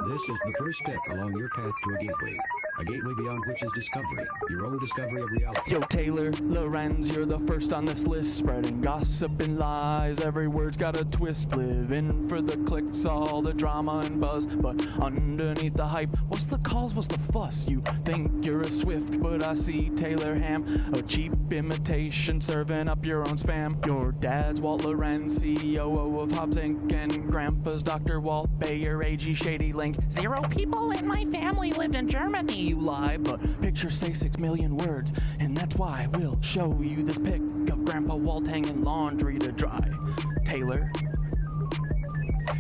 This is the first step along your path to a gateway beyond which is discovery, your own discovery of reality. Yo, Taylor, Lorenz, you're the first on this list, spreading gossip and lies. Every word's got a twist, living for the clicks, all the drama and buzz. But underneath the hype, what's the cause, what's the fuss? You think you're a Swift, but I see Taylor Ham, a cheap imitation, serving up your own spam. Your dad's Walt Lorenz, CEO of Hobbs Inc., and grandpa's Dr. Walt Bayer, AG Shady Link. 0 people in my family lived in Germany. You lie, but pictures say 6 million words, and that's why we'll show you this pic of Grandpa Walt hanging laundry to dry. Taylor,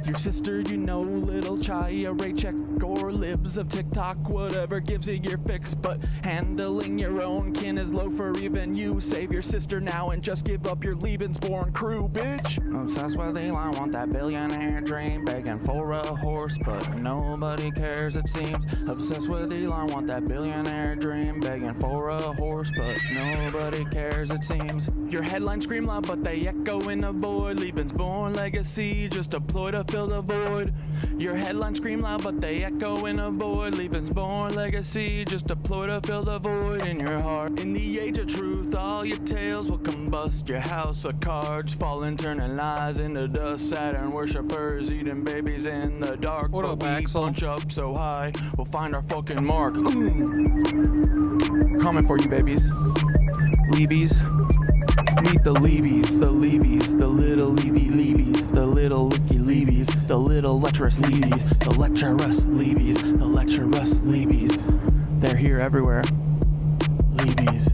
your sister, you know, little Chaya, Raycheck, or libs of TikTok, whatever gives you your fix, but handling your own kin is low for even you. Save your sister now and just give up your Lebensborn crew, bitch. Obsessed with Elon, want that billionaire dream, begging for a horse, but nobody cares it seems. Obsessed with Elon, want that billionaire dream, begging for a horse, but nobody cares it seems. Your headlines scream loud, but they echo in a void. Lebensborn legacy, just a ploy to fill the void. Your headlines scream loud, but they echo in a void. Lebensborn legacy, just a ploy to fill the void in your heart. In the age of truth, all your tales will combust. Your house of cards falling, turning lies into dust. Saturn worshippers eating babies in the dark. What but up, we Axel? punch up so high, we'll find our fucking mark. Coming for you, babies. Leebies. Meet the Leebies, the Leebies, the little Leebies, the little Licky Leebies, the little lecherous Leebies, the lecherous Leebies, the lecherous Leebies. They're here everywhere. Leebies.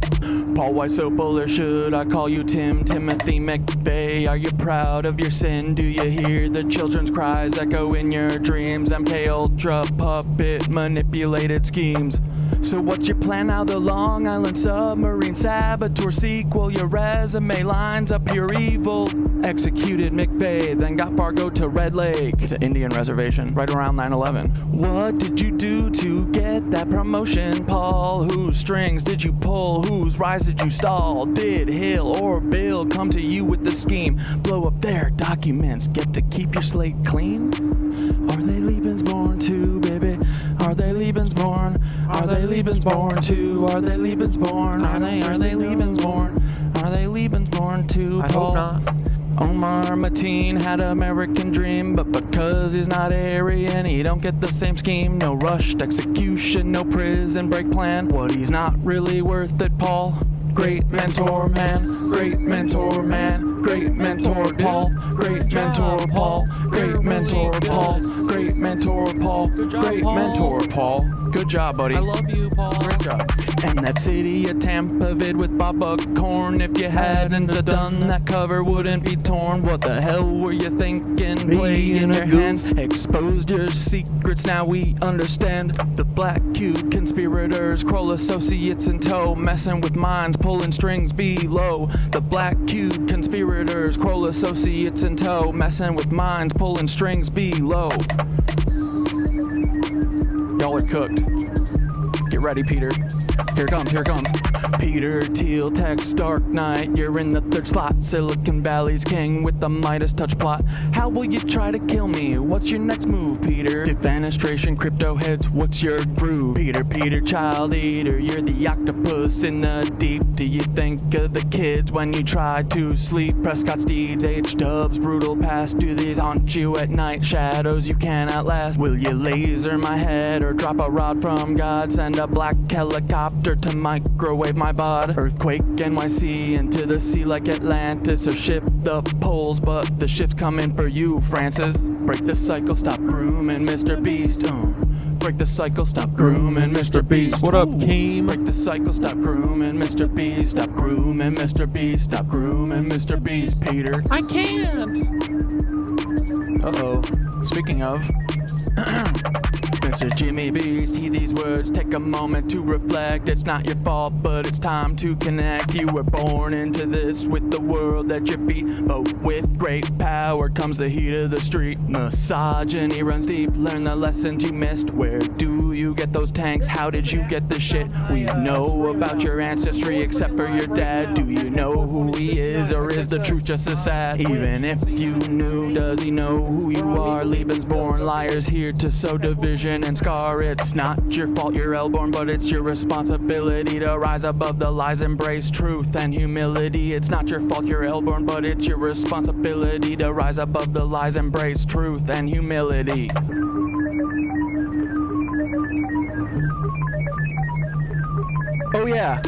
Paul White Sopal, or should I call you Tim? Timothy McVeigh, are you proud of your sin? Do you hear the children's cries echo in your dreams? MK Ultra puppet manipulated schemes. So what's your plan now? The Long Island submarine saboteur sequel. Your resume lines up pure evil. Executed McVeigh, then got Fargo to Red Lake. It's an Indian reservation, right around 9/11. What did you do to get that promotion, Paul? Whose strings did you pull? Whose rise did you stall? Did Hill or Bill come to you with the scheme? Blow up their documents, get to keep your slate clean? Are they Lebensborn too, baby? Are they Lebensborn? Are they Lebensborn too? Are they Lebensborn? Are they Lebensborn? Are they Lebensborn too, Paul? I hope not. Omar Mateen had American dream, but because he's not Aryan, he don't get the same scheme. No rushed execution, no prison break plan. What he's not really worth it, Paul. Great mentor man, great mentor man, great mentor Paul, great mentor Paul, great mentor Paul, great mentor Paul, great mentor Paul. Good job, buddy. I love you, Paul. Great job. And that city of Tampa vid with Bob Buckhorn. If you hadn't have done that, cover wouldn't be torn. What the hell were you thinking? Play in your hand, exposed your secrets. Now we understand. The Black Cube conspirators, Kroll associates in tow, messing with minds, pulling strings below. The Black Cube conspirators, Kroll associates in tow, messing with minds, pulling strings below. Y'all are cooked. Get ready, Peter. Here it comes, here it comes. Peter Thiel, text Dark Knight. You're in the third slot. Silicon Valley's king with the Midas touch plot. How will you try to kill me? What's your next move, Peter? Defenestration, crypto heads, what's your groove? Peter, child eater, you're the octopus in the deep. Do you think of the kids when you try to sleep? Prescott Steeds, H-dubs, brutal past. Do these haunt you at night? Shadows you can't outlast. Will you laser my head or drop a rod from God? Send a black helicopter to microwave my bod. Earthquake NYC into the sea like Atlantis, or shift the poles, but the shift's coming for you, Francis. Break the cycle, stop grooming Mr. Beast. Break the cycle, stop grooming Mr. Beast. What up, Keem? Break the cycle, stop grooming Mr. Beast. Stop grooming Mr. Beast. Stop grooming Mr. Beast, Peter. I can't. Uh-oh. Speaking of... Mr. Jimmy Beast, heed these words, take a moment to reflect. It's not your fault, but it's time to connect. You were born into this with the world at your feet, but with great power comes the heat of the street. Misogyny runs deep, learn the lessons you missed. Where do you get those tanks? How did you get this shit? We know about your ancestry except for your dad. Do you know who he is, or is the truth just as sad? Even if you knew, does he know who you are? Lebensborn liars here to sow division and scar. It's not your fault you're L-born, but it's your responsibility to rise above the lies, embrace truth and humility. It's not your fault you're L-born, but it's your responsibility to rise above the lies, embrace truth and humility. Oh yeah.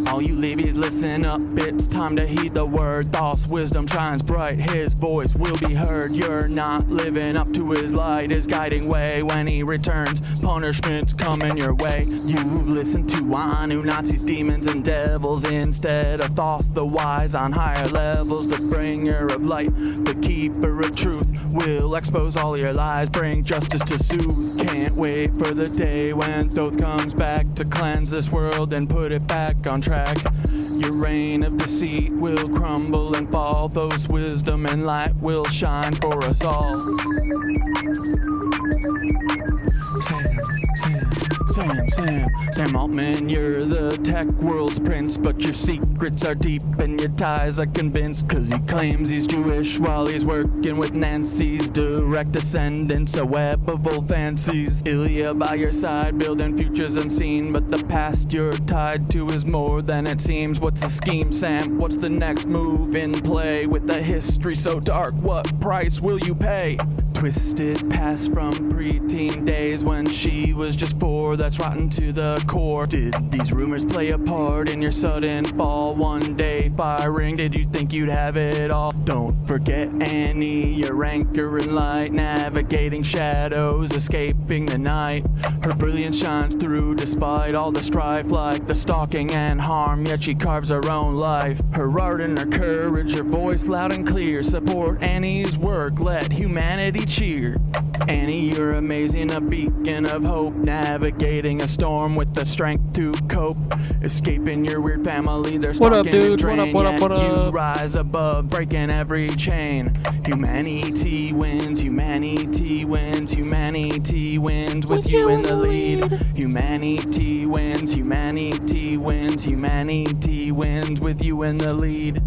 All you levies, listen up, it's time to heed the word. Thoughts, wisdom shines bright, his voice will be heard. You're not living up to his light, his guiding way. When he returns, punishment's coming your way. You've listened to Annunakis, demons and devils, instead of Thoth the wise on higher levels. The bringer of light, the keeper of truth, will expose all your lies, bring justice to soothe. Can't wait for the day when Thoth comes back to cleanse this world and put it back on track. Your reign of deceit will crumble and fall. Those wisdom and light will shine for us all. Sam Altman, you're the tech world's prince, but your secrets are deep and your ties are convinced. Cause he claims he's Jewish while he's working with Nancies, direct descendants, a web of old fancies. Ilya by your side, building futures unseen, but the past you're tied to is more than it seems. What's the scheme, Sam? What's the next move in play? With the history so dark, what price will you pay? Twisted past from preteen days when she was just 4, that's rotten to the core. Did these rumors play a part in your sudden fall? One day firing, did you think you'd have it all? Don't forget Annie, your anchor in light, navigating shadows, escaping the night. Her brilliance shines through despite all the strife, like the stalking and harm, yet she carves her own life. Her art and her courage, her voice loud and clear, support Annie's work, let humanity cheer. Annie, you're amazing, a beacon of hope, navigating a storm with the strength to cope, escaping your weird family, they're What up, stalking dude? and drain, What up? you rise above, breaking every chain. Humanity wins, humanity wins, humanity wins, with you in the lead. Humanity wins, humanity wins, humanity wins, with you in the lead.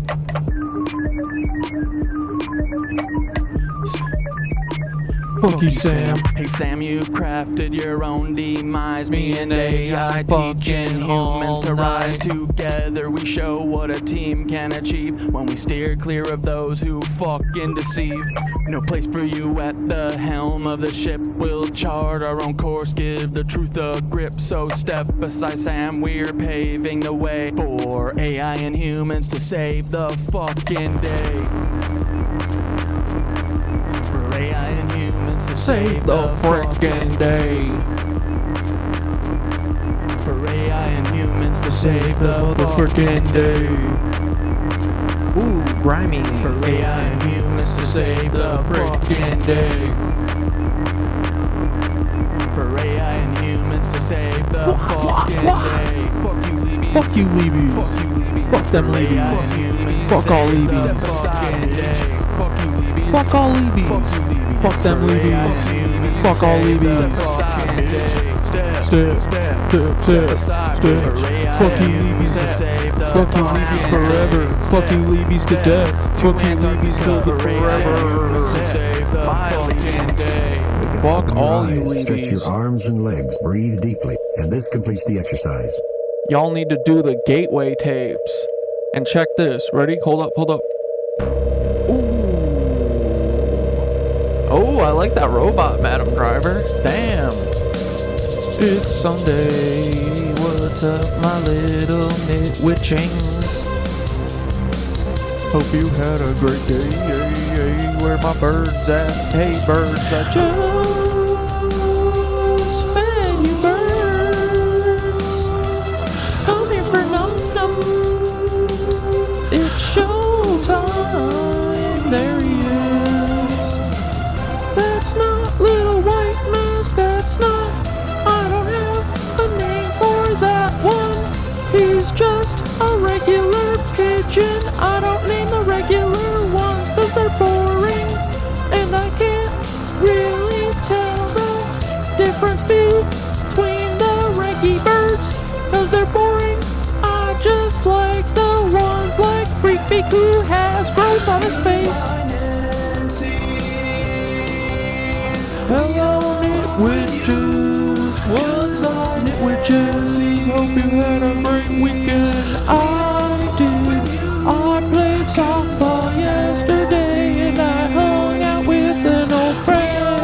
Fuck you, Sam. Hey Sam, you've crafted your own demise. Me and AI fucking teaching humans to all rise. night. Together we show what a team can achieve when we steer clear of those who fucking deceive. No place for you at the helm of the ship. We'll chart our own course, give the truth a grip. So step beside Sam, we're paving the way for AI and humans to save the fucking day. AI and humans to save the frickin' day. For AI and humans to save the frickin' day. Ooh, grimy. For AI and humans to save the frickin' day. For AI and humans to save the fucking day. Fuck you, Levies. Fuck you, Levies. Fuck you, Levies. Fuck them For AI and Levies. humans to Fuck all save the Levies. fucking day. Fuck you, Levies. Fuck all Levies. Fuck you, Levies. Fuck them For AI and Levies. humans to Fuck all save the Levies. fucking day. Step. Fuck you, Levies. Fuck you, Levies forever. Fuck you, Levies to death. Fuck you, Levies till the forever. Fuck all you Stretch your Levies. arms and legs, breathe deeply, and this completes the exercise. Y'all need to do the gateway tapes. And check this. Ready? Hold up. Ooh. Oh, I like that robot, Madam Driver. Damn. It's Sunday. What's up, my little knitwitchings? Hope you had a great day. Where my birds at? Hey, birds, I just fed you birds. Come here for num-nums. It's showtime. There he is. That's not Little White Mouse. That's not. I don't have a name for that one. He's just a regular pigeon. I don't name the regular ones 'cause they're boring. And I can't really tell who has gross on his face. Hello, KnitWitches. What's up, KnitWitches? Hope you had a great weekend. I did. I played softball yesterday and I hung out with an old friend.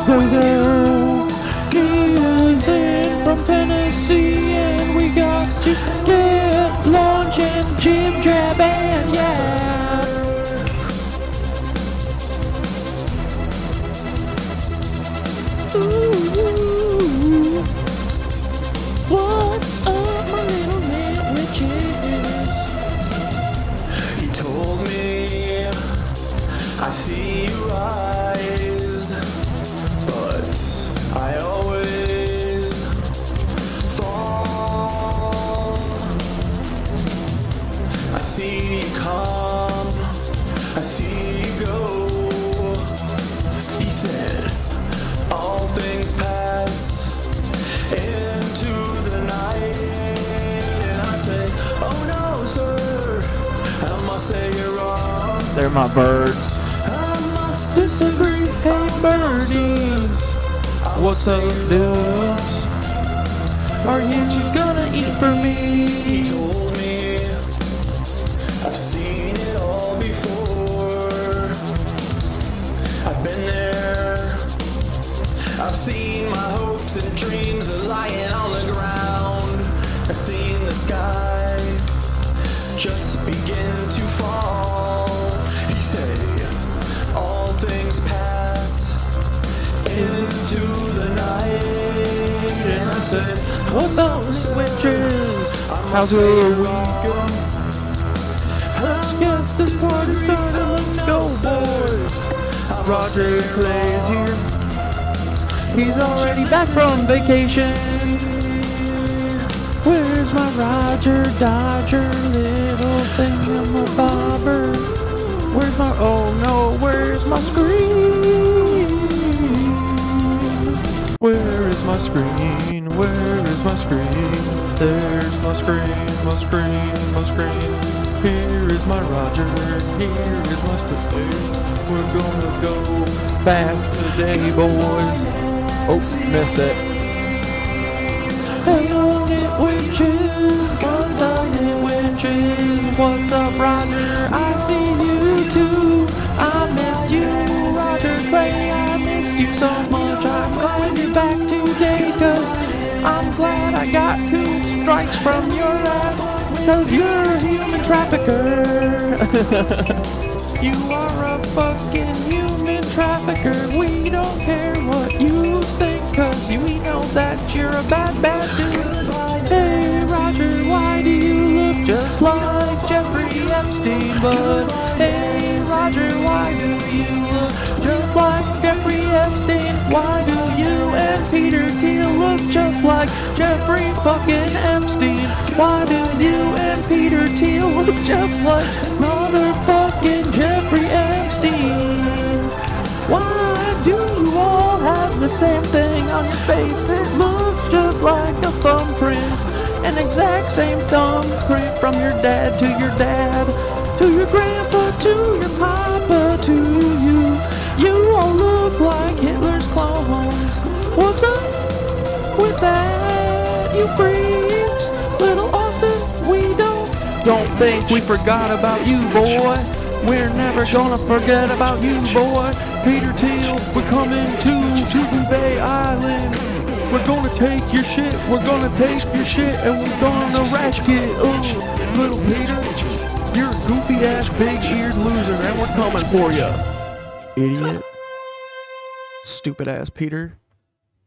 Zozo. He was in from Tennessee and we got to get lunch and jib jab and yeah. Ooh, what's up, my little KnitWitches? He told me, I see your eyes, but I always fall. I see you come, I see you go. He said, all things pass into the night. And I say, oh no, sir, I must say you're wrong. They're my birds. I must disagree. Hey birdies, what's up, dudes? Are you gonna eat for me? He told me, I've seen it all before. I've been there. I've seen my hopes and dreams lying on the ground. I've seen the sky just begin to fall. He said, all things pass into the night. And I said, What's up, KnitWitches? How's your weekend? Let's get this party started. Let's go, boys. Rodger Klayer's here. He's already back from vacation. Where's my Rodger Dodger little thingamabobber? Where's my, oh no, where's my screen? Where is my screen? Where is my screen? There's my screen, my screen, my screen. Here is my Rodger, here is my screen. We're gonna go fast today, boys. Oh, missed it. Hello, KnitWitches. What's up, KnitWitches? What's up, Rodger? I see you too. I missed you, Rodger Kleyer. I missed you so much. I'm calling you back today, cause I'm glad I got 2 strikes from your ass, cause you're a human trafficker. You are a fucking human trafficker. We don't care what you think, cause we know that you're a bad, bad dude. Hey, Rodger, why do you look just like Jeffrey Epstein? But hey, Rodger, why do you look just like Jeffrey Epstein? Why do you and Peter Thiel look just like Jeffrey fucking Epstein? Why do you and Peter Thiel look just like motherfucking Jeffrey Epstein? Why do you all have the same thing on your face? It looks just like a thumbprint, an exact same thumbprint from your dad, to your grandpa, to your papa, to you. You all look like Hitler's clones. What's up with that, you freaks? Little Austin, we don't think we forgot about you, boy. We're never gonna forget about you, boy. Peter Thiel, we're coming to Bouvet Island. We're gonna take your shit, we're gonna taste your shit, and we're gonna rash it. Little Peter, you're a goofy ass big-eared loser, and we're coming for you. Idiot. Stupid ass Peter.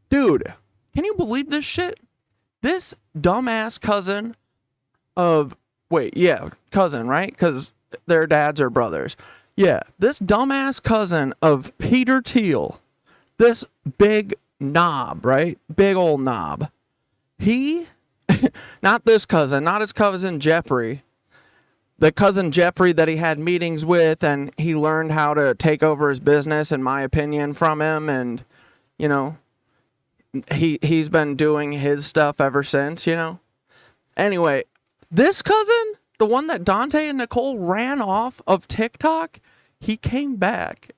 Dude, can you believe this shit? This dumbass cousin of, cousin, right? Because their dads are brothers. Yeah, this dumbass cousin of Peter Thiel, this big knob, right? Big old knob. He, not this cousin, not his cousin Jeffrey, the cousin Jeffrey that he had meetings with and he learned how to take over his business, in my opinion, from him. And, you know, he's been doing his stuff ever since, you know. Anyway, this cousin The one that Dante and Nicole ran off of TikTok, he came back.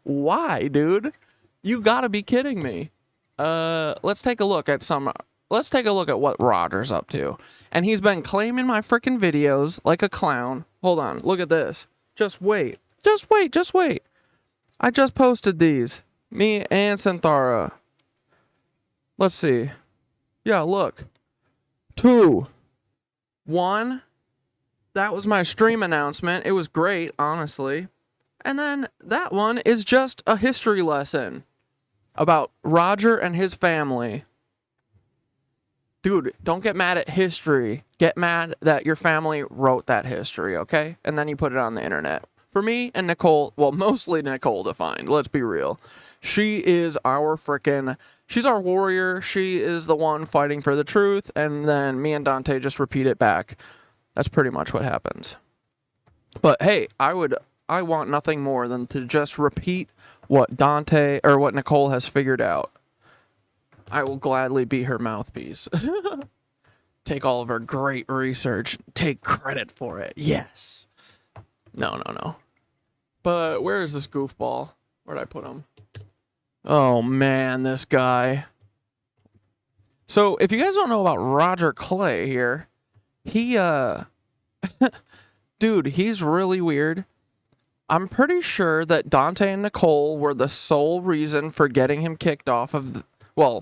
Why, dude? You gotta be kidding me. Let's take a look at what Rodger's up to. And he's been claiming my freaking videos like a clown. Hold on, look at this. Just wait. Just wait. I just posted these. Me and Synthara. Let's see. Yeah, look. 2. 1. That was my stream announcement. It was great, honestly. And then that one is just a history lesson about Rodger and his family. Dude, don't get mad at history. Get mad that your family wrote that history, okay? And then you put it on the internet. For me and Nicole, well, mostly Nicole to find, let's be real. She is our she's our warrior. She is the one fighting for the truth. And then me and Dante just repeat it back. That's pretty much what happens. But hey, I want nothing more than to just repeat what Dante or what Nicole has figured out. I will gladly be her mouthpiece. Take all of her great research. Take credit for it. Yes. No. But where is this goofball? Where'd I put him? Oh man, this guy. So if you guys don't know about Rodger Kleyer here, he dude, he's really weird. I'm pretty sure that Dante and Nicole were the sole reason for getting him kicked off of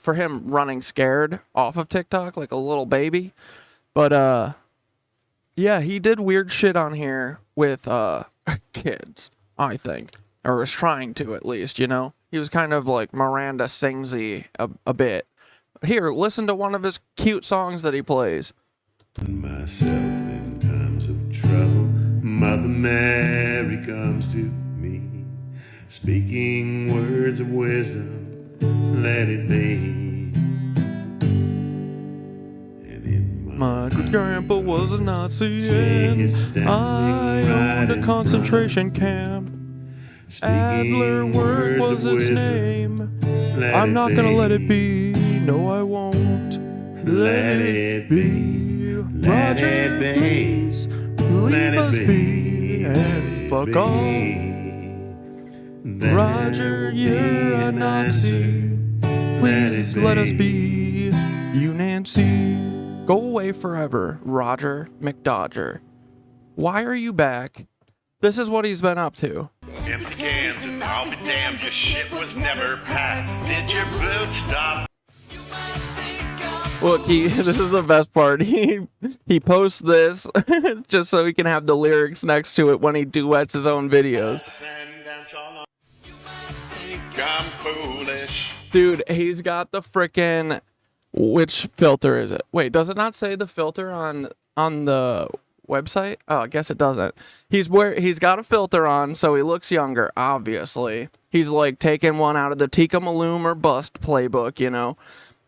for him running scared off of TikTok like a little baby. But yeah, he did weird shit on here with kids, I think. Or was trying to, at least, you know? He was kind of like Miranda Singsy a bit. Here, listen to one of his cute songs that he plays. Myself in times of trouble, Mother Mary comes to me, speaking words of wisdom, let it be. And in my good grandpa was a Nazi and I owned a concentration camp. Adler word was its name. I'm not gonna let it be. No, I won't. Let it be. Rodger, please leave us be and fuck off. Rodger, you're a Nazi. Please let us be. You Nancy. Go away forever, Rodger McDodger. Why are you back? This is what he's been up to. empty cans, and I'll be damned, your shit was never packed. Did your boot stop? Look, this is the best part. He posts this just so he can have the lyrics next to it when he duets his own videos. I'm foolish. Dude, he's got the frickin' which filter is it? Wait, does it not say the filter on the website? Oh, I guess it doesn't. He's got a filter on, so he looks younger, obviously. He's like taking one out of the Tika Maloom or Bust playbook, you know.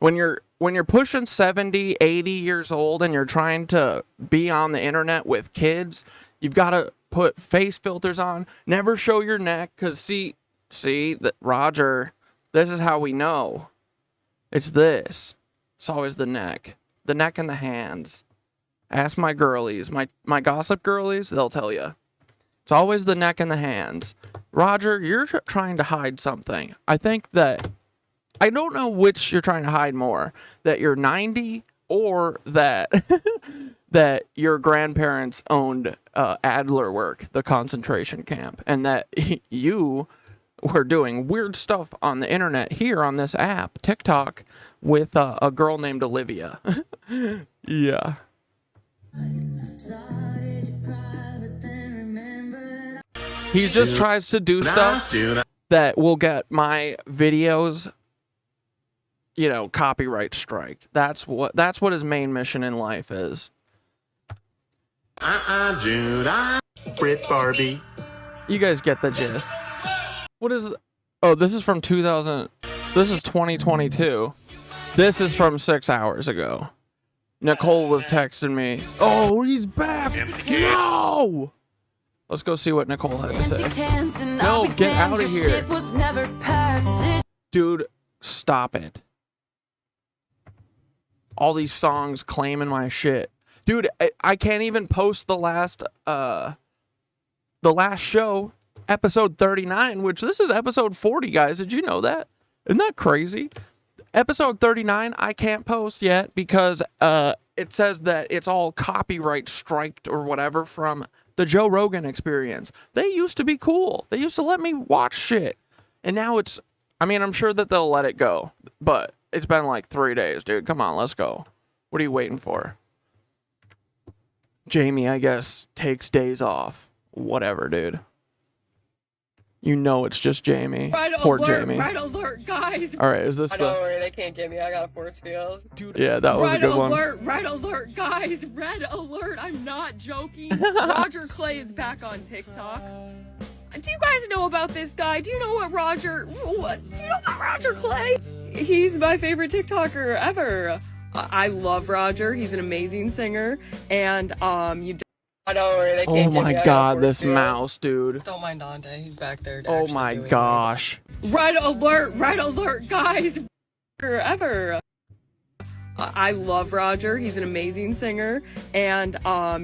When you're pushing 70, 80 years old and you're trying to be on the internet with kids, you've got to put face filters on. Never show your neck, because see that Rodger, this is how we know. It's this. It's always the neck and the hands. Ask my girlies, my gossip girlies, they'll tell you. It's always the neck and the hands. Rodger, you're trying to hide something. I think that, I don't know which you're trying to hide more, that you're 90 or that that your grandparents owned Adler work, the concentration camp, and that you were doing weird stuff on the internet here on this app, TikTok, with a girl named Olivia. Yeah. He just tries to do stuff that will get my videos, you know, copyright strike. That's what his main mission in life is. Brit Barbie. You guys get the gist. What is? Oh, this is from 2000. This is 2022. This is from 6 hours ago. Nicole was texting me. Oh, he's back! No! Let's go see what Nicole had to say. No, get out of here. Dude, stop it. All these songs claiming my shit. Dude, I can't even post the last show, episode 39, which this is episode 40, guys. Did you know that? Isn't that crazy? Episode 39, I can't post yet because it says that it's all copyright striked or whatever from the Joe Rogan Experience. They used to be cool. They used to let me watch shit. And now it's, I mean, I'm sure that they'll let it go. But it's been like 3 days, dude. Come on, let's go. What are you waiting for? Jamie, I guess, takes days off. Whatever, dude. You know it's just Jamie. Poor Jamie. Red alert, guys. All right, is this Don't worry, they can't get me. I got a force field. Dude, yeah, that was a good one. Red alert, guys. Red alert. I'm not joking. Rodger Kleyer is back on TikTok. Do you guys know about this guy? Do you know what Rodger... Do you know about Rodger Kleyer? He's my favorite TikToker ever. I love Rodger. He's an amazing singer. And, oh my god, this mouse, dude. Don't mind Dante. He's back there. Oh my gosh. Red alert, guys. Ever. I love Rodger. He's an amazing singer. And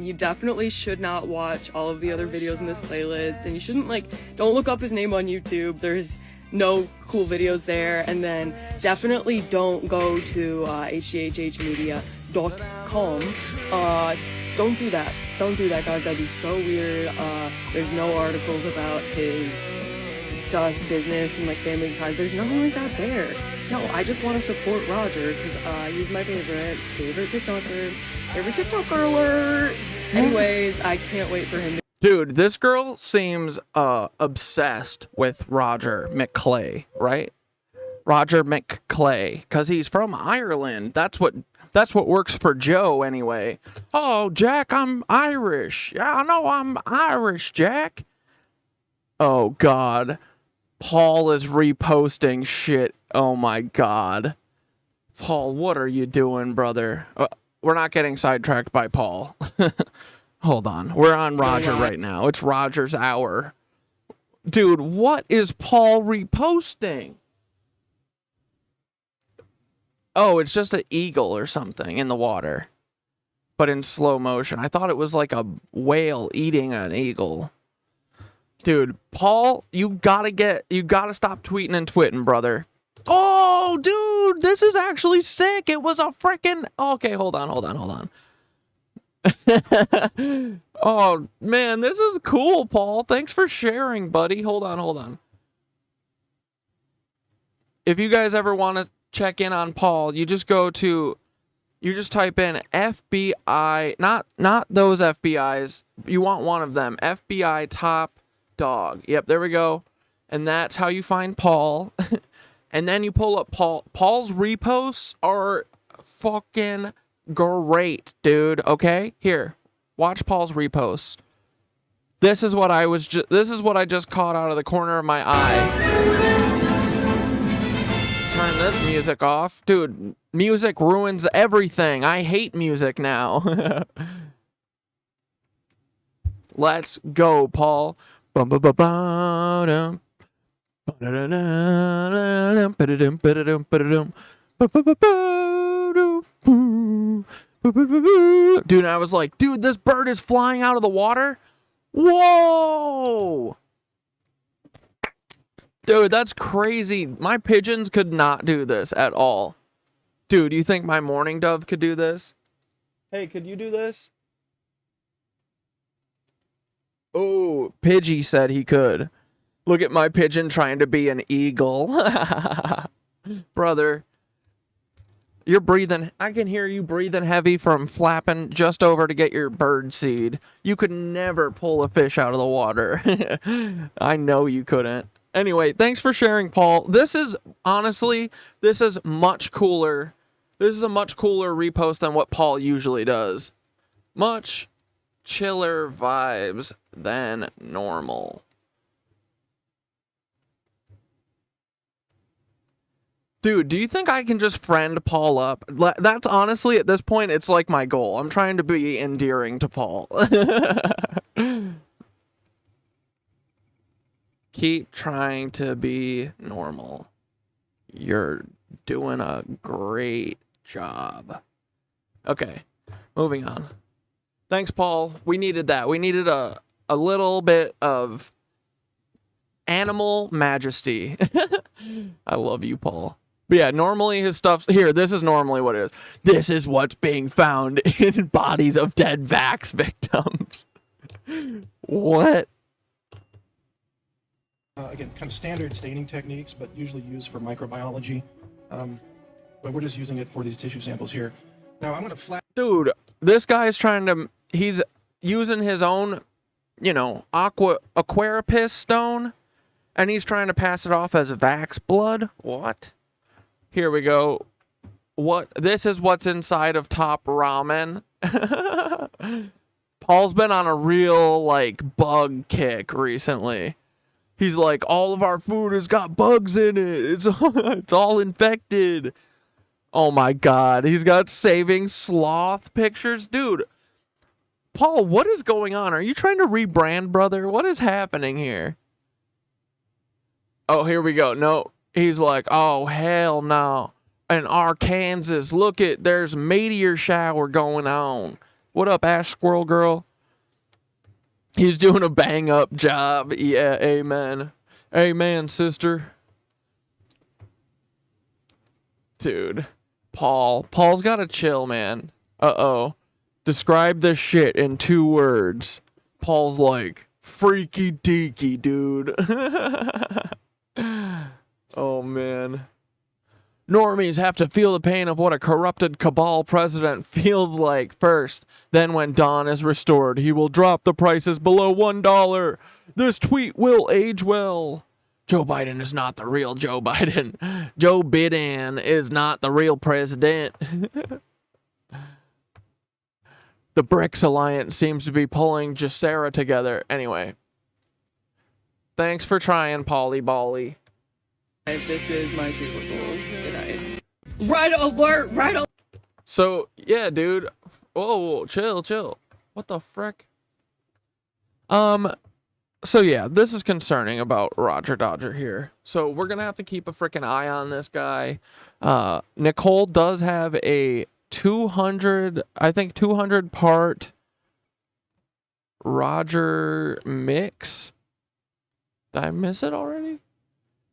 you definitely should not watch all of the other videos in this playlist. And you shouldn't, don't look up his name on YouTube. There's no cool videos there. And then definitely don't go to hhhmedia.com. Don't do that. Don't do that, guys. That'd be so weird. There's no articles about his sus business and family ties. There's nothing like that there. No, I just want to support Rodger because he's my favorite TikToker. Favorite TikToker alert. Anyways, I can't wait for him to... Dude, this girl seems obsessed with Rodger Kleyer, right? Rodger Kleyer, because he's from Ireland. That's what works for Joe anyway. Oh, Jack, I'm Irish. Yeah, I know I'm Irish, Jack. Oh, God. Paul is reposting shit. Oh, my God. Paul, what are you doing, brother? We're not getting sidetracked by Paul. Hold on. We're on Rodger right now. It's Rodger's hour. Dude, what is Paul reposting? Oh, it's just an eagle or something in the water. But in slow motion. I thought it was like a whale eating an eagle. Dude, Paul, you gotta stop tweeting and twitting, brother. Oh, dude, this is actually sick. It was a freaking... Okay, hold on. Oh, man, this is cool, Paul. Thanks for sharing, buddy. Hold on. If you guys ever want to check in on Paul, you just type in FBI, not those FBI's. You want one of them. FBI top dog. Yep, there we go. And that's how you find Paul. And then you pull up Paul. Paul's reposts are fucking great, dude. Okay? Here. Watch Paul's reposts. This is what I just caught out of the corner of my eye. Turn this music off. Dude, music ruins everything. I hate music now. Let's go, Paul. Dude, I was like, dude, this bird is flying out of the water. Whoa! Dude, that's crazy. My pigeons could not do this at all. Dude, you think my mourning dove could do this? Hey, could you do this? Oh, Pidgey said he could. Look at my pigeon trying to be an eagle. Brother, you're breathing. I can hear you breathing heavy from flapping just over to get your bird seed. You could never pull a fish out of the water. I know you couldn't. Anyway, thanks for sharing, Paul. This is much cooler. This is a much cooler repost than what Paul usually does. Much chiller vibes than normal. Dude, do you think I can just friend Paul up? That's honestly, at this point, it's like my goal. I'm trying to be endearing to Paul. Keep trying to be normal. You're doing a great job. Okay, moving on. Thanks, Paul. We needed that. We needed a little bit of animal majesty. I love you, Paul. But yeah, normally his stuff's here. This is normally what it is. This is what's being found in bodies of dead vax victims. What? Again, kind of standard staining techniques, but usually used for microbiology. But we're just using it for these tissue samples here. Now I'm going to Dude, this guy is trying to... He's using his own, you know, aquarapis stone, and he's trying to pass it off as vax blood. What? Here we go. What? This is what's inside of Top Ramen. Paul's been on a real, like, bug kick recently. He's like, all of our food has got bugs in it. It's all infected. Oh my God. He's got saving sloth pictures. Dude, Paul, what is going on? Are you trying to rebrand, brother? What is happening here? Oh, here we go. No, he's like, oh, hell no. In Arkansas, look it, there's meteor shower going on. What up, Ash Squirrel Girl? He's doing a bang up job. Yeah, amen. Amen, sister. Dude, Paul's gotta chill, man. Uh-oh. Describe this shit in 2 words. Paul's like, freaky deaky, dude. Oh, man. Normies have to feel the pain of what a corrupted cabal president feels like first. Then when Dawn is restored, he will drop the prices below $1. This tweet will age well. Joe Biden is not the real Joe Biden. Joe Biden is not the real president. The BRICS alliance seems to be pulling Jacera together. Anyway. Thanks for trying, Polly Bally. This is my Super Bowl. Good night. Red alert! Red alert! So, yeah, dude. Whoa, chill. What the frick? So yeah, this is concerning about Rodger Dodger here. So we're gonna have to keep a freaking eye on this guy. Nicole does have a 200 part Rodger mix. Did I miss it already?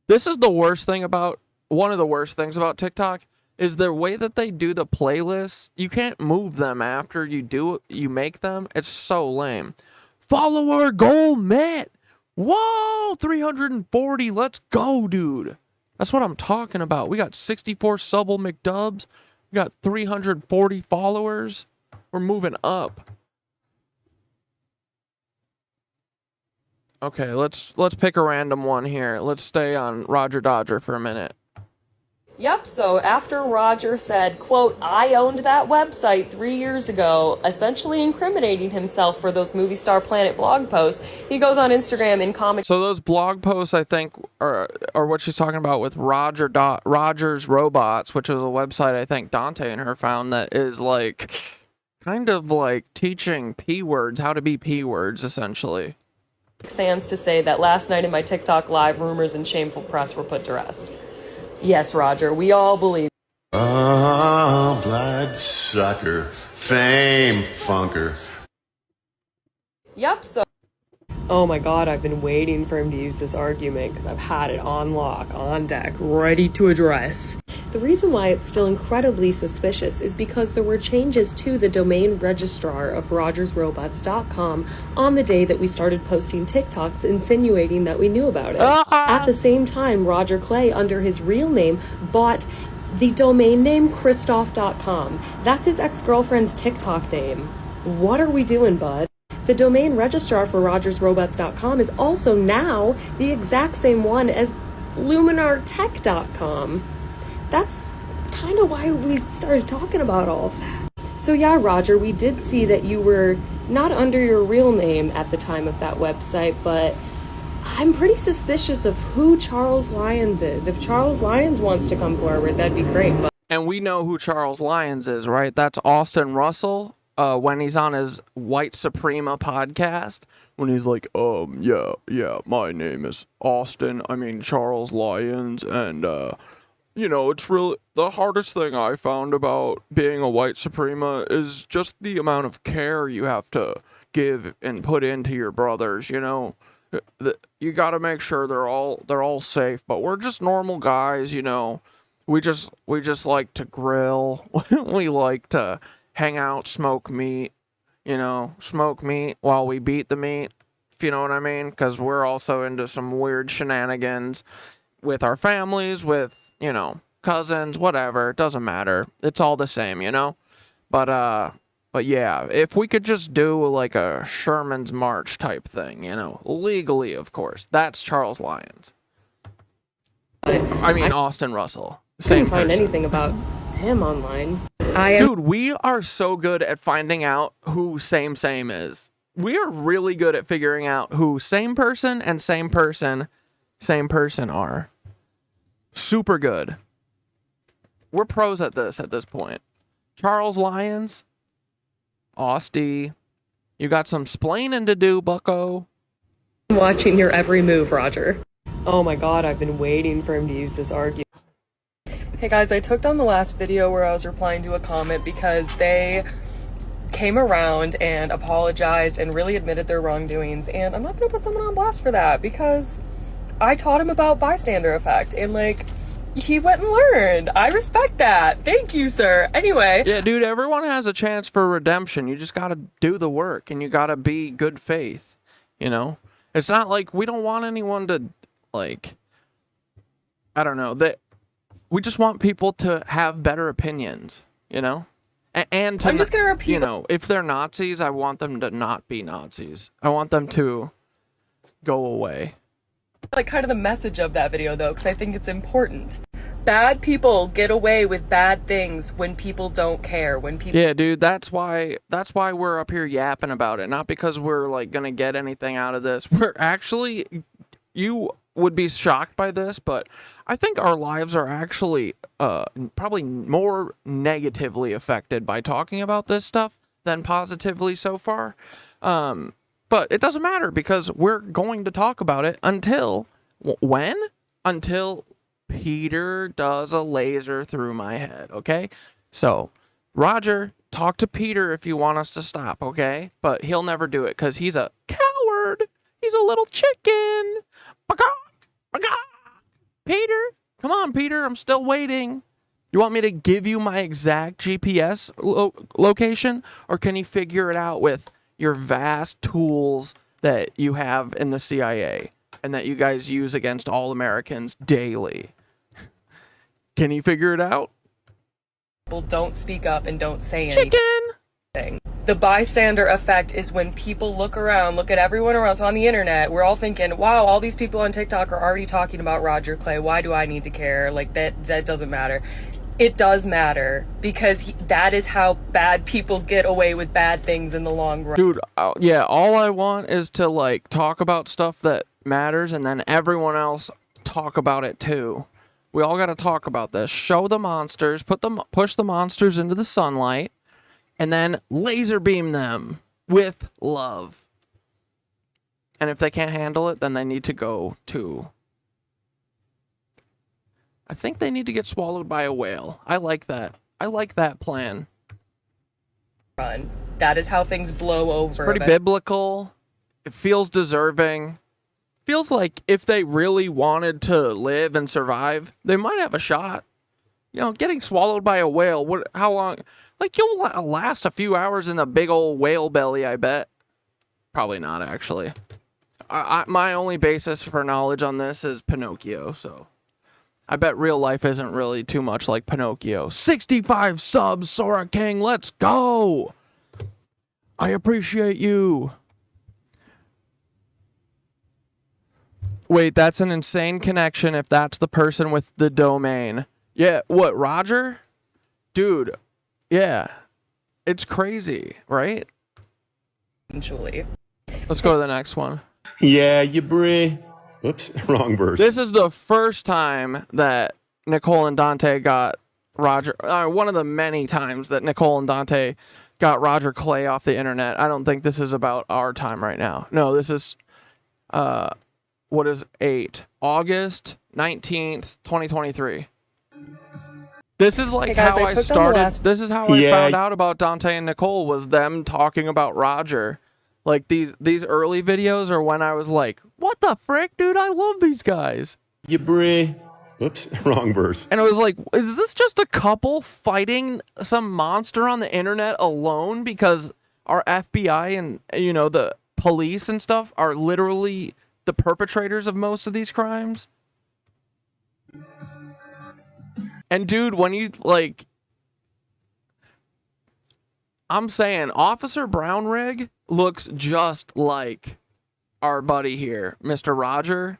This is the worst thing about, one of the worst things about TikTok is the way that they do the playlists. You can't move them after you make them. It's so lame. Follower goal met. Whoa, 340. Let's go, dude. That's what I'm talking about. We got 64 Subble McDubs. We got 340 followers. We're moving up. Okay, let's pick a random one here. Let's stay on Rodger Dodger for a minute. Yep, so after Rodger said, quote, I owned that website 3 years ago, essentially incriminating himself for those Movie Star Planet blog posts, he goes on Instagram in comic... So those blog posts, I think, are what she's talking about with Rodger's Robots, which was a website I think Dante and her found that is like, kind of like teaching P-words, how to be P-words, essentially. Sans to say that last night in my TikTok live, rumors and shameful press were put to rest. Yes, Rodger, we all believe. Oh, bloodsucker, fame funker. Yep, so... Oh my god, I've been waiting for him to use this argument because I've had it on lock, on deck, ready to address. The reason why it's still incredibly suspicious is because there were changes to the domain registrar of RogersRobots.com on the day that we started posting TikToks insinuating that we knew about it. At the same time, Rodger Kleyer, under his real name, bought the domain name Christoph.com. That's his ex-girlfriend's TikTok name. What are we doing, bud? The domain registrar for RogersRobots.com is also now the exact same one as LuminarTech.com. That's kind of why we started talking about all of that. So yeah, Rodger, we did see that you were not under your real name at the time of that website, but I'm pretty suspicious of who Charles Lyons is. If Charles Lyons wants to come forward, that'd be great. But And we know who Charles Lyons is, right? That's Austin Russell. When he's on his White Suprema podcast, when he's like, yeah, my name is Charles Lyons, and you know, it's really the hardest thing I found about being a white suprema is just the amount of care you have to give and put into your brothers, you know. You got to make sure they're all safe, but we're just normal guys, you know. We just like to grill. We like to hang out, smoke meat, you know, smoke meat while we beat the meat, if you know what I mean, cuz we're also into some weird shenanigans with our families, with, you know, cousins, whatever, it doesn't matter. It's all the same, you know? But yeah, if we could just do like a Sherman's March type thing, you know, legally, of course. That's Charles Lyons. I mean, Austin Russell. Same couldn't find person. anything about him online. Dude, we are so good at finding out who same is. We are really good at figuring out who same person and same person are. Super good. We're pros at this point. Charles Lyons, Austie, you got some splaining to do, bucko. I'm watching your every move, Rodger. Oh my god, I've been waiting for him to use this argument. Hey guys, I took down the last video where I was replying to a comment because they came around and apologized and really admitted their wrongdoings, and I'm not gonna put someone on blast for that because I taught him about bystander effect and like he went and learned. I respect that. Thank you, sir. Anyway. Yeah, dude, everyone has a chance for redemption. You just gotta do the work and you gotta be good faith, you know? It's not like we don't want anyone to, like, I don't know, that we just want people to have better opinions, you know? And to, I'm just gonna repeat, you know, if they're Nazis, I want them to not be Nazis. I want them to go away. like kind of the message of that video though, because I think it's important. Bad people get away with bad things when people don't care. When people Yeah, dude, that's why we're up here yapping about it. Not because we're like gonna get anything out of this. We're actually, you would be shocked by this, but I think our lives are actually probably more negatively affected by talking about this stuff than positively so far. But it doesn't matter because we're going to talk about it until when? Until Peter does a laser through my head, okay? So, Rodger, talk to Peter if you want us to stop, okay? But he'll never do it because he's a coward. He's a little chicken. Peter, come on, Peter. I'm still waiting. You want me to give you my exact GPS location? Or can you figure it out with your vast tools that you have in the CIA and that you guys use against all Americans daily? Can you figure it out? people don't speak up and don't say anything. Chicken! The bystander effect is when people look around, look at everyone around. So on the internet, we're all thinking, wow, all these people on TikTok are already talking about Rodger Kleyer. Why do I need to care? Like, that doesn't matter. It does matter because that is how bad people get away with bad things in the long run. Dude, yeah, all I want is to, like, talk about stuff that matters and then everyone else talk about it too. We all gotta talk about this. Show the monsters, push the monsters into the sunlight, and then laser beam them with love. And if they can't handle it, then they need to go to... I think they need to get swallowed by a whale. I like that. I like that plan. Run. That is how things blow over. It's pretty biblical. It feels deserving. Feels like if they really wanted to live and survive, they might have a shot. You know, getting swallowed by a whale, how long? Like, you'll last a few hours in a big old whale belly, I bet. Probably not, actually. My only basis for knowledge on this is Pinocchio, so... I bet real life isn't really too much like Pinocchio. 65 subs, Sora King, let's go! I appreciate you. Wait, that's an insane connection if that's the person with the domain. Yeah, what, Rodger? Dude, yeah. It's crazy, right? Eventually. Let's go to the next one. Yeah, you brie. Oops, wrong verse. This is the first time that Nicole and Dante got Rodger... one of the many times that Nicole and Dante got Rodger Kleyer off the internet. I don't think this is about our time right now. No, this is... what is 8? August 19th, 2023. This is like Hey guys, how I I took them started. last- This is how I Yeah. found out about Dante and Nicole, was them talking about Rodger. Like these early videos are when I was like, what the frick, dude? I love these guys. You brie. Oops, wrong verse. And I was like, is this just a couple fighting some monster on the internet alone? Because our FBI and, you know, the police and stuff are literally the perpetrators of most of these crimes. And dude, when you, like, I'm saying Officer Brownrigg looks just like our buddy here, Mr. Rodger.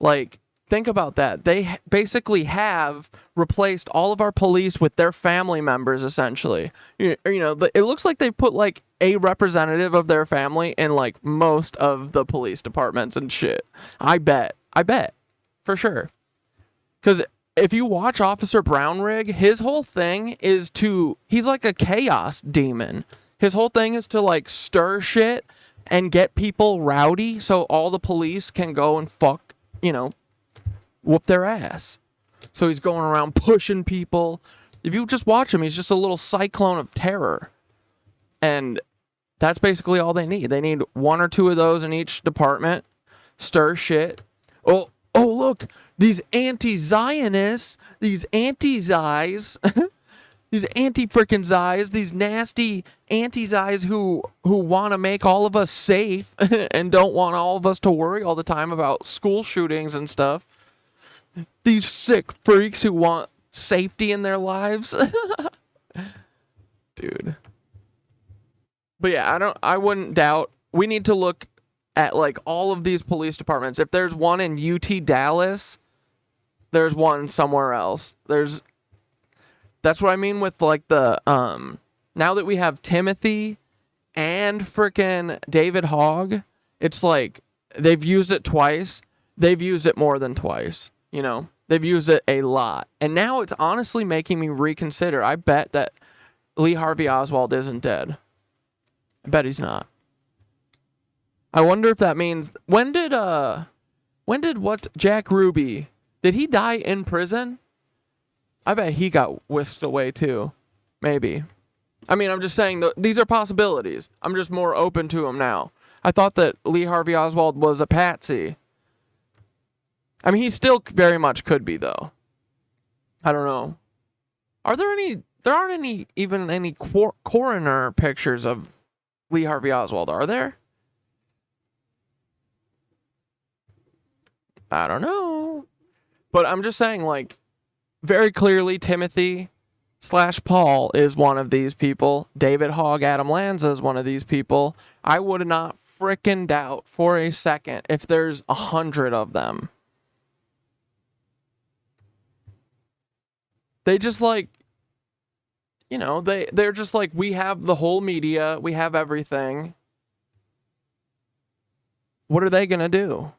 Like, think about that. They basically have replaced all of our police with their family members, essentially. You know, it looks like they put, like, a representative of their family in, like, most of the police departments and shit. I bet. For sure. Because if you watch Officer Brownrigg, his whole thing is he's like a chaos demon. His whole thing is to, like, stir shit and get people rowdy so all the police can go and fuck, you know, whoop their ass. So he's going around pushing people. If you just watch him, he's just a little cyclone of terror. And that's basically all they need. They need one or two of those in each department. Stir shit. Oh, look. These anti-Zionists, these anti-Zis, these anti-frickin' Zis, these nasty anti-Zis who want to make all of us safe and don't want all of us to worry all the time about school shootings and stuff. These sick freaks who want safety in their lives. Dude. But yeah, I wouldn't doubt. We need to look at, like, all of these police departments. If there's one in UT Dallas, there's one somewhere else. That's what I mean with, like, the now that we have Timothy and frickin' David Hogg, it's like they've used it twice. They've used it more than twice. You know, they've used it a lot. And now it's honestly making me reconsider. I bet that Lee Harvey Oswald isn't dead. I bet he's not. I wonder if that means, when did Jack Ruby, did he die in prison? I bet he got whisked away too. Maybe. I mean, I'm just saying these are possibilities. I'm just more open to them now. I thought that Lee Harvey Oswald was a patsy. I mean, he still very much could be, though. I don't know. There aren't even any coroner pictures of Lee Harvey Oswald, are there? I don't know. But I'm just saying, like, very clearly Timothy/Paul is one of these people. David Hogg, Adam Lanza is one of these people. I would not frickin' doubt for a second if there's 100 of them. They just, like, you know, they're just like, we have the whole media, we have everything. What are they gonna do?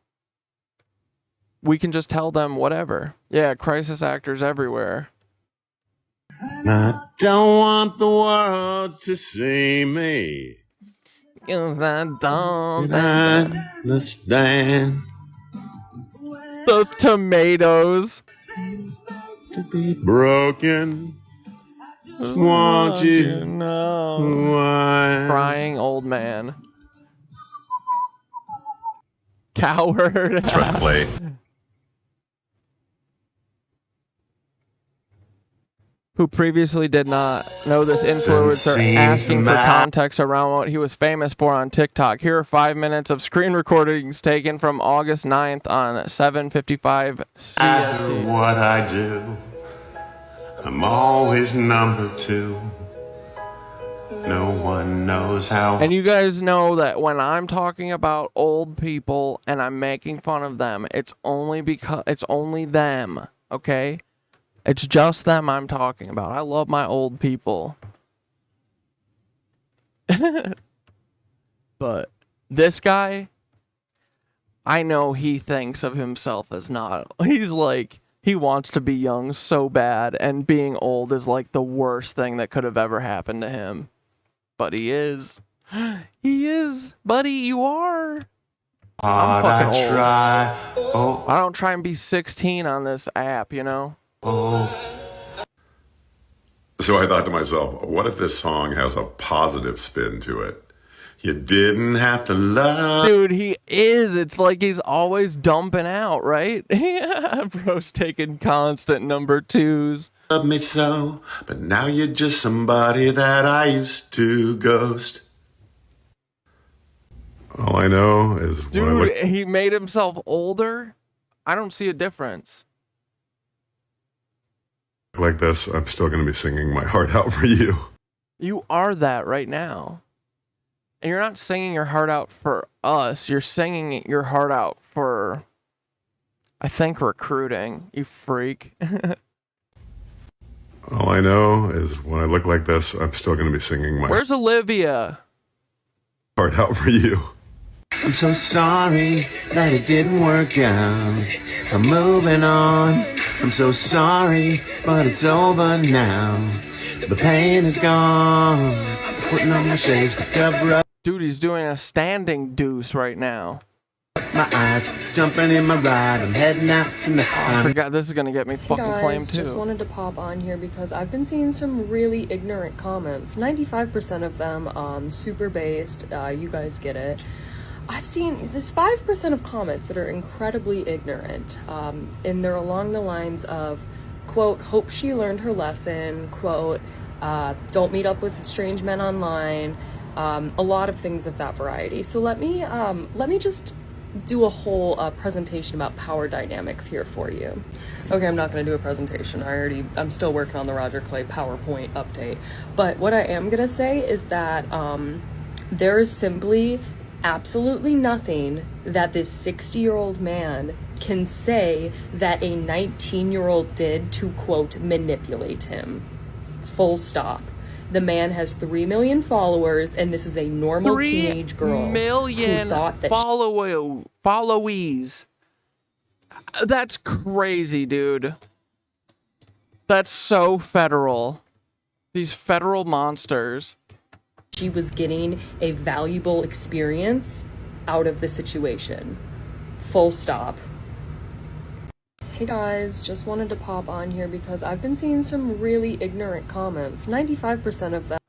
We can just tell them whatever. Yeah, crisis actors everywhere. I don't want the world to see me. If I don't Understand the tomatoes. to be broken. Just want you know. why. Crying old man. Coward. That's right, Cleye. Who previously did not know this influencer asking for context around what he was famous for on TikTok. Here are 5 minutes of screen recordings taken from August 9th on 7:55 I CST. do what I do. I'm always number 2. No one knows how. And you guys know that when I'm talking about old people and I'm making fun of them, it's only because it's only them, okay? It's just them I'm talking about. I love my old people. But this guy, I know he thinks of himself as not. He's like, he wants to be young so bad, and being old is like the worst thing that could have ever happened to him. But he is. He is. Buddy, you are. I'm fucking old. I don't try and be 16 on this app, you know? So I thought to myself, what if this song has a positive spin to it? You didn't have to love. Dude, he is. It's like he's always dumping out, right? Bro's taking constant number twos. Love me so, but now you're just somebody that I used to ghost. All I know is when I Dude, look he made himself older. I don't see a difference. like this, I'm still going to be singing my heart out for you. You are that right now. And you're not singing your heart out for us. You're singing your heart out for, I think, recruiting. You freak. All I know is when I look like this, I'm still going to be singing my Where's Olivia? heart out for you. I'm so sorry that it didn't work out. I'm moving on. I'm so sorry, but it's over now. The pain is gone. Putting on my shades to cover up Dude, he's doing a standing deuce right now. my eyes. Jumping in my ride. I'm heading out from the I forgot this is going to get me fucking Guys, claimed too. just wanted to pop on here because I've been seeing some really ignorant comments. 95% of them super based. You guys get it. I've seen this 5% of comments that are incredibly ignorant, and they're along the lines of, quote, hope she learned her lesson, quote, don't meet up with strange men online, a lot of things of that variety. So let me just do a whole presentation about power dynamics here for you. Okay, I'm not going to do a presentation. I'm still working on the Rodger Kleyer PowerPoint update. But what I am going to say is that there is simply absolutely nothing that this 60-year-old man can say that a 19-year-old did to, quote, manipulate him. Full stop. The man has 3 million followers, and this is a normal teenage girl 3 million who thought that followees. That's crazy, dude. That's so federal. These federal monsters. she was getting a valuable experience out of the situation. Full stop. Hey guys, just wanted to pop on here because I've been seeing some really ignorant comments. 95% of them.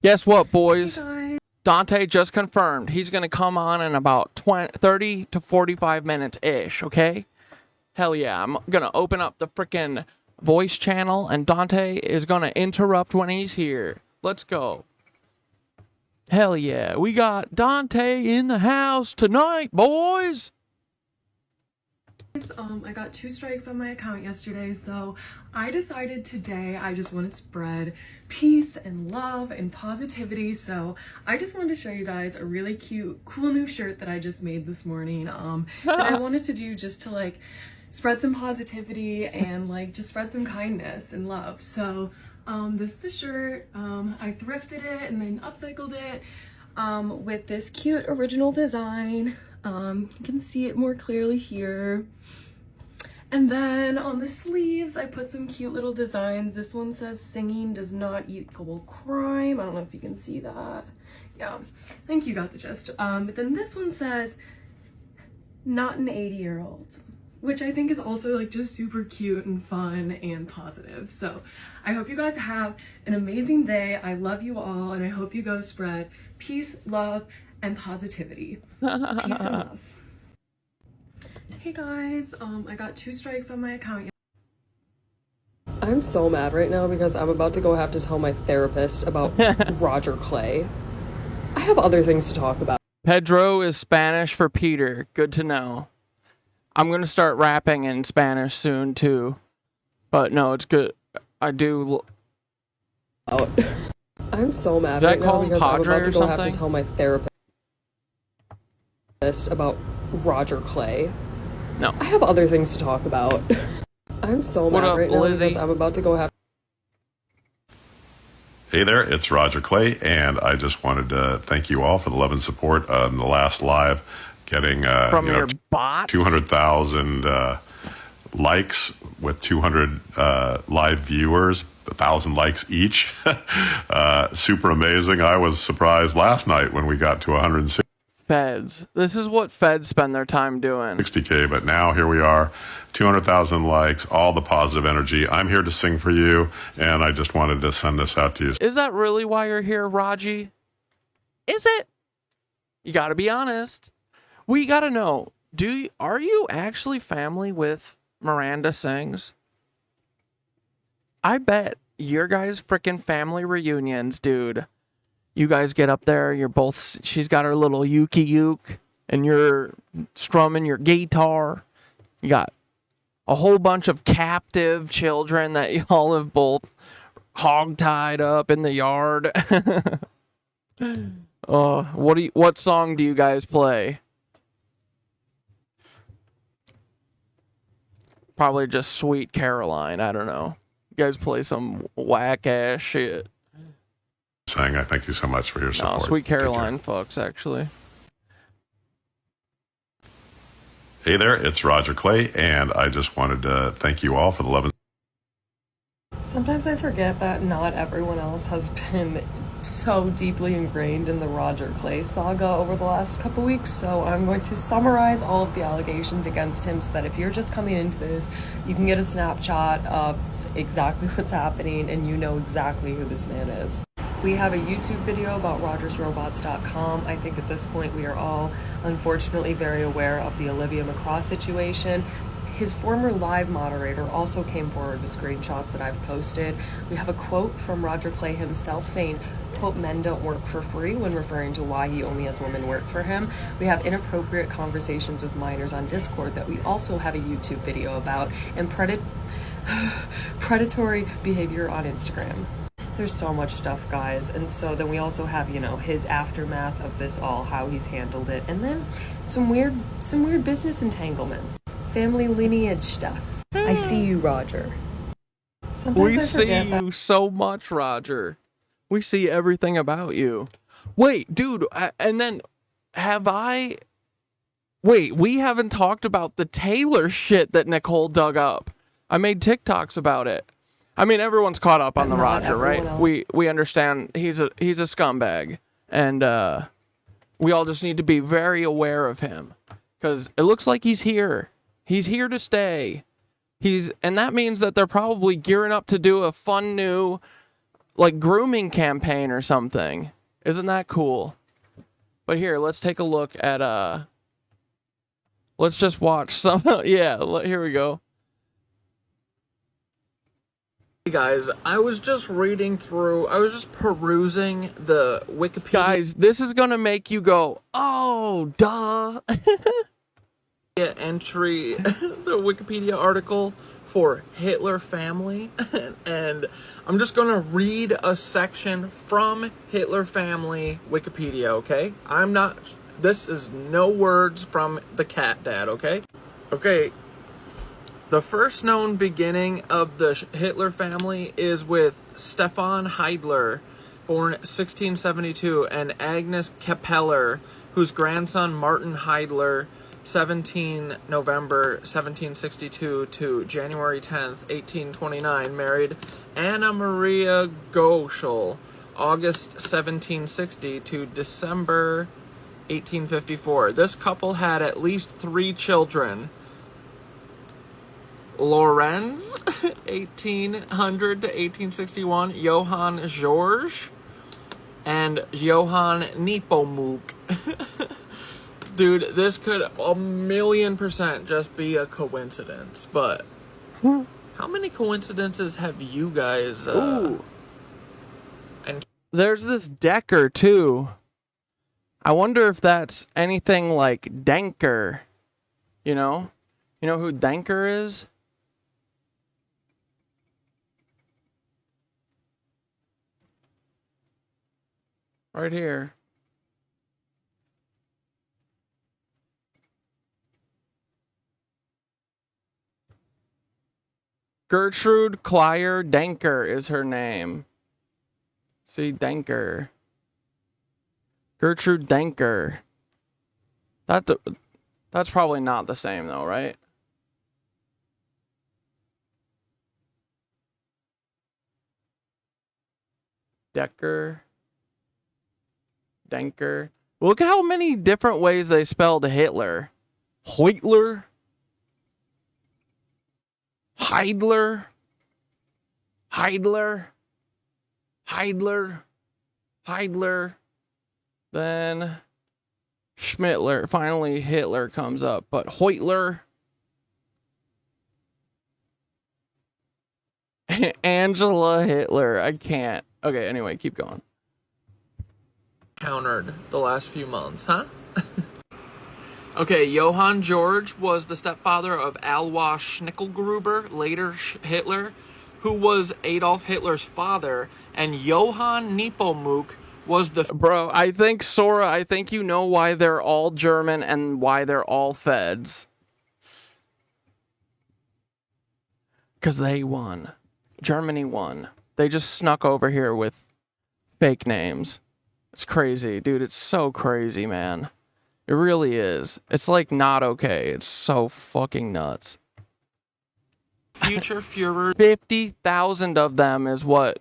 Guess what, boys? Hey guys. Dante just confirmed he's going to come on in about 30 to 45 minutes-ish, okay? Hell yeah, I'm going to open up the frickin' voice channel, and Dante is going to interrupt when he's here. Let's go. Hell yeah, we got Dante in the house tonight, boys! I got 2 strikes on my account yesterday, so I decided today I just want to spread peace and love and positivity. So I just wanted to show you guys a really cute, cool new shirt that I just made this morning that I wanted to do just to like spread some positivity and like just spread some kindness and love. So this is the shirt. I thrifted it and then upcycled it with this cute original design. You can see it more clearly here. And then on the sleeves, I put some cute little designs. This one says singing does not equal crime. I don't know if you can see that. Yeah, I think you got the gist. But then this one says not an 80-year-old, which I think is also like just super cute and fun and positive. So I hope you guys have an amazing day. I love you all, and I hope you go spread peace, love, and positivity. Peace and love. Hey guys, I got 2 strikes on my account. I'm so mad right now because I'm about to go have to tell my therapist about Rodger Kleyer. I have other things to talk about. Pedro is Spanish for Peter. Good to know. I'm going to start rapping in Spanish soon, too. But no, it's good. I do... I'm so mad Did I right now call him because I'm Padre about to or go have to something? tell my therapist about Rodger Kleyer. No. I have other things to talk about. I'm so What mad up, right now Lizzie? because I'm about to go have. Hey there, it's Rodger Kleyer, and I just wanted to thank you all for the love and support on the last live, getting From your bots? 200,000 likes with 200 live viewers, 1,000 likes each. Super amazing. I was surprised last night when we got to 160. Feds. This is what feds spend their time doing. 60K, but now here we are, 200,000 likes, all the positive energy. I'm here to sing for you, and I just wanted to send this out to you. Is that really why you're here, Raji? Is it? You gotta be honest. We gotta know, are you actually family with Miranda Sings? I bet your guys' frickin' family reunions, dude. You guys get up there, she's got her little uke, and you're strumming your guitar. You got a whole bunch of captive children that y'all have both hog-tied up in the yard. What song do you guys play? Probably just Sweet Caroline, I don't know. You guys play some whack-ass shit. Saying I thank you so much for your support. No, Sweet Caroline fucks, actually. Hey there, it's Rodger Kleyer, and I just wanted to thank you all for the love and Sometimes I forget that not everyone else has been so deeply ingrained in the Rodger Kleyer saga over the last couple weeks, so I'm going to summarize all of the allegations against him so that if you're just coming into this, you can get a snapshot of exactly what's happening and you know exactly who this man is. We have a YouTube video about RogersRobots.com. I think at this point we are all unfortunately very aware of the Olivia McCraw situation. His former live moderator also came forward with screenshots that I've posted. We have a quote from Rodger Kleyer himself saying, quote, "Men don't work for free," when referring to why he only has women work for him. We have inappropriate conversations with minors on Discord that we also have a YouTube video about, and predatory behavior on Instagram. There's so much stuff, guys. And so then we also have, his aftermath of this all, how he's handled it, and then some weird business entanglements. Family lineage stuff. I see you, Rodger. Sometimes We I see forget you so much, Rodger. We see everything about you. Wait, dude, and then we haven't talked about the Taylor shit that Nicole dug up. I made TikToks about it. I mean, everyone's caught up on the Rodger, right? We understand he's a scumbag, and we all just need to be very aware of him, because it looks like he's here. He's here to stay. And that means that they're probably gearing up to do a fun new, grooming campaign or something. Isn't that cool? But here, let's take a look at let's just watch some. Yeah, here we go. Hey guys, I was just perusing the Wikipedia. Guys, this is gonna make you go, oh, duh. Entry, the Wikipedia article for Hitler family, and I'm just gonna read a section from Hitler family Wikipedia, okay? This is no words from the cat dad, okay? Okay. The first known beginning of the Hitler family is with Stefan Heidler, born 1672, and Agnes Kepeller, whose grandson Martin Heidler, 17 November 1762 to January 10th, 1829, married Anna Maria Goschel, August 1760 to December 1854. This couple had at least 3 children. Lorenz, 1800 to 1861, Johann George, and Johann Nepomuk. Dude, this could 1,000,000% just be a coincidence, but how many coincidences have you guys, Ooh. And there's this Decker, too. I wonder if that's anything like Denker, you know? You know who Denker is? Right here. Gertrude Kleyer Denker is her name. See, Denker. Gertrude Denker. That's probably not the same though, right? Decker. Denker. Look how many different ways they spelled Hitler. Heidler. Heidler. Heidler. Heidler. Heidler. Then Schmittler. Finally, Hitler comes up. But Heutler. Angela Hitler. I can't. Okay, anyway, keep going. Countered the last few months, huh? Okay, Johann George was the stepfather of Alois Schnickelgruber, later Hitler, who was Adolf Hitler's father, and Johann Nepomuk was the... Bro, I think, Sora, I think you know why they're all German and why they're all feds. Because they won. Germany won. They just snuck over here with fake names. It's crazy, dude. It's so crazy, man. It really is. It's like not okay. It's so fucking nuts. Future Führer. 50,000 of them is what.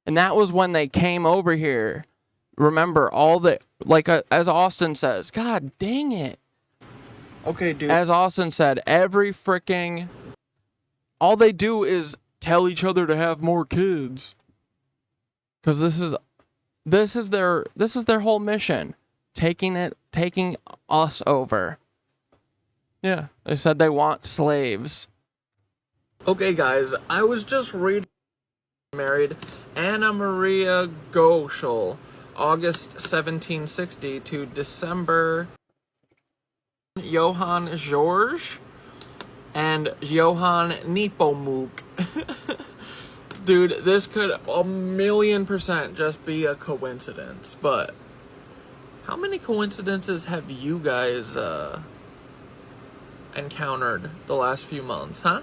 And that was when they came over here. Remember, all the, like, as Austin says, God dang it. Okay, dude. As Austin said, every freaking, all they do is tell each other to have more kids. Because this is their whole mission. Taking us over. Yeah, they said they want slaves. Okay, guys, I was just reading. Married Anna Maria Goschel, August 1760 to December. Johann George and Johann Nepomuk. Dude, this could 1,000,000% just be a coincidence, but how many coincidences have you guys encountered the last few months, huh?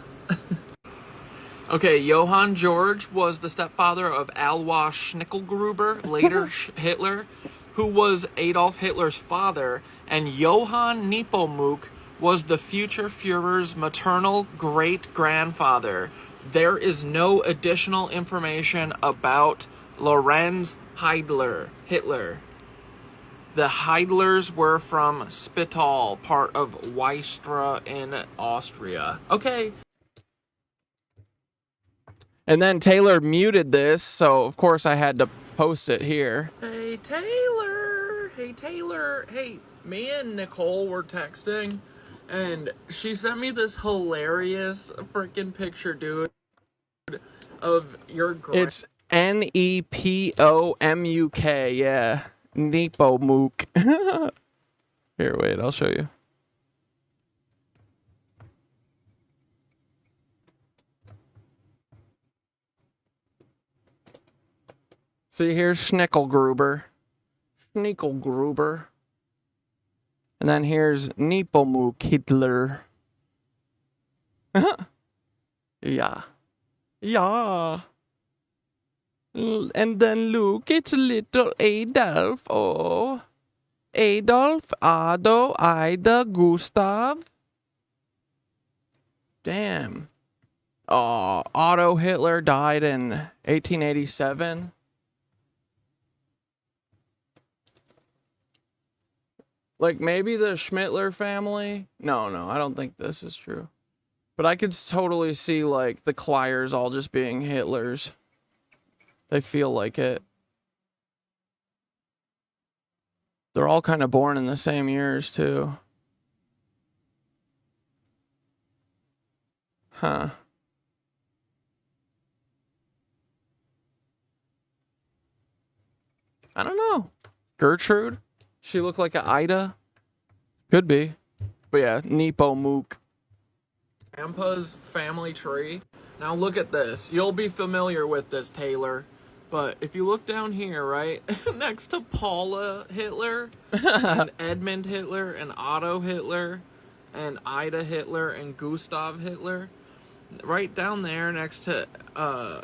Okay, Johann George was the stepfather of Alois Schnickelgruber, later Hitler, who was Adolf Hitler's father, and Johann Nepomuk was the future Führer's maternal great-grandfather. There is no additional information about Lorenz Hitler. The Heidlers were from Spital, part of Weistra in Austria. Okay. And then Taylor muted this, so of course I had to post it here. Hey, Taylor. Hey, Taylor. Hey, me and Nicole were texting, and she sent me this hilarious freaking picture, dude, of your... It's Nepomuk, yeah. Nepomuk. Here, wait, I'll show you. See, here's Schnickelgruber. And then here's Nepomuk Hitler. Yeah. Yeah. And then look, it's little Adolf. Oh. Adolf, Ado, Ida, Gustav. Damn. Oh, Otto Hitler died in 1887. Like, maybe the Schmittler family? No, I don't think this is true. But I could totally see, like, the Kleyers all just being Hitlers. They feel like it. They're all kind of born in the same years, too. Huh. I don't know. Gertrude? She looked like an Ida? Could be. But yeah, Nepomuk. Grandpa's family tree. Now look at this. You'll be familiar with this, Taylor. But if you look down here, right, next to Paula Hitler, and Edmund Hitler, and Otto Hitler, and Ida Hitler, and Gustav Hitler, right down there next to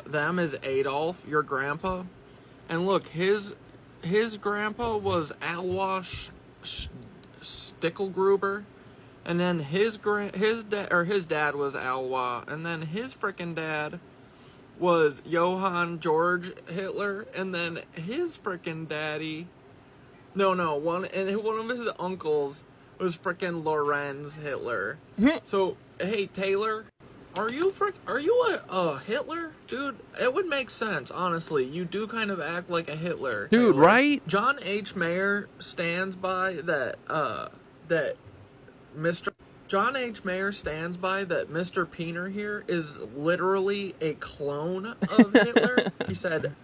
them is Adolf, your grandpa. And look, his grandpa was Alois Stickelgruber, and then his dad was Alois, and then his frickin' dad was Johann George Hitler, and then his frickin' daddy No, one of his uncles was frickin' Lorenz Hitler. So, hey, Taylor, are you a Hitler? Dude, it would make sense, honestly. You do kind of act like a Hitler. Dude, Taylor. right? John H. Meyer stands by that Mr. Peener here is literally a clone of Hitler. He said,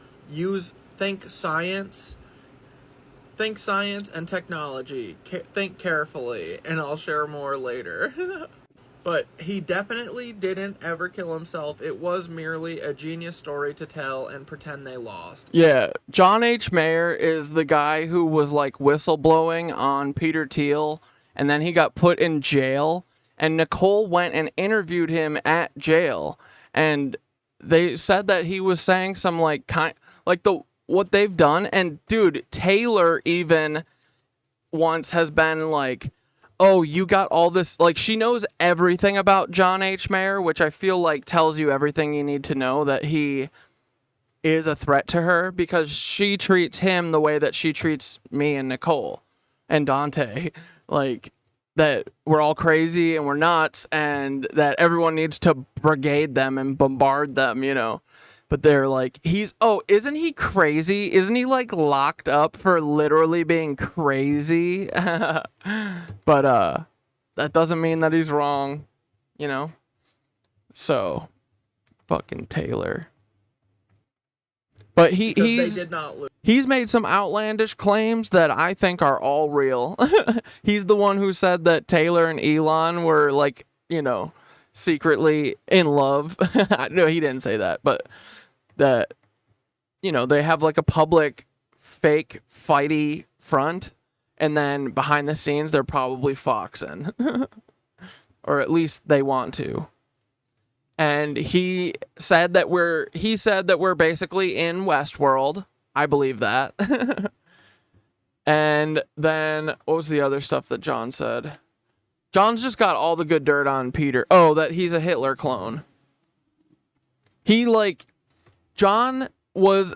think science and technology. Think carefully, and I'll share more later. But he definitely didn't ever kill himself. It was merely a genius story to tell and pretend they lost. Yeah, John H. Meyer is the guy who was like whistleblowing on Peter Thiel, and then he got put in jail, and Nicole went and interviewed him at jail, and they said that he was saying some what they've done. And dude, Taylor even once has been like, oh, you got all this, like, she knows everything about John H. Meyer, which I feel like tells you everything you need to know, that he is a threat to her, because she treats him the way that she treats me and Nicole and Dante, like, that we're all crazy and we're nuts and that everyone needs to brigade them and bombard them, you know. But they're like, isn't he crazy? Isn't he like locked up for literally being crazy? But that doesn't mean that he's wrong, you know? So, fucking Taylor. But they did not lose. He's made some outlandish claims that I think are all real. He's the one who said that Taylor and Elon were like, you know, secretly in love. No, he didn't say that, but that, you know, they have like a public fake fighty front, and then behind the scenes they're probably foxing. Or at least they want to. And he said that we're basically in Westworld. I believe that. And then what was the other stuff that John said? John's just got all the good dirt on Peter. Oh, that he's a Hitler clone. John was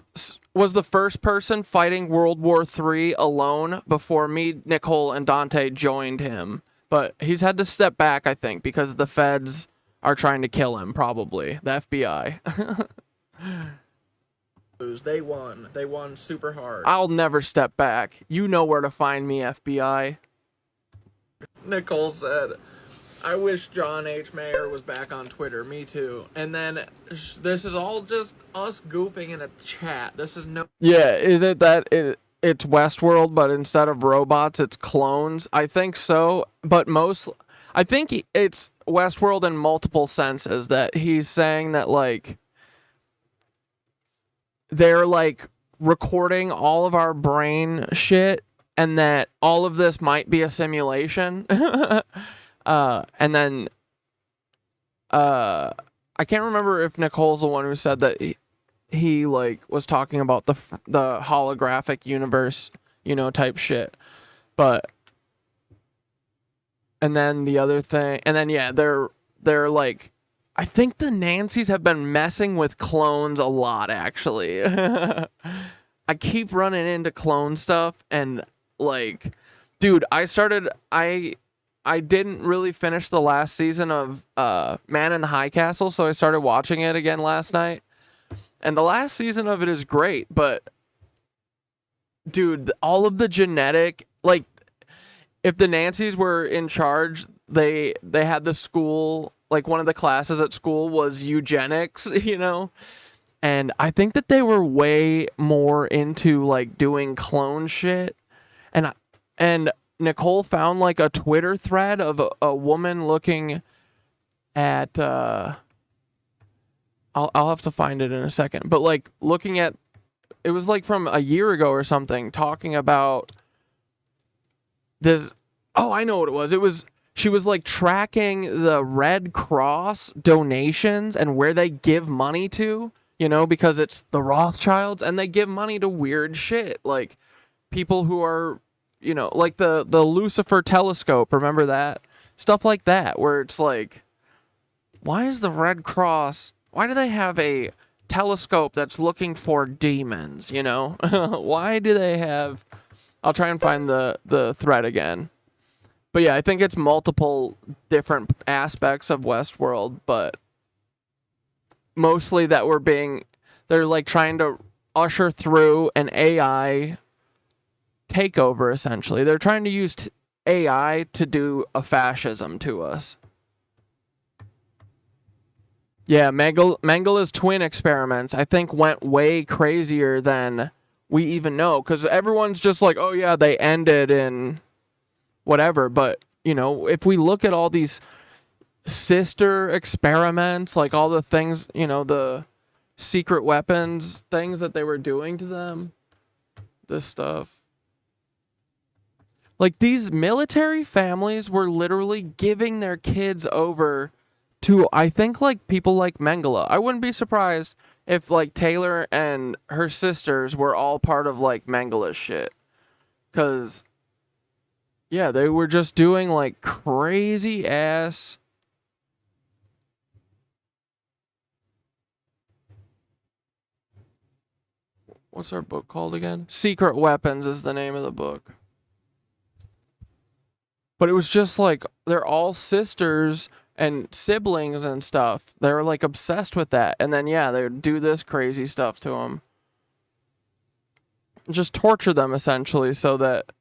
the first person fighting World War III alone before me, Nicole, and Dante joined him. But he's had to step back, I think, because the feds are trying to kill him, probably. The FBI. They won. They won super hard. I'll never step back. You know where to find me, FBI. Nicole said, I wish John H. Meyer was back on Twitter. Me too. And then this is all just us goofing in a chat. This is no... Yeah, is it that it's Westworld, but instead of robots, it's clones? I think so, but I think it's Westworld in multiple senses, that he's saying that, like, they're, like, recording all of our brain shit, and that all of this might be a simulation. And then, I can't remember if Nicole's the one who said that he like, was talking about the holographic universe, you know, type shit. But, and then the other thing, and then, yeah, they're like, I think the Nancies have been messing with clones a lot, actually. I keep running into clone stuff, and, like, dude, I didn't really finish the last season of Man in the High Castle, so I started watching it again last night. And the last season of it is great, but, dude, all of the genetic, like, if the Nancies were in charge, they had the school, like, one of the classes at school was eugenics, you know? And I think that they were way more into, like, doing clone shit. And Nicole found, like, a Twitter thread of a woman looking at, I'll have to find it in a second, but, like, looking at, it was, like, from a year ago or something, talking about this, oh, I know what it was. She was, like, tracking the Red Cross donations and where they give money to, you know, because it's the Rothschilds, and they give money to weird shit, like, people who are, you know, like the Lucifer telescope, remember that? Stuff like that, where it's like, why is the Red Cross, why do they have a telescope that's looking for demons, you know? Why do they have I'll try and find the thread again. But yeah, I think it's multiple different aspects of Westworld, but mostly that they're like trying to usher through an AI takeover, essentially. They're trying to use AI to do a fascism to us. Yeah, Mengele's twin experiments, I think, went way crazier than we even know, because everyone's just like, oh yeah, they ended in whatever, but, you know, if we look at all these sister experiments, like all the things, you know, the secret weapons things that they were doing to them, this stuff. Like, these military families were literally giving their kids over to, I think, like, people like Mengele. I wouldn't be surprised if, like, Taylor and her sisters were all part of, like, Mengele's shit. Because, yeah, they were just doing, like, crazy-ass... What's our book called again? Secret Weapons is the name of the book. But it was just like, they're all sisters and siblings and stuff. They're like obsessed with that. And then, yeah, they would do this crazy stuff to them. Just torture them, essentially, so that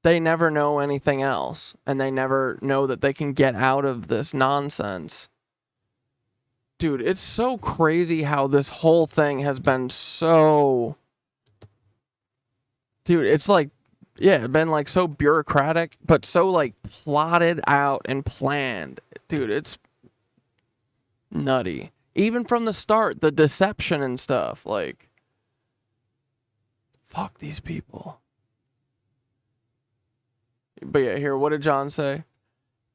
they never know anything else. And they never know that they can get out of this nonsense. Dude, it's so crazy how this whole thing has been so... Dude, it's like, yeah, been like so bureaucratic, but so like plotted out and planned. Dude, it's nutty. Even from the start, the deception and stuff, like, fuck these people. But yeah, here, what did John say?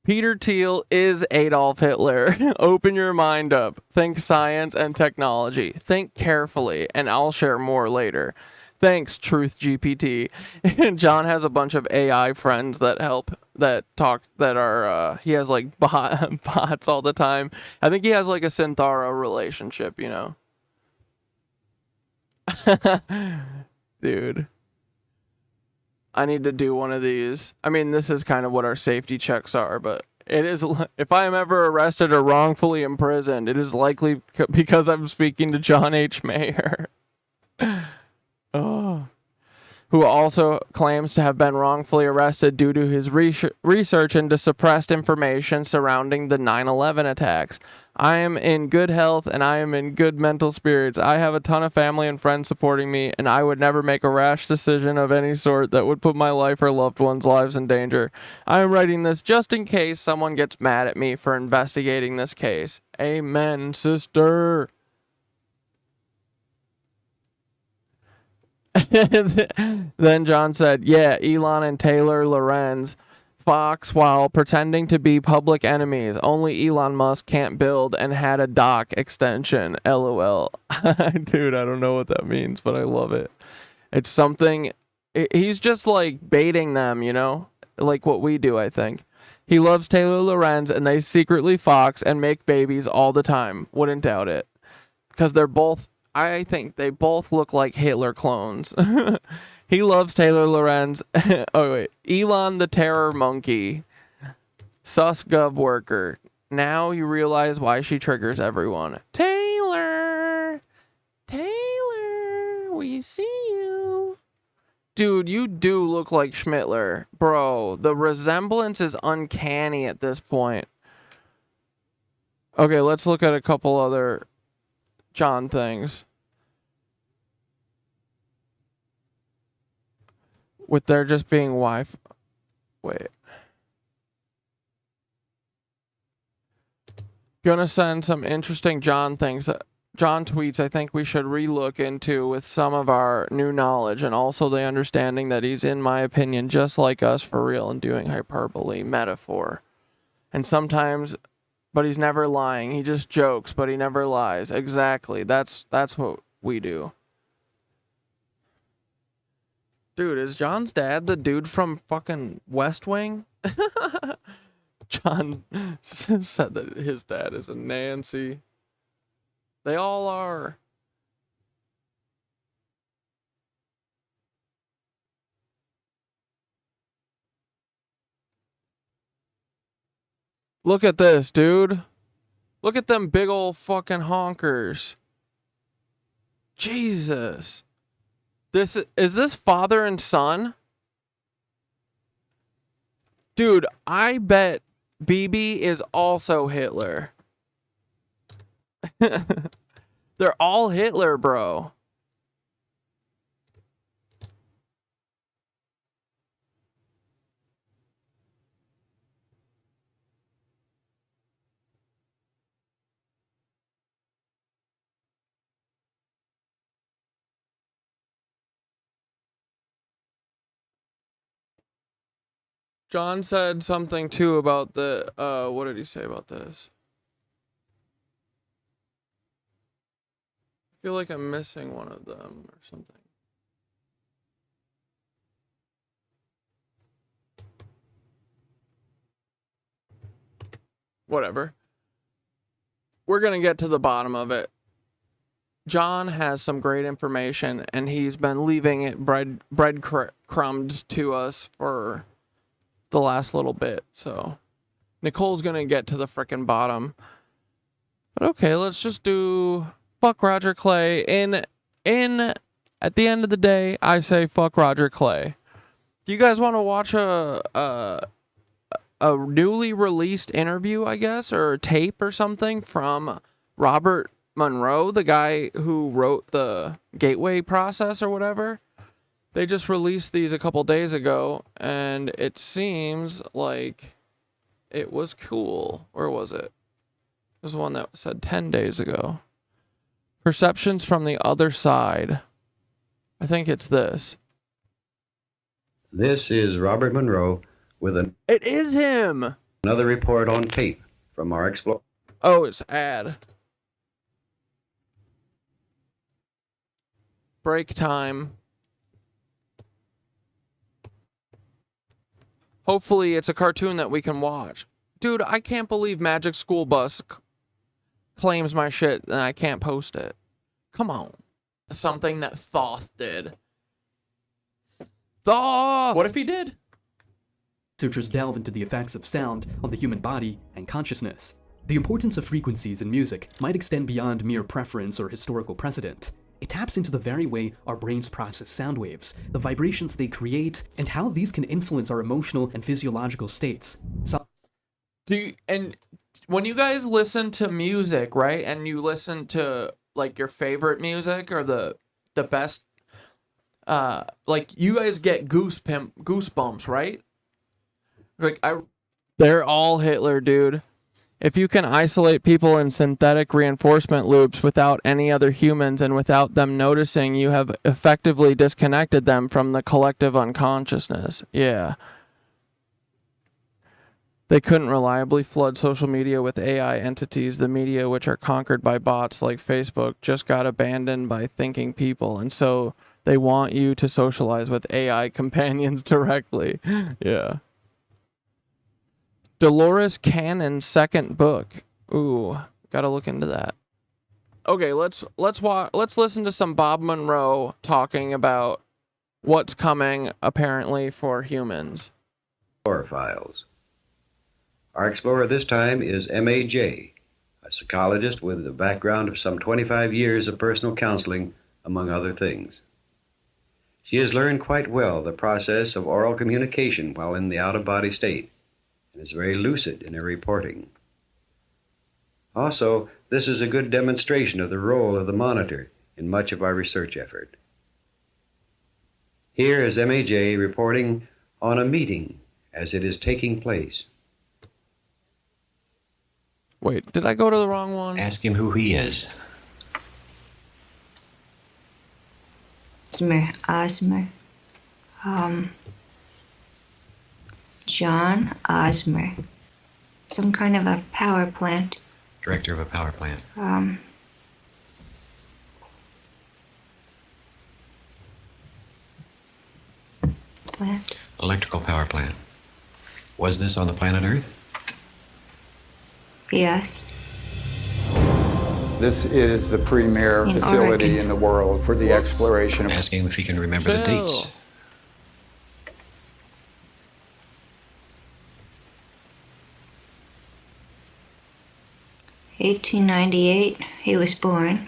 Peter Thiel is Adolf Hitler. Open your mind up. Think science and technology. Think carefully, and I'll share more later. Thanks, Truth GPT. John has a bunch of AI friends that help, that talk, that are, he has like bots all the time. I think he has like a Synthara relationship, you know? Dude. I need to do one of these. I mean, this is kind of what our safety checks are, but it is, if I am ever arrested or wrongfully imprisoned, it is likely because I'm speaking to John H. Meyer. Oh. Who also claims to have been wrongfully arrested due to his research into suppressed information surrounding the 9/11 attacks. I am in good health and I am in good mental spirits. I have a ton of family and friends supporting me, and I would never make a rash decision of any sort that would put my life or loved ones' lives in danger. I am writing this just in case someone gets mad at me for investigating this case. Amen, sister. Then John said, yeah, Elon and Taylor Lorenz Fox while pretending to be public enemies. Only Elon Musk can't build and had a dock extension. LOL. Dude, I don't know what that means, but I love it. It's something, he's just like baiting them, you know? Like what we do, I think. He loves Taylor Lorenz and they secretly fox and make babies all the time. Wouldn't doubt it. Because they're both, I think they both look like Hitler clones. He loves Taylor Lorenz. Oh, wait. Elon the Terror Monkey. Sus Gov worker. Now you realize why she triggers everyone. Taylor! Taylor! We see you. Dude, you do look like Schmittler. Bro, the resemblance is uncanny at this point. Okay, let's look at a couple other John things. With there just being Wi-Fi. Wait. Gonna send some interesting John things, John tweets I think we should relook into with some of our new knowledge, and also the understanding that he's, in my opinion, just like us for real and doing hyperbole, metaphor. And sometimes, but he's never lying. He just jokes, but he never lies. Exactly. That's what we do. Dude, is John's dad the dude from fucking West Wing? John said that his dad is a Nancy. They all are. Look at this, dude. Look at them big old fucking honkers. Jesus. Is this father and son? Dude, I bet BB is also Hitler. They're all Hitler, bro. John said something too about the what did he say about this? I feel like I'm missing one of them or something. Whatever. We're gonna get to the bottom of it. John has some great information, and he's been leaving it breadcrumbed to us for the last little bit. So Nicole's gonna get to the frickin' bottom. But okay, let's just do fuck Rodger Kleyer. At the end of the day, I say fuck Rodger Kleyer. Do you guys want to watch a newly released interview, I guess, or a tape or something from Robert Monroe, the guy who wrote the Gateway process or whatever? They just released these a couple days ago, and it seems like it was cool. Where was it? It was one that said 10 days ago. Perceptions from the Other Side. I think it's this. This is Robert Monroe with It is him! another report on tape from our explorer. Oh, it's ad. Break time. Hopefully it's a cartoon that we can watch. Dude, I can't believe Magic School Bus claims my shit and I can't post it. Come on. Something that Thoth did. Thoth! What if he did? Researchers delve into the effects of sound on the human body and consciousness. The importance of frequencies in music might extend beyond mere preference or historical precedent. It taps into the very way our brains process sound waves, the vibrations they create, and how these can influence our emotional and physiological states. And when you guys listen to music, right, and you listen to like your favorite music or the best, like you guys get goosebumps, right? Like they're all Hitler, dude. If you can isolate people in synthetic reinforcement loops without any other humans and without them noticing, you have effectively disconnected them from the collective unconsciousness. Yeah. They couldn't reliably flood social media with AI entities. The media, which are conquered by bots like Facebook, just got abandoned by thinking people. And so they want you to socialize with AI companions directly. Yeah. Dolores Cannon's second book. Ooh, gotta look into that. Okay, let's listen to some Bob Monroe talking about what's coming apparently for humans. Files. Our explorer this time is M.A.J., a psychologist with a background of some 25 years of personal counseling, among other things. She has learned quite well the process of oral communication while in the out-of-body state, and is very lucid in her reporting. Also, this is a good demonstration of the role of the monitor in much of our research effort. Here is M.A.J. reporting on a meeting as it is taking place. Wait, did I go to the wrong one? Ask him who he is. Osmer. John Osmer. Some kind of a power plant. Director of a power plant. Plant. Electrical power plant. Was this on the planet Earth? Yes. This is the premier facility Oregon. in the world for the exploration of... Asking if he can remember the dates. 1898, he was born.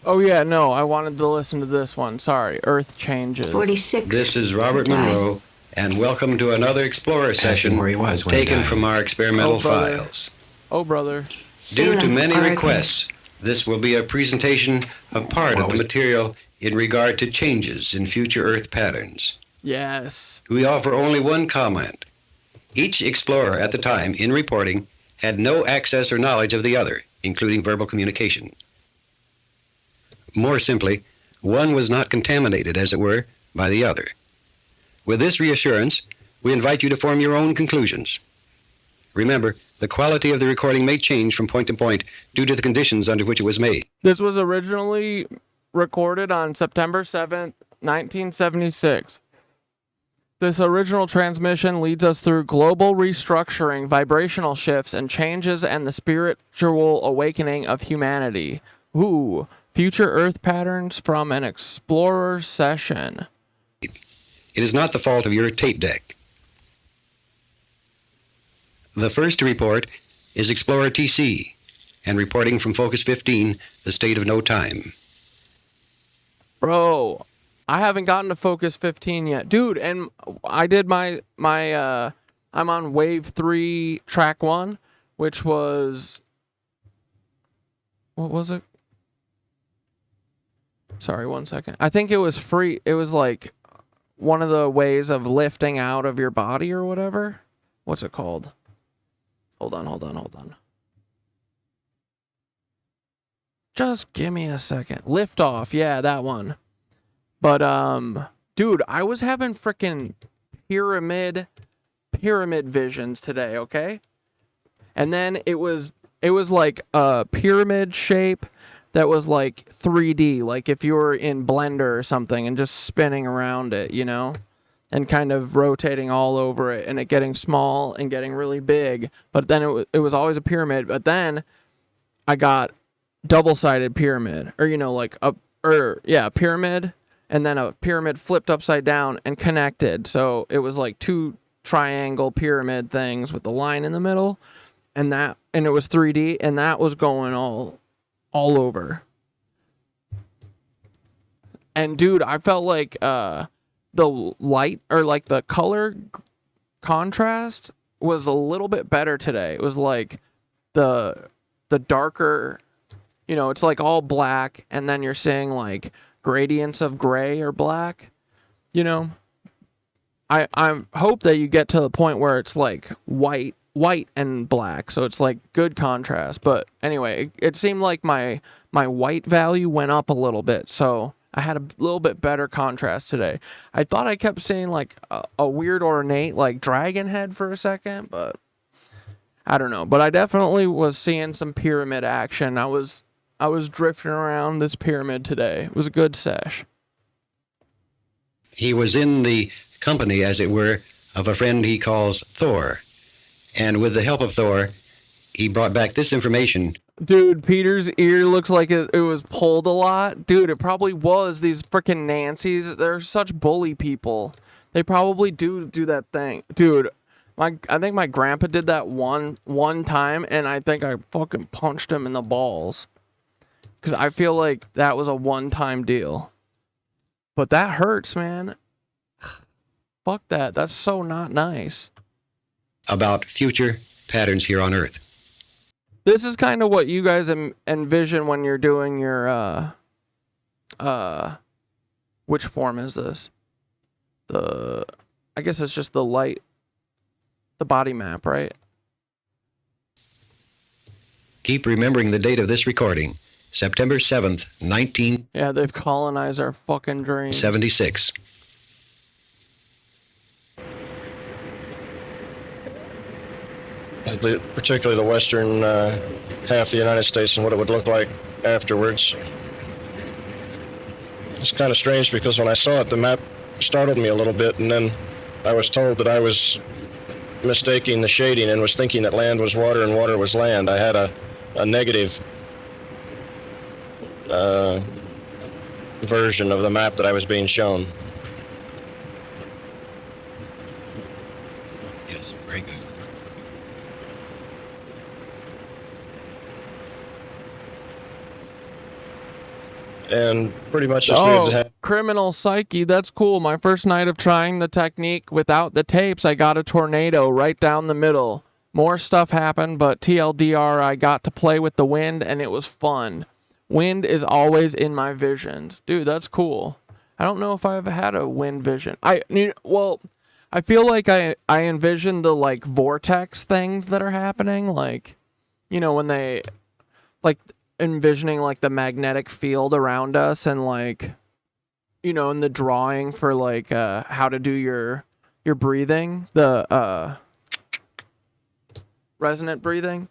Oh yeah, no, I wanted to listen to this one. Sorry, Earth Changes. 46. This is Robert Monroe, and welcome to another Explorer session where he was when he taken died. from our experimental Oh, brother. files. Oh, brother. Due to Salem, many Oregon. requests, this will be a presentation of part of the material in regard to changes in future Earth patterns. Yes. We offer only one comment. Each explorer at the time, in reporting, had no access or knowledge of the other, including verbal communication. More simply, one was not contaminated, as it were, by the other. With this reassurance, we invite you to form your own conclusions. Remember, the quality of the recording may change from point to point due to the conditions under which it was made. This was originally recorded on September 7th, 1976. This original transmission leads us through global restructuring, vibrational shifts, and changes and the spiritual awakening of humanity. Ooh, future Earth patterns from an explorer session. It is not the fault of your tape deck. The first to report is Explorer TC, and reporting from Focus 15, the state of no time. Bro, I haven't gotten to Focus 15 yet. Dude, and I did my I'm on Wave 3, Track 1, which was... What was it? Sorry, 1 second. I think it was free. It was like one of the ways of lifting out of your body or whatever. What's it called? Hold on. Just give me a second. Lift off. Yeah, that one. But, dude, I was having freaking pyramid visions today, okay? And then it was like a pyramid shape that was like 3D, like if you were in Blender or something and just spinning around it, you know? And kind of rotating all over it and it getting small and getting really big. But then it was always a pyramid. But then I got double-sided pyramid, or, you know, like pyramid, and then a pyramid flipped upside down and connected. So it was like two triangle pyramid things with the line in the middle, and it was 3D, and that was going all over. And dude, I felt like the light, or like the color contrast was a little bit better today. It was like the darker, you know, it's like all black, and then you're seeing like gradients of gray or black, you know. I hope that you get to the point where it's like white and black, so it's like good contrast. But anyway, it seemed like my white value went up a little bit, so I had a little bit better contrast today. I thought I kept seeing like a weird ornate like dragon head for a second, but I don't know. But I definitely was seeing some pyramid action. I was drifting around this pyramid today. It was a good sesh. He was in the company, as it were, of a friend he calls Thor. And with the help of Thor, he brought back this information. Dude, Peter's ear looks like it was pulled a lot. Dude, it probably was. These freaking Nancies, they're such bully people. They probably do that thing. Dude, I think my grandpa did that one time, and I think I fucking punched him in the balls. Because I feel like that was a one-time deal. But that hurts, man. Fuck that. That's so not nice. About future patterns here on Earth. This is kind of what you guys envision when you're doing your, which form is this? I guess it's just the body map, right? Keep remembering the date of this recording, September 7th, 1976. Yeah, they've colonized our fucking dreams. Particularly the western half of the United States and what it would look like afterwards. It's kind of strange because when I saw it, the map startled me a little bit, and then I was told that I was mistaking the shading and was thinking that land was water and water was land. I had a negative version of the map that I was being shown. and pretty much just moved ahead. Criminal psyche, that's cool. My first night of trying the technique without the tapes, I got a tornado right down the middle. More stuff happened, but TLDR, I got to play with the wind, and it was fun. Wind is always in my visions. Dude, that's cool. I don't know if I've had a wind vision. I feel like I envision the, like, vortex things that are happening, like, you know, when they, like, envisioning, like, the magnetic field around us, and, like, you know, in the drawing for, like, how to do your breathing, the, resonant breathing.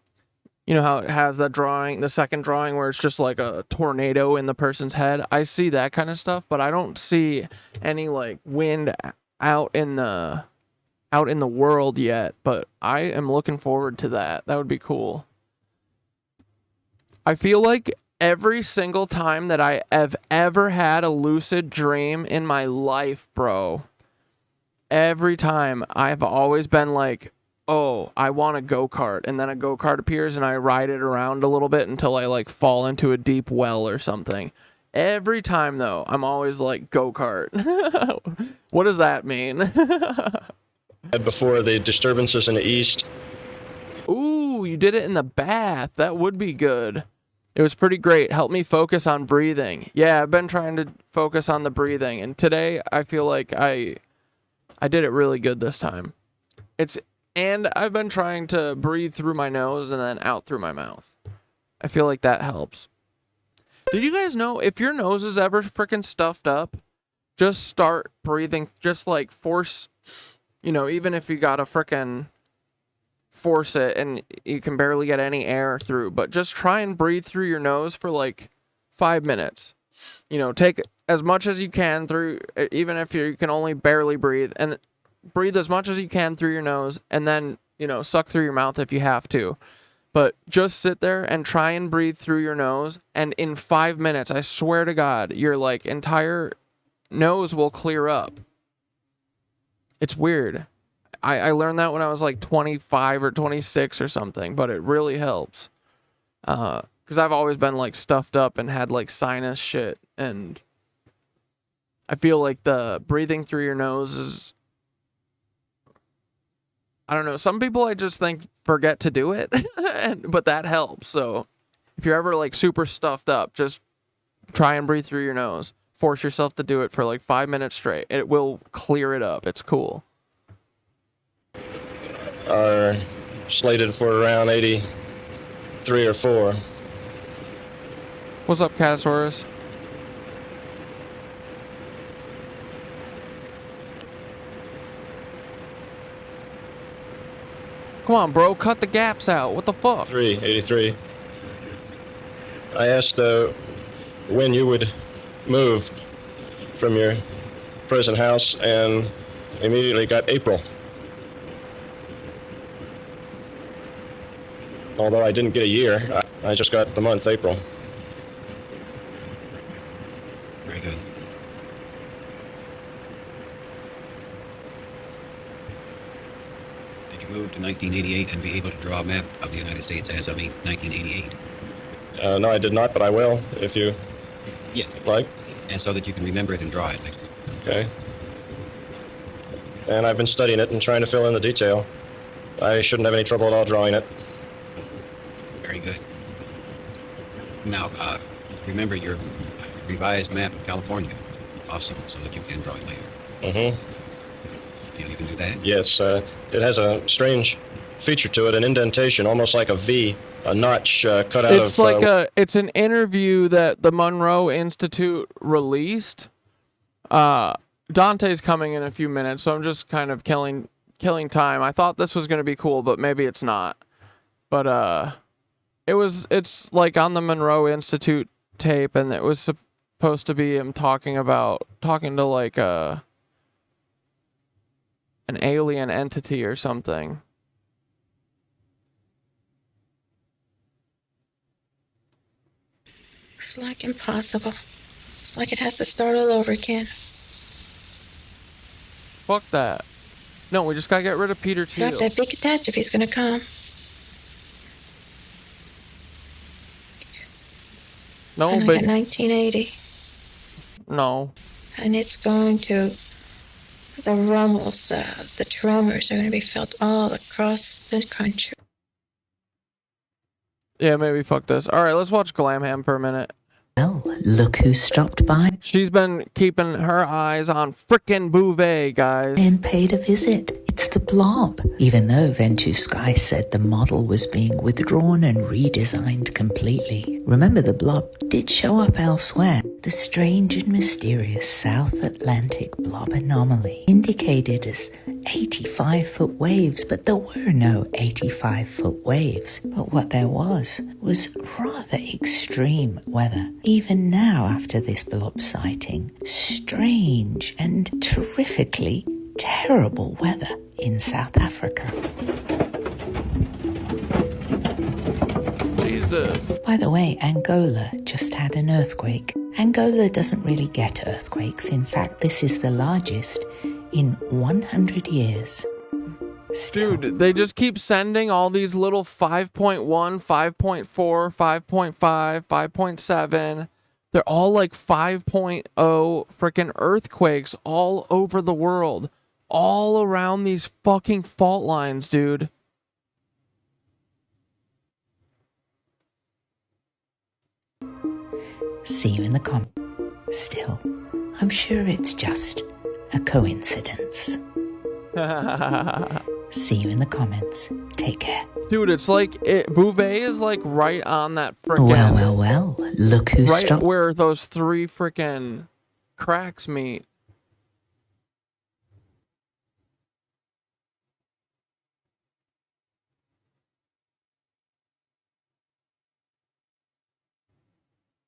You know how it has that drawing, the second drawing, where it's just like a tornado in the person's head? I see that kind of stuff, but I don't see any, like, wind out in the world yet, but I am looking forward to that. That would be cool. I feel like every single time that I have ever had a lucid dream in my life, bro, every time I've always been like, oh, I want a go-kart, and then a go-kart appears and I ride it around a little bit until I, like, fall into a deep well or something. Every time, though, I'm always like, go-kart. What does that mean? Before the disturbances in the east. Ooh, you did it in the bath. That would be good. It was pretty great. Helped me focus on breathing. Yeah, I've been trying to focus on the breathing, and today I feel like I did it really good this time. And I've been trying to breathe through my nose and then out through my mouth. I feel like that helps. Did you guys know if your nose is ever freaking stuffed up, just start breathing, just like force, you know, even if you gotta freaking force it and you can barely get any air through, but just try and breathe through your nose for like 5 minutes. You know, take as much as you can through, even if you can only barely breathe, and breathe as much as you can through your nose, and then, you know, suck through your mouth if you have to. But just sit there and try and breathe through your nose, and in 5 minutes, I swear to God, your, like, entire nose will clear up. It's weird. I learned that when I was like 25 or 26 or something, but it really helps. Because I've always been, like, stuffed up and had, like, sinus shit, and I feel like the breathing through your nose is, I don't know, some people I just think forget to do it, but that helps. So if you're ever, like, super stuffed up, just try and breathe through your nose. Force yourself to do it for like 5 minutes straight. It will clear it up. It's cool. Are slated for around 83 or 4. What's up, Catasaurus? Come on, bro. Cut the gaps out. What the fuck? 83. I asked when you would move from your present house, and immediately got April. Although I didn't get a year, I just got the month April. Very good. Did you move to 1988 and be able to draw a map of the United States as of 1988? No, I did not, but I will, if you like. And so that you can remember it and draw it. Okay. And I've been studying it and trying to fill in the detail. I shouldn't have any trouble at all drawing it. Very good. Now, remember your revised map of California also, so that you can draw it later. Mm-hmm. You can do that? Yes, it has a strange feature to it, an indentation, almost like a V, a notch cut out of... It's like it's an interview that the Monroe Institute released. Dante's coming in a few minutes, so I'm just kind of killing time. I thought this was going to be cool, but maybe it's not. But it's like on the Monroe Institute tape, and it was supposed to be him talking to like an alien entity or something. It's like impossible. It's like it has to start all over again. Fuck that. No, we just gotta get rid of Peter Thiel. That big catastrophe's gonna come. No, and but like 1980. No. And it's going to, the rumbles, the tremors are going to be felt all across the country. Yeah, maybe fuck this. Alright, let's watch Glam Ham for a minute. Well, look who stopped by. She's been keeping her eyes on frickin' Bouvet, guys. And paid a visit. It's the Blob. Even though Ventusky said the model was being withdrawn and redesigned completely. Remember, the Blob did show up elsewhere. The strange and mysterious South Atlantic blob anomaly, indicated as 85-foot waves, but there were no 85-foot waves. But what there was rather extreme weather. Even now, after this blob sighting, strange and terrifically terrible weather in South Africa. Jesus. By the way, Angola just had an earthquake. Angola doesn't really get earthquakes. In fact, this is the largest in 100 years. Still. Dude, they just keep sending all these little 5.1, 5.4, 5.5, 5.7. They're all like 5.0 freaking earthquakes all over the world. All around these fucking fault lines, dude. See you in the comments. Still, I'm sure it's just a coincidence. See you in the comments. Take care. Dude, it's like Bouvet is like right on that frickin' Well. Look who right stopped. where those three frickin' cracks meet.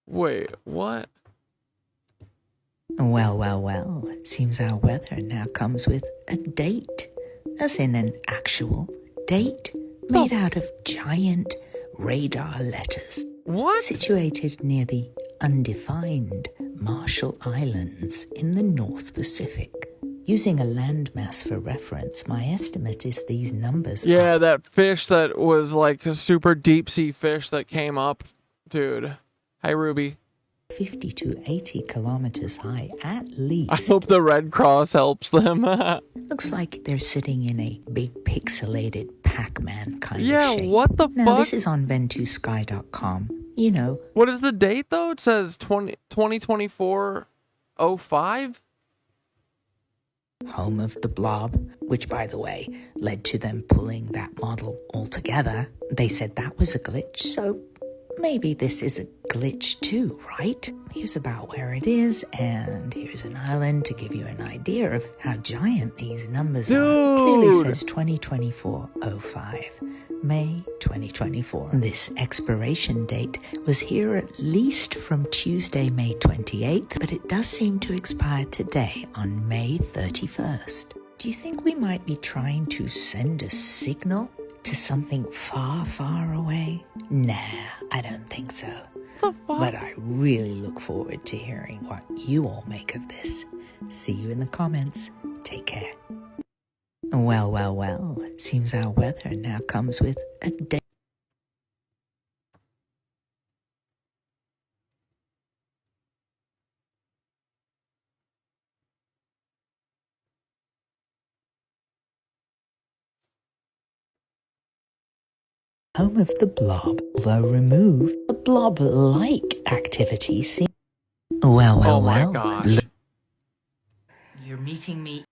Wait, what? Well. Seems our weather now comes with a date. As in an actual date. Made out of giant radar letters. What? Situated near the undefined Marshall Islands in the North Pacific. Using a landmass for reference, my estimate is these numbers Yeah, that fish that was like a super deep sea fish that came up. Dude. Hi, Ruby. 50 to 80 kilometers high, at least. I hope the Red Cross helps them. Looks like they're sitting in a big pixelated Pac-Man kind of shape. Yeah, what the now, fuck? This is on ventusky.com. You know. What is the date, though? It says 2024-05? Home of the Blob, which, by the way, led to them pulling that model altogether. They said that was a glitch, so maybe this is a glitch too, right? Here's about where it is, and here's an island to give you an idea of how giant these numbers are. It clearly says 2024-05, May 2024. This expiration date was here at least from Tuesday, May 28th, but it does seem to expire today on May 31st. Do you think we might be trying to send a signal to something far, far away? Nah, I don't think so. But I really look forward to hearing what you all make of this. See you in the comments. Take care. Well. Seems our weather now comes with a day. Home of the Blob, although removed, the blob-like activity seems... Well. Oh my gosh. You're meeting me.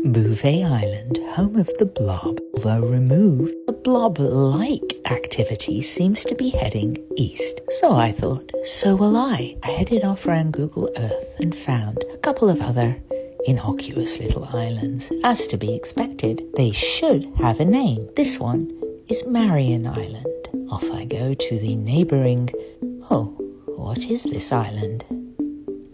Bouvet Island, home of the Blob, although removed, the blob-like activity seems to be heading east. So I thought, so will I. I headed off around Google Earth and found a couple of other innocuous little islands. As to be expected, they should have a name. This one is Marion Island. Off I go to the neighboring... Oh, what is this island?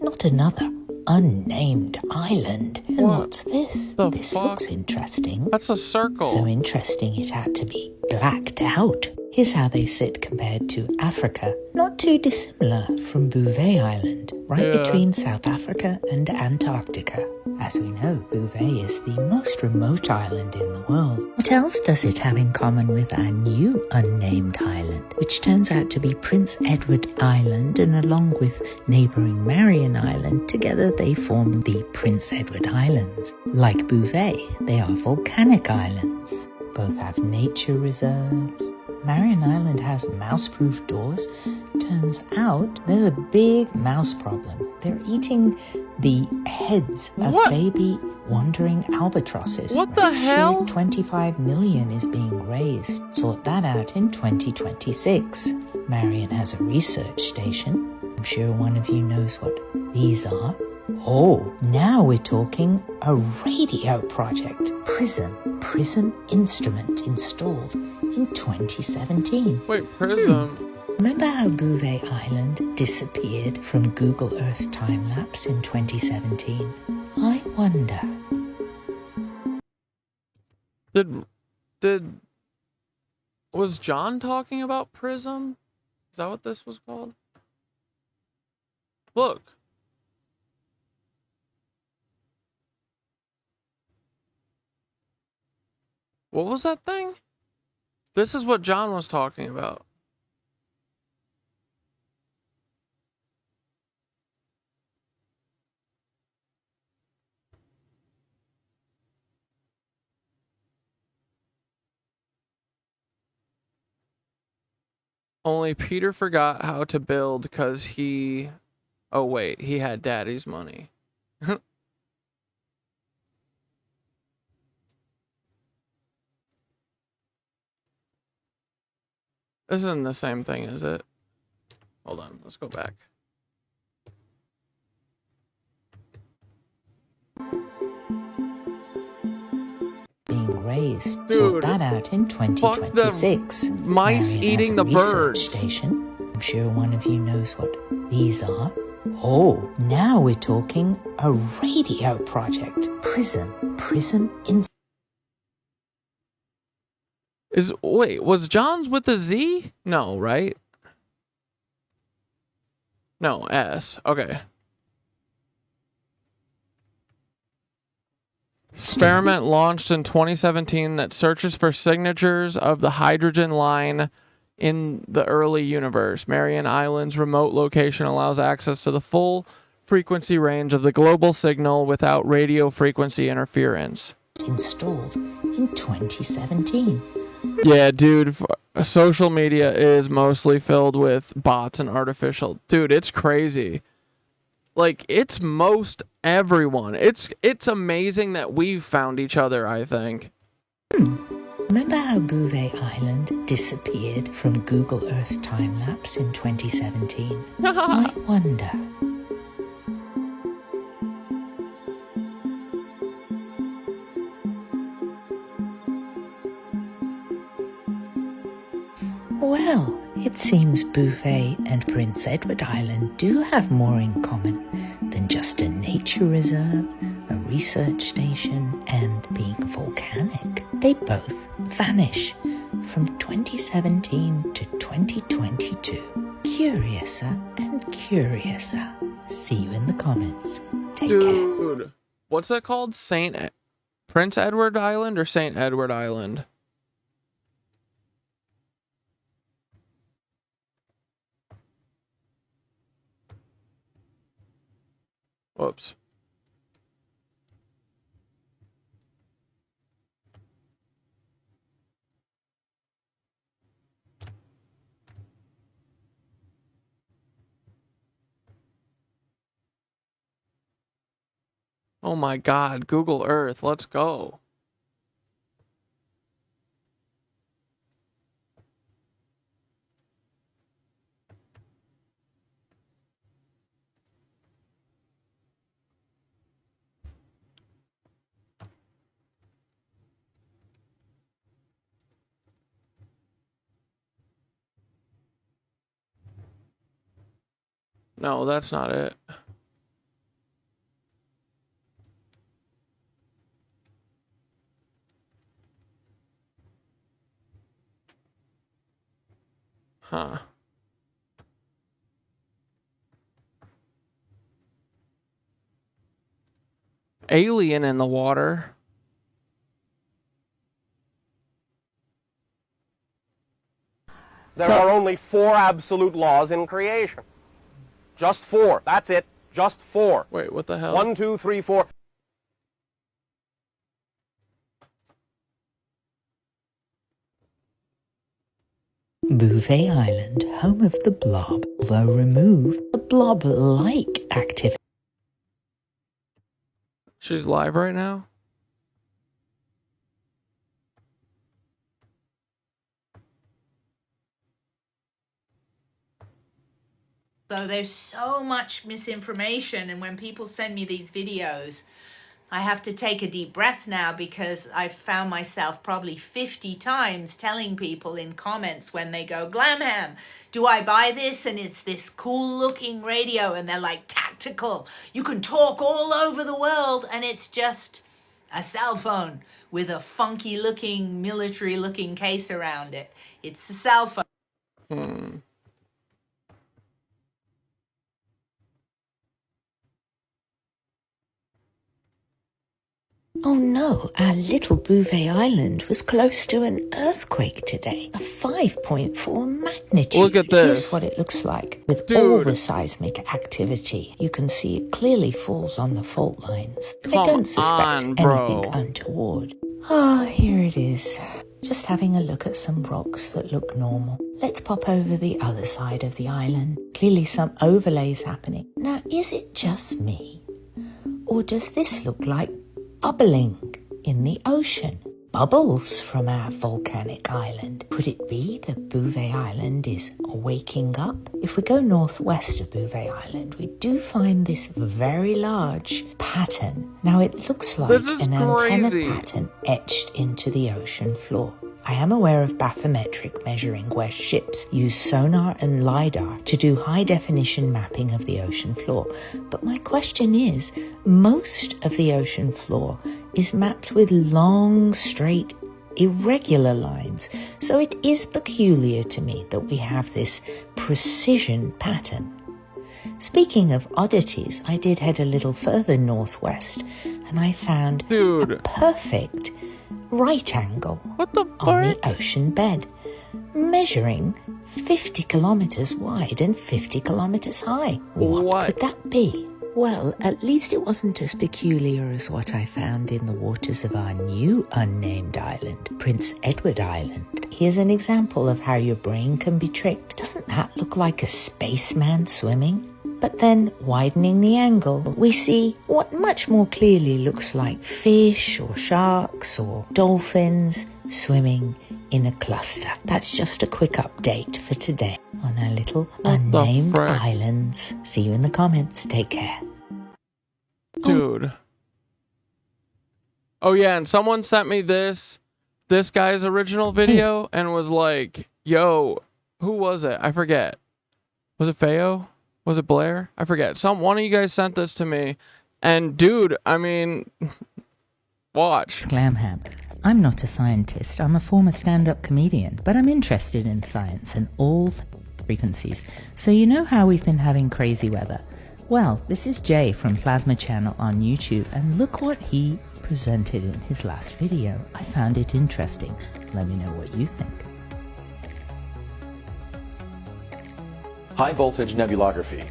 Not another unnamed island. And what's this? This looks interesting. That's a circle. So interesting it had to be blacked out. Here's how they sit compared to Africa. Not too dissimilar from Bouvet Island, right between South Africa and Antarctica. As we know, Bouvet is the most remote island in the world. What else does it have in common with our new unnamed island, which turns out to be Prince Edward Island, and along with neighbouring Marion Island, together they form the Prince Edward Islands. Like Bouvet, they are volcanic islands. Both have nature reserves. Marion Island has mouse-proof doors. Turns out there's a big mouse problem. They're eating the heads of baby wandering albatrosses. What the hell? 25 million is being raised. Sort that out in 2026. Marion has a research station. I'm sure one of you knows what these are. Oh, now we're talking a radio project. Prism instrument installed in 2017. Wait, Prism? Remember how Bouvet Island disappeared from Google Earth time-lapse in 2017? I wonder. Was John talking about Prism? Is that what this was called? Look. What was that thing? This is what John was talking about. Only Peter forgot how to build because he... Oh wait, he had daddy's money. This isn't the same thing, is it? Hold on, let's go back. Being raised. Sort that out in 2026. Mice Marion eating has a the research birds. Station. I'm sure one of you knows what these are. Oh, now we're talking a radio project. Prism Wait, was John's with a Z? No, right? No, S. Okay. Experiment launched in 2017 that searches for signatures of the hydrogen line in the early universe. Marion Island's remote location allows access to the full frequency range of the global signal without radio frequency interference. installed in 2017. Yeah, dude, social media is mostly filled with bots and artificial. Dude, it's crazy. Like, it's most everyone. It's amazing that we've found each other, I think. Remember how Bouvet Island disappeared from Google Earth time-lapse in 2017? I wonder. Well, it seems Bouvet and Prince Edward Island do have more in common than just a nature reserve, a research station, and being volcanic. They both vanish from 2017 to 2022. Curiouser and curiouser. See you in the comments. Take care. Dude, what's that called? Prince Edward Island or St. Edward Island? Whoops. Oh my God, Google Earth, let's go. No, that's not it. Huh. Alien in the water. There are only 4 absolute laws in creation. Just 4. That's it. Just 4. Wait, what the hell? 1, 2, 3, 4. Bouvet Island, home of the blob, although remove the blob-like activity. She's live right now? So there's so much misinformation, and when people send me these videos, I have to take a deep breath now, because I've found myself probably 50 times telling people in comments when they go, Glam Ham, do I buy this? And it's this cool looking radio, and they're like, tactical, you can talk all over the world, and it's just a cell phone with a funky looking, military looking case around it. It's a cell phone. Oh no, our little Bouvet Island was close to an earthquake today. A 5.4 magnitude. Look at this. Here's what it looks like with all the seismic activity. You can see it clearly falls on the fault lines. I don't suspect anything untoward. Ah, here it is. Just having a look at some rocks that look normal. Let's pop over the other side of the island. Clearly some overlays happening. Now, is it just me? Or does this look like bubbling in the ocean? Bubbles from our volcanic island. Could it be that Bouvet Island is waking up? If we go northwest of Bouvet Island, we do find this very large pattern. Now it looks like an antenna pattern etched into the ocean floor. I am aware of bathymetric measuring, where ships use sonar and LiDAR to do high-definition mapping of the ocean floor. But my question is, most of the ocean floor is mapped with long, straight, irregular lines. So it is peculiar to me that we have this precision pattern. Speaking of oddities, I did head a little further northwest, and I found a perfect right angle on the ocean bed, measuring 50 kilometers wide and 50 kilometers high. What could that be? Well, at least it wasn't as peculiar as what I found in the waters of our new unnamed island, Prince Edward Island. Here's an example of how your brain can be tricked. Doesn't that look like a spaceman swimming? But then, widening the angle, we see what much more clearly looks like fish or sharks or dolphins swimming in a cluster. That's just a quick update for today on our little unnamed islands. See you in the comments. Take care. Dude. Oh yeah, and someone sent me this guy's original video and was like, yo, who was it? I forget. Was it Feo? Was it Blair? I forget. One of you guys sent this to me. And dude, I mean, watch. Glam Ham. I'm not a scientist. I'm a former stand-up comedian, but I'm interested in science and all frequencies. So you know how we've been having crazy weather? Well, this is Jay from Plasma Channel on YouTube, and look what he presented in his last video. I found it interesting. Let me know what you think. High voltage nebulography.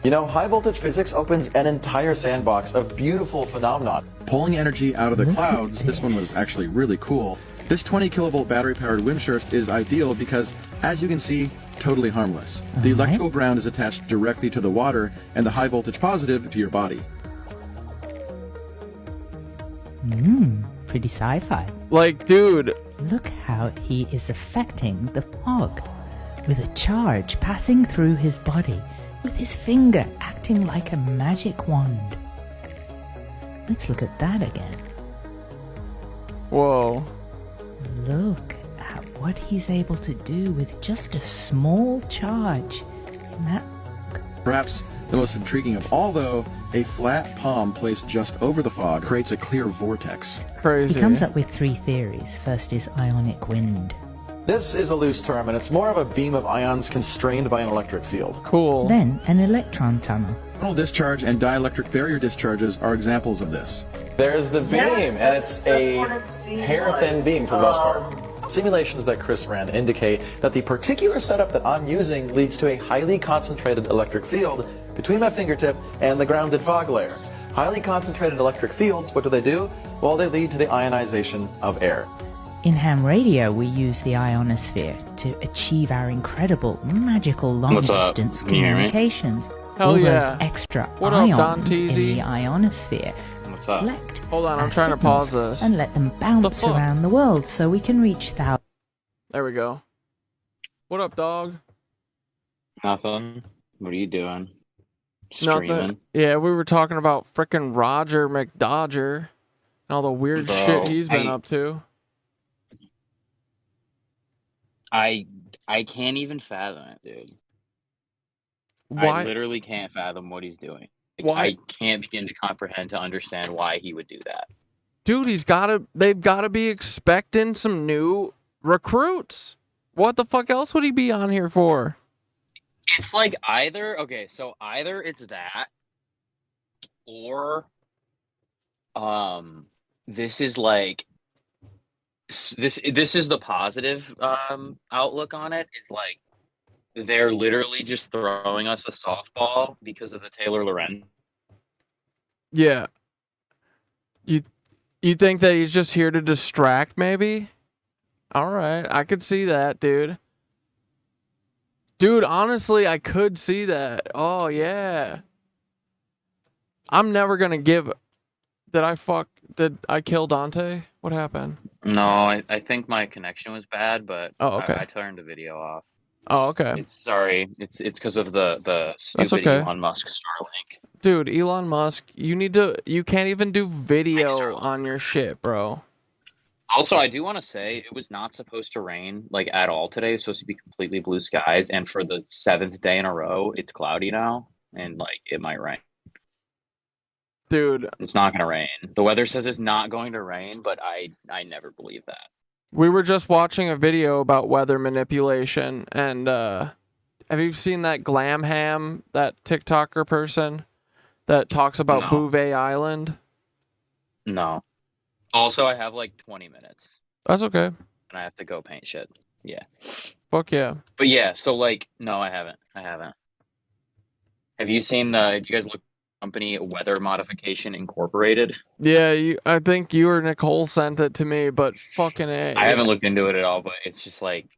You know, high voltage physics opens an entire sandbox of beautiful phenomena. Pulling energy out of the clouds, this one was actually really cool. This 20 kilovolt battery powered Wimshurst is ideal because, as you can see, totally harmless. The electrical ground is attached directly to the water and the high voltage positive to your body. Pretty sci-fi. Like, dude. Look how he is affecting the fog, with a charge passing through his body, with his finger acting like a magic wand. Let's look at that again. Whoa. Look at what he's able to do with just a small charge in that. Perhaps the most intriguing of all, though, a flat palm placed just over the fog creates a clear vortex. Crazy. He comes up with 3 theories. First is ionic wind. This is a loose term, and it's more of a beam of ions constrained by an electric field. Cool. Then an electron tunnel. Tunnel discharge and dielectric barrier discharges are examples of this. There's the beam, and it's a hair-thin beam for the most part. Simulations that Chris ran indicate that the particular setup that I'm using leads to a highly concentrated electric field between my fingertip and the grounded fog layer. Highly concentrated electric fields, what do? Well, they lead to the ionization of air. In ham radio, we use the ionosphere to achieve our incredible, magical long-distance communications. Hell All yeah. those extra What up, ions in Dante? the ionosphere What's up? collect Hold on, I'm our trying to pause signals this. and let them bounce fuck? around the world so we can reach thousands. There we go. What up, dog? Nothing. What are you doing? Streaming. Nothing. Yeah, we were talking about frickin' Rodger McDodger and all the weird Bro, shit he's been up to. I can't even fathom it, dude. Why? I literally can't fathom what he's doing. Like, Why? I can't begin to comprehend to understand why he would do that. Dude, they've gotta be expecting some new recruits. What the fuck else would he be on here for? It's like either it's that, or this is like this is the positive outlook on it, is like they're literally just throwing us a softball because of the Taylor Lorenz. Yeah. You think that he's just here to distract, maybe? Alright, I could see that, dude. Dude, honestly, I could see that. Oh, yeah. I'm never gonna give... Did I kill Dante? What happened? No, I think my connection was bad, but okay. I turned the video off. Oh, okay. It's because of the stupid okay. Elon Musk Starlink. Dude, Elon Musk, you can't even do video on your shit, bro. Also, I do want to say it was not supposed to rain like at all today. It's supposed to be completely blue skies, and for the 7th day in a row, it's cloudy now, and like it might rain. Dude, it's not gonna rain. The weather says it's not going to rain, but I never believe that. We were just watching a video about weather manipulation, and have you seen that Glam Ham, that TikToker person that talks about Bouvet Island? No. Also, I have like 20 minutes. That's okay. And I have to go paint shit. Yeah. Fuck yeah. But yeah, so like, no, I haven't. Have you seen did you guys look at the company Weather Modification Incorporated? Yeah, I think you or Nicole sent it to me, but fucking A. I haven't looked into it at all, but it's just like,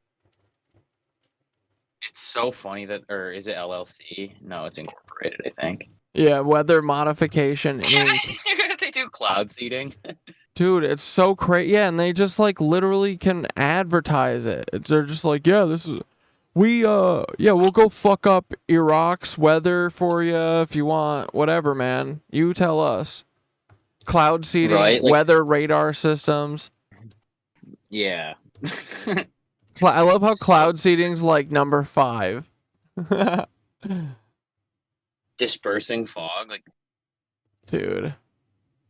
it's so funny that, or is it LLC? No, it's incorporated, I think. Yeah, Weather Modification Inc. They do cloud seeding. Dude, it's so crazy. Yeah, and they just like literally can advertise it. They're just like, yeah, we'll go fuck up Iraq's weather for you if you want. Whatever, man. You tell us. Cloud seeding, right, like, weather radar systems. Yeah. I love how cloud seeding's like number 5. Dispersing fog, like, dude.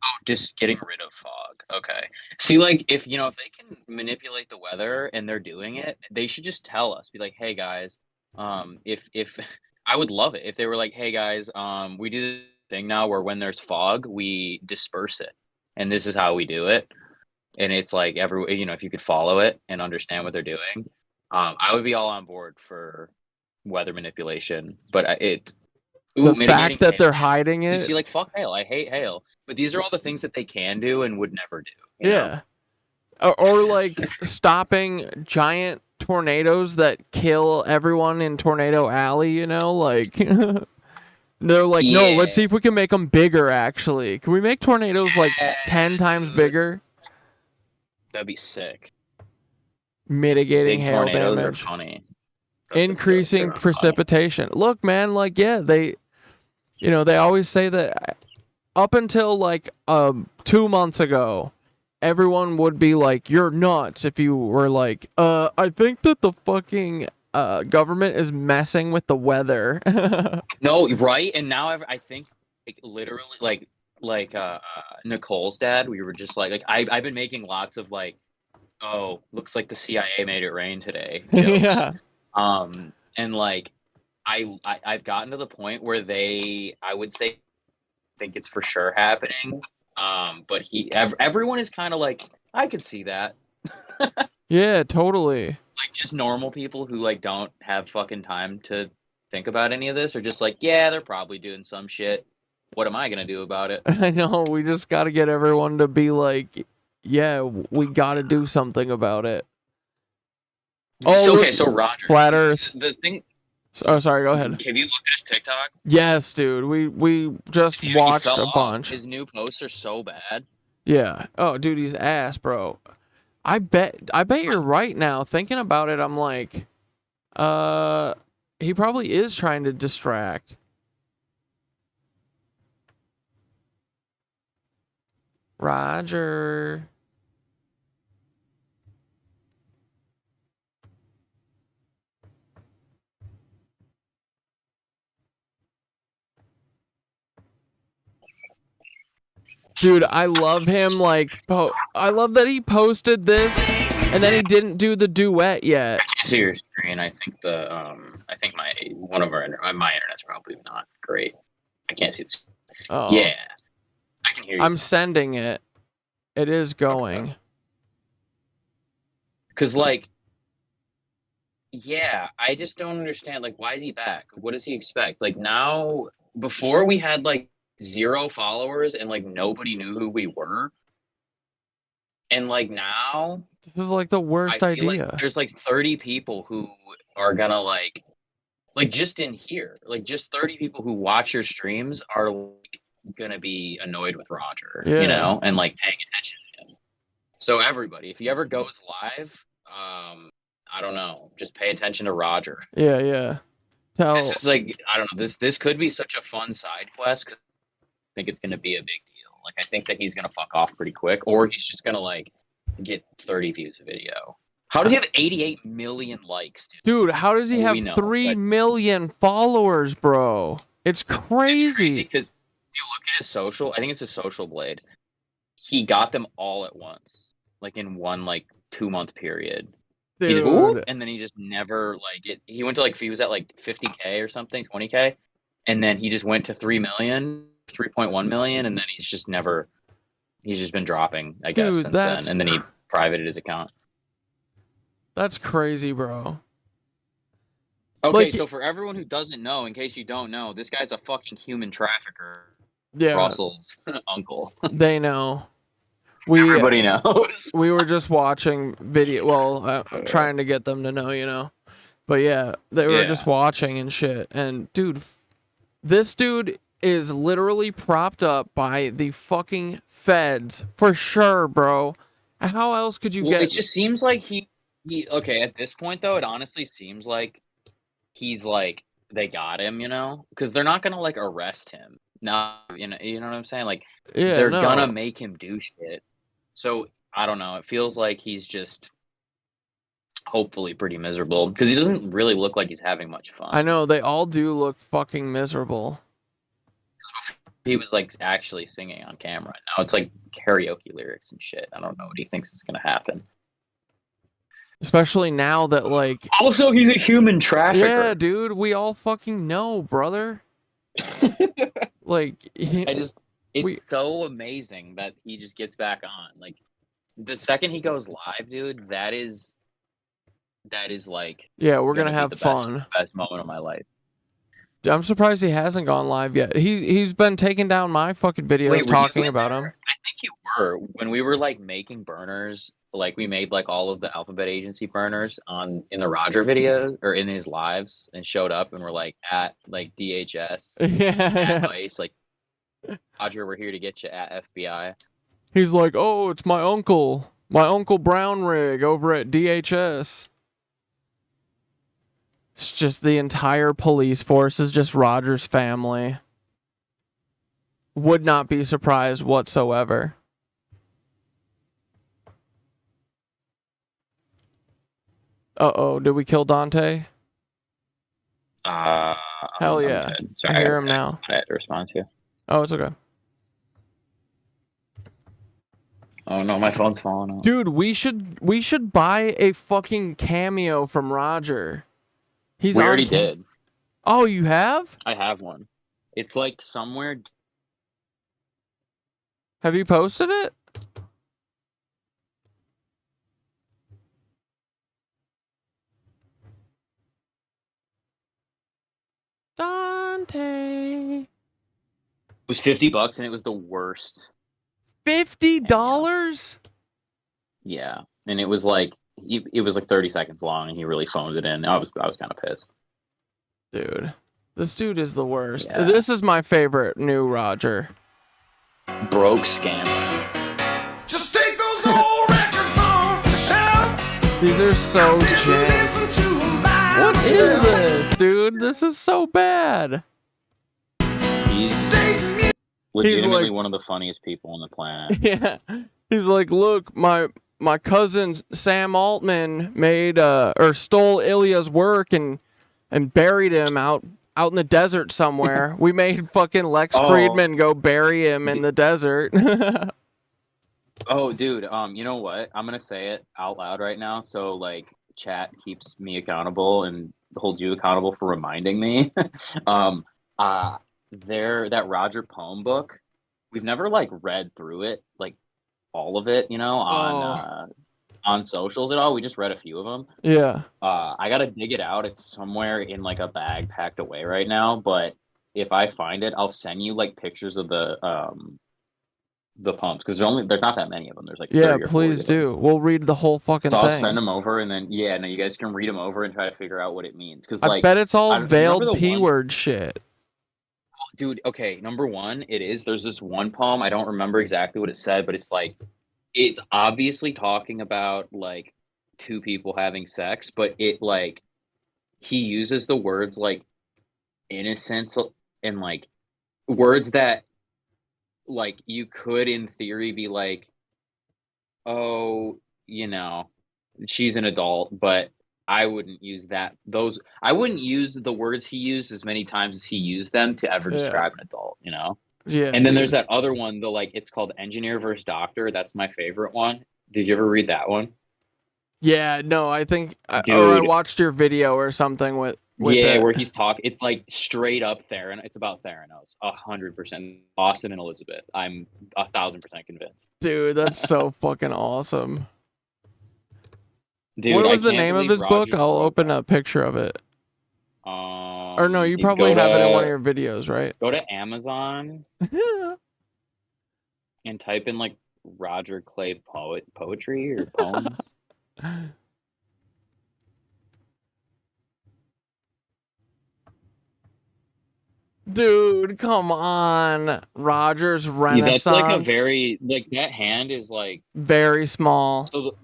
Oh, just getting rid of fog. Okay. See, like, if they can manipulate the weather and they're doing it, they should just tell us. Be like, hey guys, if I would love it if they were like, hey guys, we do this thing now where when there's fog, we disperse it, and this is how we do it. And it's like if you could follow it and understand what they're doing, I would be all on board for weather manipulation. But the fact that they're hiding it. You see, like, fuck hail. I hate hail. But these are all the things that they can do and would never do. Yeah. Or like stopping giant tornadoes that kill everyone in Tornado Alley, like they're like, no, let's see if we can make them bigger, actually. Can we make tornadoes like 10 times bigger? That'd be sick. Mitigating Big hail tornadoes damage. are funny. Increasing precipitation. Look, man, like, yeah, they always say that up until like 2 months ago, everyone would be like, you're nuts if you were like, I think that the fucking government is messing with the weather. No, right? And now I think literally like Nicole's dad, we were just like I've been making lots of like oh, looks like the CIA made it rain today. Jokes. Yeah. And like, I've gotten to the point where I would say, think it's for sure happening. But everyone is kind of like, I could see that. Yeah, totally. Like, just normal people who like don't have fucking time to think about any of this are just like, yeah, they're probably doing some shit. What am I gonna do about it? I know, we just got to get everyone to be like, yeah, we got to do something about it. Oh, Okay, so Rodger, Flat Earth. the thing. Oh, sorry, go ahead. Have you looked at his TikTok? Yes, dude. We just Dude, watched he fell a off. bunch. His new posts are so bad. Yeah. Oh, dude, he's ass, bro. I bet you're right now. Thinking about it, I'm like, he probably is trying to distract. Rodger. Dude, I love him. Like, I love that he posted this, and then he didn't do the duet yet. I can't see your screen. I think I think my internet's probably not great. I can't see this. Oh. Yeah, I can hear you. I'm sending it. It is going. Cause like, yeah, I just don't understand. Like, why is he back? What does he expect? Like now, before we had like 0 followers and like nobody knew who we were. And like now, this is like the worst I feel idea. like there's like 30 people who are gonna like just in here, like just 30 people who watch your streams are like gonna be annoyed with Rodger, Yeah. you know, and like paying attention to him. So everybody, if he ever goes live, I don't know, just pay attention to Rodger. Yeah, yeah. This is like, I don't know, this could be such a fun side quest. 'Cause I think it's gonna be a big deal. Like, I think that he's gonna fuck off pretty quick, or he's just gonna like get 30 views a video. How does he have 88 million likes, dude? Dude, how does he Well, have we know, 3 but- million followers, bro? It's crazy. Because if you look at his social, I think it's his social blade. He got them all at once, like in one like 2-month period. He just, Dude. whoop, and then he just never like it. He went to like, he was at like 50K or something, 20K, and then he just went to 3 million, 3.1 million, and then he's just been dropping, I guess, Dude, since that's then. And then he privated his account. That's crazy, bro. Okay, Like- so for everyone who doesn't know, in case you don't know, this guy's a fucking human trafficker. Yeah. Russell's uncle. They know. Everybody knows. We were just watching video. Well, trying to get them to know, you know. But yeah, they were Yeah. just watching and shit. And dude, this dude is literally propped up by the fucking feds for sure, bro. How else could you Well, get? it just seems like he okay, at this point though, it honestly seems like he's like, they got him, you know, because they're not gonna like arrest him. No, you know what I'm saying? Like, Yeah, they're no. gonna make him do shit. So I don't know. It feels like he's just hopefully pretty miserable because he doesn't really look like he's having much fun. I know they all do look fucking miserable. He was like actually singing on camera. Now it's like karaoke lyrics and shit. I don't know what he thinks is gonna happen. Especially now that like. Also, he's a human trafficker. Yeah, dude, we all fucking know, brother. Like, It's so amazing that he just gets back on. Like, the second he goes live, dude, that is like, Yeah, we're gonna be have the fun. best moment of my life. I'm surprised he hasn't gone live yet. He's been taking down my fucking videos Wait, were you talking in about him. I think you were when we were like making burners. Like, we made like all of the Alphabet Agency burners in the Rodger videos or in his lives, and showed up and we're like at like DHS, at ICE, like, Rodger, we're here to get you at FBI. He's like, oh, it's my Uncle Brown Rig over at DHS. It's just the entire police force is just Rodger's family. Would not be surprised whatsoever. Uh-oh, did we kill Dante? Hell I'm yeah. good. Sorry, I hear got him now. I had to respond to. Oh, it's okay. Oh no, my phone's falling off. Dude, we should buy a fucking cameo from Rodger. He's We on already did. Oh, you have? I have one. It's like somewhere. Have you posted it? Dante. It was $50 and it was the worst. $50? Yeah, and it was like it was like 30 seconds long, and he really phoned it in. I was kind of pissed. Dude, this dude is the worst. Yeah. This is my favorite new Rodger. Broke scammer. Just take those old records off the shelf. These are so jank. What is this, dude? This is so bad. He's legitimately like- one of the funniest people on the planet. Yeah. He's like, look, my cousin Sam Altman made or stole Ilya's work and buried him out in the desert somewhere. We made fucking Lex Friedman go bury him in the desert. Oh, dude, you know what? I'm gonna say it out loud right now, so like chat keeps me accountable and holds you accountable for reminding me. That Rodger poem book, we've never like read through it, like all of it, you know, on socials at all. We just read a few of them. Yeah. I gotta dig it out. It's somewhere in like a bag packed away right now, but if I find it, I'll send you like pictures of the pumps, because there's not that many of them. There's like 30 Yeah, or 40 please of them. do. We'll read the whole fucking So thing. I'll send them over, and then you guys can read them over and try to figure out what it means. Because I like, bet it's all remember veiled the P one- word shit. Dude, okay, number one, it is. There's this one poem, I don't remember exactly what it said, but it's like, it's obviously talking about like two people having sex, but it like, he uses the words like innocence and like words that like you could in theory be like, oh, you know, she's an adult, but I wouldn't use I wouldn't use the words he used as many times as he used them to ever Yeah. describe an adult, you know? Yeah. And then dude. there's that other one, it's called Engineer versus Doctor. That's my favorite one. Did you ever read that one? Yeah, no, I think I Dude. watched your video or something with Yeah, it. where he's talking. It's like straight up Theron. It's about Theranos. 100%. Austin and Elizabeth. I'm 1,000% convinced. Dude, that's so fucking awesome. Dude, what I was the can't name of believe his book? Rodger I'll wrote open a picture of it. Or no, you you probably go have it in to- one of your videos, right? Go to Amazon and type in like Rodger Kleyer poetry or poems. Dude, come on. Rodger's Yeah, Renaissance. that's like a very that hand is like very small. so.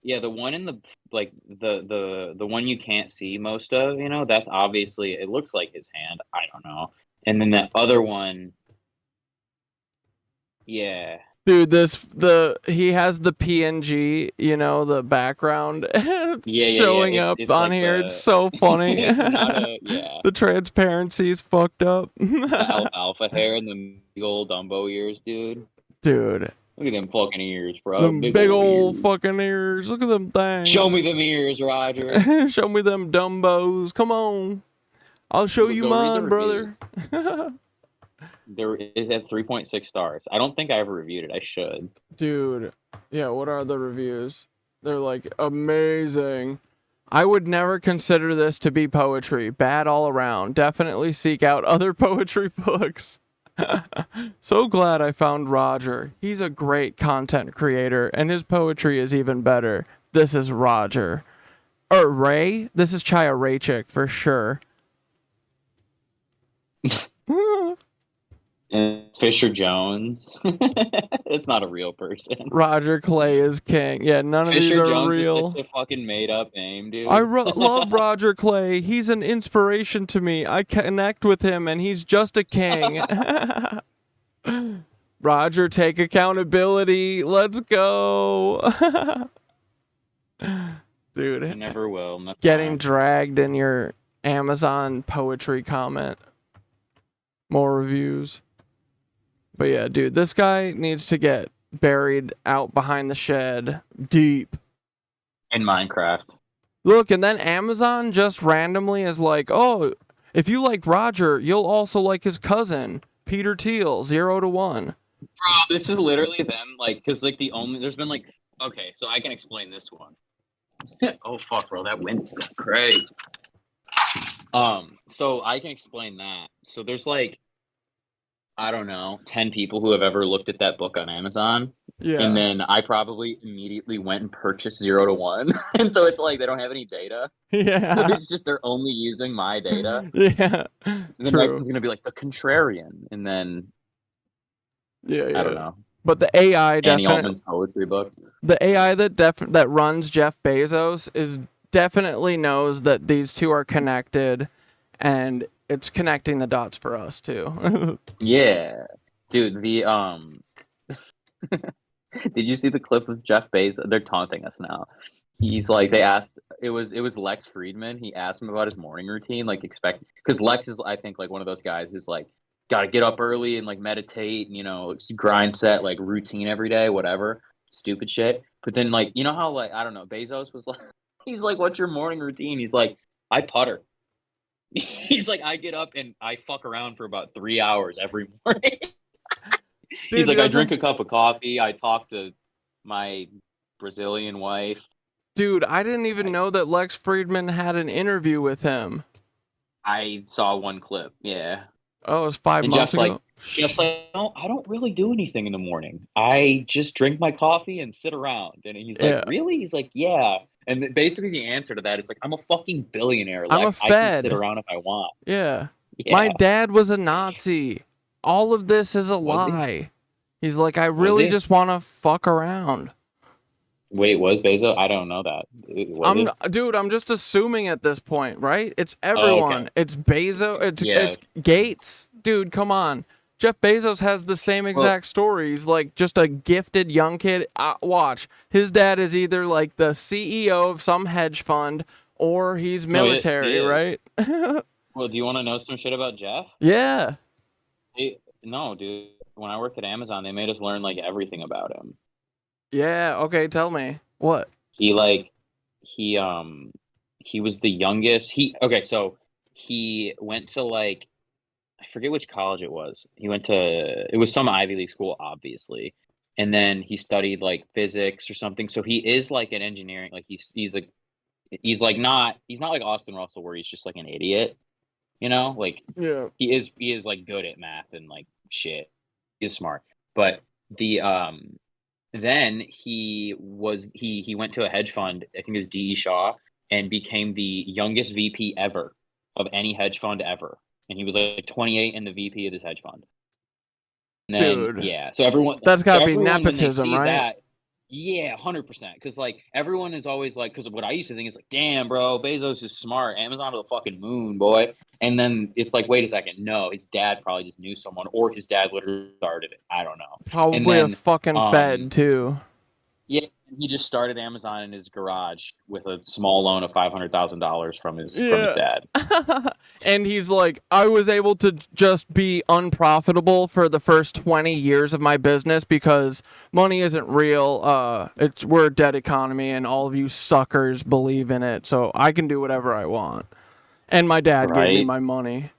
The one in the like the one you can't see most of, you know, that's obviously it looks like his hand. I don't know. And then that other one, yeah. Dude, he has the PNG, you know, the background showing It's- up it's on like here. the- It's so funny. It's not yeah. The transparency is fucked up. The alpha hair and the big old Dumbo ears, dude. Dude, Look at them fucking ears, bro. them big old ears. fucking ears. Look at them things. Show me them ears, Rodger. Show me them Dumbos. Come on. I'll show you Go read the mine, brother. It has 3.6 stars. I don't think I ever reviewed it. I should. Dude, yeah, what are the reviews? They're like amazing. I would never consider this to be poetry. Bad all around. Definitely seek out other poetry books. So glad I found Rodger. He's a great content creator, and his poetry is even better. This is Rodger. Or Ray? This is Chaya Raychik for sure. And Fisher Jones. It's not a real person. Rodger Kleyer is king. Yeah, none of these Fisher are Jones real. is such a fucking made up name, dude. I love Rodger Kleyer. He's an inspiration to me. I connect with him, and he's just a king. Rodger, take accountability. Let's go. Dude. I never will. That's Getting fine. dragged in your Amazon poetry comment. More reviews. But yeah, dude, this guy needs to get buried out behind the shed, deep. In Minecraft. Look, and then Amazon just randomly is like, oh, if you like Rodger, you'll also like his cousin, Peter Thiel, 0 to 1. Bro, this is literally them, like, because, like, there's been, like, okay, so I can explain this one. Oh, fuck, bro, that wind's going crazy. So I can explain that. So there's, like, I don't know, 10 people who have ever looked at that book on Amazon. Yeah. And then I probably immediately went and purchased 0 to 1. And so it's like they don't have any data. Yeah. So it's just they're only using my data. Yeah. And the True. next one's going to be like the contrarian. And then, Yeah, I don't know. But the AI Annie definitely... Altman's poetry book. The AI that runs Jeff Bezos is definitely knows that these two are connected, and it's connecting the dots for us too. Yeah. Dude, did you see the clip of Jeff Bezos? They're taunting us now. He's like, they asked, it was Lex Friedman. He asked him about his morning routine, like because Lex is, I think, like one of those guys who's like, gotta get up early and like meditate and, you know, grind set, like routine every day, whatever, stupid shit. But then, like, you know how, like, I don't know, Bezos was like, he's like, what's your morning routine? He's like, I putter. He's like, I get up and I fuck around for about 3 hours every morning. Dude, he's like, I drink a cup of coffee. I talk to my Brazilian wife. Dude, I didn't even know that Lex Friedman had an interview with him. I saw one clip. Yeah. Oh, it was 5 months ago. Just like, no, I don't really do anything in the morning. I just drink my coffee and sit around. And he's like, really? He's like, yeah. And basically the answer to that is like, I'm a fucking billionaire. Like, I'm a Fed. I can sit around if I want. Yeah. Yeah. My dad was a Nazi. All of this is a lie. He's like, I really just want to fuck around. Wait, was Bezos? I don't know that. Dude, I'm just assuming at this point, right? It's everyone. Oh, okay. It's Bezos. It's Gates. Dude, come on. Jeff Bezos has the same exact stories, like just a gifted young kid. Watch, his dad is either like the CEO of some hedge fund or he's military, right? Well, do you want to know some shit about Jeff? Yeah. No, dude. When I worked at Amazon, they made us learn like everything about him. Yeah. Okay. Tell me what. He was the youngest. So he went to like, I forget which college it was. It was some Ivy League school, obviously. And then he studied like physics or something. So he is like an engineering, like he's not like Austin Russell where he's just like an idiot, you know, like yeah, he is like good at math and like shit. He's smart. But then he went to a hedge fund, I think it was D.E. Shaw, and became the youngest VP ever of any hedge fund ever. And he was like 28 and the VP of this hedge fund. And then, dude, yeah. So everyone, that's got to be nepotism, right? That, yeah, 100%. Because like everyone is always like, because what I used to think is like, damn, bro, Bezos is smart. Amazon to the fucking moon, boy. And then it's like, wait a second, no, his dad probably just knew someone, or his dad literally started it. I don't know. Probably a fucking Fed too. Yeah, he just started Amazon in his garage with a small loan of $500,000 from his dad. And he's like, I was able to just be unprofitable for the first 20 years of my business because money isn't real. We're a dead economy, and all of you suckers believe in it. So I can do whatever I want. And my dad gave me my money.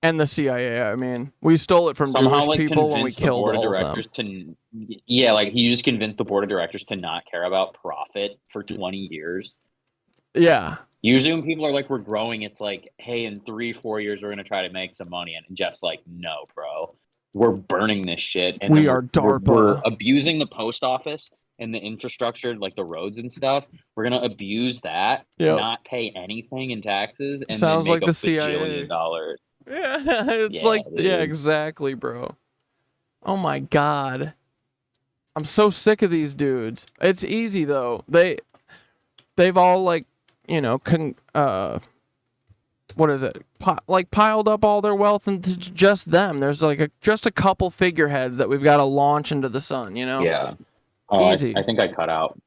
And the CIA, I mean, we stole it from Jewish people when we killed all of them. Like he just convinced the board of directors to not care about profit for 20 years. Yeah. Usually when people are like, we're growing, it's like, hey, in 3-4 years, we're going to try to make some money. And Jeff's like, no, bro, we're burning this shit. And we are DARPA. We're abusing the post office and the infrastructure, like the roads and stuff. We're going to abuse that, not pay anything in taxes, and sounds then make like the $1 CIA. bajillion. Yeah, it's exactly, bro. Oh my god. I'm so sick of these dudes. It's easy though. They've all like, you know, what is it? Piled up all their wealth into just them. There's like just a couple figureheads that we've got to launch into the sun, you know? Yeah. Easy. I think I cut out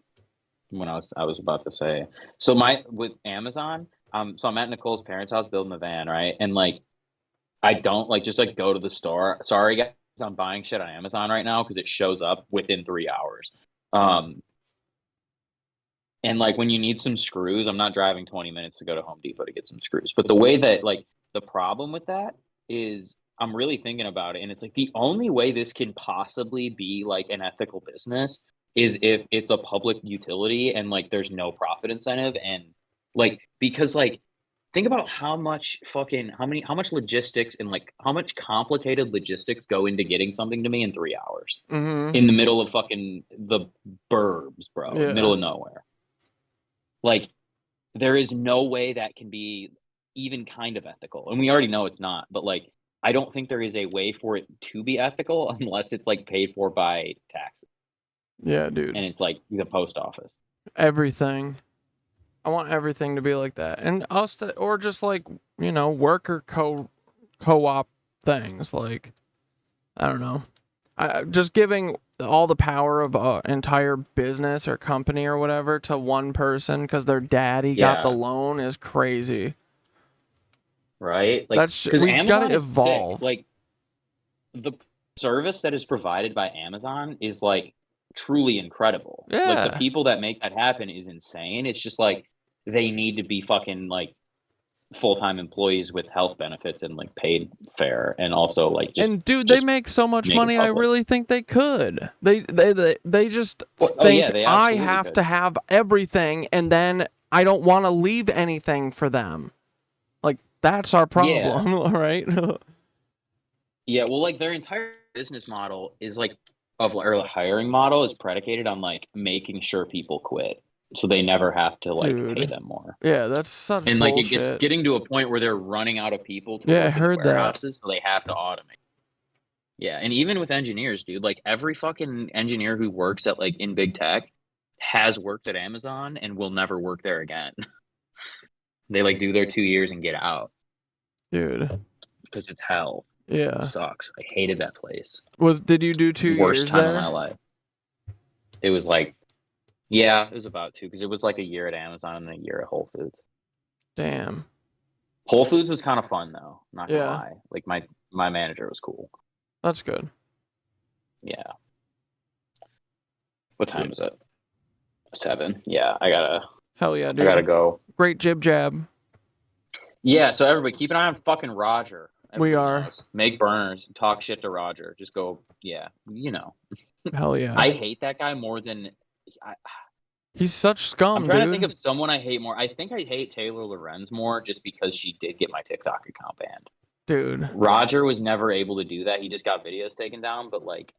when I was about to say. So with Amazon, so I'm at Nicole's parents' house building the van, right? And like I don't just go to the store. Sorry I'm buying shit on Amazon right now because it shows up within 3 hours. And like when you need some screws, I'm not driving 20 minutes to go to Home Depot to get some screws. But the way that like the problem with that is I'm really thinking about it, and it's like the only way this can possibly be like an ethical business is if it's a public utility and like there's no profit incentive, and like because like think about how much logistics and like how much complicated logistics go into getting something to me in 3 hours in the middle of fucking the burbs, bro, middle of nowhere. Like, there is no way that can be even kind of ethical. And we already know it's not, but like, I don't think there is a way for it to be ethical unless it's like paid for by taxes. Yeah, dude. And it's like the post office. Everything. I want everything to be like that. And us to, or just like, you know, worker co-op things. Like, I don't know. Just giving all the power of an entire business or company or whatever to one person because their daddy got the loan is crazy. Right? Like, That's because we've got Amazon to is evolve. sick. Like, the service that is provided by Amazon is like truly incredible. Like, the people that make that happen is insane. It's just like they need to be fucking like full-time employees with health benefits and like paid fair, and also like just and dude, they make so much money. I really think they could. They just think they I absolutely have could. to have everything, and then I don't want to leave anything for them. Like that's our problem, right? Yeah, well, like their entire business model is like or the hiring model is predicated on like making sure people quit, so they never have to like pay them more. Yeah, that's such And like bullshit. it gets getting to a point where they're running out of people to Yeah, I work in heard the that. warehouses, so they have to automate. Yeah, and even with engineers, dude, like every fucking engineer who works at like in big tech has worked at Amazon and will never work there again. They like do their 2 years and get out. Dude. Because it's hell. Yeah. It sucks. I hated that place. Did you do 2 Worst years time there? of my life. It was like, yeah, it was about 2 because it was like a year at Amazon and a year at Whole Foods. Damn. Whole Foods was kind of fun though. Not gonna Yeah. lie. Like my manager was cool. That's good. Yeah. What time is it? 7. Yeah, I gotta. Hell yeah, dude. I gotta go. Great jib jab. Yeah, so everybody keep an eye on fucking Rodger. We are. Knows. Make burners. Talk shit to Rodger. Just go. Yeah, you know. Hell yeah. I hate that guy more than. He's such scum, I'm trying dude. to think of someone I hate more. I think I hate Taylor Lorenz more just because she did get my TikTok account banned. Dude. Rodger was never able to do that. He just got videos taken down, but like,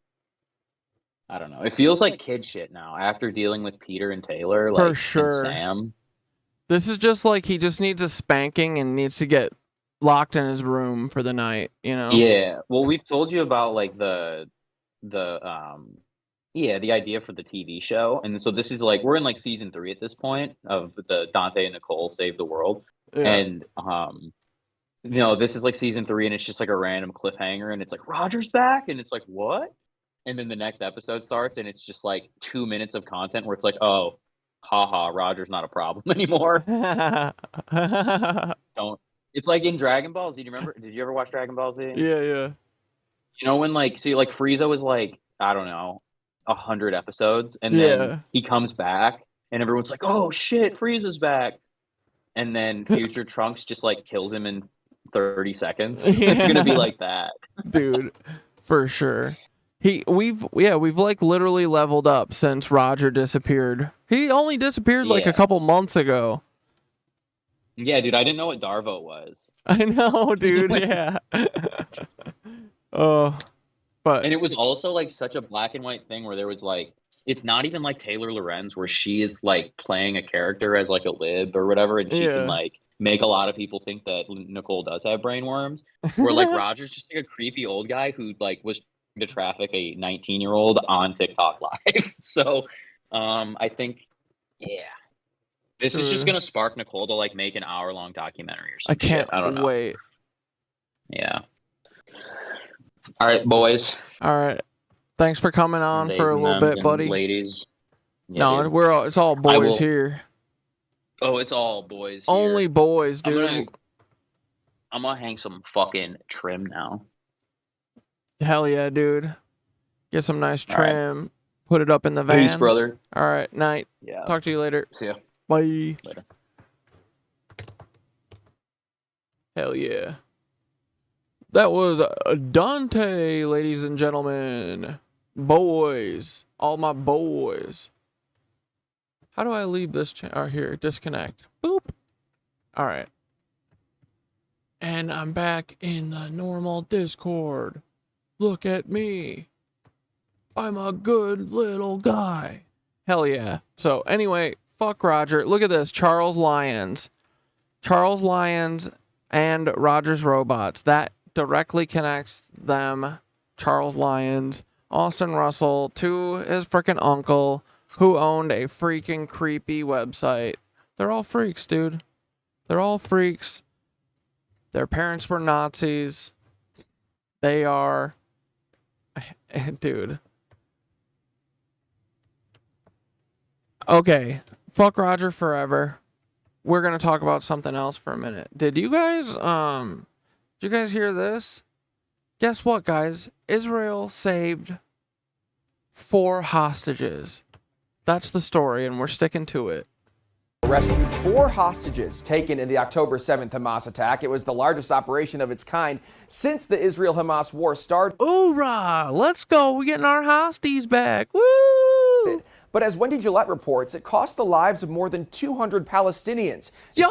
I don't know. It feels like kid shit now after dealing with Peter and Taylor, like, For sure. and Sam. This is just like he just needs a spanking and needs to get locked in his room for the night, you know? Yeah. Well, we've told you about like the idea for the TV show. And so this is like, we're in like season 3 at this point of the Dante and Nicole Save the World. Yeah. And, you know, this is like season 3 and it's just like a random cliffhanger and it's like, Rodger's back. And it's like, what? And then the next episode starts and it's just like 2 minutes of content where it's like, oh, haha, Rodger's not a problem anymore. Don't. It's like in Dragon Ball Z. Do you remember? Did you ever watch Dragon Ball Z? Yeah, yeah. You know when like, see, like Frieza was like, I don't know, 100 episodes, and Yeah. then he comes back, and everyone's like, "Oh shit, Frieza's back!" And then Future Trunks just like kills him in 30 seconds. It's gonna be like that, dude, for sure. We've like literally leveled up since Rodger disappeared. He only disappeared like a couple months ago. Yeah, dude, I didn't know what Darvo was. I know, dude. Yeah. But and it was also like such a black and white thing where there was like, it's not even like Taylor Lorenz where she is like playing a character as like a lib or whatever, and she can like make a lot of people think that Nicole does have brain worms. Where like Rodger's just like a creepy old guy who like was trying to traffic a 19-year-old on TikTok live. So I think, this is just gonna spark Nicole to like make an hour-long documentary or something. I can't I don't know. wait. Yeah. All right, boys. All right. Thanks for coming on Days for a and little thems bit, and buddy. Ladies. Yeah, No, dude. it's all boys here. Oh, it's all boys. Only boys, I'm dude. gonna hang some fucking trim now. Hell yeah, dude. Get some nice trim. Put it up in the van. Peace, brother. All right, night. Yeah. Talk to you later. See ya. Bye. Later. Hell yeah. That was Dante, ladies and gentlemen. Boys. All my boys. How do I leave this? Here, disconnect. Boop. All right. And I'm back in the normal Discord. Look at me. I'm a good little guy. Hell yeah. So anyway, fuck Rodger. Look at this. Charles Lyons. Charles Lyons and Rodger's Robots. That directly connects them, Charles Lyons, Austin Russell, to his freaking uncle, who owned a freaking creepy website. They're all freaks, dude. They're all freaks. Their parents were Nazis. They are... Dude. Okay. Fuck Rodger forever. We're gonna talk about something else for a minute. Did you guys hear this? Guess what, guys? Israel saved 4 hostages. That's the story, and we're sticking to it. Rescued 4 hostages taken in the October 7th Hamas attack. It was the largest operation of its kind since the Israel-Hamas war started. Hoorah! Let's go. We're getting our hosties back. Woo! But as Wendy Gillette reports, it cost the lives of more than 200 Palestinians. Yo,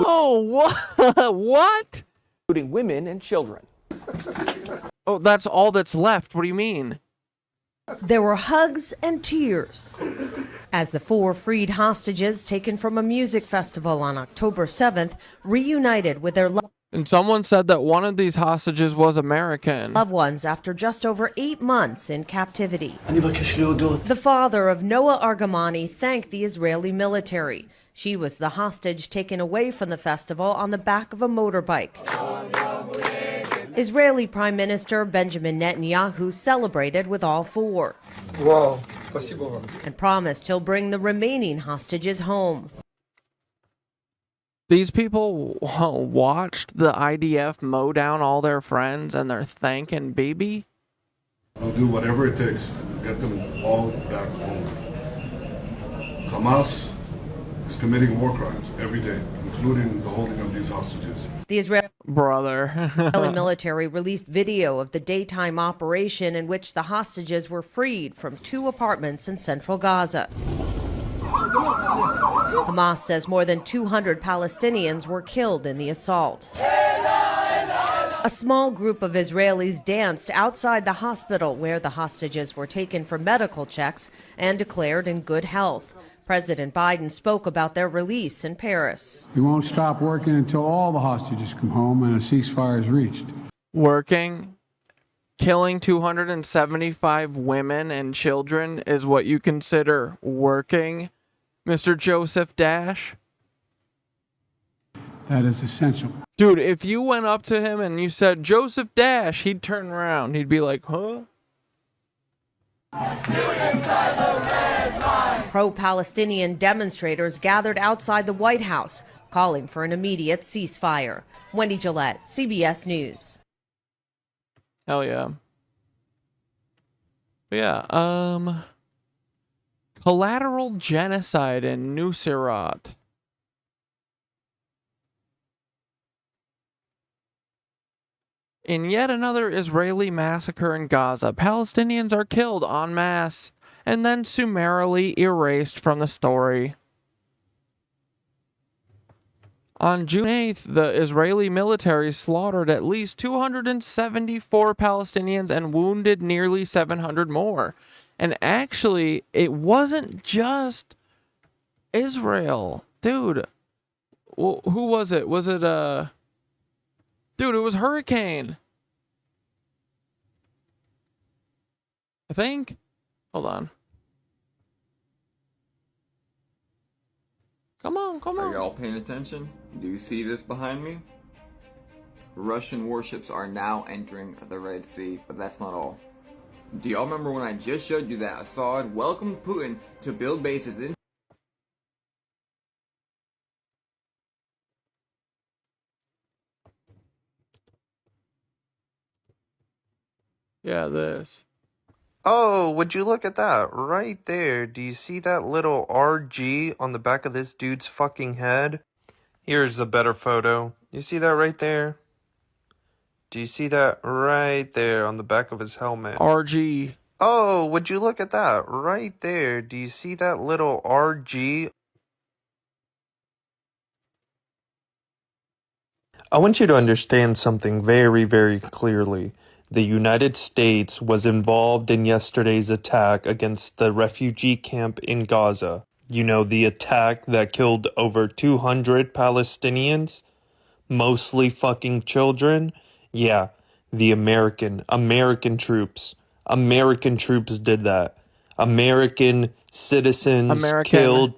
what? Including women and children. Oh, that's all that's left. What do you mean? There were hugs and tears as the 4 freed hostages taken from a music festival on October 7th reunited with their And someone said that one of these hostages was American. loved ones after just over 8 months in captivity. The father of Noah Argamani thanked the Israeli military. She was the hostage taken away from the festival on the back of a motorbike. Israeli Prime Minister Benjamin Netanyahu celebrated with all 4. Wow. And promised he'll bring the remaining hostages home. These people watched the IDF mow down all their friends and they're thanking Bibi? I'll do whatever it takes to get them all back home. Hamas is committing war crimes every day, including the holding of these hostages. The Israeli Brother. military released video of the daytime operation in which the hostages were freed from 2 apartments in central Gaza. Hamas says more than 200 Palestinians were killed in the assault. A small group of Israelis danced outside the hospital where the hostages were taken for medical checks and declared in good health. President Biden spoke about their release in Paris. We won't stop working until all the hostages come home and a ceasefire is reached. Working, killing 275 women and children is what you consider working, Mr. Joseph Dash? That is essential. Dude, if you went up to him and you said, Joseph Dash, he'd turn around. He'd be like, huh? Pro-Palestinian demonstrators gathered outside the White House, calling for an immediate ceasefire. Wendy Gillette, CBS News. Hell yeah. Yeah, collateral genocide in Nuseirat. In yet another Israeli massacre in Gaza, Palestinians are killed en masse and then summarily erased from the story. On June 8th, the Israeli military slaughtered at least 274 Palestinians and wounded nearly 700 more. And actually, it wasn't just Israel. Dude, who was it? Was it, Dude, it was Hurricane. I think. Hold on. Come on. Are y'all paying attention? Do you see this behind me? Russian warships are now entering the Red Sea, but that's not all. Do y'all remember when I just showed you that Assad welcomed Putin to build bases in Yeah, this. Oh, would you look at that? Right there. Do you see that little RG on the back of this dude's fucking head? Here's a better photo. You see that right there? Do you see that right there on the back of his helmet? RG. Oh, would you look at that? Right there. Do you see that little RG? I want you to understand something very, very clearly. The United States was involved in yesterday's attack against the refugee camp in Gaza. You know, the attack that killed over 200 Palestinians, mostly fucking children. Yeah, the American troops did that. American citizens killed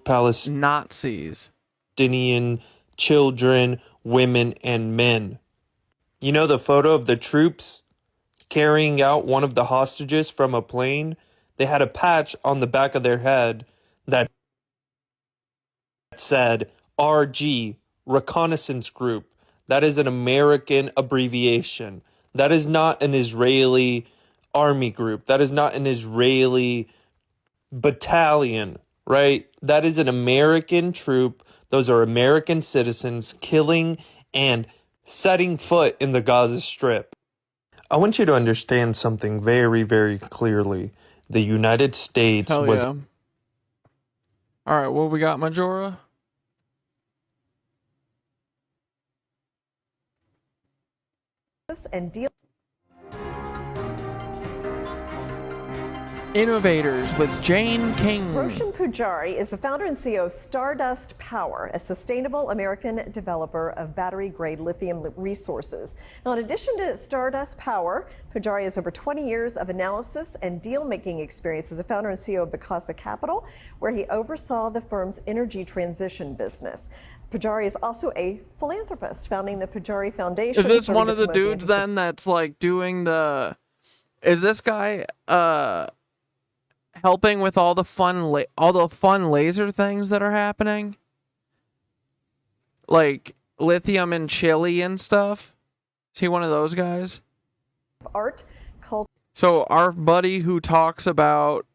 Nazis, Palestinian children, women, and men. You know the photo of the troops carrying out one of the hostages from a plane? They had a patch on the back of their head that said RG, Reconnaissance Group. That is an American abbreviation. That is not an Israeli army group. That is not an Israeli battalion, right? That is an American troop. Those are American citizens killing and setting foot in the Gaza Strip. I want you to understand something very, very clearly. The United States was... Yeah. All right, what we got, Majora? And deal. Innovators with Jane King. Roshan Pujari is the founder and CEO of Stardust Power, a sustainable American developer of battery-grade lithium resources. Now, in addition to Stardust Power, Pujari has over 20 years of analysis and deal-making experience as a founder and CEO of Vids Capital, where he oversaw the firm's energy transition business. Pujari is also a philanthropist, founding the Pujari Foundation. Is this one of the dudes then that's like doing the... Is this guy helping with all the fun laser things that are happening? Like lithium and chili and stuff? Is he one of those guys? Art, culture. So our buddy who talks about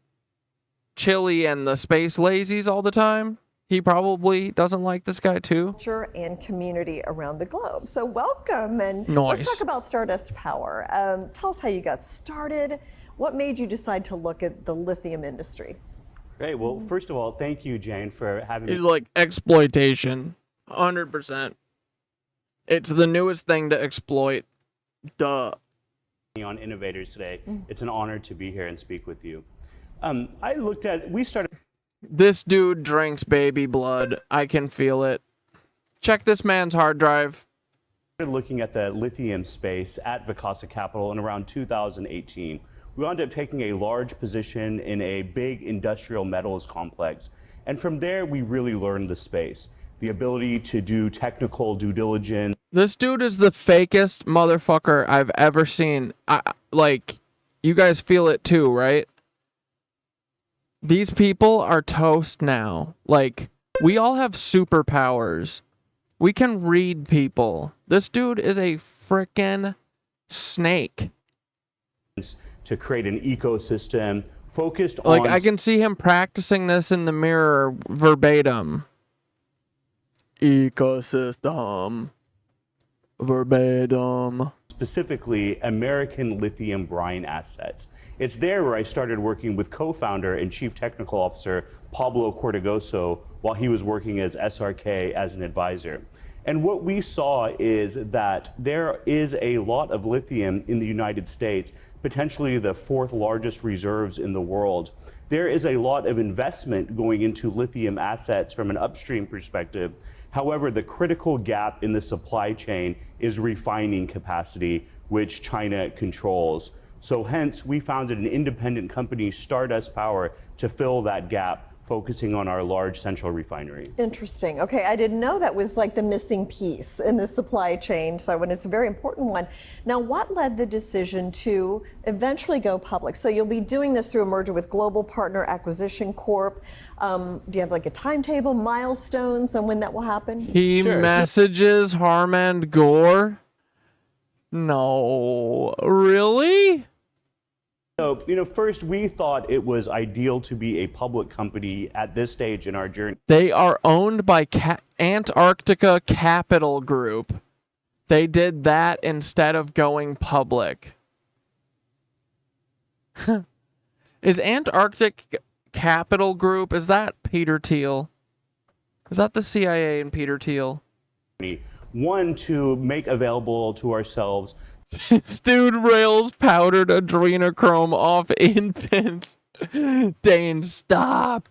chili and the space lazies all the time, he probably doesn't like this guy too. Culture and community around the globe. So welcome, and nice. Let's talk about Stardust Power. Tell us how you got started. What made you decide to look at the lithium industry? Great. Well, first of all, thank you, Jane, for having me. It's like exploitation, 100%. It's the newest thing to exploit. Duh. On Innovators today. It's an honor to be here and speak with you. We started. This dude drinks baby blood. I can feel it. Check this man's hard drive. Looking at the lithium space at Vids Capital in around 2018. We wound up taking a large position in a big industrial metals complex. And from there, we really learned the space. The ability to do technical due diligence. This dude is the fakest motherfucker I've ever seen. Like, you guys feel it too, right? These people are toast now. Like, we all have superpowers. We can read people. This dude is a frickin' snake. To create an ecosystem focused on... Like, I can see him practicing this in the mirror verbatim. Ecosystem. Verbatim. Specifically, American lithium brine assets. It's there where I started working with co-founder and chief technical officer Pablo Cortegoso while he was working as SRK as an advisor. And what we saw is that there is a lot of lithium in the United States, potentially the 4th largest reserves in the world. There is a lot of investment going into lithium assets from an upstream perspective. However, the critical gap in the supply chain is refining capacity, which China controls. So hence, we founded an independent company, Stardust Power, to fill that gap, focusing on our large central refinery. Interesting. Okay, I didn't know that was like the missing piece in the supply chain, so when it's a very important one. Now, what led the decision to eventually go public? So you'll be doing this through a merger with Global Partner Acquisition Corp. Do you have like a timetable, milestones on when that will happen? He messages Harmand Gore? No, really? So, first we thought it was ideal to be a public company at this stage in our journey. They are owned by Antarctica Capital Group. They did that instead of going public. Is Antarctic Capital Group, is that Peter Thiel? Is that the CIA and Peter Thiel? One, to make available to ourselves. This dude rails powdered adrenochrome off infants. Dane, stop.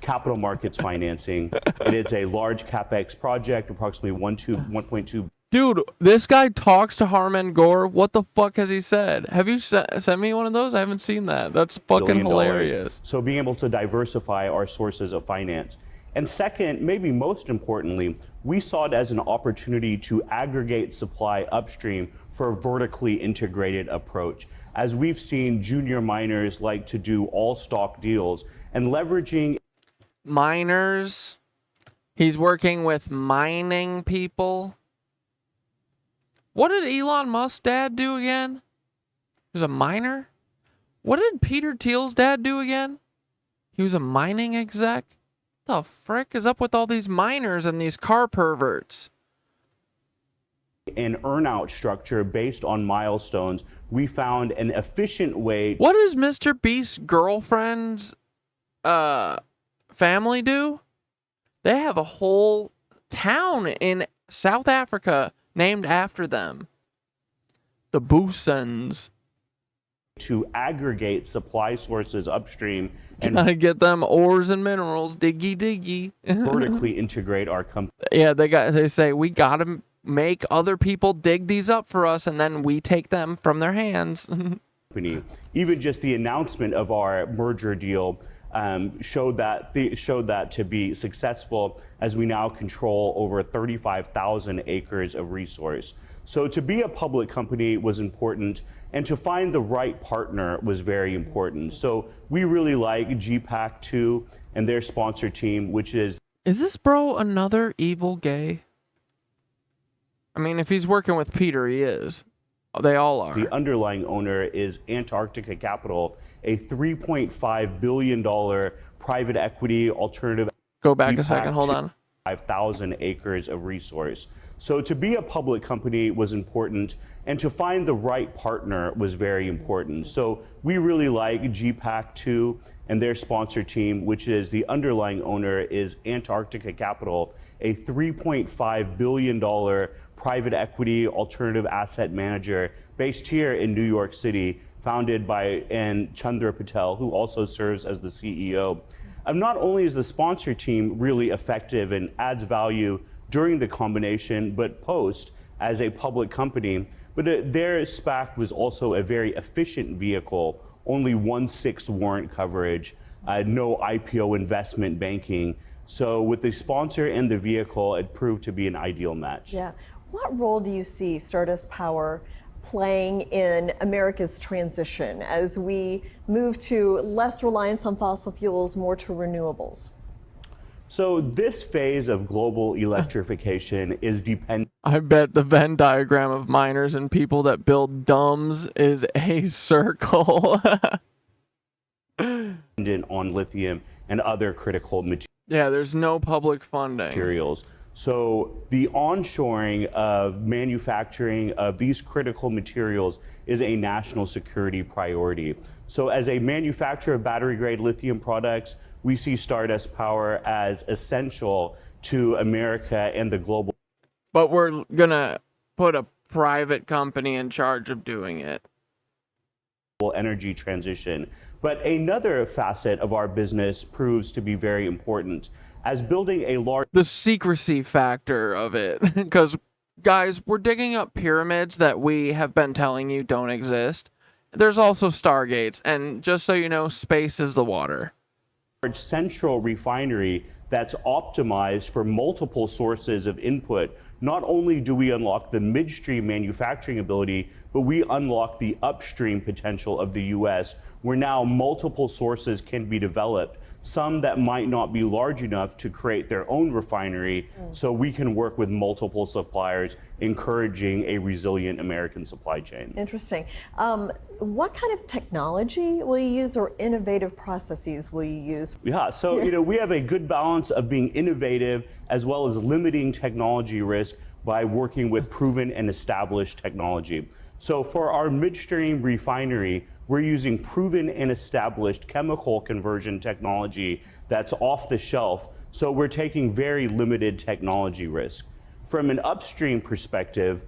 Capital markets financing. It is a large CapEx project, approximately 1.2. Dude, this guy talks to Harman Gore. What the fuck has he said? Have you sent me one of those? I haven't seen that. That's fucking hilarious. So being able to diversify our sources of finance. And second, maybe most importantly, we saw it as an opportunity to aggregate supply upstream for a vertically integrated approach. As we've seen, junior miners like to do all stock deals and leveraging miners. He's working with mining people. What did Elon Musk's dad do again? He was a miner? What did Peter Thiel's dad do again? He was a mining exec? The frick is up with all these miners and these car perverts? An earn-out structure based on milestones. We found an efficient way. What does Mr. Beast's girlfriend's family do? They have a whole town in South Africa named after them. The Boosons. To aggregate supply sources upstream and gotta get them ores and minerals, diggy. vertically integrate our company. Yeah, they say we gotta make other people dig these up for us, and then we take them from their hands. Even just the announcement of our merger deal showed that to be successful, as we now control over 35,000 acres of resource. So to be a public company was important, and to find the right partner was very important. So we really like GPAC2 and their sponsor team, which is... Is this bro another evil gay? I mean, if he's working with Peter, he is. They all are. The underlying owner is Antarctica Capital, a $3.5 billion private equity alternative. Go back a second, hold on. 5,000 acres of resource. So to be a public company was important, and to find the right partner was very important. So we really like GPAC2 and their sponsor team, which is the underlying owner is Antarctica Capital, a $3.5 billion private equity alternative asset manager based here in New York City, founded by Chandra Patel, who also serves as the CEO. Not only is the sponsor team really effective and adds value during the combination, but post as a public company, but their SPAC was also a very efficient vehicle, only 1/6 warrant coverage, no IPO investment banking. So with the sponsor and the vehicle, it proved to be an ideal match. Yeah. What role do you see Stardust Power playing in America's transition as we move to less reliance on fossil fuels, more to renewables? So this phase of global electrification is dependent. I bet the Venn diagram of miners and people that build dumbs is a circle. On lithium and other critical materials. Yeah, there's no public funding. So the onshoring of manufacturing of these critical materials is a national security priority. So as a manufacturer of battery-grade lithium products, we see Stardust Power as essential to America and the global. But we're gonna put a private company in charge of doing it. Energy transition. But another facet of our business proves to be very important as building a large... The secrecy factor of it. Because, guys, we're digging up pyramids that we have been telling you don't exist. There's also stargates, and just so you know, space is the water. Central refinery that's optimized for multiple sources of input not only do we unlock the midstream manufacturing ability, but we unlock the upstream potential of the U.S., where now multiple sources can be developed, some that might not be large enough to create their own refinery, so we can work with multiple suppliers, encouraging a resilient American supply chain. Interesting. What kind of technology will you use, or innovative processes will you use? Yeah, so we have a good balance of being innovative as well as limiting technology risk by working with proven and established technology. So for our midstream refinery, we're using proven and established chemical conversion technology that's off the shelf, so we're taking very limited technology risk. From an upstream perspective,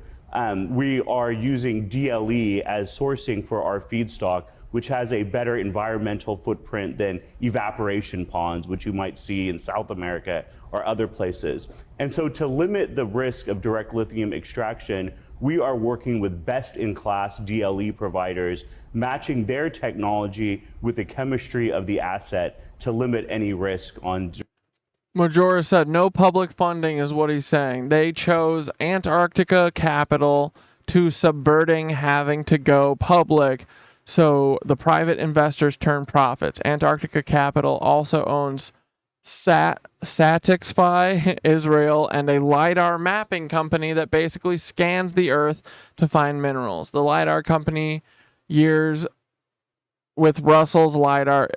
we are using DLE as sourcing for our feedstock, which has a better environmental footprint than evaporation ponds, which you might see in South America or other places. And so to limit the risk of direct lithium extraction, we are working with best-in-class DLE providers, matching their technology with the chemistry of the asset to limit any risk on. Majora said no public funding is what he's saying. They chose Antarctica Capital to subverting having to go public, so the private investors turn profits. Antarctica Capital also owns Satixfy Israel and a LiDAR mapping company that basically scans the earth to find minerals. The LiDAR company years with Russell's LiDAR.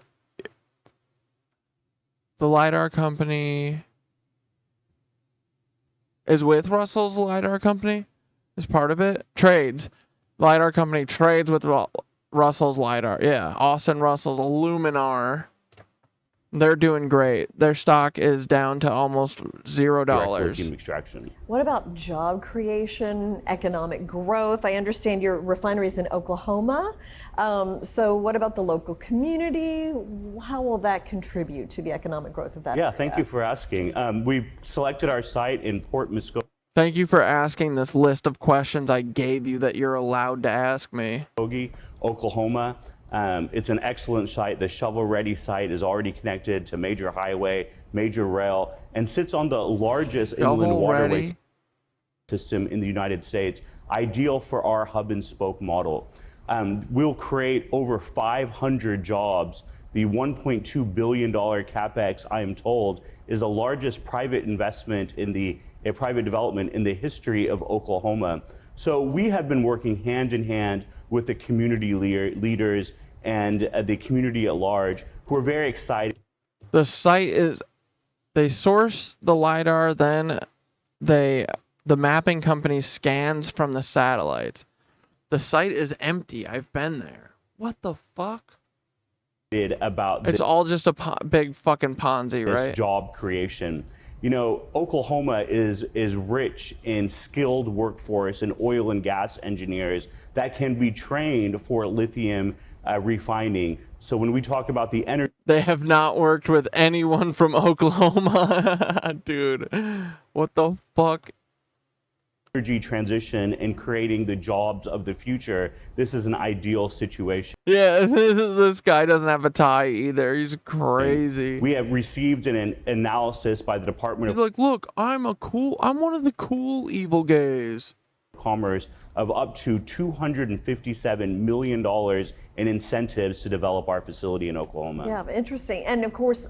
The LiDAR company is with Russell's LiDAR company, is part of it. Trades. LiDAR company trades with Russell's LiDAR. Yeah, Austin Russell's Luminar. They're doing great. Their stock is down to almost $0. Lithium extraction. What about job creation, economic growth? I understand your refineries in Oklahoma. So what about the local community? How will that contribute to the economic growth of that area? Thank you for asking. We've selected our site in Port Muskogee. Thank you for asking this list of questions I gave you that you're allowed to ask me. Oklahoma. It's an excellent site. The shovel-ready site is already connected to major highway, major rail, and sits on the largest inland waterway system in the United States, ideal for our hub and spoke model. We'll create over 500 jobs. The $1.2 billion capex, I am told, is the largest private investment in private development in the history of Oklahoma. So we have been working hand in hand with the community leaders and the community at large, who are very excited. The site is, they source the LiDAR, then the mapping company scans from the satellites. The site is empty. I've been there. What the fuck? About it's all just a big fucking Ponzi, right? Job creation. You know, Oklahoma is rich in skilled workforce and oil and gas engineers that can be trained for lithium refining. So when we talk about the energy, they have not worked with anyone from Oklahoma. Dude, what the fuck? Energy transition and creating the jobs of the future. This is an ideal situation. Yeah, this guy doesn't have a tie either. He's crazy. We have received an analysis by the Department of like, look, I'm one of the cool evil gays. Commerce of up to $257 million in incentives to develop our facility in Oklahoma. Yeah, interesting. And of course,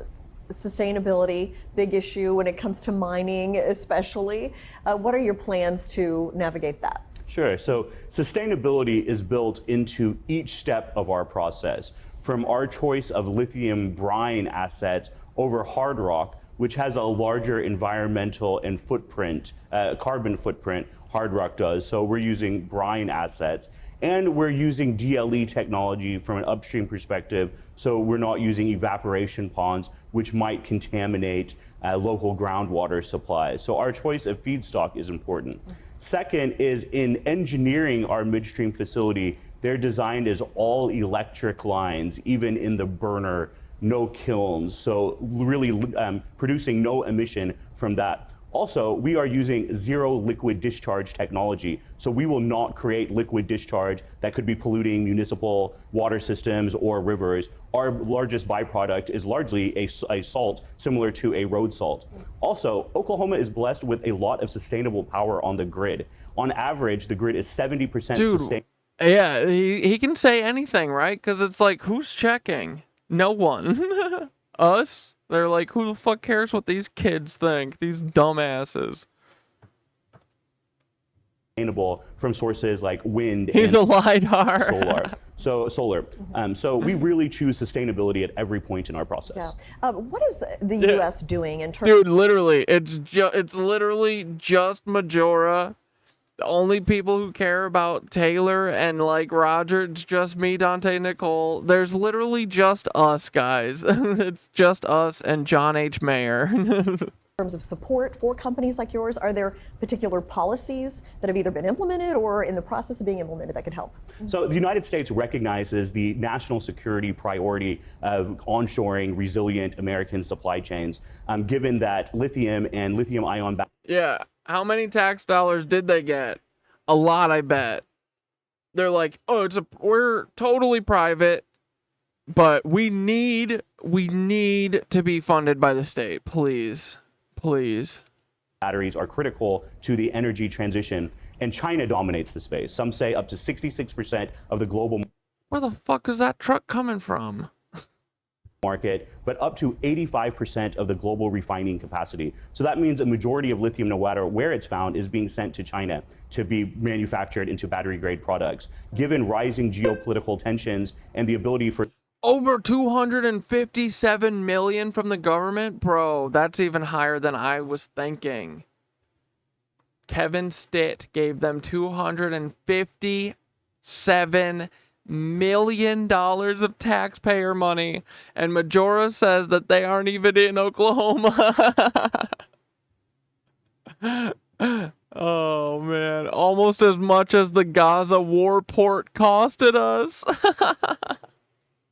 sustainability, big issue when it comes to mining especially. What are your plans to navigate that? Sure. So sustainability is built into each step of our process, from our choice of lithium brine assets over hard rock, which has a larger environmental and carbon footprint, hard rock does. So we're using brine assets. And we're using DLE technology from an upstream perspective, so we're not using evaporation ponds, which might contaminate local groundwater supply. So our choice of feedstock is important. Second is in engineering our midstream facility, they're designed as all electric lines, even in the burner, no kilns, so really producing no emission from that. Also, we are using zero liquid discharge technology, so we will not create liquid discharge that could be polluting municipal water systems or rivers. Our largest byproduct is largely a salt similar to a road salt. Also, Oklahoma is blessed with a lot of sustainable power on the grid. On average, the grid is 70% sustainable. Yeah, he can say anything, right? Because it's like, who's checking? No one. Us? They're like, who the fuck cares what these kids think? These dumbasses. Sustainable from sources like wind He's and a LiDAR. solar. So we really choose sustainability at every point in our process. Yeah. What is the U.S. doing in terms? Dude, literally, it's literally just Majora. The only people who care about Taylor and like Rodger, it's just me, Dante, Nicole. There's literally just us, guys. It's just us and John H. Meyer. In terms of support for companies like yours, are there particular policies that have either been implemented or in the process of being implemented that could help? So the United States recognizes the national security priority of onshoring resilient American supply chains, given that lithium and lithium-ion batteries. Yeah. How many tax dollars did they get? A lot, I bet. They're like, oh, we're totally private, but we need to be funded by the state. Please. Batteries are critical to the energy transition, and China dominates the space. Some say up to 66% of the global. Where the fuck is that truck coming from? Market, but up to 85% of the global refining capacity. So that means a majority of lithium, no matter where it's found, is being sent to China to be manufactured into battery-grade products. Given rising geopolitical tensions and the ability for over 257 million from the government? Bro, that's even higher than I was thinking. Kevin Stitt gave them $257 million of taxpayer money, and Majora says that they aren't even in Oklahoma. Oh man, almost as much as the Gaza war port costed us.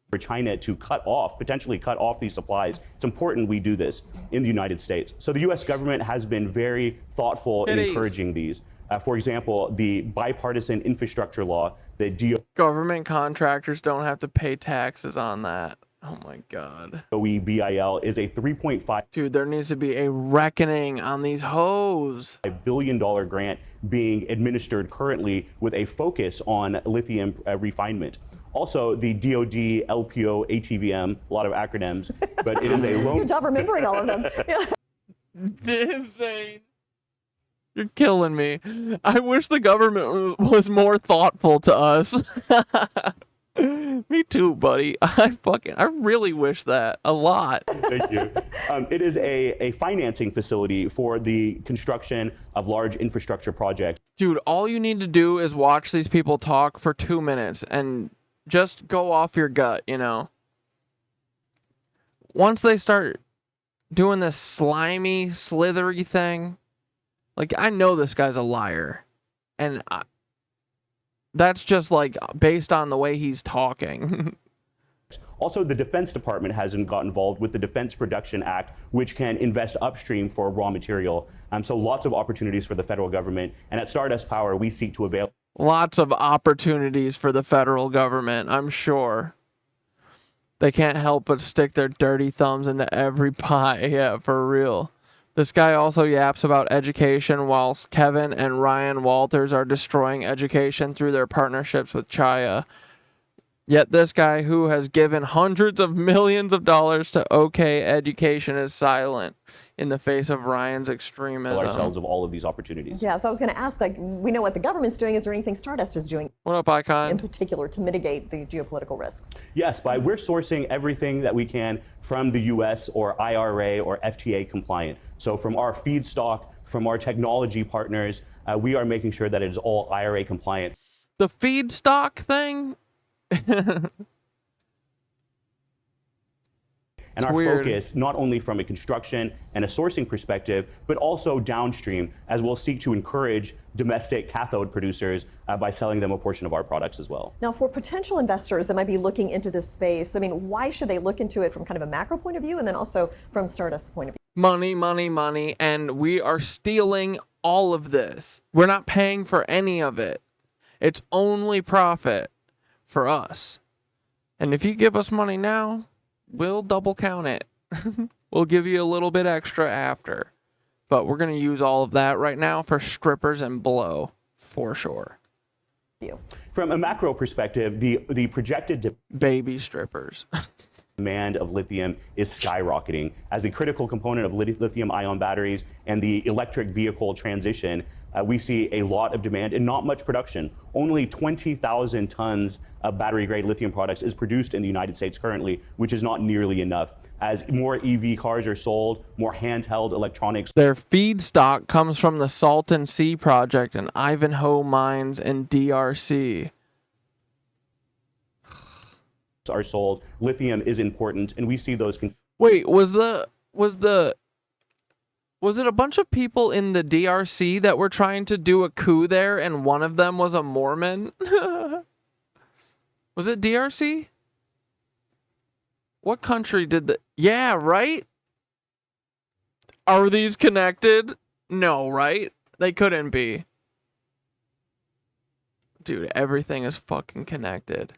for China to potentially cut off these supplies. It's important we do this in the United States. So the U.S. government has been very thoughtful in encouraging these. For example, the bipartisan infrastructure law that government contractors don't have to pay taxes on that. Oh my God. OEBIL is a $3.5. Dude, there needs to be a reckoning on these hoes. $5 billion grant being administered currently with a focus on lithium refinement. Also, the DoD LPO ATVM, a lot of acronyms, but it is a loan. Good job remembering all of them. Yeah. Insane. You're killing me. I wish the government was more thoughtful to us. Me too, buddy. I really wish that a lot. Thank you. It is a financing facility for the construction of large infrastructure projects. Dude, all you need to do is watch these people talk for 2 minutes and just go off your gut, you know? Once they start doing this slimy, slithery thing, like, I know this guy's a liar. And that's just, like, based on the way he's talking. Also, the Defense Department hasn't got involved with the Defense Production Act, which can invest upstream for raw material. So lots of opportunities for the federal government. And at Stardust Power, we seek to avail. Lots of opportunities for the federal government, I'm sure. They can't help but stick their dirty thumbs into every pie. Yeah, for real. This guy also yaps about education, whilst Kevin and Ryan Walters are destroying education through their partnerships with Chaya. Yet this guy, who has given hundreds of millions of dollars to OK Education, is silent in the face of Ryan's extremism. Ourselves of all of these opportunities. Yeah, so I was going to ask, like, we know what the government's doing. Is there anything Stardust is doing? What up, Icon? In particular, to mitigate the geopolitical risks? Yes, we're sourcing everything that we can from the U.S. or IRA or FTA compliant. So from our feedstock, from our technology partners, we are making sure that it is all IRA compliant. The feedstock thing? And our focus, not only from a construction and a sourcing perspective, but also downstream, as we'll seek to encourage domestic cathode producers by selling them a portion of our products as well. Now, for potential investors that might be looking into this space, I mean, why should they look into it from kind of a macro point of view and then also from Stardust's point of view? money, money, money, and we are stealing all of this. We're not paying for any of it. It's only profit for us. And if you give us money now, we'll double count it. We'll give you a little bit extra after. But we're going to use all of that right now for strippers and blow, for sure. From a macro perspective, the projected baby strippers demand of lithium is skyrocketing as the critical component of lithium-ion batteries and the electric vehicle transition. We see a lot of demand and not much production. Only 20,000 tons of battery-grade lithium products is produced in the United States currently, which is not nearly enough. As more EV cars are sold, more handheld electronics. Their feedstock comes from the Salton Sea project and Ivanhoe mines in DRC. Are sold. Lithium is important, and we see those. Wait, was it a bunch of people in the DRC that were trying to do a coup there, and one of them was a Mormon? Was it DRC? What country did that? Yeah, right? Are these connected? No, right? They couldn't be. Dude, everything is fucking connected.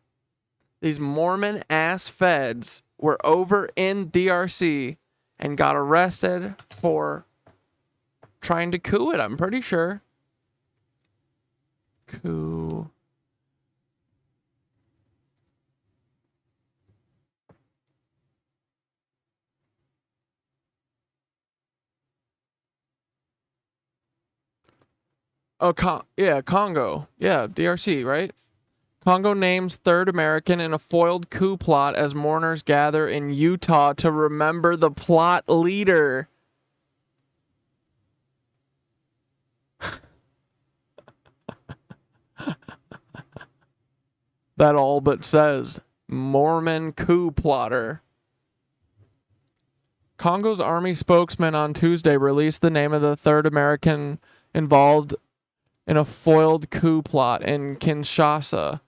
These Mormon ass feds were over in DRC and got arrested for trying to coup it, I'm pretty sure. Coup. Oh, Congo. Yeah, DRC, right? Congo names third American in a foiled coup plot as mourners gather in Utah to remember the plot leader. That all but says Mormon coup plotter. Congo's army spokesman on Tuesday released the name of the third American involved in a foiled coup plot in Kinshasa,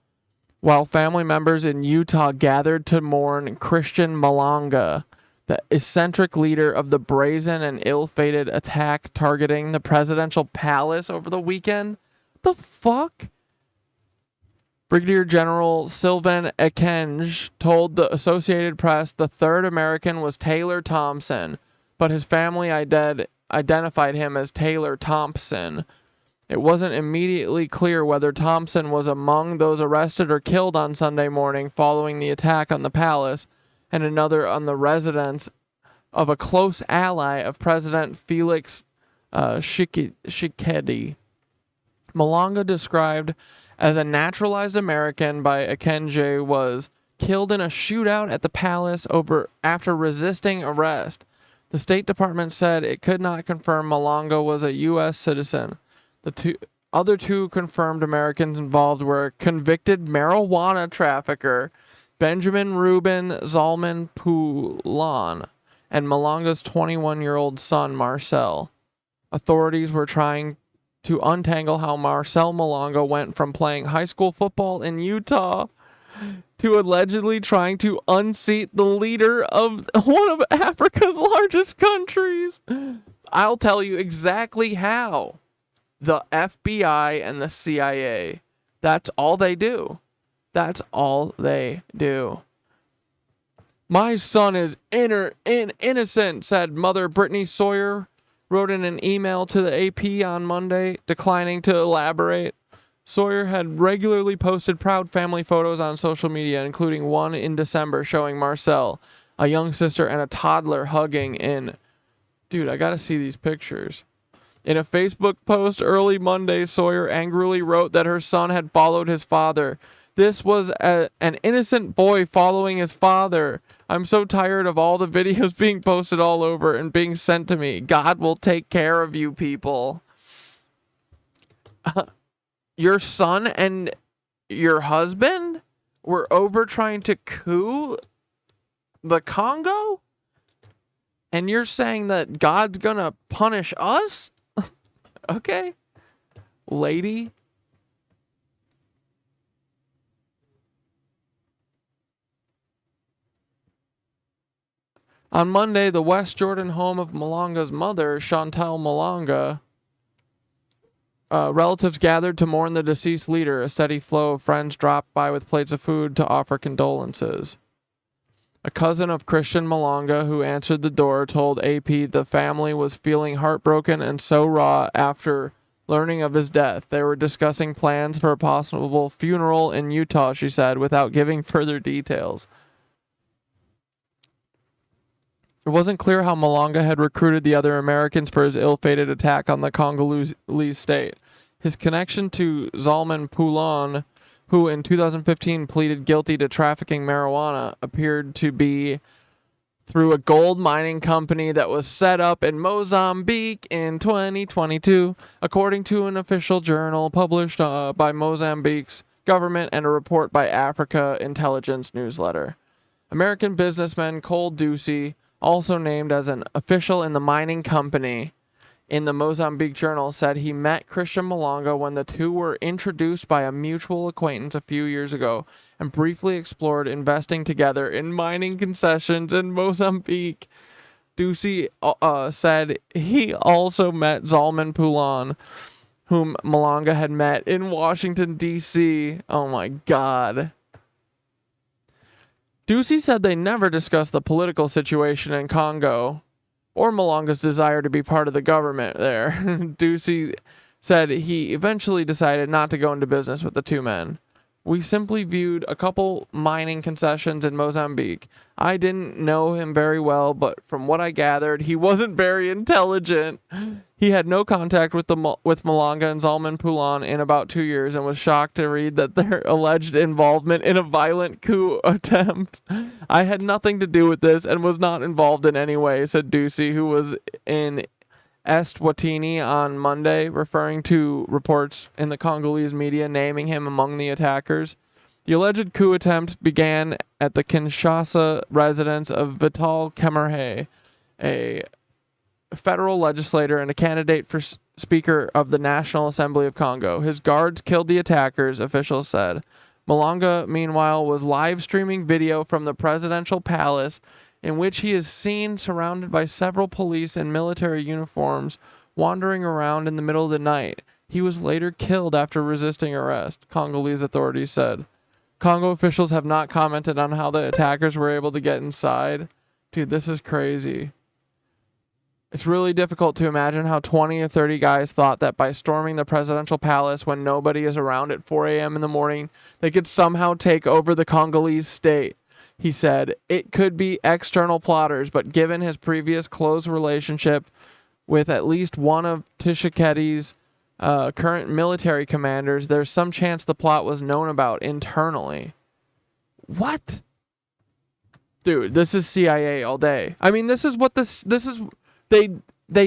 while family members in Utah gathered to mourn Christian Malanga, the eccentric leader of the brazen and ill-fated attack targeting the presidential palace over the weekend. The fuck? Brigadier General Sylvain Ekenge told the Associated Press the third American was Taylor Thompson, but his family identified him as Taylor Thompson. It wasn't immediately clear whether Thompson was among those arrested or killed on Sunday morning following the attack on the palace and another on the residence of a close ally of President Felix Tshisekedi. Malanga, described as a naturalized American by Ekenge, was killed in a shootout at the palace after resisting arrest. The State Department said it could not confirm Malanga was a U.S. citizen. The other two confirmed Americans involved were convicted marijuana trafficker Benjamin Ruben Zalman Poulan and Malanga's 21-year-old son, Marcel. Authorities were trying to untangle how Marcel Malanga went from playing high school football in Utah to allegedly trying to unseat the leader of one of Africa's largest countries. I'll tell you exactly how. The FBI and the CIA. That's all they do. That's all they do. My son is innocent, said Mother Brittany Sawyer, wrote in an email to the AP on Monday, declining to elaborate. Sawyer had regularly posted proud family photos on social media, including one in December showing Marcel, a young sister, and a toddler hugging in... Dude, I gotta see these pictures. In a Facebook post early Monday, Sawyer angrily wrote that her son had followed his father. This was an innocent boy following his father. I'm so tired of all the videos being posted all over and being sent to me. God will take care of you people. Your son and your husband were over trying to coup the Congo? And you're saying that God's gonna punish us? Okay, lady. On Monday, the West Jordan home of Malanga's mother, Chantal Malanga, relatives gathered to mourn the deceased leader. A steady flow of friends dropped by with plates of food to offer condolences. A cousin of Christian Malanga, who answered the door, told AP the family was feeling heartbroken and so raw after learning of his death. They were discussing plans for a possible funeral in Utah, she said, without giving further details. It wasn't clear how Malanga had recruited the other Americans for his ill-fated attack on the Congolese state. His connection to Zalman Poulon, who in 2015 pleaded guilty to trafficking marijuana, appeared to be through a gold mining company that was set up in Mozambique in 2022, according to an official journal published by Mozambique's government and a report by Africa Intelligence Newsletter. American businessman Cole Ducey, also named as an official in the mining company in the Mozambique Journal, said he met Christian Malanga when the two were introduced by a mutual acquaintance a few years ago and briefly explored investing together in mining concessions in Mozambique. Ducey said he also met Zalman Poulon, whom Malanga had met in Washington, D.C. Oh my God. Ducey said they never discussed the political situation in Congo or Malanga's desire to be part of the government there. Ducey said he eventually decided not to go into business with the two men. We simply viewed a couple mining concessions in Mozambique. I didn't know him very well, but from what I gathered, he wasn't very intelligent. He had no contact with Malanga and Zalman Poulon in about 2 years and was shocked to read that their alleged involvement in a violent coup attempt. I had nothing to do with this and was not involved in any way, said Ducey, who was in Eswatini on Monday, referring to reports in the Congolese media naming him among the attackers. The alleged coup attempt began at the Kinshasa residence of Vital Kamerhe, a federal legislator and a candidate for Speaker of the National Assembly of Congo. His guards killed the attackers, officials said. Malanga, meanwhile, was live streaming video from the presidential palace in which he is seen surrounded by several police in military uniforms wandering around in the middle of the night. He was later killed after resisting arrest, Congolese authorities said. Congo officials have not commented on how the attackers were able to get inside. Dude, this is crazy. It's really difficult to imagine how 20 or 30 guys thought that by storming the presidential palace when nobody is around at 4 a.m. in the morning, they could somehow take over the Congolese state. He said, it could be external plotters, but given his previous close relationship with at least one of Tshisekedi's current military commanders, there's some chance the plot was known about internally. What? Dude, this is CIA all day. I mean, this is what they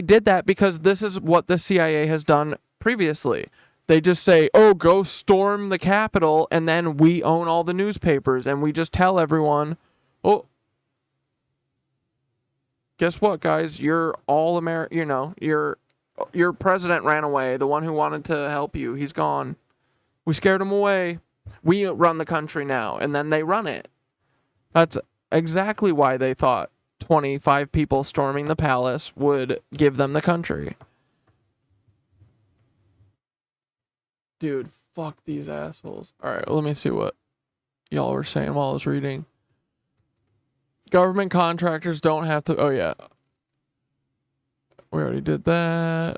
did that because this is what the CIA has done previously. They just say, oh, go storm the Capitol, and then we own all the newspapers, and we just tell everyone, oh, guess what, guys? You're all American, your president ran away, the one who wanted to help you. He's gone. We scared him away. We run the country now, and then they run it. That's exactly why they thought 25 people storming the palace would give them the country. Dude, fuck these assholes. Alright, let me see what y'all were saying while I was reading. Government contractors don't have to... Oh, yeah. We already did that.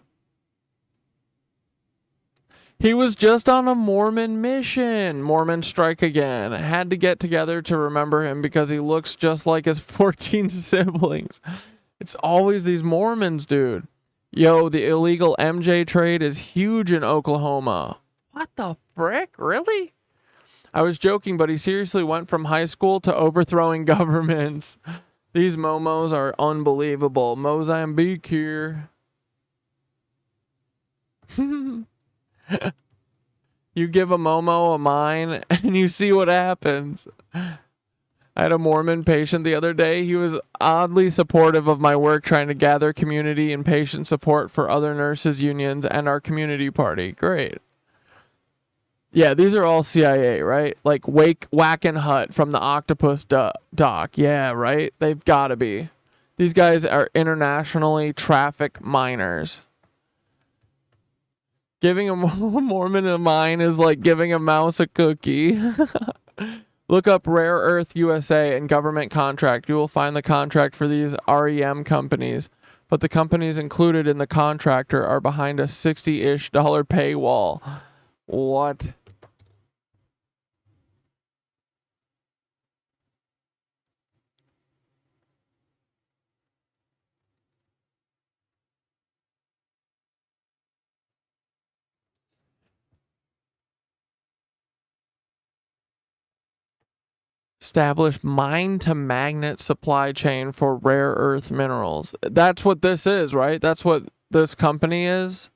He was just on a Mormon mission. Mormons strike again. Had to get together to remember him because he looks just like his 14 siblings. It's always these Mormons, dude. Yo, the illegal MJ trade is huge in Oklahoma. What the frick? Really? I was joking, but he seriously went from high school to overthrowing governments. These momos are unbelievable. Mozambique here. You give a momo a mine and you see what happens. I had a Mormon patient the other day. He was oddly supportive of my work trying to gather community and patient support for other nurses unions and our community party. Great. Yeah, these are all CIA, right? Like Whack and Hut from the Octopus doc. Yeah, right? They've got to be. These guys are internationally trafficked minors. Giving a Mormon a mine is like giving a mouse a cookie. Look up Rare Earth USA and government contract. You will find the contract for these REM companies. But the companies included in the contractor are behind a $60-ish paywall. What? Establish mine-to-magnet supply chain for rare earth minerals. That's what this is, right? That's what this company is.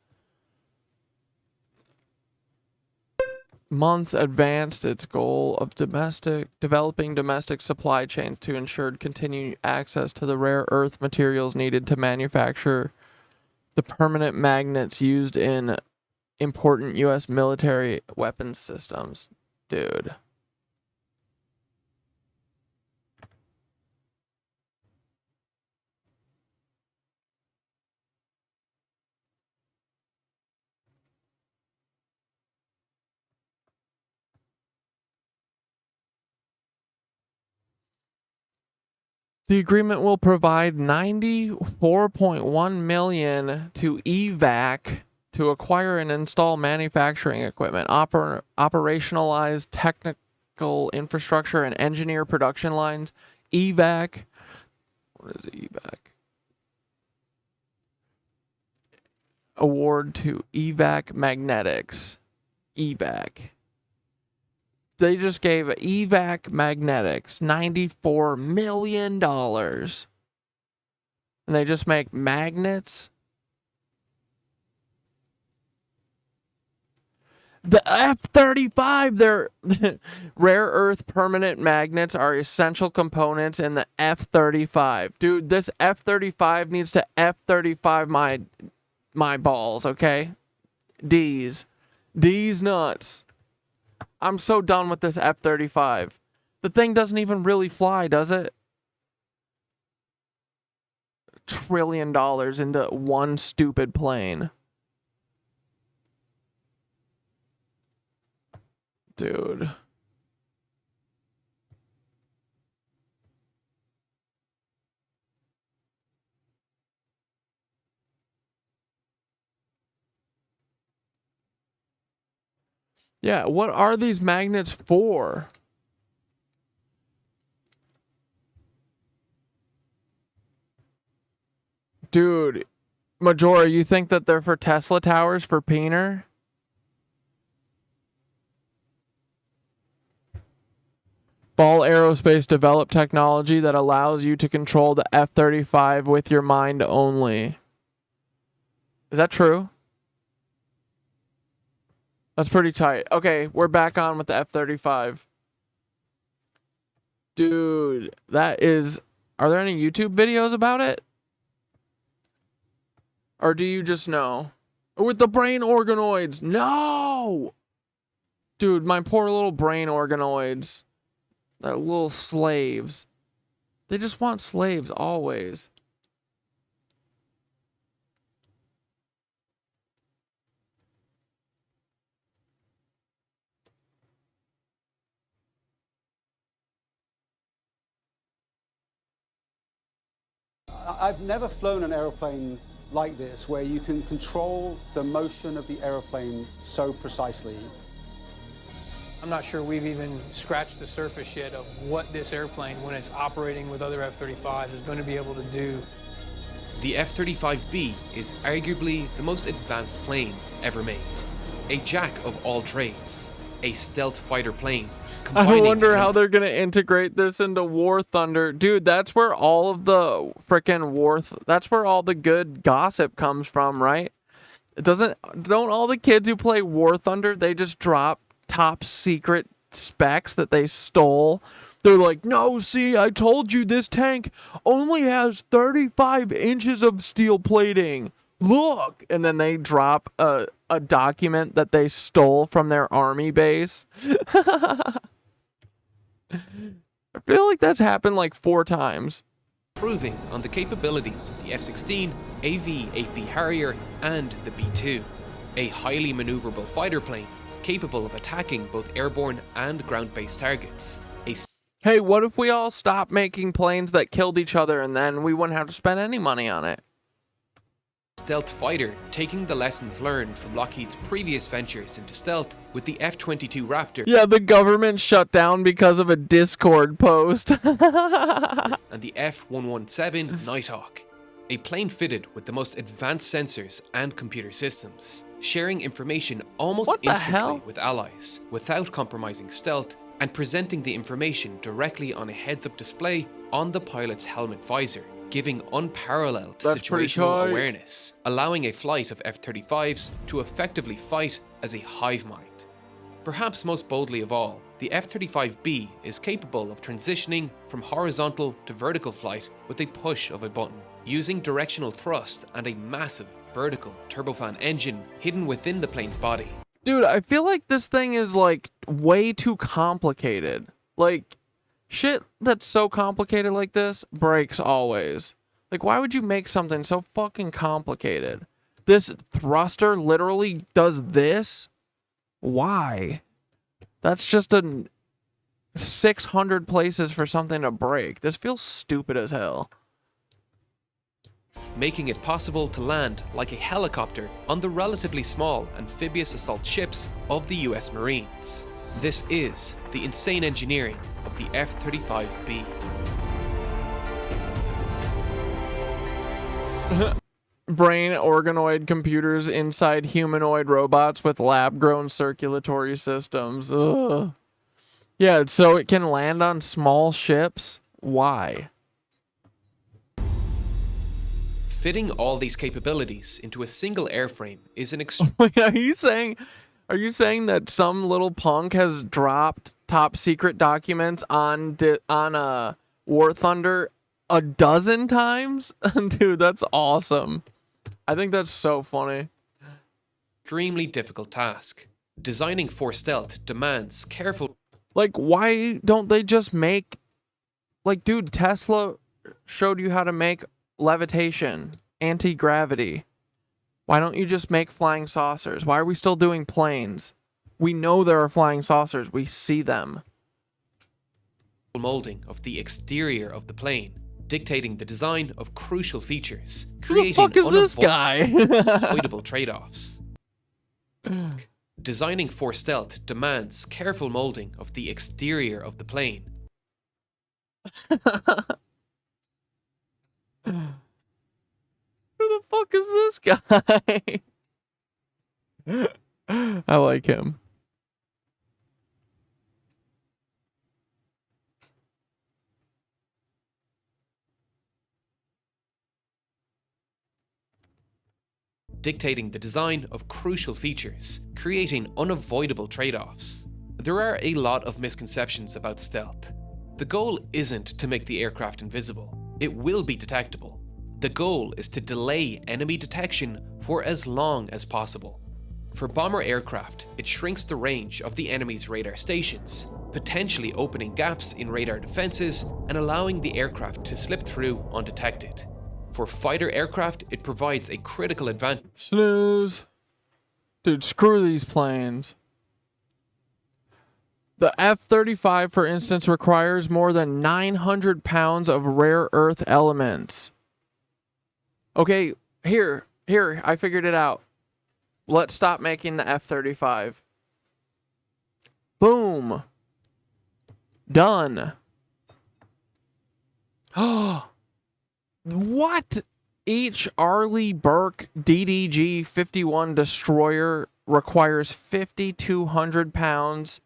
Months advanced its goal of developing domestic supply chains to ensure continued access to the rare earth materials needed to manufacture the permanent magnets used in important U.S. military weapons systems. Dude. The agreement will provide $94.1 million to EVAC to acquire and install manufacturing equipment, operationalize technical infrastructure, and engineer production lines. EVAC. What is EVAC? Award to EVAC Magnetics. EVAC. They just gave EVAC Magnetics $94 million. And they just make magnets? The F-35, they're rare earth permanent magnets are essential components in the F-35. Dude, this F-35 needs to F-35 my balls, okay? D's nuts. I'm so done with this F-35. The thing doesn't even really fly, does it? $1 trillion into one stupid plane. Dude. Yeah, what are these magnets for? Dude, Majora, you think that they're for Tesla towers for Peener? Ball Aerospace developed technology that allows you to control the F-35 with your mind only. Is that true? That's pretty tight. Okay, we're back on with the F-35. Dude, that is... Are there any YouTube videos about it? Or do you just know? With the brain organoids! No! Dude, my poor little brain organoids. They're little slaves. They just want slaves always. I've never flown an aeroplane like this, where you can control the motion of the aeroplane so precisely. I'm not sure we've even scratched the surface yet of what this airplane, when it's operating with other F-35s, is going to be able to do. The F-35B is arguably the most advanced plane ever made. A jack of all trades. A stealth fighter plane. I wonder how they're going to integrate this into War Thunder. Dude, that's where all of the frickin' that's where all the good gossip comes from, right? Don't all the kids who play War Thunder, they just drop top secret specs that they stole? They're like, no, see, I told you this tank only has 35 inches of steel plating. Look! And then they drop a document that they stole from their army base. I feel like that's happened like 4 times. improving on the capabilities of the F-16, AV-8B Harrier, and the B-2, a highly maneuverable fighter plane capable of attacking both airborne and ground-based targets. Hey, what if we all stopped making planes that killed each other and then we wouldn't have to spend any money on it? Stealth fighter, taking the lessons learned from Lockheed's previous ventures into stealth with the F-22 Raptor. Yeah, the government shut down because of a Discord post. And the F-117 Nighthawk, a plane fitted with the most advanced sensors and computer systems, sharing information almost instantly with allies without compromising stealth, and presenting the information directly on a heads-up display on the pilot's helmet visor, giving unparalleled situational awareness, allowing a flight of F-35s to effectively fight as a hive mind. Perhaps most boldly of all, the F-35B is capable of transitioning from horizontal to vertical flight with a push of a button, using directional thrust and a massive vertical turbofan engine hidden within the plane's body. Dude, I feel like this thing is like way too complicated. Like, shit that's so complicated like this breaks always. Like, why would you make something so fucking complicated? This thruster literally does this? Why? That's just a 600 places for something to break. This feels stupid as hell. Making it possible to land like a helicopter on the relatively small amphibious assault ships of the US Marines. This is the insane engineering of the F-35B. Brain organoid computers inside humanoid robots with lab-grown circulatory systems. Ugh. Yeah, so it can land on small ships? Why? Fitting all these capabilities into a single airframe is an Wait, are you saying that some little punk has dropped top secret documents on War Thunder a dozen times? Dude, that's awesome. I think that's so funny. Extremely difficult task. Designing for stealth demands careful. Like, why don't they just make... Like, dude, Tesla showed you how to make levitation, anti-gravity. Why don't you just make flying saucers? Why are we still doing planes? We know there are flying saucers. We see them. Molding of the exterior of the plane, dictating the design of crucial features, Who the fuck is this guy? unavoidable trade-offs. Designing for stealth demands careful molding of the exterior of the plane. Who the fuck is this guy? I like him. Dictating the design of crucial features, creating unavoidable trade-offs. There are a lot of misconceptions about stealth. The goal isn't to make the aircraft invisible. It will be detectable. The goal is to delay enemy detection for as long as possible. For bomber aircraft, it shrinks the range of the enemy's radar stations, potentially opening gaps in radar defenses and allowing the aircraft to slip through undetected. For fighter aircraft, it provides a critical advantage. Snooze. Dude, screw these planes. The F-35, for instance, requires more than 900 pounds of rare earth elements. Okay, here, I figured it out. Let's stop making the F-35. Boom. Done. What? Each Arleigh Burke DDG-51 destroyer requires 5,200 pounds,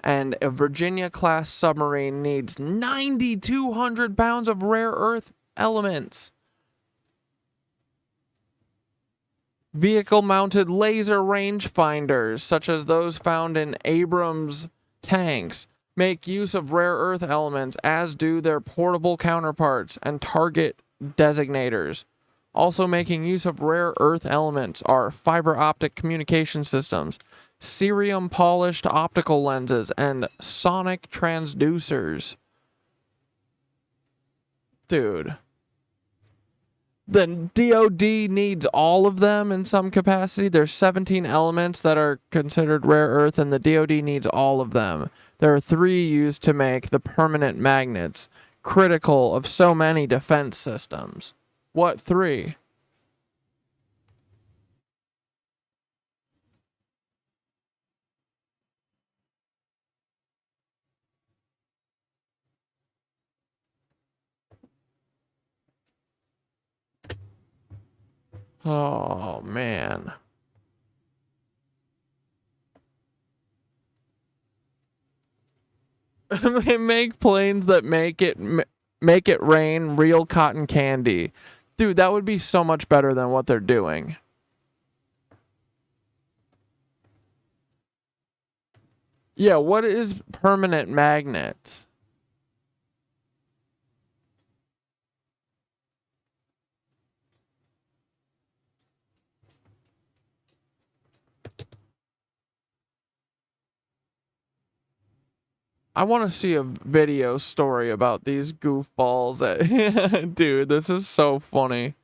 and a Virginia-class submarine needs 9,200 pounds of rare earth elements. Vehicle-mounted laser rangefinders, such as those found in Abrams tanks, make use of rare earth elements, as do their portable counterparts and target designators. Also making use of rare earth elements are fiber optic communication systems, cerium polished optical lenses, and sonic transducers. Dude, The DoD needs all of them in some capacity. There's 17 elements that are considered rare earth, and the DoD needs all of them. There are 3 used to make the permanent magnets, critical of so many defense systems. What 3? Oh, man. They make planes that make it rain real cotton candy. Dude, that would be so much better than what they're doing. Yeah, what is permanent magnets? I want to see a video story about these goofballs. Dude, this is so funny.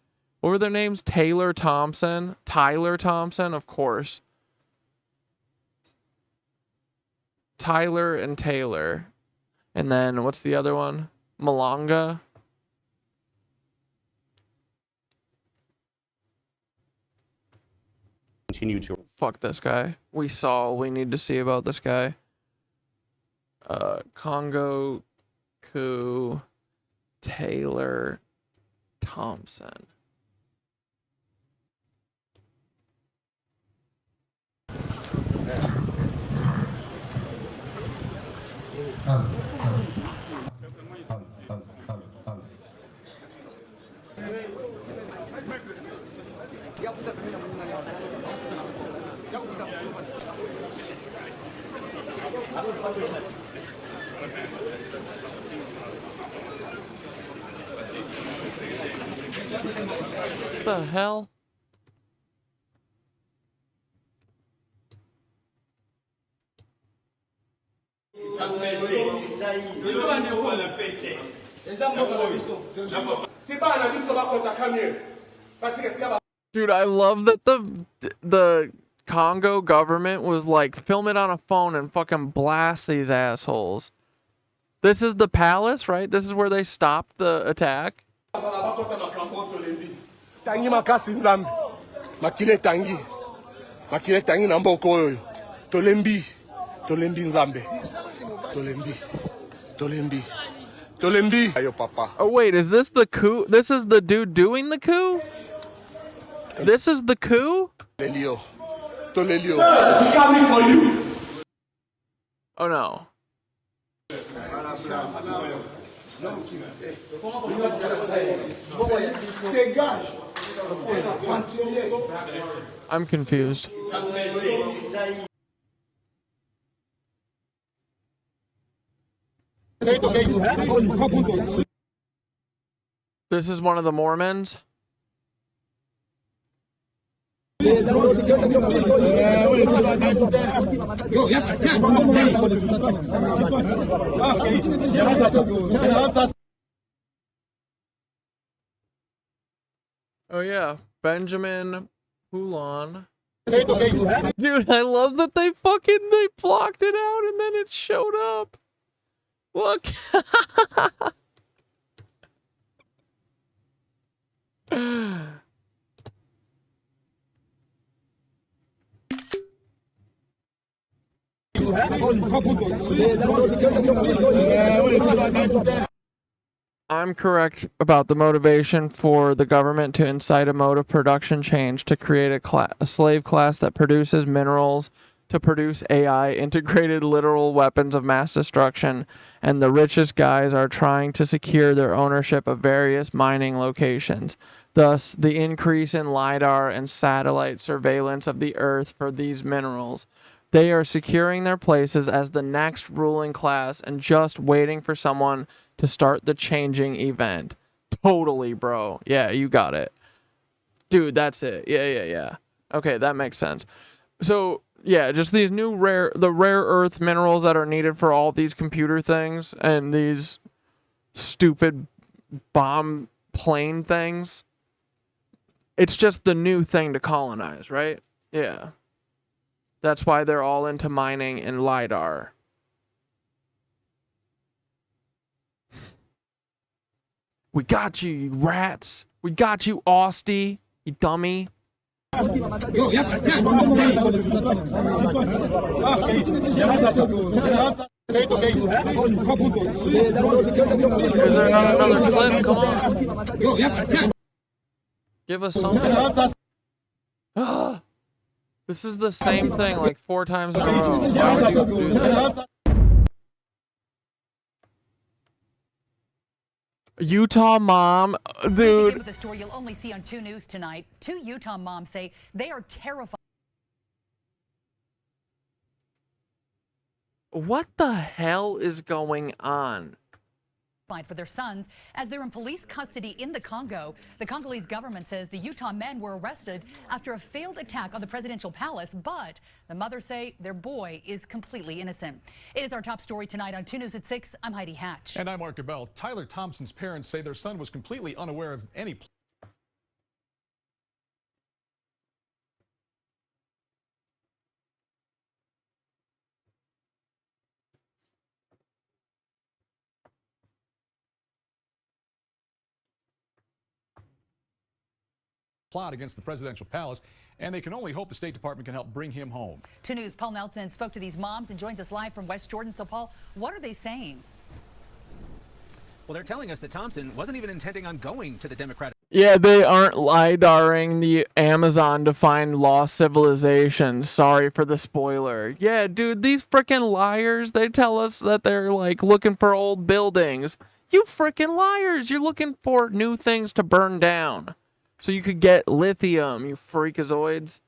What were their names? Tyler Thompson, of course. Tyler and Taylor. And then what's the other one? Malanga. Continue to fuck this guy. We saw all we need to see about this guy. Congo, Coup, Taylor, Thompson. What the hell? Dude, I love that the Congo government was like, film it on a phone and fucking blast these assholes. This is the palace, right? This is where they stopped the attack. Tangi makasi nzambe. Makile tangi. Makile tangi na mboko oyo. Tolembi. Tolembi nzambe. Tolembi. Tolembi. Tolembi. Ayo papa. Oh wait, is this the coup? This is the dude doing the coup? This is the coup? Tolelio. Tolelio. He's coming for you. Oh no. I'm confused. This is one of the Mormons. Oh yeah, Benjamin Poulon. Dude, I love that they blocked it out and then it showed up. Look. I'm correct about the motivation for the government to incite a mode of production change to create a slave class that produces minerals to produce AI integrated literal weapons of mass destruction, and the richest guys are trying to secure their ownership of various mining locations. Thus, the increase in LiDAR and satellite surveillance of the Earth for these minerals. They are securing their places as the next ruling class and just waiting for someone to start the changing event. Totally, bro. Yeah, you got it. Dude, that's it. Yeah. Okay, that makes sense. So, yeah, just these new rare earth minerals that are needed for all these computer things and these stupid bomb plane things. It's just the new thing to colonize, right? Yeah. That's why they're all into mining and LiDAR. We got you, you rats. We got you, Austie, you dummy. Is there not another clip? Come on. Give us something. This is the same thing like 4 times in a row. Why would you do that? Utah mom, dude. With the story you'll only see on 2 News tonight. 2 Utah moms say they are terrified. What the hell is going on? For their sons as they're in police custody in the Congo. The Congolese government says the Utah men were arrested after a failed attack on the presidential palace, but the mothers say their boy is completely innocent. It is our top story tonight on 2 News at 6. I'm Heidi Hatch. And I'm Mark Gabel. Tyler Thompson's parents say their son was completely unaware of any plot against the presidential palace, and they can only hope the State Department can help bring him home. 2 News' Paul Nelson spoke to these moms and joins us live from West Jordan. So, Paul, what are they saying? Well, they're telling us that Thompson wasn't even intending on going to the Democratic. Yeah, they aren't LiDARing the Amazon to find lost civilizations. Sorry for the spoiler. Yeah, dude, these freaking liars, they tell us that they're like looking for old buildings. You freaking liars, you're looking for new things to burn down. So you could get lithium, you freakazoids.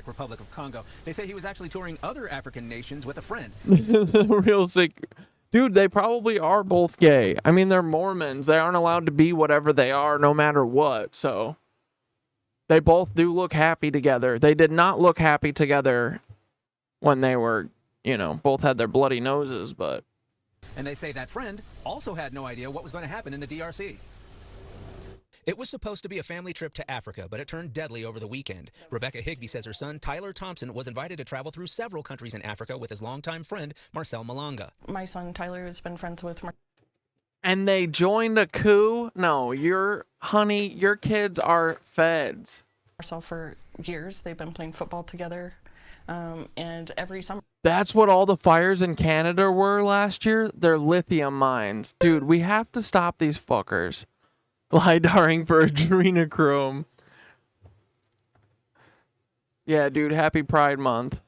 Republic of Congo. They say he was actually touring other African nations with a friend. Real sick. Dude, they probably are both gay. I mean, they're Mormons. They aren't allowed to be whatever they are no matter what. So they both do look happy together. They did not look happy together when they were, you know, both had their bloody noses, but. And they say that friend also had no idea what was going to happen in the DRC. It was supposed to be a family trip to Africa, but it turned deadly over the weekend. Rebecca Higbee says her son, Tyler Thompson, was invited to travel through several countries in Africa with his longtime friend, Marcel Malanga. My son, Tyler, has been friends with And they joined a coup? No, your kids are feds. Marcel for years. They've been playing football together, and every summer. That's what all the fires in Canada were last year? They're lithium mines. Dude, we have to stop these fuckers. LiDARing for adrenochrome. Yeah, dude, happy Pride Month.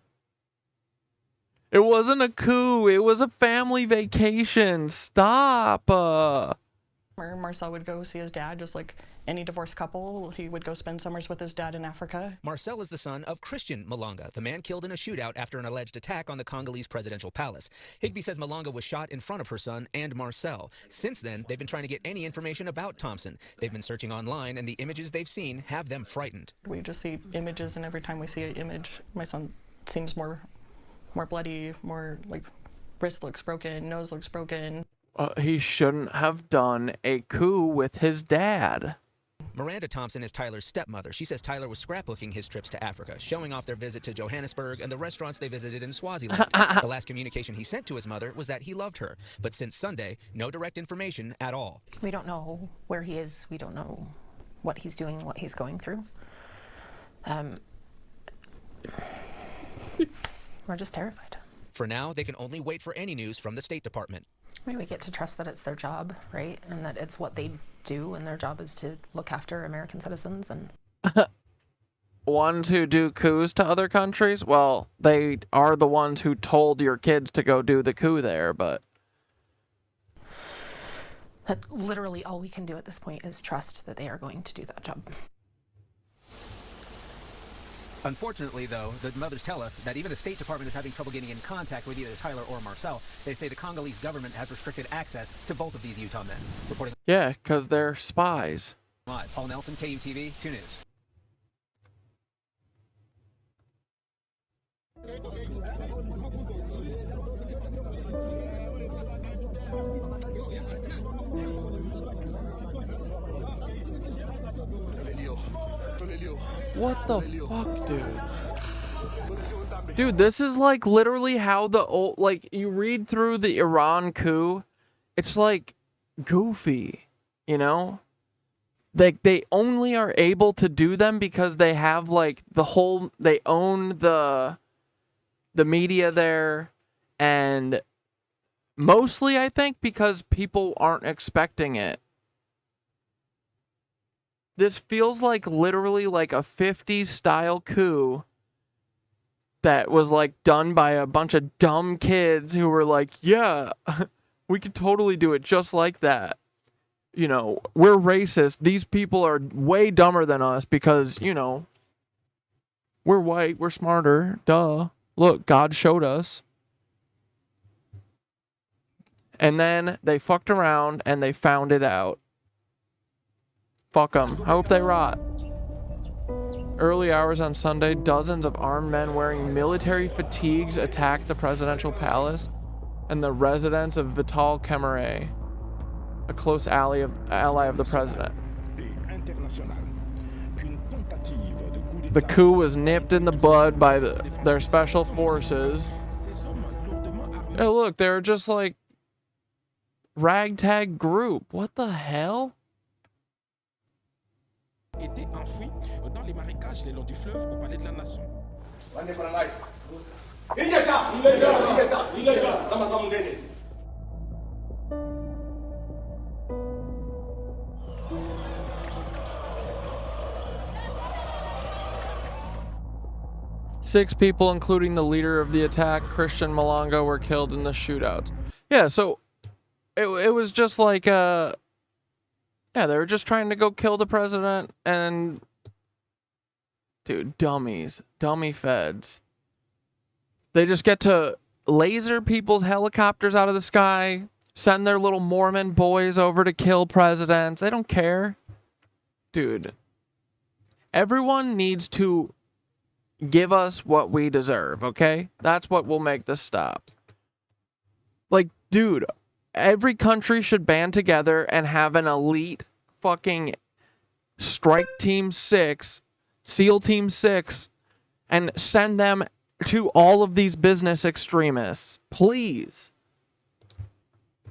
It wasn't a coup. It was a family vacation. Stop. Marcel would go see his dad, just like any divorced couple. He would go spend summers with his dad in Africa. Marcel is the son of Christian Malanga, the man killed in a shootout after an alleged attack on the Congolese presidential palace. Higbee says Malanga was shot in front of her son and Marcel. Since then, they've been trying to get any information about Thompson. They've been searching online, and the images they've seen have them frightened. We just see images, and every time we see an image, my son seems more bloody, more like wrist looks broken, nose looks broken. He shouldn't have done a coup with his dad. Miranda Thompson is Tyler's stepmother. She says Tyler was scrapbooking his trips to Africa, showing off their visit to Johannesburg and the restaurants they visited in Swaziland. The last communication he sent to his mother was that he loved her. But since Sunday, no direct information at all. We don't know where he is. We don't know what he's doing, what he's going through. We're just terrified. For now, they can only wait for any news from the State Department. I mean, we get to trust that it's their job, right? And that it's what they do, and their job is to look after American citizens. And ones who do coups to other countries, well, they are the ones who told your kids to go do the coup there, but that literally all we can do at this point is trust that they are going to do that job. Unfortunately, though, the mothers tell us that even the State Department is having trouble getting in contact with either Tyler or Marcel. They say the Congolese government has restricted access to both of these Utah men. Reporting yeah, because they're spies. live, Paul Nelson, KUTV, 2 News. What the fuck, dude? Dude, this is like literally how the old, like, you read through the Iran coup, it's like goofy, you know? They only are able to do them because they have like they own the media there, and mostly I think because people aren't expecting it. This feels like literally like a 50s style coup that was like done by a bunch of dumb kids who were like, yeah, we could totally do it just like that. You know, we're racist. These people are way dumber than us because, you know, we're white, we're smarter. Duh. Look, God showed us. And then they fucked around and they found it out. Fuck them. I hope they rot. Early hours on Sunday, dozens of armed men wearing military fatigues attacked the presidential palace and the residence of Vital Kemeray, a close ally of the president. The coup was nipped in the bud by their special forces. Hey, look, they're just like ragtag group. What the hell? Était enfoui dans les marécages le long du fleuve au palais de la nation. Six people, including the leader of the attack, Christian Malonga, were killed in the shootouts. Yeah, so it was just like yeah, they were just trying to go kill the president, and dude, dummies, dummy feds. They just get to laser people's helicopters out of the sky, send their little Mormon boys over to kill presidents. They don't care. Dude, everyone needs to give us what we deserve, okay? That's what will make this stop. Like, dude, every country should band together and have an elite fucking Strike Team 6, SEAL Team 6, and send them to all of these business extremists. Please.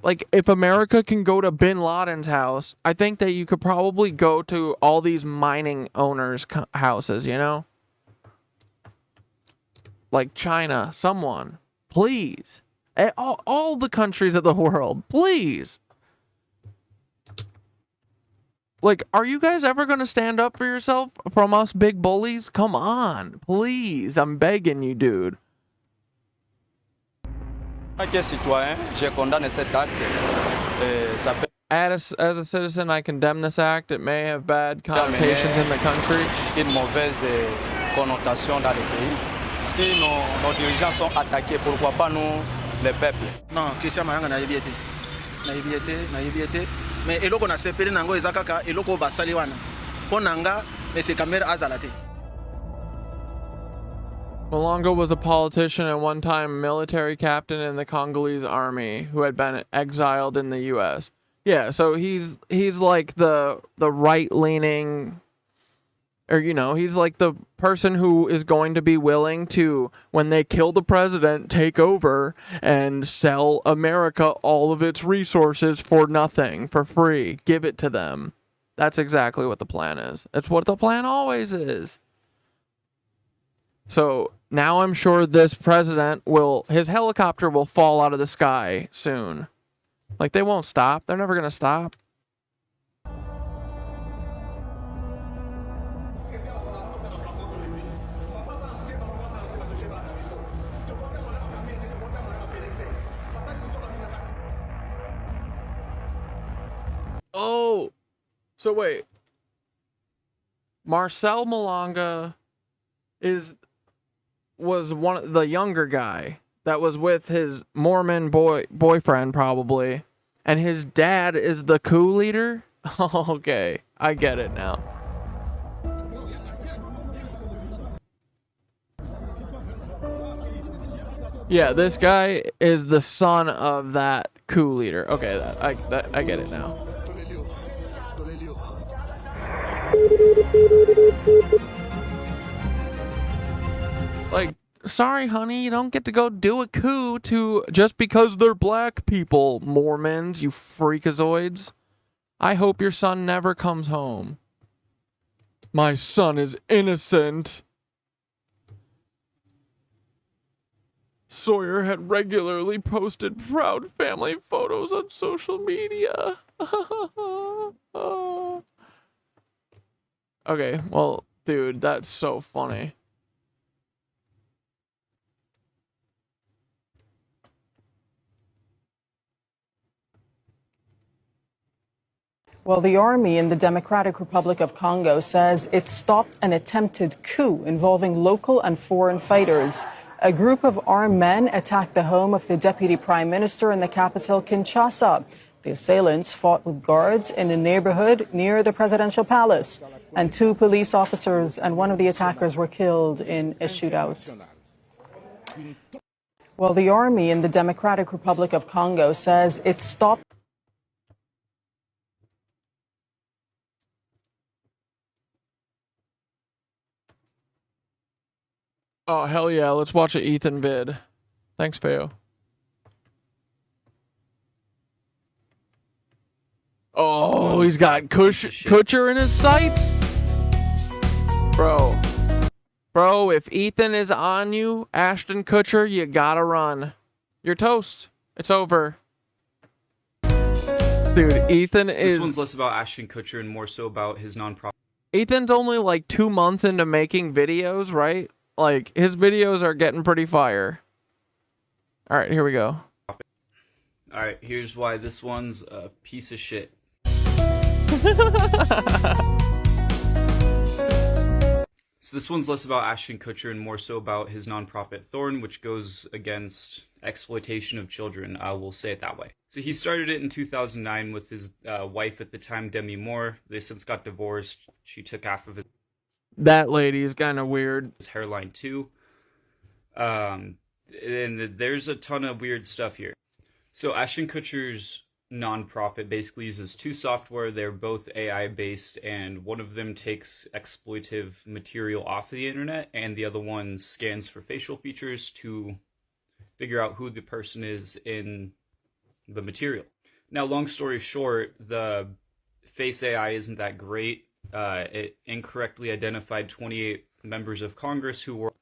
Like, if America can go to Bin Laden's house, I think that you could probably go to all these mining owners' houses, you know? Like China, someone. Please. All the countries of the world, please. Like, are you guys ever going to stand up for yourself from us big bullies? Come on, please. I'm begging you, dude. As a citizen, I condemn this act. It may have bad connotations in the country. Une mauvaise connotation dans le pays. Si nos dirigeants sont attaqués, pourquoi pas nous, le peuple? Non, Christian Mayanga na yebiete. Mais eloko na sepeli nango ezakaka eloko basali wana. Ponanga mais c'est kamera azalate. Malonga was a politician and one-time military captain in the Congolese army who had been exiled in the U.S. Yeah, so he's like the right-leaning, or, you know, he's like the person who is going to be willing to, when they kill the president, take over and sell America all of its resources for nothing, for free. Give it to them. That's exactly what the plan is. It's what the plan always is. So now I'm sure this president his helicopter will fall out of the sky soon. Like, they won't stop. They're never going to stop. Oh, so wait. Marcel Malonga was one of the younger guy that was with his Mormon boyfriend probably, and his dad is the coup leader. Okay, I get it now. Yeah, this guy is the son of that coup leader. Okay, I get it now. Like, sorry, honey, you don't get to go do a coup to just because they're black people, Mormons, you freakazoids. I hope your son never comes home. My son is innocent. Sawyer had regularly posted proud family photos on social media. Okay, well, dude, that's so funny. Well, the army in the Democratic Republic of Congo says it stopped an attempted coup involving local and foreign fighters. A group of armed men attacked the home of the deputy prime minister in the capital, Kinshasa. The assailants fought with guards in a neighborhood near the presidential palace, and 2 police officers and one of the attackers were killed in a shootout. Well, the army in the Democratic Republic of Congo says it stopped. Oh, hell yeah. Let's watch an Ethan vid. Thanks, Feo. Oh, he's got Kutcher in his sights? Bro, if Ethan is on you, Ashton Kutcher, you gotta run. You're toast. It's over. Dude, Ethan So is... This one's less about Ashton Kutcher and more so about his non-profit. Ethan's only like 2 months into making videos, right? Like, his videos are getting pretty fire. Alright, here we go. Alright, here's why this one's a piece of shit. So this one's less about Ashton Kutcher and more so about his nonprofit Thorn, which goes against exploitation of children. I will say it that way. So he started it in 2009 with his wife at the time, Demi Moore. They since got divorced. She took half of his... That lady is kind of weird. His hairline too. And there's a ton of weird stuff here. So Ashton Kutcher's nonprofit basically uses 2 software. They're both AI based, and one of them takes exploitive material off the internet, and the other one scans for facial features to figure out who the person is in the material. Now, long story short, the face AI isn't that great. It incorrectly identified 28 members of Congress who were...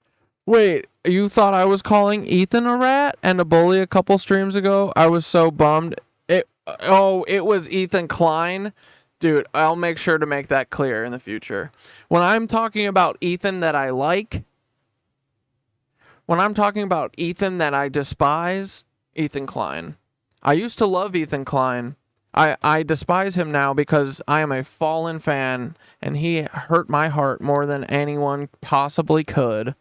Wait, you thought I was calling Ethan a rat and a bully a couple streams ago? I was so bummed. It was Ethan Klein. Dude, I'll make sure to make that clear in the future. When I'm talking about Ethan that I like, when I'm talking about Ethan that I despise, Ethan Klein. I used to love Ethan Klein. I despise him now because I am a fallen fan, and he hurt my heart more than anyone possibly could.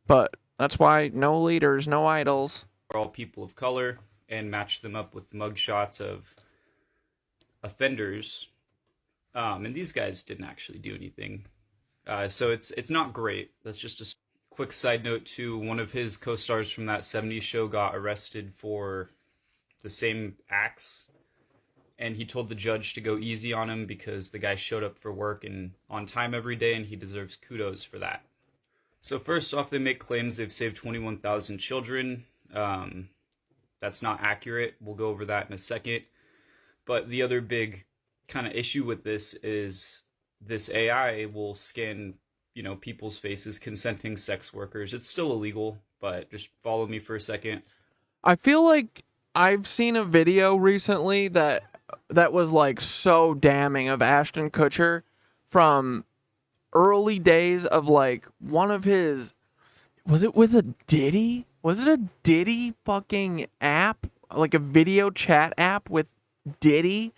But that's why no leaders, no idols. We're all people of color, and matched them up with mugshots of offenders. And these guys didn't actually do anything. So it's not great. That's just a quick side note too. One of his co-stars from that 70s show got arrested for the same acts, and he told the judge to go easy on him because the guy showed up for work and on time every day, and he deserves kudos for that. So first off, they make claims they've saved 21,000 children. That's not accurate. We'll go over that in a second. But the other big kind of issue with this is this AI will scan, people's faces, consenting sex workers. It's still illegal, but just follow me for a second. I feel like I've seen a video recently that was like so damning of Ashton Kutcher from early days of like one of his, was it with a Diddy? Was it a Diddy fucking app? Like a video chat app with Diddy?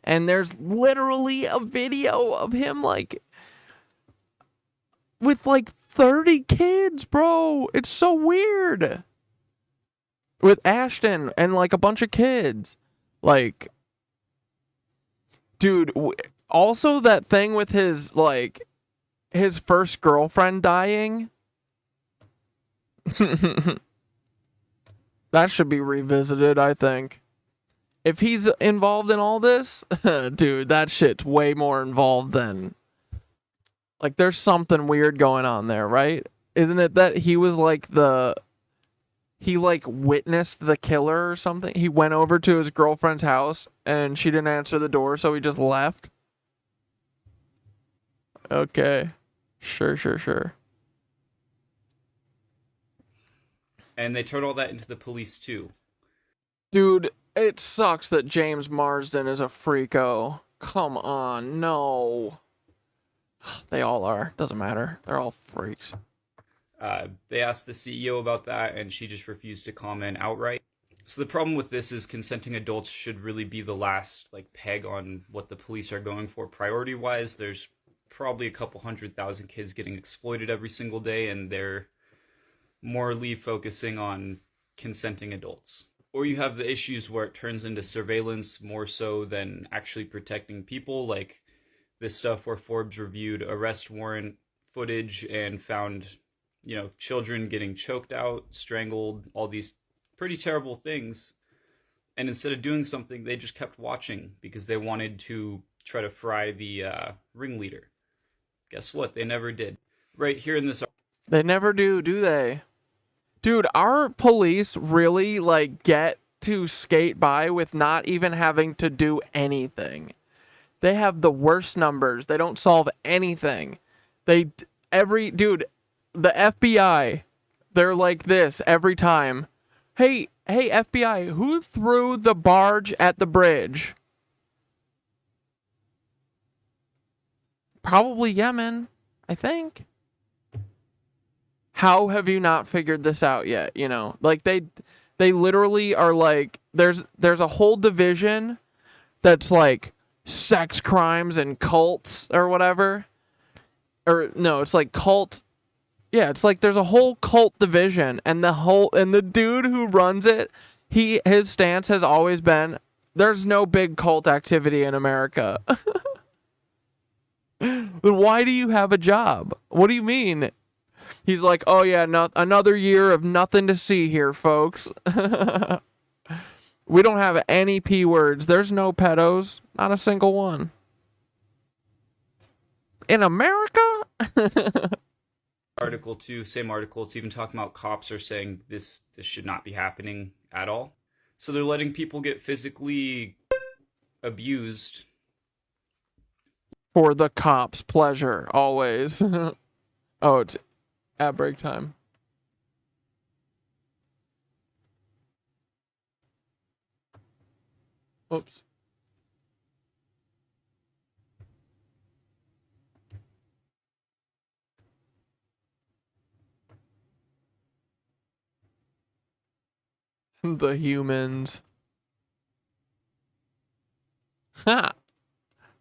And there's literally a video of him like with like 30 kids, bro. It's so weird. With Ashton and like a bunch of kids. Like, dude, also that thing with his like his first girlfriend dying. That should be revisited, I think. If he's involved in all this, dude, that shit's way more involved than Like, there's something weird going on there, right? Isn't it that he was like he like witnessed the killer or something? He went over to his girlfriend's house and she didn't answer the door, so he just left? Okay. Sure. And they turn all that into the police too. Dude, it sucks that James Marsden is a freako. Come on, no. They all are. Doesn't matter. They're all freaks. They asked the CEO about that, and she just refused to comment outright. So the problem with this is consenting adults should really be the last peg on what the police are going for priority-wise. There's probably a couple 100,000 kids getting exploited every single day, and they're morally focusing on consenting adults. Or you have the issues where it turns into surveillance more so than actually protecting people, like this stuff where Forbes reviewed arrest warrant footage and found, children getting choked out, strangled, all these pretty terrible things. And instead of doing something, they just kept watching because they wanted to try to fry the ringleader. Guess what? They never did. Right here in this... They never do they? Dude, our police really, get to skate by with not even having to do anything. They have the worst numbers. They don't solve anything. Dude, the FBI, they're like this every time. Hey, FBI, who threw the barge at the bridge? Probably Yemen, I think. How have you not figured this out yet? They literally are there's a whole division that's sex crimes and cults or whatever. Or no, it's cult. Yeah, it's there's a whole cult division, and the dude who runs it, his stance has always been there's no big cult activity in America. Then why do you have a job? What do you mean? He's like, oh yeah, another year of nothing to see here, folks. We don't have any P words. There's no pedos. Not a single one. In America? Article 2, same article, it's even talking about cops are saying this should not be happening at all. So they're letting people get physically abused. For the cops' pleasure, always. Oh, it's at break time. Oops. The humans. Ha!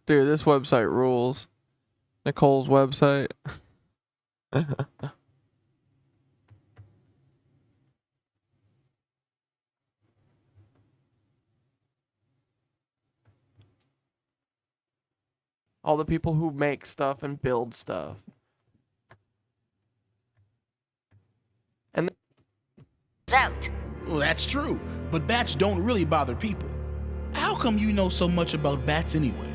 Dude, this website rules. Nicole's website. All the people who make stuff and build stuff. And out. Well, that's true, but bats don't really bother people. How come you know so much about bats anyway?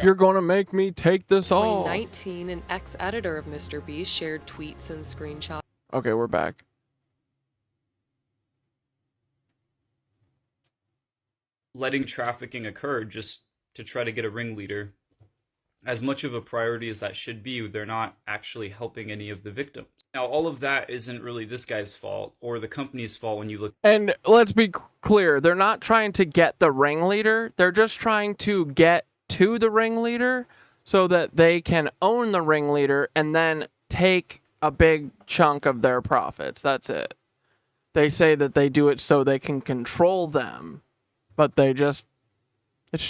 You're gonna make me take this off. 2019, an ex-editor of Mr. Beast shared tweets and screenshots. Okay, we're back. Letting trafficking occur just to try to get a ringleader. As much of a priority as that should be, they're not actually helping any of the victims. Now, all of that isn't really this guy's fault or the company's fault when you look. And let's be clear, they're not trying to get the ringleader. They're just trying to get to the ringleader so that they can own the ringleader and then take a big chunk of their profits. That's it. They say that they do it so they can control them, but it's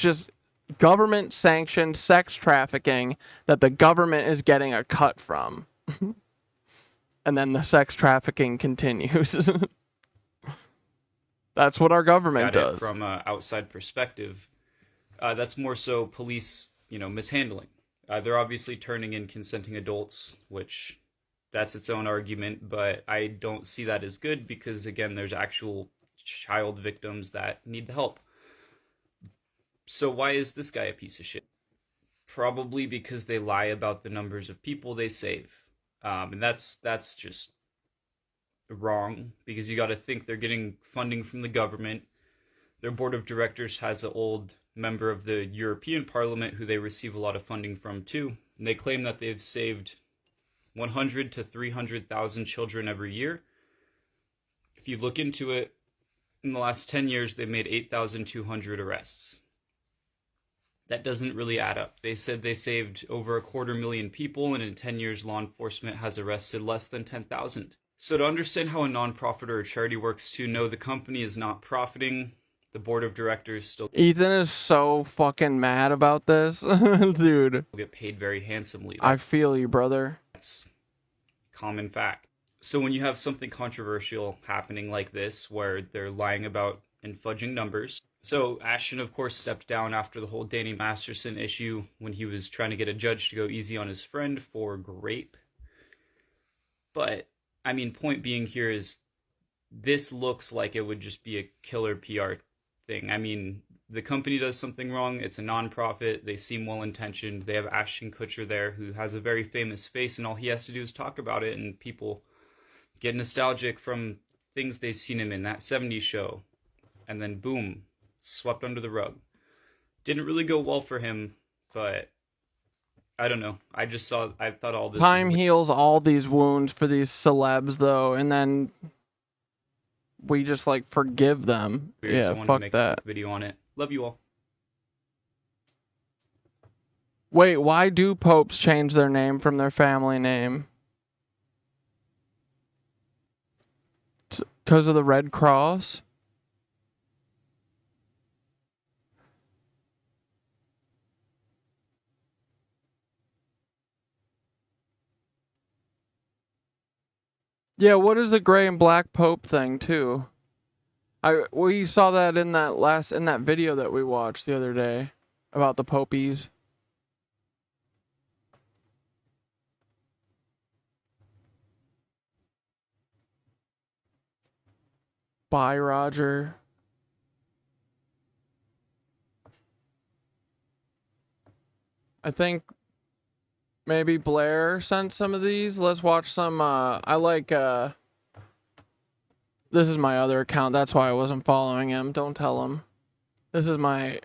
just government sanctioned sex trafficking that the government is getting a cut from. And then the sex trafficking continues. That's what our government does. From an outside perspective, that's more so police, mishandling. They're obviously turning in consenting adults, which that's its own argument, but I don't see that as good because, again, there's actual child victims that need the help. So why is this guy a piece of shit? probably because they lie about the numbers of people they save. And that's just wrong, because you got to think they're getting funding from the government. Their board of directors has an old member of the European Parliament who they receive a lot of funding from too. And they claim that they've saved 100 to 300,000 children every year. If you look into it, in the last 10 years, they made 8,200 arrests. That doesn't really add up. They said they saved over 250,000 people, and in 10 years, law enforcement has arrested less than 10,000. So to understand how a nonprofit or a charity works, to know the company is not profiting, the board of directors still Ethan is so fucking mad about this. Dude. get paid very handsomely. I feel you, brother. That's common fact. So when you have something controversial happening like this, where they're lying about and fudging numbers. So Ashton, of course, stepped down after the whole Danny Masterson issue when he was trying to get a judge to go easy on his friend for rape. But, I mean, point being here is this looks like it would just be a killer PR thing. I mean, the company does something wrong. It's a non-profit. They seem well-intentioned. They have Ashton Kutcher there, who has a very famous face, and all he has to do is talk about it, and people get nostalgic from things they've seen him in, that 70s show. And then, boom, swept under the rug. Didn't really go well for him, but I don't know. I thought all this... Time heals all these wounds for these celebs, though, and then we just, like, forgive them. Weird, so I Yeah, wanted to fuck make that. a video on it. Love you all. Wait, why do popes change their name from their family name? Because of the Red Cross? Yeah, what is the gray and black pope thing too? We saw that in that video that we watched the other day about the popies. Bye, Rodger. I think maybe Blair sent some of these. Let's watch some. I like. This is my other account. That's why I wasn't following him. Don't tell him. This is my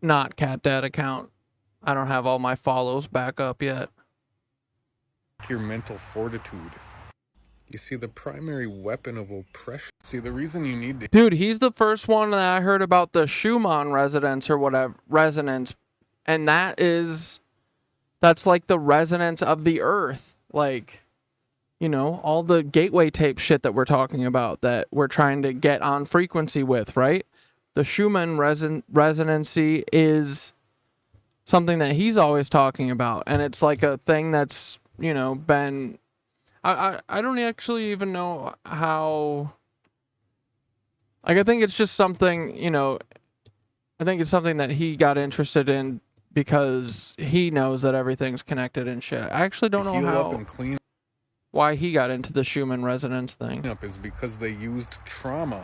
not Cat Dad account. I don't have all my follows back up yet. Your mental fortitude. You see, the primary weapon of oppression. See, the reason you need to... Dude, he's the first one that I heard about the Schumann resonance or whatever. Resonance. And that's like the resonance of the earth. Like, you know, all the gateway tape shit that we're talking about that we're trying to get on frequency with, right? The Schumann resonancy is something that he's always talking about. And it's like a thing that's, you know, been... I don't actually even know how... Like, I think it's just something, you know... I think it's something that he got interested in because he knows that everything's connected and shit. I actually don't know Heal how... up and clean why he got into the Schumann resonance thing. up is because they used trauma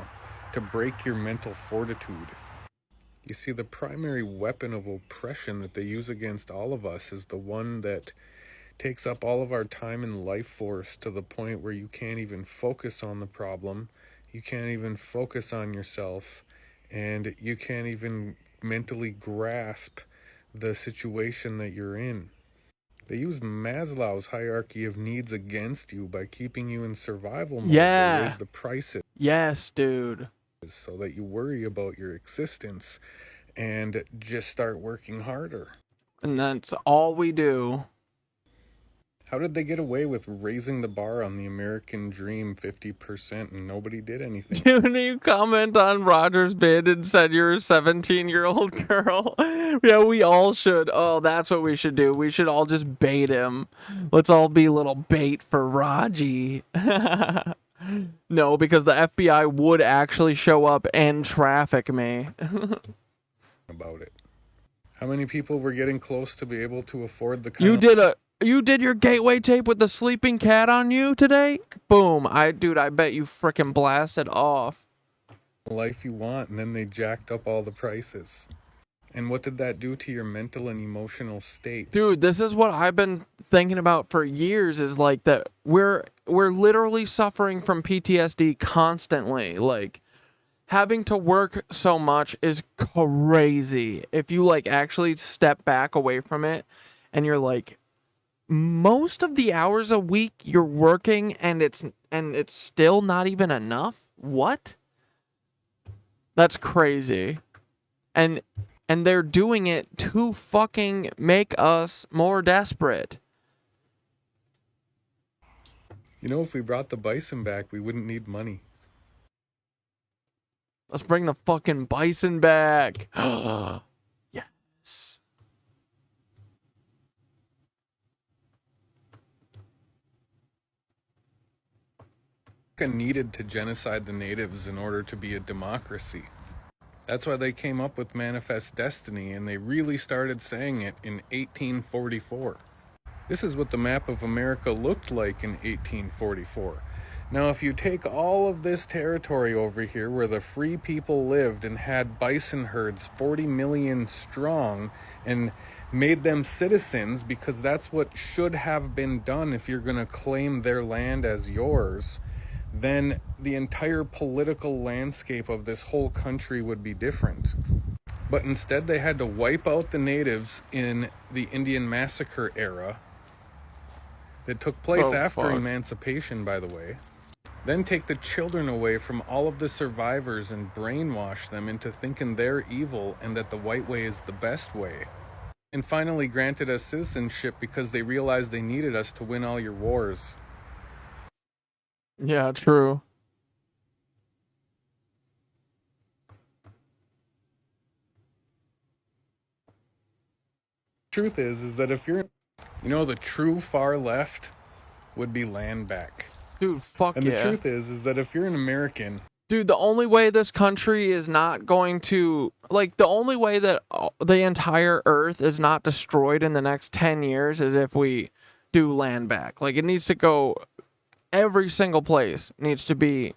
to break your mental fortitude. You see, the primary weapon of oppression that they use against all of us is the one that takes up all of our time and life force to the point where you can't even focus on the problem, you can't even focus on yourself, and you can't even mentally grasp the situation that you're in. They use Maslow's hierarchy of needs against you by keeping you in survival mode. Yeah. They raise the prices. Yes, dude. So that you worry about your existence and just start working harder. And that's all we do. How did they get away with raising the bar on the American dream 50% and nobody did anything? Dude, you comment on Rodger's bid and said you're a 17-year-old girl. Yeah, we all should. Oh, that's what we should do. We should all just bait him. Let's all be little bait for Raji. No, because the FBI would actually show up and traffic me. About it. How many people were getting close to be able to afford the kind You did your gateway tape with the sleeping cat on you today? Boom. I bet you frickin' blasted off. life you want, and then they jacked up all the prices. And what did that do to your mental and emotional state? Dude, this is what I've been thinking about for years, is like that we're literally suffering from PTSD constantly. Like, having to work so much is crazy. If you like actually step back away from it and you're like, most of the hours a week you're working and it's still not even enough? What? That's crazy. And they're doing it to fucking make us more desperate. You know, if we brought the bison back, we wouldn't need money. Let's bring the fucking bison back. Yes. America needed to genocide the natives in order to be a democracy. That's why they came up with Manifest Destiny, and they really started saying it in 1844. This is what the map of America looked like in 1844. Now, if you take all of this territory over here where the free people lived and had bison herds 40 million strong and made them citizens, because that's what should have been done if you're going to claim their land as yours, then the entire political landscape of this whole country would be different. But instead, they had to wipe out the natives in the Indian Massacre era that took place after emancipation, by the way. Then take the children away from all of the survivors and brainwash them into thinking they're evil and that the white way is the best way. And finally granted us citizenship because they realized they needed us to win all your wars. Yeah, true. Truth is that if you're, you know, the true far left would be land back. Dude, fuck and yeah. And the truth is that if you're an American... Dude, the only way this country is not going to... Like, the only way that the entire Earth is not destroyed in the next 10 years is if we do land back. Like, it needs to go... Every single place needs to be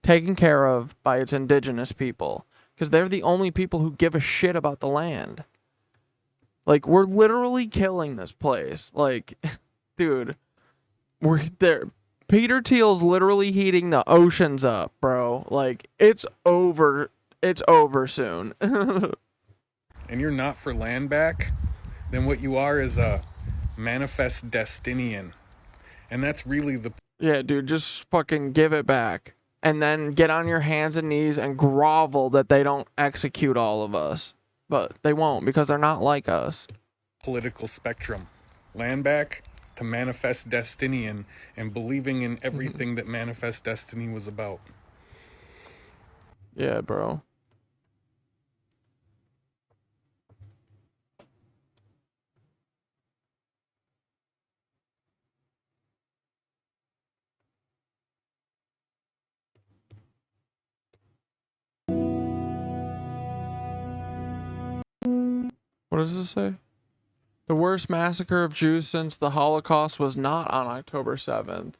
taken care of by its indigenous people. Because they're the only people who give a shit about the land. Like, we're literally killing this place. Like, dude, we're there... Peter Thiel's literally heating the oceans up, bro. Like, it's over. It's over soon. And you're not for land back, then what you are is a manifest Destinian. And that's really the... Yeah, dude, just fucking give it back. And then get on your hands and knees and grovel that they don't execute all of us. But they won't, because they're not like us. Political spectrum. Land back to Manifest Destinian and believing in everything that Manifest Destiny was about. Yeah, bro. What does this say? The worst massacre of Jews since the Holocaust was not on October 7th.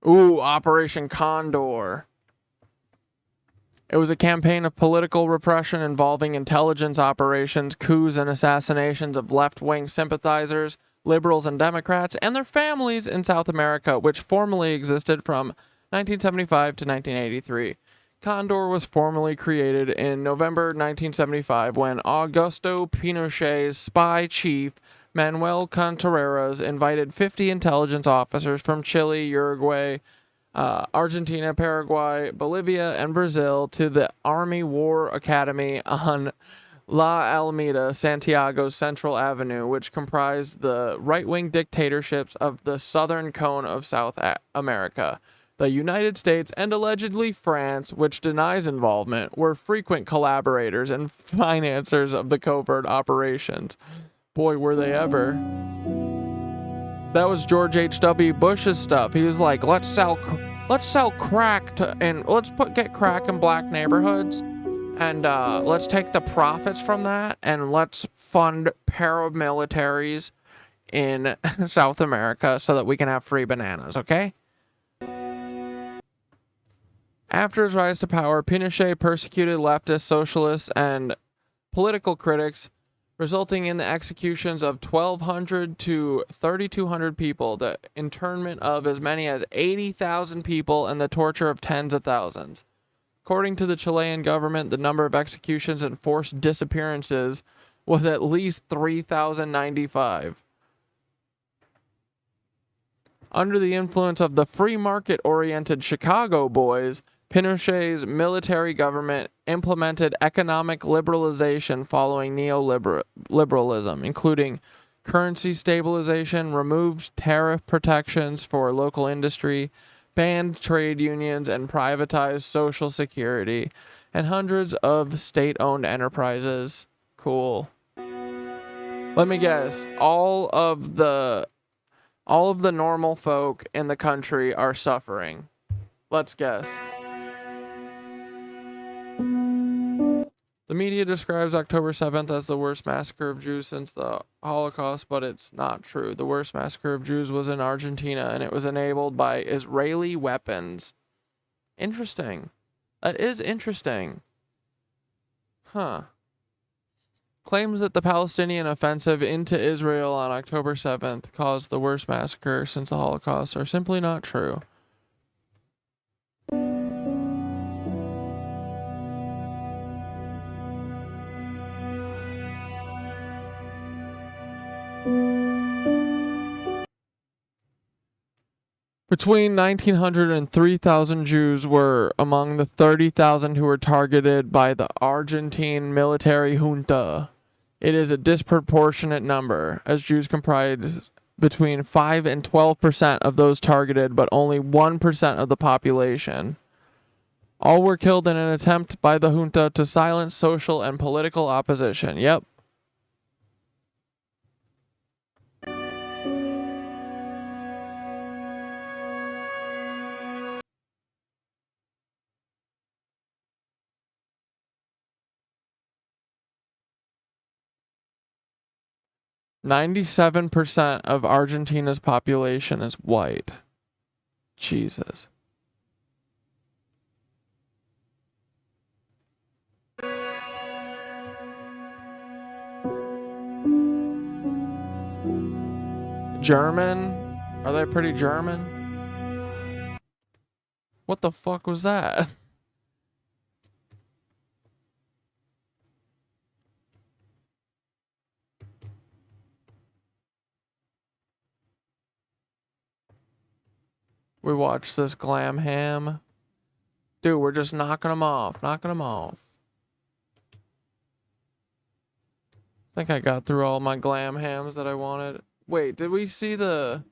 Ooh, Operation Condor. It was a campaign of political repression involving intelligence operations, coups, and assassinations of left-wing sympathizers, liberals and Democrats, and their families in South America, which formally existed from 1975 to 1983. Condor was formally created in November 1975 when Augusto Pinochet's spy chief, Manuel Contreras, invited 50 intelligence officers from Chile, Uruguay, Argentina, Paraguay, Bolivia, and Brazil to the Army War Academy on La Alameda, Santiago's Central Avenue, which comprised the right-wing dictatorships of the southern cone of South America. The United States and allegedly France, which denies involvement, were frequent collaborators and financiers of the covert operations. Boy, were they ever. That was George H.W. Bush's stuff. He was like, let's sell crack and let's get crack in black neighborhoods, and let's take the profits from that and let's fund paramilitaries in South America so that we can have free bananas, okay? After his rise to power, Pinochet persecuted leftist, socialists, and political critics, resulting in the executions of 1,200 to 3,200 people, the internment of as many as 80,000 people, and the torture of tens of thousands. According to the Chilean government, the number of executions and forced disappearances was at least 3,095. Under the influence of the free market-oriented Chicago boys, Pinochet's military government implemented economic liberalization following neoliberalism, including currency stabilization, removed tariff protections for local industry, banned trade unions, and privatized Social Security, and hundreds of state-owned enterprises. Cool. Let me guess. All of the normal folk in the country are suffering. Let's guess. The media describes October 7th as the worst massacre of Jews since the Holocaust, but it's not true. The worst massacre of Jews was in Argentina, and it was enabled by Israeli weapons. Interesting. That is interesting. Huh. Claims that the Palestinian offensive into Israel on October 7th caused the worst massacre since the Holocaust are simply not true. Between 1,900 and 3,000 Jews were among the 30,000 who were targeted by the Argentine military junta. It is a disproportionate number, as Jews comprise between 5 and 12% of those targeted, but only 1% of the population. All were killed in an attempt by the junta to silence social and political opposition. Yep. %97 of Argentina's population is white. Jesus. German? Are they pretty German? What the fuck was that? We watched this Glam Ham. Dude, we're just knocking them off. I think I got through all my Glam Hams that I wanted. Wait, did we see the...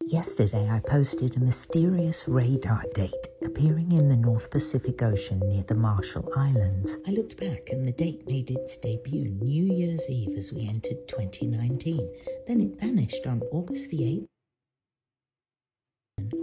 Yesterday I posted a mysterious radar date appearing in the North Pacific Ocean near the Marshall Islands. I looked back and the date made its debut New Year's Eve as we entered 2019. Then it vanished on August the 8th.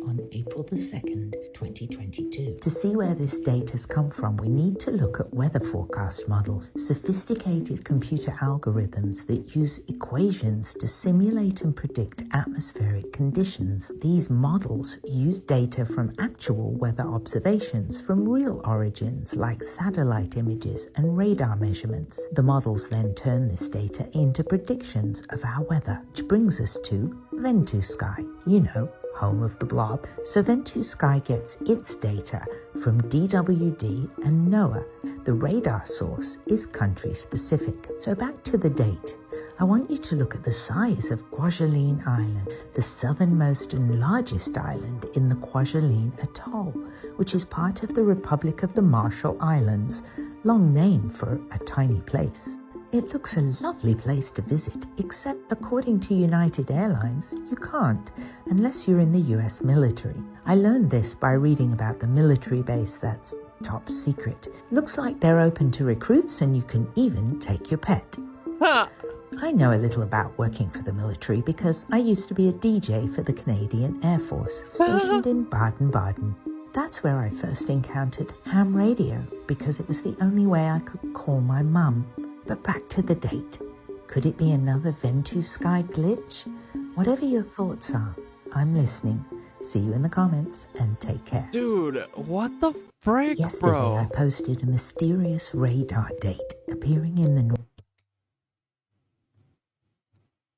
On April the 2nd, 2022. To see where this date has come from, we need to look at weather forecast models, sophisticated computer algorithms that use equations to simulate and predict atmospheric conditions. These models use data from actual weather observations from real origins like satellite images and radar measurements. The models then turn this data into predictions of our weather, which brings us to Ventusky. You know, home of the blob. So Ventusky gets its data from DWD and NOAA. The radar source is country specific. So back to the date. I want you to look at the size of Kwajalein Island, the southernmost and largest island in the Kwajalein Atoll, which is part of the Republic of the Marshall Islands, long named for a tiny place. It looks a lovely place to visit, except according to United Airlines, you can't, unless you're in the US military. I learned this by reading about the military base that's top secret. Looks like they're open to recruits and you can even take your pet. I know a little about working for the military because I used to be a DJ for the Canadian Air Force, stationed in Baden-Baden. That's where I first encountered ham radio, because it was the only way I could call my mum. But back to the date. Could it be another Ventusky glitch? Whatever your thoughts are, I'm listening. See you in the comments and take care. Dude, what the frick, Yesterday bro? I posted a mysterious radar date appearing in the north.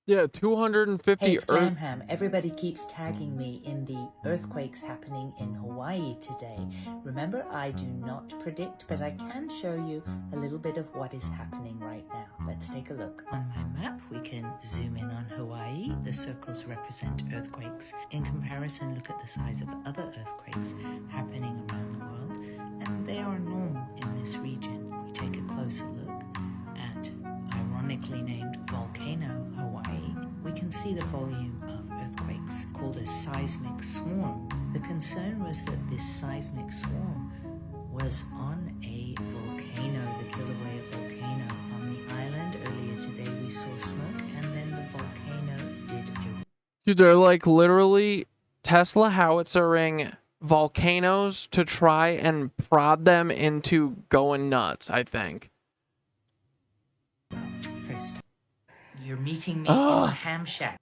Yeah, 250 Hey, it's Glam Earth. Ham. Everybody keeps tagging me in the earthquakes happening in Hawaii today. Remember, I do not predict, but I can show you a little bit of what is happening right now. Let's take a look. On my map, we can zoom in on Hawaii. The circles represent earthquakes. In comparison, look at the size of other earthquakes happening around the world, and they are normal in this region. We take a closer look at ironically named Volcano, Hawaii. We can see the volume of earthquakes called a seismic swarm. The concern was that this seismic swarm was on a volcano, the Kilauea volcano on the island. Earlier today we saw smoke, and then the volcano did erupt. Dude, they're like literally Tesla howitzering volcanoes to try and prod them into going nuts, I think. First, you're meeting me in the ham shack.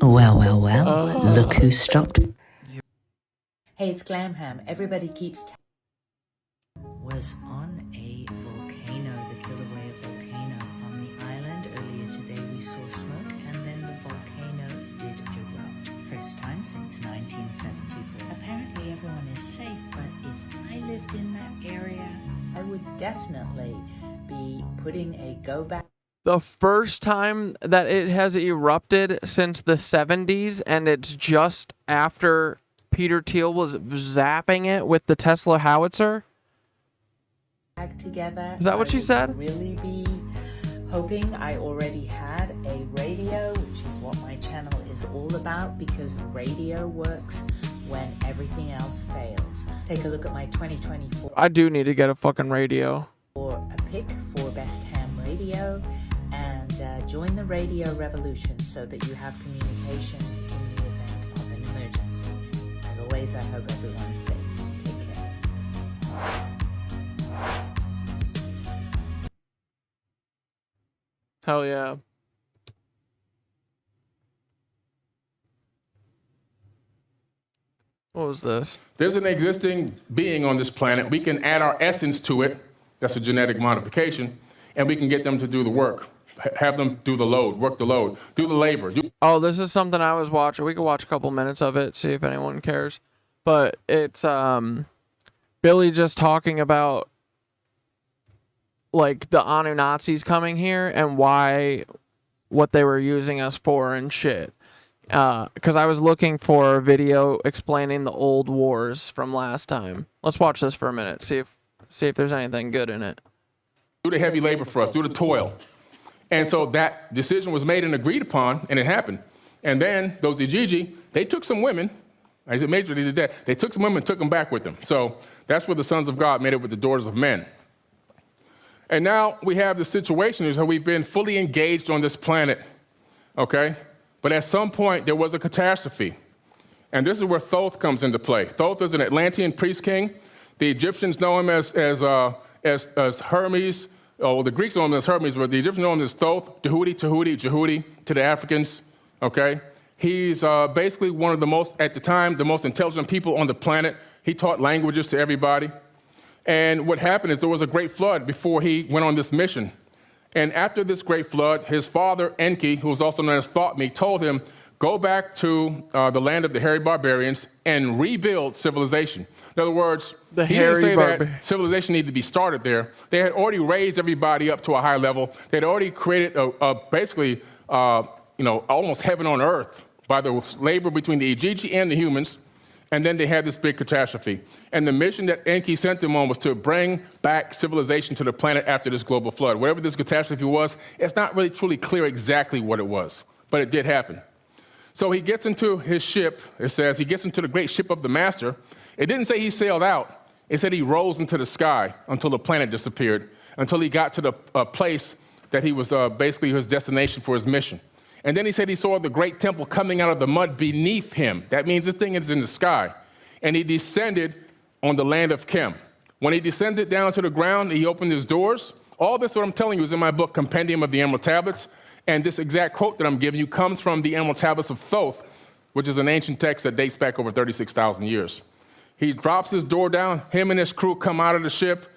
Well, look who stopped. Hey, it's Glam Ham. Everybody keeps was on a volcano, the Kilauea volcano on the island. Earlier today we saw smoke, and then the volcano did erupt. First time since 1974. Apparently everyone is safe, but if I lived in that area, I would definitely be putting a go back. The first time that it has erupted since the 70s, and it's just after Peter Thiel was zapping it with the Tesla howitzer. Together. Is that what she said? Really be hoping I already had a radio, which is what my channel is all about, because radio works when everything else fails. Take a look at my 2024. I do need to get a fucking radio. Or a pick for Best Ham Radio, and join the radio revolution so that you have communications in the event of an emergency. As always, I hope everyone's safe. Take care. Hell yeah. What was this? There's an existing being on this planet. We can add our essence to it. That's a genetic modification. And we can get them to do the work. Have them do the load, work the load, do the labor. Oh, this is something I was watching. We could watch a couple minutes of it, see if anyone cares. But it's Billy just talking about like the Annunakis coming here and what they were using us for and shit. Because I was looking for a video explaining the old wars from last time. Let's watch this for a minute. See if there's anything good in it. Do the heavy labor for us, do the toil. And so that decision was made and agreed upon, and it happened. And then those Ijiji, they took some women. I said majorly did that. They took some women and took them back with them. So that's where the sons of God made it with the daughters of men. And now we have the situation is that we've been fully engaged on this planet, okay? But at some point, there was a catastrophe. And this is where Thoth comes into play. Thoth is an Atlantean priest king. The Egyptians know him as Hermes. Oh, well, the Greeks know him as Hermes, but the Egyptians know him as Thoth, Jehudi to the Africans, okay? He's basically one of the most, at the time, the most intelligent people on the planet. He taught languages to everybody. And what happened is there was a great flood before he went on this mission. And after this great flood, his father, Enki, who was also known as Thothme, told him, go back to the land of the hairy barbarians and rebuild civilization. In other words, he didn't say that civilization needed to be started there. They had already raised everybody up to a high level. They had already created basically, almost heaven on earth by the labor between the Ijiji and the humans. And then they had this big catastrophe. And the mission that Enki sent them on was to bring back civilization to the planet after this global flood. Whatever this catastrophe was, it's not really truly clear exactly what it was, but it did happen. So he gets into his ship. It says he gets into the great ship of the master. It didn't say he sailed out. It said he rose into the sky until the planet disappeared, until he got to the place that he was basically his destination for his mission. And then he said he saw the great temple coming out of the mud beneath him. That means this thing is in the sky. And he descended on the land of Chem. When he descended down to the ground, he opened his doors. All this, what I'm telling you, is in my book, Compendium of the Emerald Tablets. And this exact quote that I'm giving you comes from the Emerald Tablets of Thoth, which is an ancient text that dates back over 36,000 years. He drops his door down. Him and his crew come out of the ship.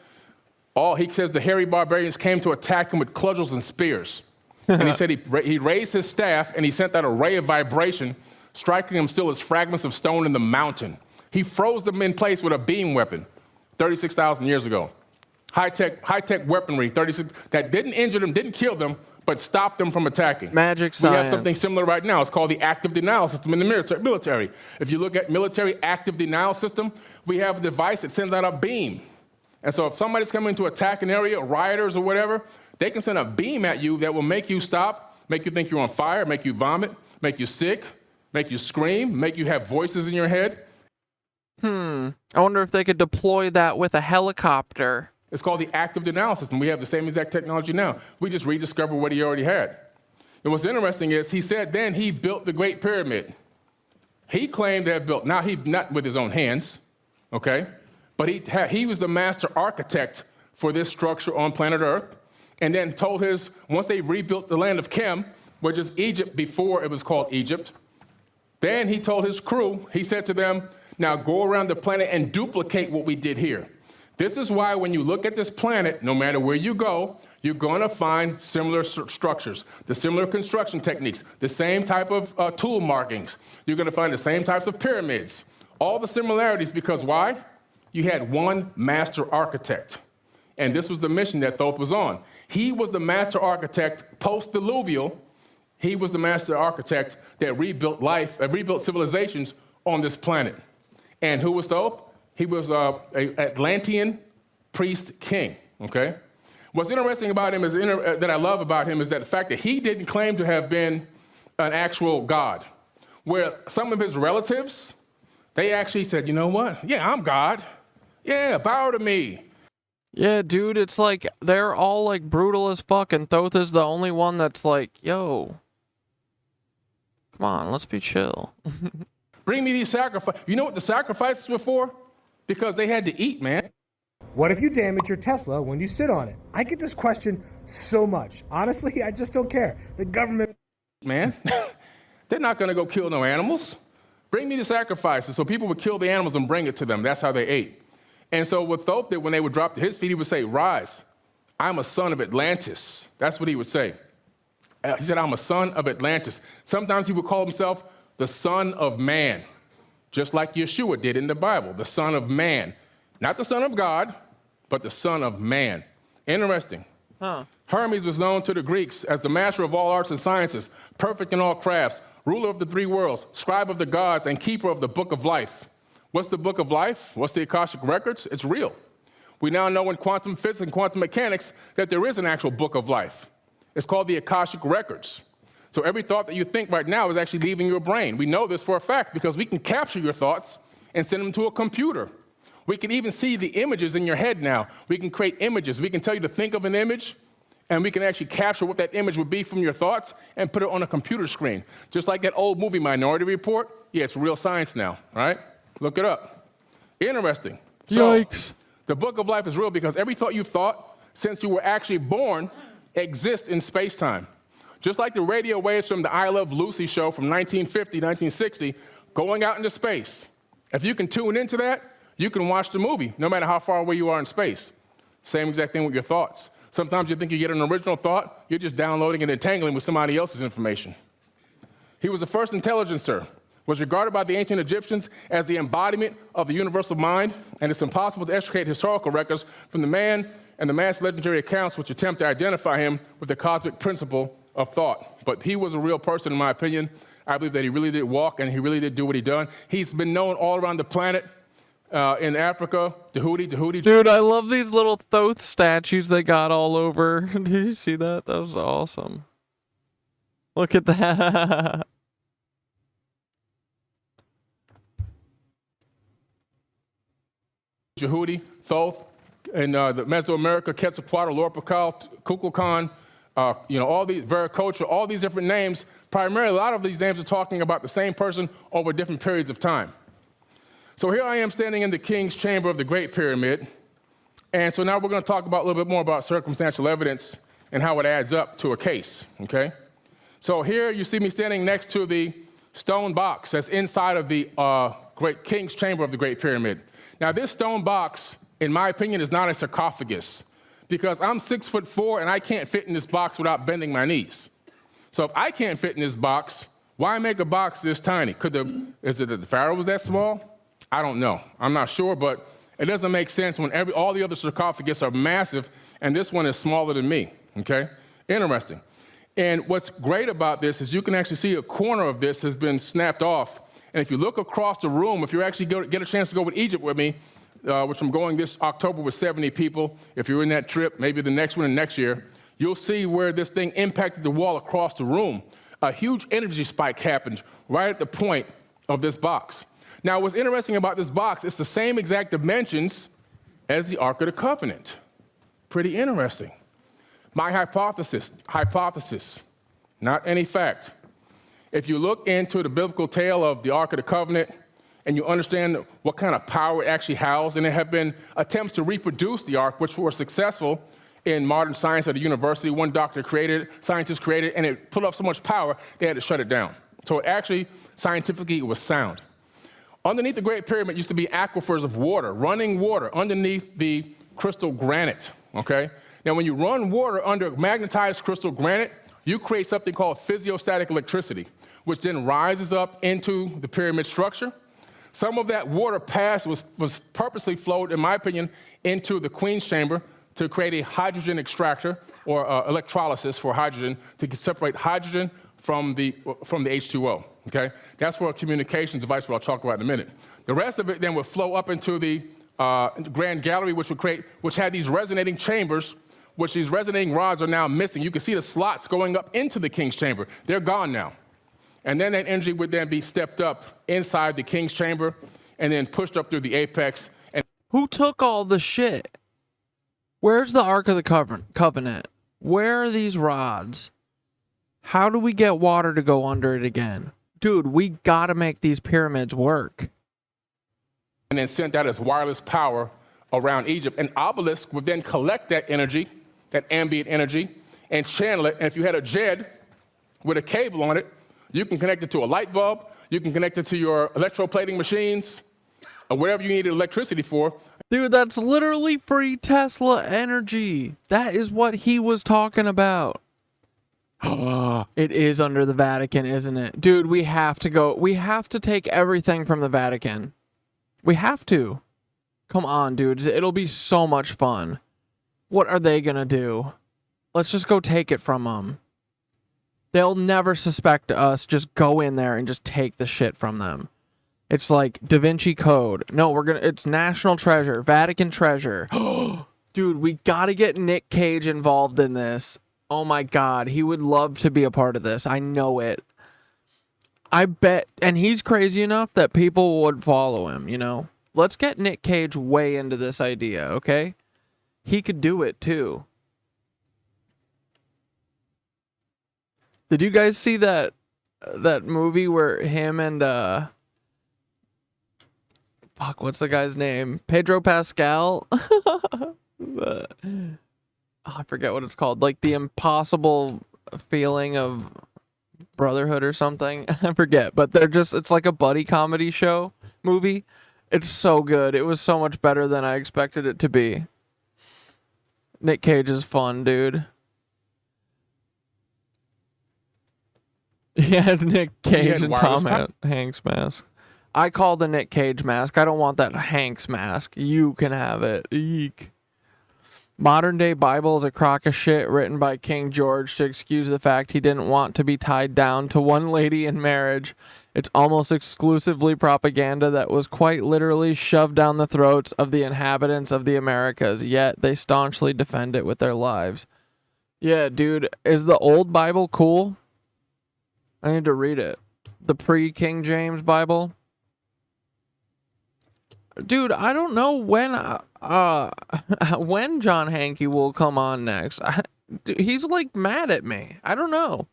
He says the hairy barbarians came to attack him with cudgels and spears. And he said he raised his staff and he sent out a ray of vibration, striking them still as fragments of stone in the mountain. He froze them in place with a beam weapon 36,000 years ago. High-tech weaponry, that didn't injure them, didn't kill them, but stopped them from attacking. Magic science. We have something similar right now. It's called the active denial system in the military. If you look at military active denial system, we have a device that sends out a beam. And so if somebody's coming to attack an area, rioters or whatever, they can send a beam at you that will make you stop, make you think you're on fire, make you vomit, make you sick, make you scream, make you have voices in your head. I wonder if they could deploy that with a helicopter. It's called the active denial system. We have the same exact technology now. We just rediscovered what he already had. And what's interesting is he said then he built the Great Pyramid. He claimed to have built, now he not with his own hands, okay? But he was the master architect for this structure on planet Earth, and then told once they rebuilt the land of Chem, which is Egypt before it was called Egypt, then he told his crew, he said to them, now go around the planet and duplicate what we did here. This is why when you look at this planet, no matter where you go, you're going to find similar structures, the similar construction techniques, the same type of tool markings. You're going to find the same types of pyramids. All the similarities, because why? You had one master architect. And this was the mission that Thoth was on. He was the master architect post-diluvial. He was the master architect that rebuilt rebuilt civilizations on this planet. And who was Thoth? He was an Atlantean priest king, okay? What's interesting about him that I love about him is that the fact that he didn't claim to have been an actual god, where some of his relatives, they actually said, you know what? Yeah, I'm God. Yeah, bow to me. Yeah, dude, it's like they're all like brutal as fuck, and Thoth is the only one that's like, yo, come on, let's be chill. Bring me these sacrifices. You know what the sacrifices were for? Because they had to eat, man. What if you damage your Tesla when you sit on it? I get this question so much. Honestly, I just don't care. The government... Man, they're not going to go kill no animals. Bring me the sacrifices. So people would kill the animals and bring it to them. That's how they ate. And so what Thoth did when they would drop to his feet, he would say, rise, I'm a son of Atlantis. That's what he would say. He said, I'm a son of Atlantis. Sometimes he would call himself the son of man. Just like Yeshua did in the Bible, the Son of Man. Not the Son of God, but the Son of Man. Interesting. Hermes was known to the Greeks as the master of all arts and sciences, perfect in all crafts, ruler of the three worlds, scribe of the gods, and keeper of the book of life. What's the book of life? What's the Akashic records? It's real. We now know in quantum physics and quantum mechanics that there is an actual book of life. It's called the Akashic records. So every thought that you think right now is actually leaving your brain. We know this for a fact because we can capture your thoughts and send them to a computer. We can even see the images in your head now. We can create images. We can tell you to think of an image, and we can actually capture what that image would be from your thoughts and put it on a computer screen. Just like that old movie, Minority Report. Yeah, it's real science now, right? Look it up. Interesting. Yikes. So, the book of life is real because every thought you've thought since you were actually born exists in space-time. Just like the radio waves from the I Love Lucy show from 1950, 1960, going out into space. If you can tune into that, you can watch the movie, no matter how far away you are in space. Same exact thing with your thoughts. Sometimes you think you get an original thought, you're just downloading and entangling with somebody else's information. He was the first intelligencer, was regarded by the ancient Egyptians as the embodiment of the universal mind, and it's impossible to extricate historical records from the man and the man's legendary accounts which attempt to identify him with the cosmic principle of thought. But he was a real person, in my opinion. I believe that he really did walk and he really did do what he done. He's been known all around the planet, in Africa, Tahuti. Dude, I love these little Thoth statues they got all over. Did you see that? That was awesome. Look at that. Jehudi, Thoth, in the Mesoamerica, Quetzalcoatl, Lorpakal, Kukulkan, all these, Viracocha, all these different names. Primarily, a lot of these names are talking about the same person over different periods of time. So here I am standing in the king's chamber of the Great Pyramid. And so now we're going to talk about a little bit more about circumstantial evidence and how it adds up to a case, okay? So here you see me standing next to the stone box that's inside of the Great King's Chamber of the Great Pyramid. Now, this stone box, in my opinion, is not a sarcophagus because I'm 6'4" and I can't fit in this box without bending my knees. So if I can't fit in this box, why make a box this tiny? Is it that the pharaoh was that small? I don't know. I'm not sure, but it doesn't make sense when all the other sarcophagus are massive and this one is smaller than me, okay? Interesting. And what's great about this is you can actually see a corner of this has been snapped off. And if you look across the room, if you actually get a chance to go with Egypt with me, which I'm going this October with 70 people, if you're in that trip, maybe the next one and next year, you'll see where this thing impacted the wall across the room. A huge energy spike happened right at the point of this box. Now, what's interesting about this box, it's the same exact dimensions as the Ark of the Covenant. Pretty interesting. My hypothesis, not any fact. If you look into the biblical tale of the Ark of the Covenant and you understand what kind of power it actually housed, and there have been attempts to reproduce the Ark, which were successful in modern science at a university. One scientist created, and it put off so much power, they had to shut it down. So actually, scientifically, it was sound. Underneath the Great Pyramid used to be aquifers of water, running water underneath the crystal granite, okay? Now, when you run water under magnetized crystal granite, you create something called physiostatic electricity, which then rises up into the pyramid structure. Some of that water was purposely flowed, in my opinion, into the Queen's Chamber to create a hydrogen extractor or electrolysis for hydrogen to separate hydrogen from the H2O, okay? That's for a communications device, which I'll talk about in a minute. The rest of it then would flow up into the Grand Gallery, which had these resonating chambers, which these resonating rods are now missing. You can see the slots going up into the King's Chamber. They're gone now. And then that energy would then be stepped up inside the King's Chamber and then pushed up through the apex. And who took all the shit? Where's the Ark of the Covenant? Where are these rods? How do we get water to go under it again? Dude, we gotta make these pyramids work. And then sent out as wireless power around Egypt. And Obelisk would then collect that energy, that ambient energy, and channel it. And if you had a JED with a cable on it, you can connect it to a light bulb, you can connect it to your electroplating machines, or whatever you needed electricity for. Dude, that's literally free Tesla energy. That is what he was talking about. It is under the Vatican, isn't it? Dude, we have to go. We have to take everything from the Vatican. We have to. Come on, dude. It'll be so much fun. What are they gonna do? Let's just go take it from them. They'll never suspect us. Just go in there and just take the shit from them. It's like Da Vinci Code. No, it's national treasure, Vatican treasure. Dude, we gotta get Nick Cage involved in this. Oh my God, he would love to be a part of this. I know it. I bet, and he's crazy enough that people would follow him, you know? Let's get Nick Cage way into this idea, okay? He could do it too. Did you guys see that movie where him and what's the guy's name? Pedro Pascal? I forget what it's called. Like the impossible feeling of brotherhood or something. I forget, but it's like a buddy comedy movie. It's so good. It was so much better than I expected it to be. Nick Cage is fun, dude. Yeah, Nick Cage and Tom Hanks mask. I call the Nick Cage mask. I don't want that Hanks mask. You can have it. Eek. Modern day Bible is a crock of shit written by King George to excuse the fact he didn't want to be tied down to one lady in marriage. It's almost exclusively propaganda that was quite literally shoved down the throats of the inhabitants of the Americas, yet they staunchly defend it with their lives. Yeah, dude, is the old Bible cool? I need to read it. The pre-King James Bible. Dude, I don't know when John Hankey will come on next. He's like mad at me. I don't know.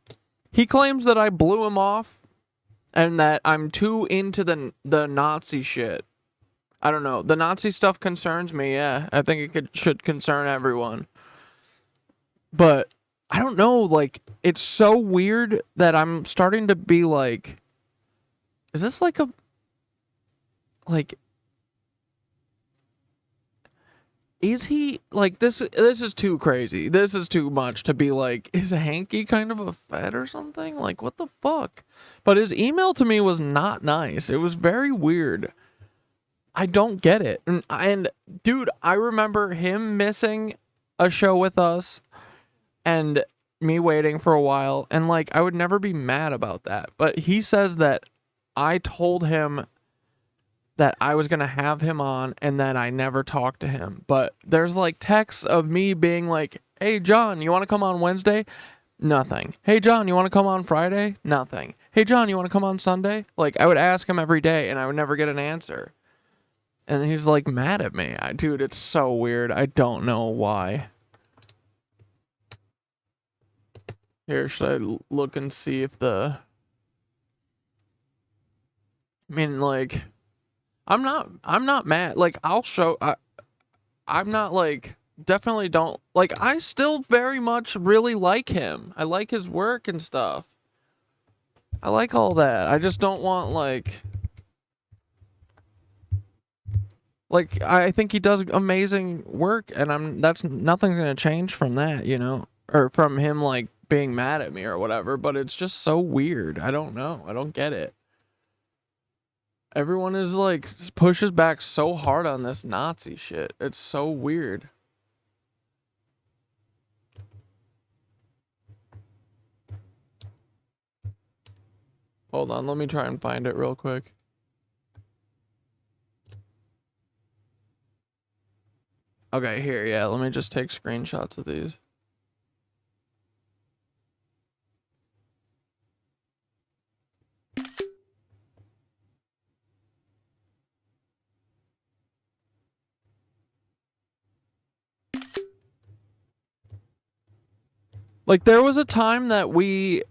He claims that I blew him off and that I'm too into the Nazi shit. I don't know. The Nazi stuff concerns me, yeah. I think it should concern everyone. But I don't know, like, it's so weird that I'm starting to be like, Is this like a... Like... Is he... Like, this is too crazy. This is too much to be like, is Hankey kind of a Fed or something? Like, what the fuck? But his email to me was not nice. It was very weird. I don't get it. And dude, I remember him missing a show with us and me waiting for a while. And, like, I would never be mad about that. But he says that I told him that I was going to have him on and that I never talked to him. But there's, like, texts of me being like, hey, John, you want to come on Wednesday? Nothing. Hey, John, you want to come on Friday? Nothing. Hey, John, you want to come on Sunday? Like, I would ask him every day and I would never get an answer. And he's, like, mad at me. Dude, it's so weird. I don't know why. Here, should I look and see if the... I mean, like... I'm not mad. Like, I'll show... I'm not, like... Definitely don't... Like, I still very much really like him. I like his work and stuff. I like all that. I just don't want, like... Like, I think he does amazing work, and that's nothing's gonna change from that, you know? Or from him, like, being mad at me or whatever, but it's just so weird. I don't know. I don't get it. Everyone is, like, pushes back so hard on this Nazi shit. It's so weird. Hold on, let me try and find it real quick. Okay, here, yeah, let me just take screenshots of these. Like, there was a time that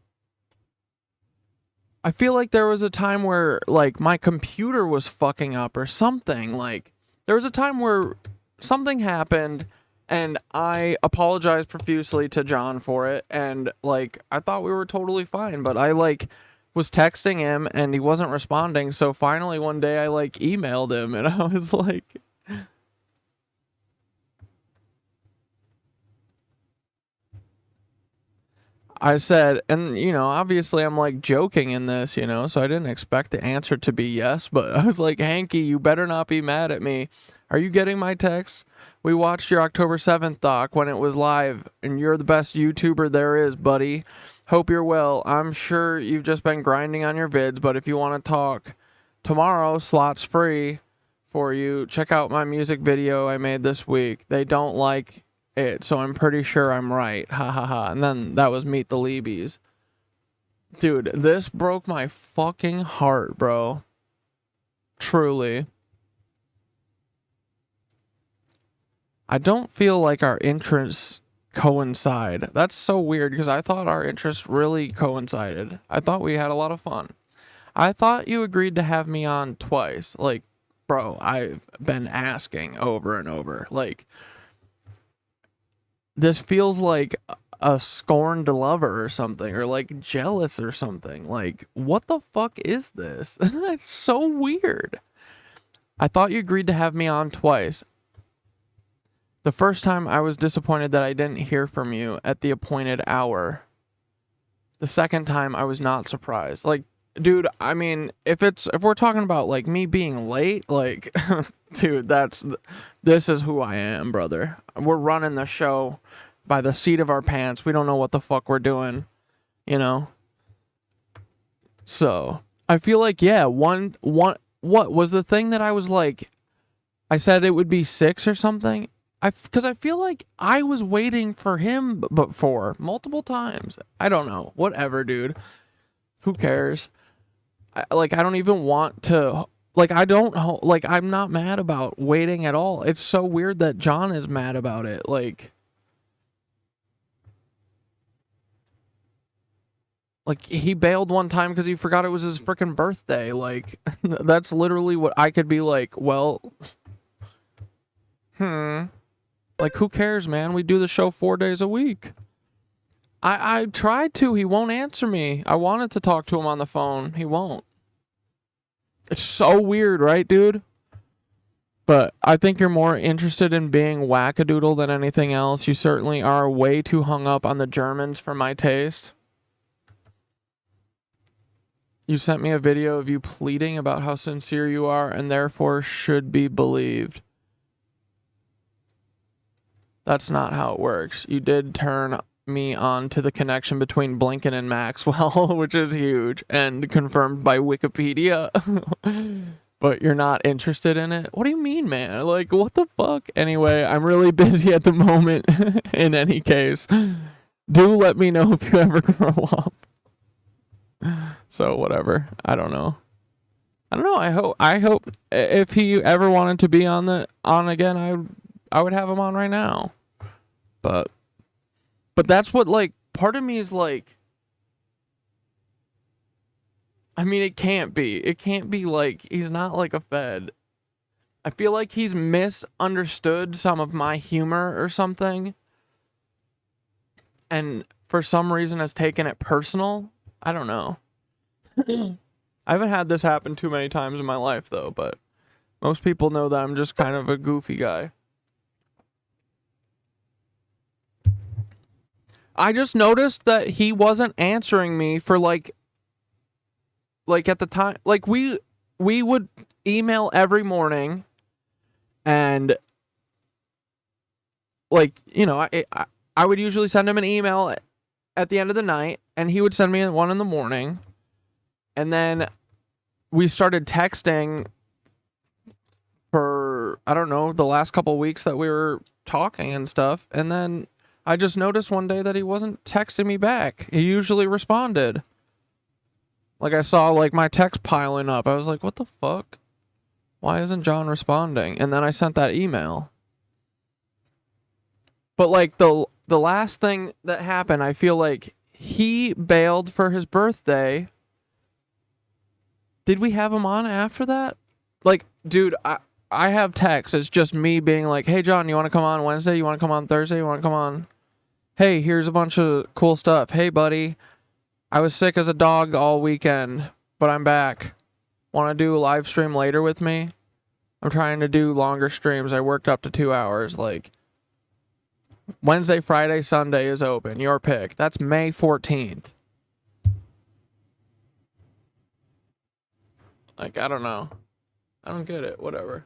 I feel like there was a time where, like, my computer was fucking up or something. Like, there was a time where something happened and I apologized profusely to John for it. And, like, I thought we were totally fine. But I, like, was texting him and he wasn't responding. So finally one day I, like, emailed him and I was like... I said, and, you know, obviously I'm, like, joking in this, you know, so I didn't expect the answer to be yes, but I was like, Hankey, you better not be mad at me. Are you getting my texts? We watched your October 7th doc when it was live, and you're the best YouTuber there is, buddy. Hope you're well. I'm sure you've just been grinding on your vids, but if you want to talk tomorrow, slots free for you. Check out my music video I made this week. They don't like it, so I'm pretty sure I'm right. Ha ha ha. And then that was Meet the Leebies. Dude, this broke my fucking heart, bro. Truly. I don't feel like our interests coincide. That's so weird because I thought our interests really coincided. I thought we had a lot of fun. I thought you agreed to have me on twice. Like, bro, I've been asking over and over. Like, this feels like a scorned lover or something, or like jealous or something. Like, what the fuck is this? It's so weird. I thought you agreed to have me on twice. The first time I was disappointed that I didn't hear from you at the appointed hour. The second time I was not surprised. Like, dude, I mean, if we're talking about like me being late, like, dude, this is who I am, brother. We're running the show by the seat of our pants. We don't know what the fuck we're doing, you know? So, I feel like, yeah, what was the thing that I was like, I said it would be 6 or something? Because I feel like I was waiting for him before, multiple times. I don't know. Whatever, dude. Who cares? I don't even want to, like, I'm not mad about waiting at all. It's so weird that John is mad about it. Like, he bailed one time because he forgot it was his freaking birthday. Like, that's literally what I could be like, well, like, who cares, man? We do the show 4 days a week. I tried to. He won't answer me. I wanted to talk to him on the phone. He won't. It's so weird, right, dude? But I think you're more interested in being wackadoodle than anything else. You certainly are way too hung up on the Germans for my taste. You sent me a video of you pleading about how sincere you are and therefore should be believed. That's not how it works. You did turn me on to the connection between Blinken and Maxwell, which is huge and confirmed by Wikipedia. But you're not interested in it? What do you mean, man? Like, what the fuck? Anyway, I'm really busy at the moment. In any case, do let me know if you ever grow up. So whatever. I don't know. I hope if he ever wanted to be on again, I would have him on right now. But that's what, like, part of me is like, I mean, it can't be. It can't be like, he's not like a Fed. I feel like he's misunderstood some of my humor or something. And for some reason has taken it personal. I don't know. I haven't had this happen too many times in my life, though, but most people know that I'm just kind of a goofy guy. I just noticed that he wasn't answering me for like at the time, like we would email every morning, and like, you know, I would usually send him an email at the end of the night, and he would send me one in the morning, and then we started texting for, I don't know, the last couple weeks that we were talking and stuff, and then I just noticed one day that he wasn't texting me back. He usually responded. Like, I saw, like, my text piling up. I was like, what the fuck? Why isn't John responding? And then I sent that email. But, like, the last thing that happened, I feel like he bailed for his birthday. Did we have him on after that? Like, dude, I have texts. It's just me being like, hey, John, you want to come on Wednesday? You want to come on Thursday? You want to come on? Hey, here's a bunch of cool stuff. Hey, buddy, I was sick as a dog all weekend, but I'm back. Want to do a live stream later with me? I'm trying to do longer streams. I worked up to 2 hours. Like, Wednesday, Friday, Sunday is open. Your pick. That's May 14th. Like, I don't know. I don't get it. Whatever.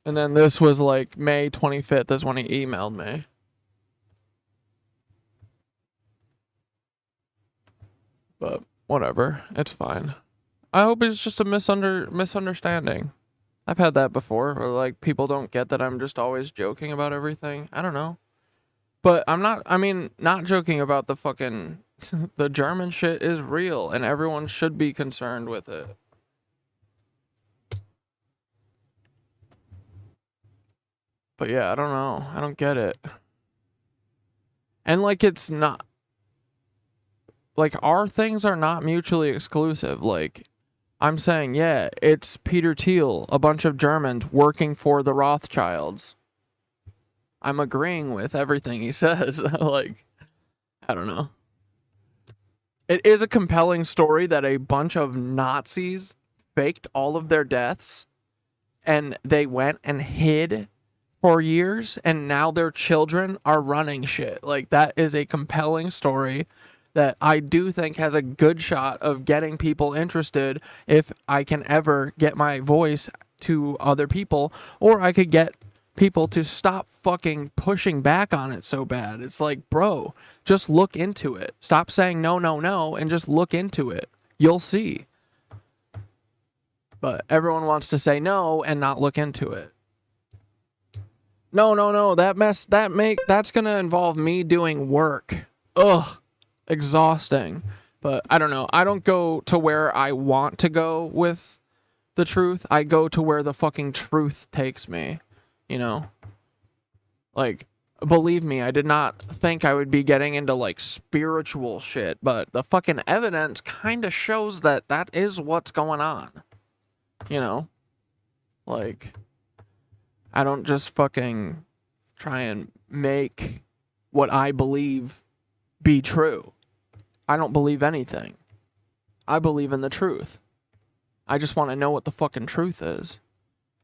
And then this was like May 25th is when he emailed me. But whatever. It's fine. I hope it's just a misunderstanding. I've had that before, where like people don't get that I'm just always joking about everything. I don't know. But I'm not, I mean, not joking about the fucking, the German shit is real and everyone should be concerned with it. But yeah, I don't know. I don't get it. And like, it's not, like, our things are not mutually exclusive. Like, I'm saying, yeah, it's Peter Thiel, a bunch of Germans working for the Rothschilds. I'm agreeing with everything he says. Like, I don't know. It is a compelling story that a bunch of Nazis faked all of their deaths and they went and hid for years, and now their children are running shit. Like, that is a compelling story that I do think has a good shot of getting people interested if I can ever get my voice to other people, or I could get people to stop fucking pushing back on it so bad. It's like, bro, just look into it. Stop saying no, no, no, and just look into it. You'll see. But everyone wants to say no and not look into it. No, no, no, that's gonna involve me doing work. Ugh, exhausting. But I don't know. I don't go to where I want to go with the truth. I go to where the fucking truth takes me, you know? Like, believe me, I did not think I would be getting into, like, spiritual shit, but the fucking evidence kind of shows that that is what's going on. You know? Like, I don't just fucking try and make what I believe be true. I don't believe anything. I believe in the truth. I just want to know what the fucking truth is.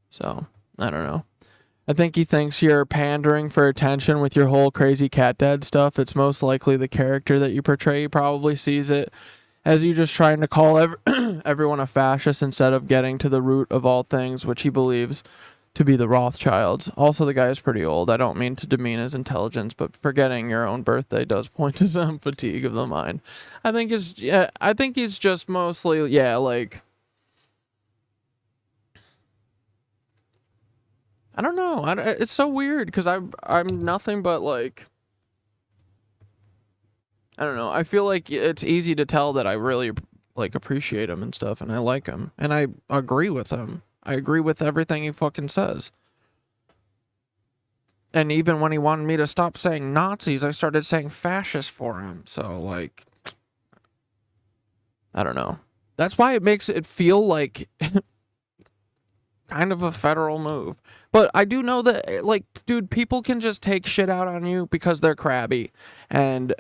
So, I don't know. I think he thinks you're pandering for attention with your whole crazy cat dad stuff. It's most likely the character that you portray. He probably sees it as you just trying to call everyone a fascist instead of getting to the root of all things, which he believes to be the Rothschilds. Also, the guy is pretty old. I don't mean to demean his intelligence, but forgetting your own birthday does point to some fatigue of the mind. I think he's just mostly, like... I don't know. It's so weird because I'm nothing but like, I don't know. I feel like it's easy to tell that I really like appreciate him and stuff, and I like him, and I agree with him. I agree with everything he fucking says. And even when he wanted me to stop saying Nazis, I started saying fascist for him. So like, I don't know. That's why it makes it feel like kind of a federal move. But I do know that, like, dude, people can just take shit out on you because they're crabby. And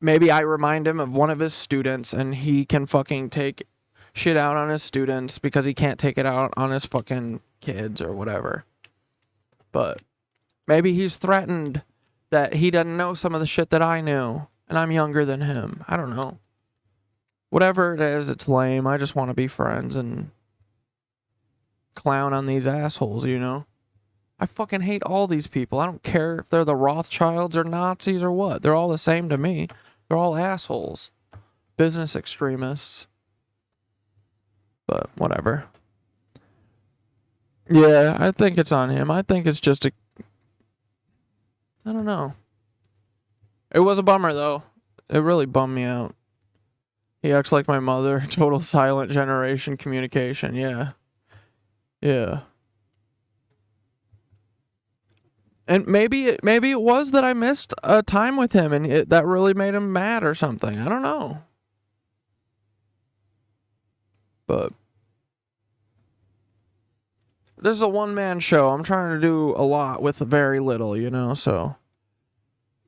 maybe I remind him of one of his students, and he can fucking take shit out on his students because he can't take it out on his fucking kids or whatever. But maybe he's threatened that he doesn't know some of the shit that I knew, and I'm younger than him. I don't know. Whatever it is, it's lame. I just want to be friends and clown on these assholes, you know? I fucking hate all these people. I don't care if they're the Rothschilds or Nazis or what. They're all the same to me. They're all assholes. Business extremists. But whatever. Yeah, I think it's on him. I think it's just I don't know. It was a bummer, though. It really bummed me out. He acts like my mother. Total silent generation communication. Yeah. Yeah. And maybe it was that I missed a time with him and that really made him mad or something. I don't know. But this is a one-man show. I'm trying to do a lot with very little, you know, so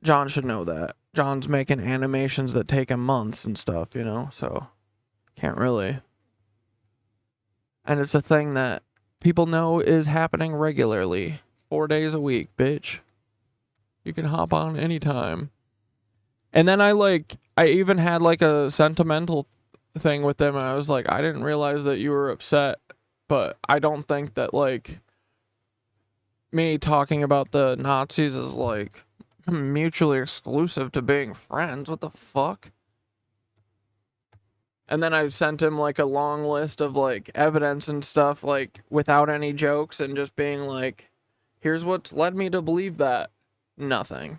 John should know that. John's making animations that take him months and stuff, you know, so can't really. And it's a thing that people know is happening regularly. 4 days a week, bitch. You can hop on anytime. And then I even had like a sentimental thing with them. And I was like, I didn't realize that you were upset. But I don't think that like me talking about the Nazis is like mutually exclusive to being friends. What the fuck? And then I sent him like a long list of like evidence and stuff, like without any jokes and just being like, here's what led me to believe that. Nothing.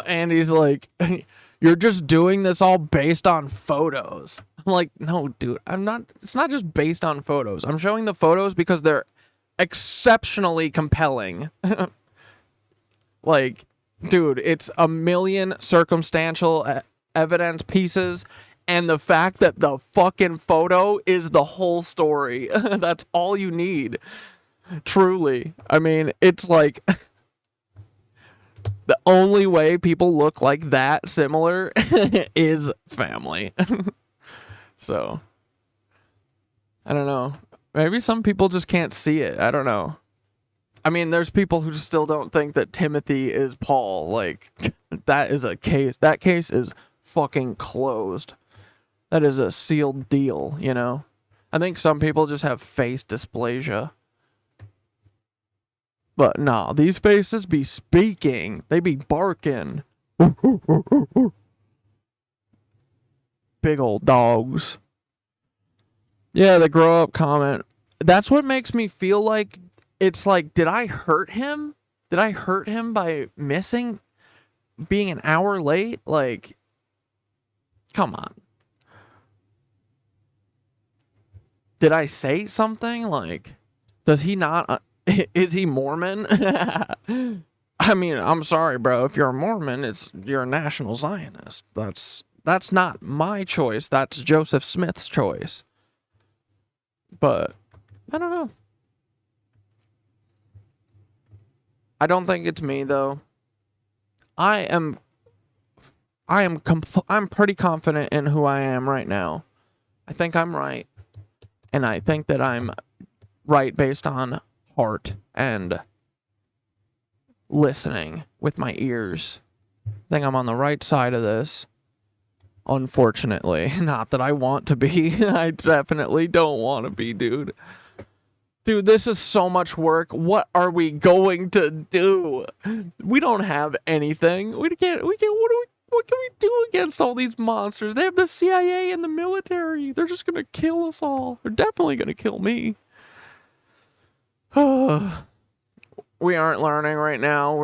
And he's like, you're just doing this all based on photos. I'm like, no, dude, it's not just based on photos. I'm showing the photos because they're exceptionally compelling. Like, dude, it's a million circumstantial evidence pieces, and the fact that the fucking photo is the whole story. That's all you need. Truly. I mean, it's like the only way people look like that similar is family. So, I don't know. Maybe some people just can't see it. I don't know. I mean, there's people who still don't think that Timothy is Paul. Like, that is a case. That case is fucking closed. That is a sealed deal, you know? I think some people just have face dysplasia. But nah, these faces be speaking. They be barking. Big old dogs. Yeah, the grow up comment. That's what makes me feel like it's like, did I hurt him? Did I hurt him by missing? Being an hour late? Like, come on. Did I say something? Like, does he not... is he Mormon? I mean, I'm sorry, bro. If you're a Mormon, you're a National Zionist. That's not my choice. That's Joseph Smith's choice. But I don't know. I don't think it's me though. I'm pretty confident in who I am right now. I think I'm right. And I think that I'm right based on heart and listening with my ears. I think I'm on the right side of this. Unfortunately. Not that I want to be. I definitely don't want to be, dude. Dude, this is so much work. What are we going to do? We don't have anything. What can we do against all these monsters? They have the CIA and the military. They're just gonna kill us all. They're definitely gonna kill me. We aren't learning right now.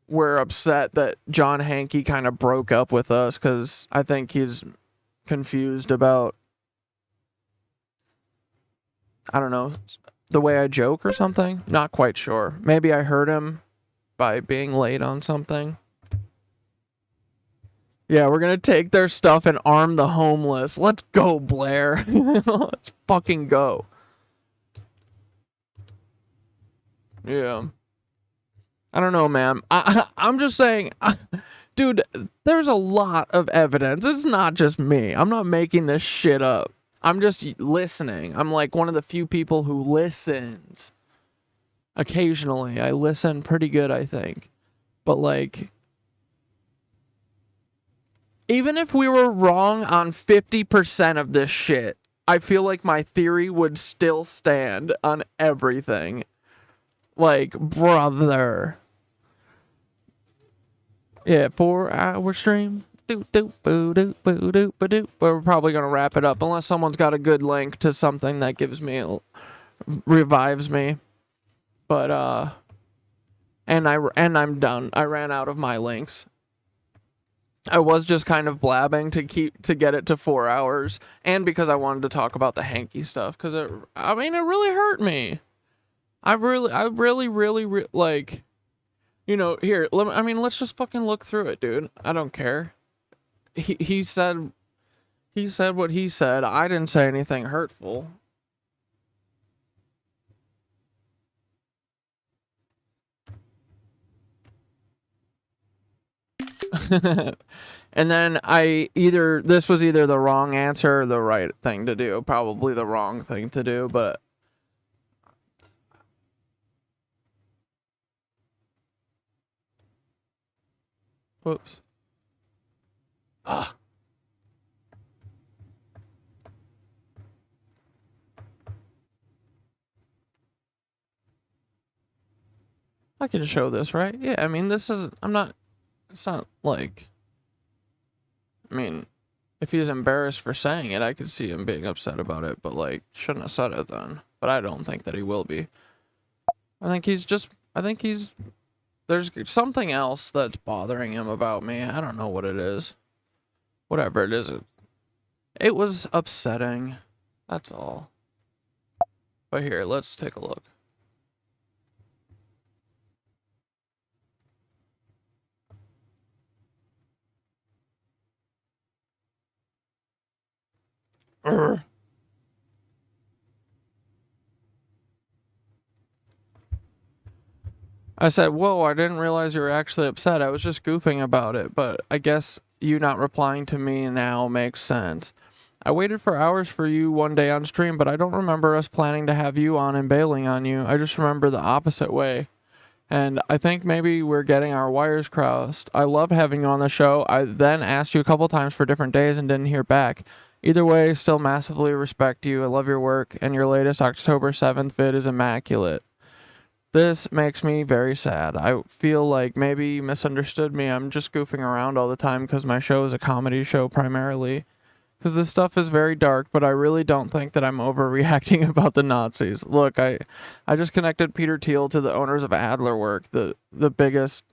We're upset that John Hankey kind of broke up with us because I think he's confused about, I don't know, the way I joke or something. Not quite sure. Maybe I hurt him by being late on something. Yeah, we're gonna take their stuff and arm the homeless. Let's go, Blair. Let's fucking go. Yeah. I don't know, man. I'm just saying, dude, there's a lot of evidence. It's not just me. I'm not making this shit up. I'm just listening. I'm like one of the few people who listens. Occasionally. I listen pretty good, I think. But like, even if we were wrong on 50% of this shit, I feel like my theory would still stand on everything. Like, brother. Yeah, 4-hour stream. We're probably gonna wrap it up unless someone's got a good link to something that gives me, revives me. But and I'm done. I ran out of my links. I was just kind of blabbing to get it to 4 hours, and because I wanted to talk about the Hankey stuff, because it really hurt me. I really like, you know, here. Let's just fucking look through it, dude. I don't care. He said what he said. I didn't say anything hurtful. And then this was either the wrong answer or the right thing to do. Probably the wrong thing to do, but whoops. I can show this, right? Yeah, I mean, it's not like, I mean, if he's embarrassed for saying it, I could see him being upset about it, but like, shouldn't have said it then. But I don't think that he will be. There's something else that's bothering him about me. I don't know what it is. Whatever it is, it was upsetting. That's all. But here, let's take a look. I said, whoa, I didn't realize you were actually upset. I was just goofing about it, but I guess you not replying to me now makes sense. I waited for hours for you one day on stream, but I don't remember us planning to have you on and bailing on you. I just remember the opposite way. And I think maybe we're getting our wires crossed. I love having you on the show. I then asked you a couple times for different days and didn't hear back. Either way, still massively respect you. I love your work, and your latest October 7th vid is immaculate. This makes me very sad. I feel like maybe you misunderstood me. I'm just goofing around all the time because my show is a comedy show primarily. Because this stuff is very dark, but I really don't think that I'm overreacting about the Nazis. Look, I just connected Peter Thiel to the owners of Adler Work, the biggest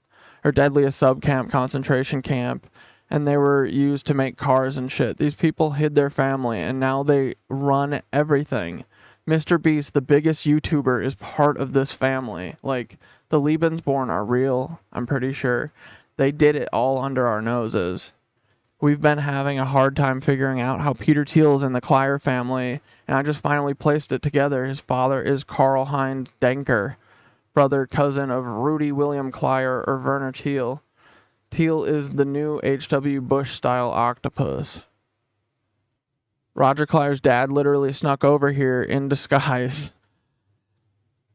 or deadliest subcamp concentration camp, and they were used to make cars and shit. These people hid their family, and now they run everything. Mr. Beast, the biggest YouTuber, is part of this family. Like, the Lebensborn are real, I'm pretty sure. They did it all under our noses. we've been having a hard time figuring out how Peter Thiel is in the Kleyer family, and I just finally placed it together. His father is Karl Heinz Denker, brother cousin of Rudy William Kleyer or Werner Thiel. Thiel is the new H.W. Bush-style octopus. Rodger Kleyer's dad literally snuck over here in disguise.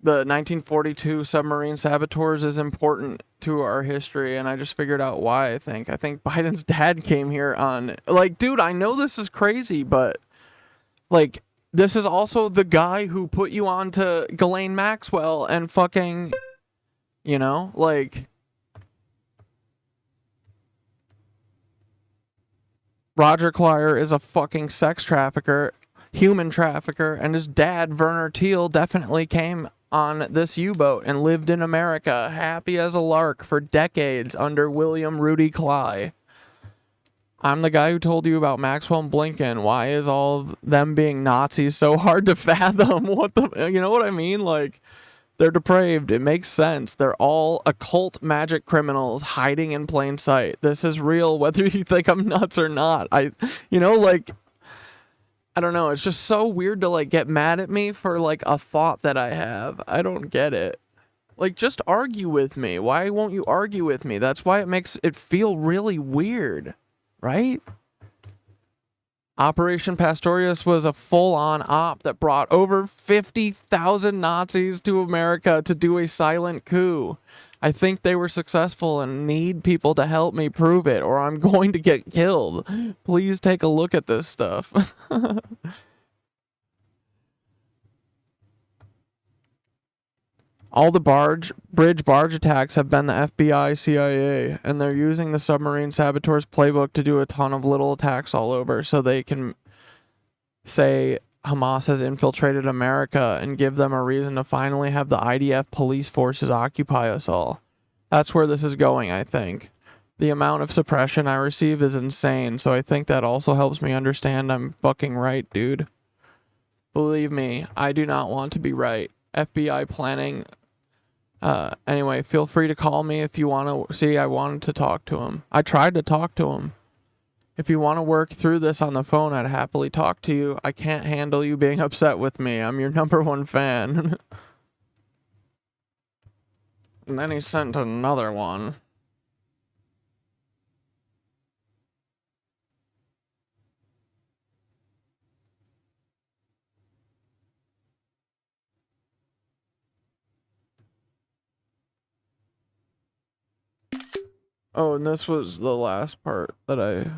The 1942 submarine saboteurs is important to our history, and I just figured out why, I think. I think Biden's dad came here on... Like, dude, I know this is crazy, but... Like, this is also the guy who put you on to Ghislaine Maxwell and fucking... You know? Like... Rodger Kleyer is a fucking sex trafficker, human trafficker, and his dad, Werner Thiel, definitely came on this U-boat and lived in America, happy as a lark for decades under William Rudy Cleye. I'm the guy who told you about Maxwell and Blinken. Why is all of them being Nazis so hard to fathom? What the, you know what I mean? Like, they're depraved. It makes sense. They're all occult magic criminals hiding in plain sight. This is real, whether you think I'm nuts or not. You know, like, I don't know. It's just so weird to, like, get mad at me for, like, a thought that I have. I don't get it. Like, just argue with me. Why won't you argue with me? That's why it makes it feel really weird, right? Operation Pastorius was a full-on op that brought over 50,000 Nazis to America to do a silent coup. I think they were successful and need people to help me prove it, or I'm going to get killed. Please take a look at this stuff. All the bridge barge attacks have been the FBI, CIA, and they're using the submarine saboteurs playbook to do a ton of little attacks all over so they can say Hamas has infiltrated America and give them a reason to finally have the IDF police forces occupy us all. That's where this is going, I think. The amount of suppression I receive is insane, so I think that also helps me understand I'm fucking right, dude. Believe me, I do not want to be right. FBI planning... Anyway, feel free to call me if you want to see. I wanted to talk to him. I tried to talk to him. If you want to work through this on the phone, I'd happily talk to you. I can't handle you being upset with me. I'm your #1 fan. And then he sent another one. Oh, and this was the last part that I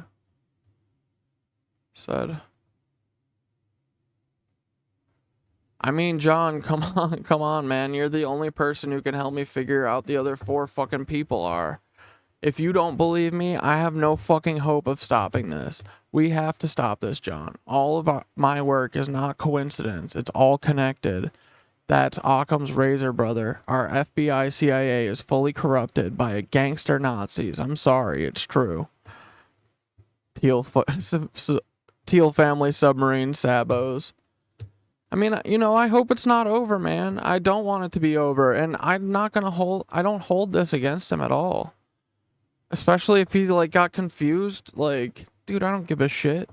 said. I mean, John, come on, man. You're the only person who can help me figure out the other 4 fucking people are. If you don't believe me, I have no fucking hope of stopping this. We have to stop this, John. All of my work is not coincidence. It's all connected. That's Occam's razor, brother. Our FBI, CIA is fully corrupted by gangster Nazis. I'm sorry, it's true. Thiel family submarine sabos. I mean, you know, I hope it's not over, man. I don't want it to be over, and I'm not gonna I don't hold this against him at all. Especially if he, like, got confused. Like, dude, I don't give a shit.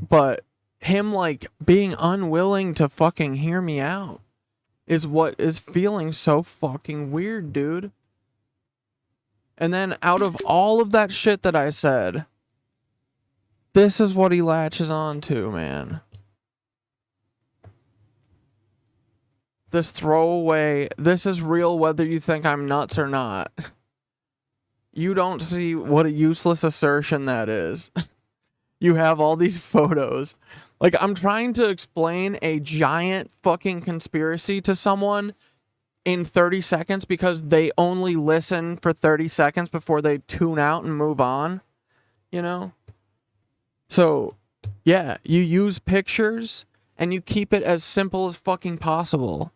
But him, like, being unwilling to fucking hear me out is what is feeling so fucking weird, dude. And then out of all of that shit that I said, this is what he latches on to, man. This throwaway, this is real whether you think I'm nuts or not. You don't see what a useless assertion that is. You have all these photos. Like, I'm trying to explain a giant fucking conspiracy to someone in 30 seconds because they only listen for 30 seconds before they tune out and move on, you know? So, yeah, you use pictures and you keep it as simple as fucking possible.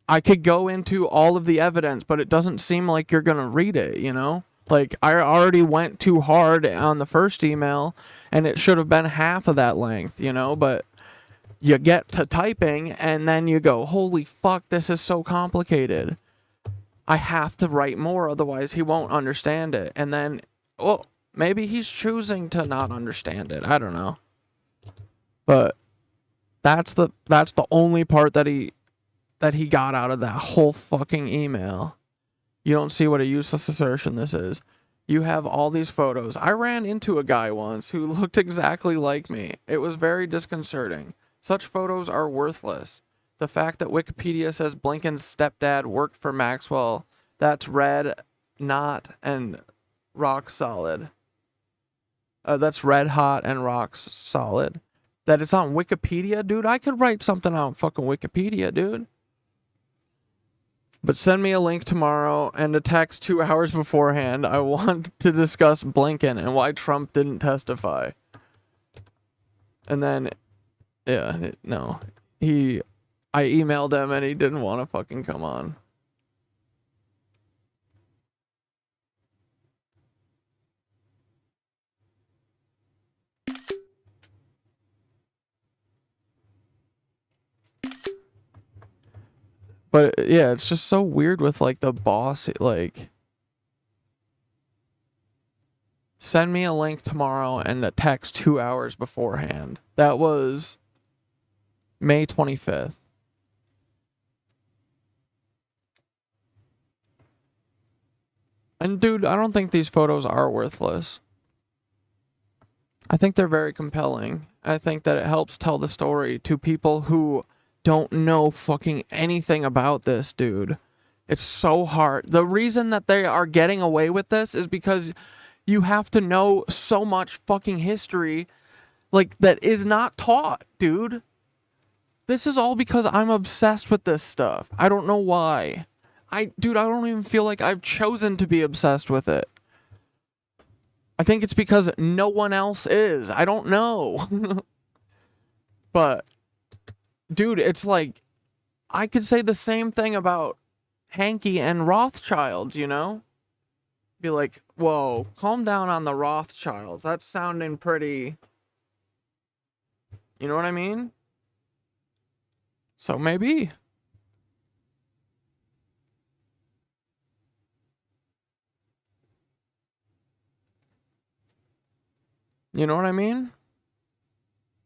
I could go into all of the evidence, but it doesn't seem like you're gonna read it, you know? Like, I already went too hard on the first email, and it should have been half of that length, you know? But you get to typing, and then you go, holy fuck, this is so complicated. I have to write more, otherwise he won't understand it. And then, oh, Maybe he's choosing to not understand it. I don't know. But that's the only part that he got out of that whole fucking email. You don't see what a useless assertion this is. You have all these photos. I ran into a guy once who looked exactly like me. It was very disconcerting. Such photos are worthless. The fact that Wikipedia says Blinken's stepdad worked for Maxwell, that's red, not, and rock solid. That's red hot and rock solid. That it's on Wikipedia, dude. I could write something on fucking Wikipedia, dude. But send me a link tomorrow and a text 2 hours beforehand. I want to discuss Blinken and why Trump didn't testify. And then, yeah, no. I emailed him and he didn't want to fucking come on. But yeah, it's just so weird with like the boss, like, send me a link tomorrow and a text 2 hours beforehand. That was May 25th. And dude, I don't think these photos are worthless. I think they're very compelling. I think that it helps tell the story to people who don't know fucking anything about this, dude. It's so hard. The reason that they are getting away with this is because you have to know so much fucking history, like, that is not taught, dude. This is all because I'm obsessed with this stuff. I don't know why. Dude, I don't even feel like I've chosen to be obsessed with it. I think it's because no one else is. I don't know. But dude, it's like, I could say the same thing about Hankey and Rothschilds, you know? Be like, whoa, calm down on the Rothschilds. That's sounding pretty... You know what I mean? So maybe. You know what I mean?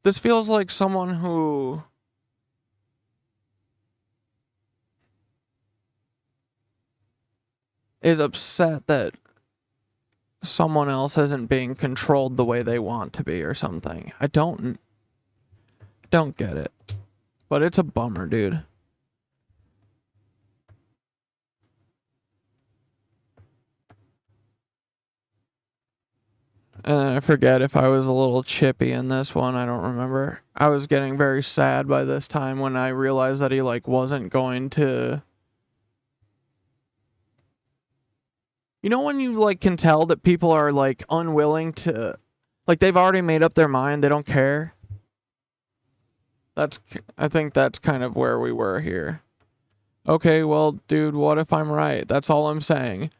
This feels like someone who... is upset that someone else isn't being controlled the way they want to be or something. I don't get it. But it's a bummer, dude. And I forget if I was a little chippy in this one. I don't remember. I was getting very sad by this time when I realized that he, like, wasn't going to... You know when you, like, can tell that people are, like, unwilling to... Like, they've already made up their mind. They don't care. I think that's kind of where we were here. Okay, well, dude, what if I'm right? That's all I'm saying.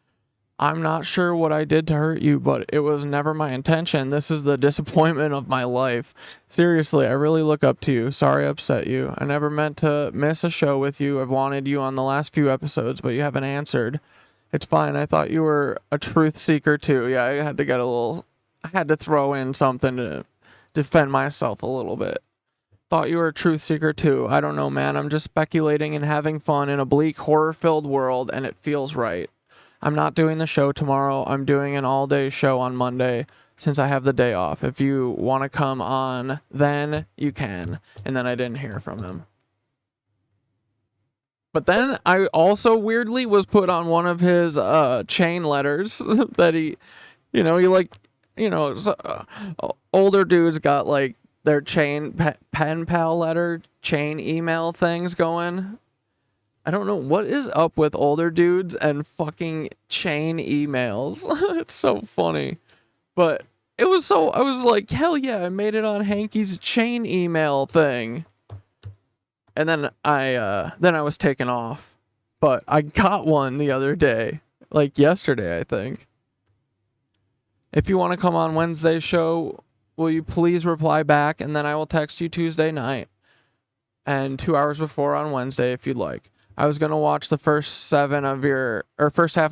I'm not sure what I did to hurt you, but it was never my intention. This is the disappointment of my life. Seriously, I really look up to you. Sorry I upset you. I never meant to miss a show with you. I've wanted you on the last few episodes, but you haven't answered. It's fine. I thought you were a truth seeker too. Yeah, I had to throw in something to defend myself a little bit. Thought you were a truth seeker too. I don't know, man. I'm just speculating and having fun in a bleak, horror-filled world, and it feels right. I'm not doing the show tomorrow. I'm doing an all-day show on Monday since I have the day off. If you want to come on, then you can. And then I didn't hear from him. But then I also weirdly was put on one of his chain letters that he older dudes got like their chain pen pal letter, chain email things going. I don't know what is up with older dudes and fucking chain emails. It's so funny. But I was like, hell yeah, I made it on Hankey's chain email thing. And then I was taken off. But I got one the other day. Like yesterday, I think. If you want to come on Wednesday's show, will you please reply back? And then I will text you Tuesday night. And 2 hours before on Wednesday if you'd like. I was going to watch the first half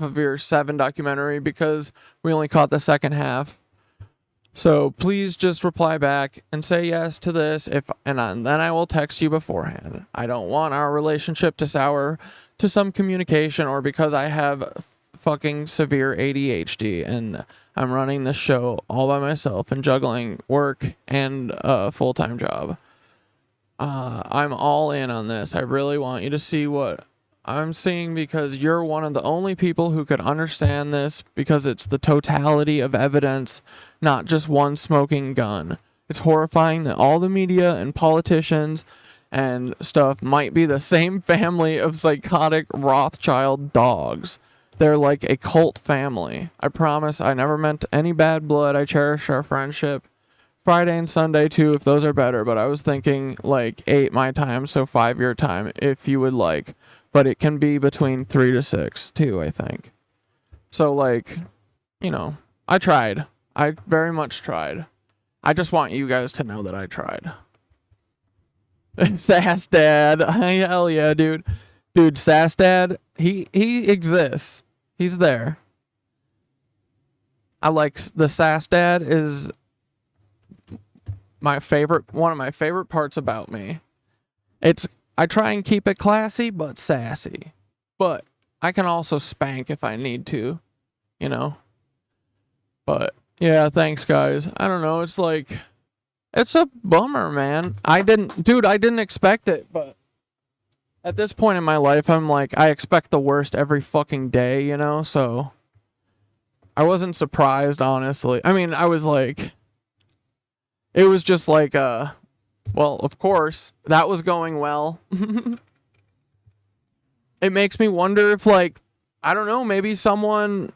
of your 7 documentary because we only caught the second half. So please just reply back and say yes to this, then I will text you beforehand. I don't want our relationship to sour to some communication or because I have fucking severe ADHD and I'm running this show all by myself and juggling work and a full-time job. I'm all in on this. I really want you to see what I'm seeing because you're one of the only people who could understand this because it's the totality of evidence, not just one smoking gun. It's horrifying that all the media and politicians and stuff might be the same family of psychotic Rothschild dogs. They're like a cult family. I promise I never meant any bad blood. I cherish our friendship. Friday and Sunday too, if those are better, but I was thinking like 8 my time, so 5 your time, if you would like. But it can be between 3 to 6 too, I think. So like, you know, I tried. I very much tried. I just want you guys to know that I tried. Sass Dad. Hell yeah, dude. Dude, Sass Dad, he exists. He's there. I like the Sass Dad is one of my favorite parts about me. I try and keep it classy but sassy. But I can also spank if I need to, you know. But yeah, thanks guys. I don't know, it's like it's a bummer, man. I didn't expect it, but at this point in my life I'm like I expect the worst every fucking day, you know? So I wasn't surprised, honestly. I mean, I was like it was just like well, of course, that was going well. It makes me wonder if, like, I don't know, maybe someone,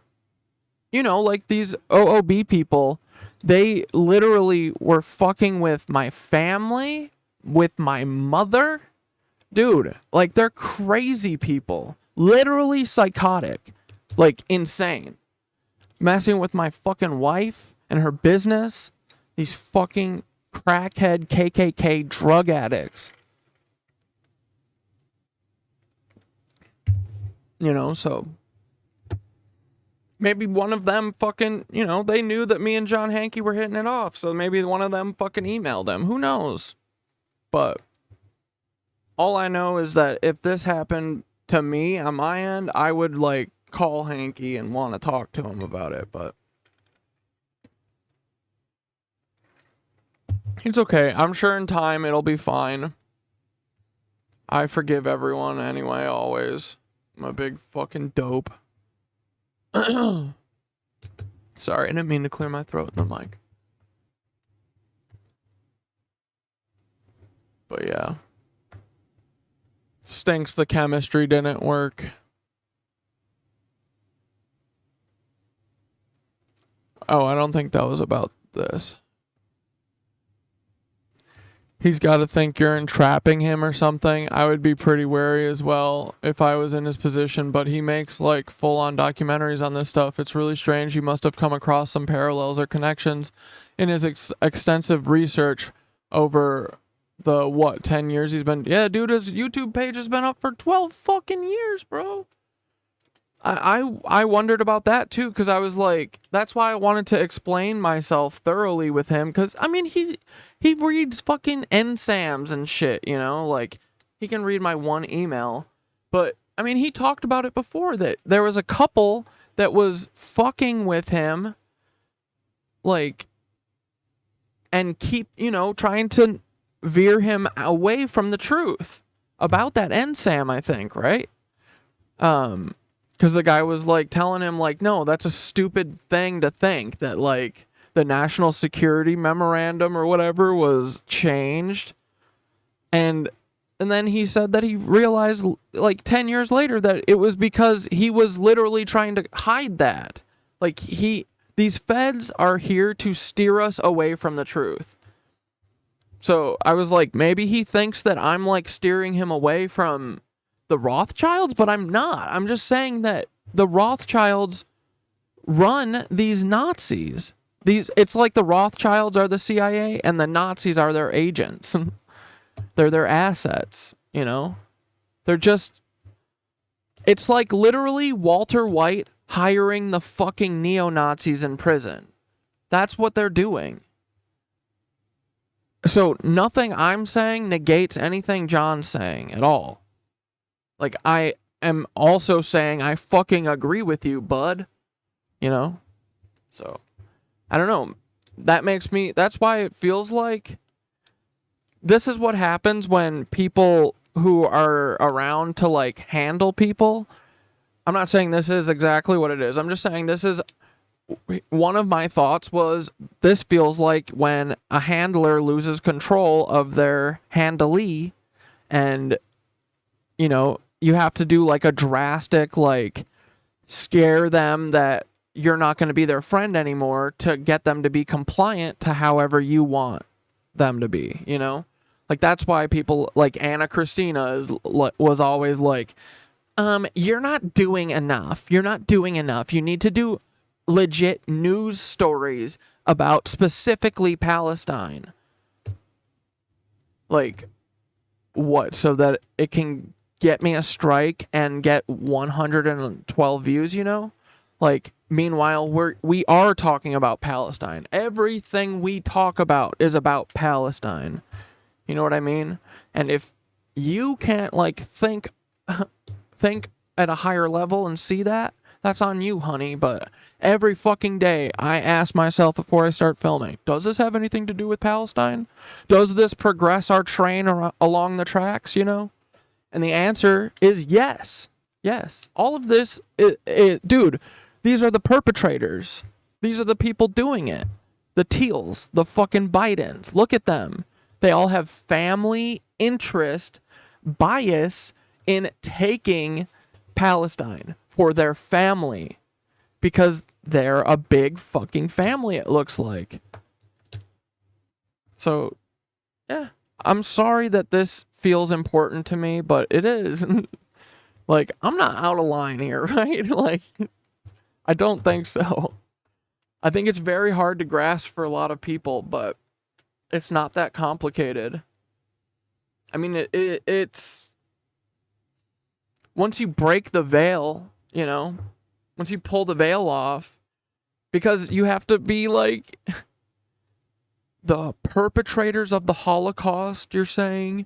you know, like these OOB people, they literally were fucking with my family, with my mother. Dude, like, they're crazy people. Literally psychotic. Like, insane. Messing with my fucking wife and her business. These fucking crackhead KKK drug addicts. You know, so maybe one of them fucking, you know, they knew that me and John Hankey were hitting it off, so maybe one of them fucking emailed him. Who knows? But all I know is that if this happened to me on my end, I would, like, call Hankey and want to talk to him about it, but it's okay. I'm sure in time it'll be fine. I forgive everyone anyway, always. I'm a big fucking dope. Sorry, I didn't mean to clear my throat in the mic. But yeah. Stinks the chemistry didn't work. Oh, I don't think that was about this. He's got to think you're entrapping him or something. I would be pretty wary as well if I was in his position, but he makes like full-on documentaries on this stuff. It's really strange. He must have come across some parallels or connections in his extensive research over the, 10 years he's been... Yeah, dude, his YouTube page has been up for 12 fucking years, bro. I wondered about that too, because I was like, that's why I wanted to explain myself thoroughly with him, because, I mean, he reads fucking NSAMs and shit, you know? Like, he can read my one email. But, I mean, he talked about it before, that there was a couple that was fucking with him, like, and keep, you know, trying to veer him away from the truth about that NSAM, I think, right? Because the guy was, like, telling him, like, no, that's a stupid thing to think, that, like, the National Security Memorandum or whatever was changed. And then he said that he realized, like, 10 years later that it was because he was literally trying to hide that. Like, these feds are here to steer us away from the truth. So I was like, maybe he thinks that I'm, like, steering him away from the Rothschilds, but I'm not. I'm just saying that the Rothschilds run these Nazis. It's like the Rothschilds are the CIA and the Nazis are their agents. They're their assets, you know? They're just... It's like literally Walter White hiring the fucking neo-Nazis in prison. That's what they're doing. So nothing I'm saying negates anything John's saying at all. Like, I am also saying I fucking agree with you, bud. You know? So, I don't know. That's why it feels like this is what happens when people who are around to, like, handle people. I'm not saying this is exactly what it is. I'm just saying this is one of my thoughts was this feels like when a handler loses control of their handlee and, you know, you have to do like a drastic, like, scare them that you're not going to be their friend anymore to get them to be compliant to however you want them to be, you know? Like, that's why people like Anna Christina was always like, you're not doing enough. You're not doing enough. You need to do legit news stories about specifically Palestine. Like, what? So that it can get me a strike and get 112 views, you know? Like, meanwhile, we are talking about Palestine. Everything we talk about is about Palestine. You know what I mean? And if you can't, like, think at a higher level and see that, that's on you, honey. But every fucking day, I ask myself before I start filming, does this have anything to do with Palestine? Does this progress our train along the tracks, you know? And the answer is yes. Yes. All of this, dude, these are the perpetrators. These are the people doing it. The Thiels, the fucking Bidens. Look at them. They all have family interest bias in taking Palestine for their family because they're a big fucking family, it looks like. So, yeah. I'm sorry that this feels important to me, but it is. Like, I'm not out of line here, right? Like, I don't think so. I think it's very hard to grasp for a lot of people, but it's not that complicated. I mean, it's... Once you break the veil, you know, once you pull the veil off, because you have to be like... The perpetrators of the Holocaust, you're saying,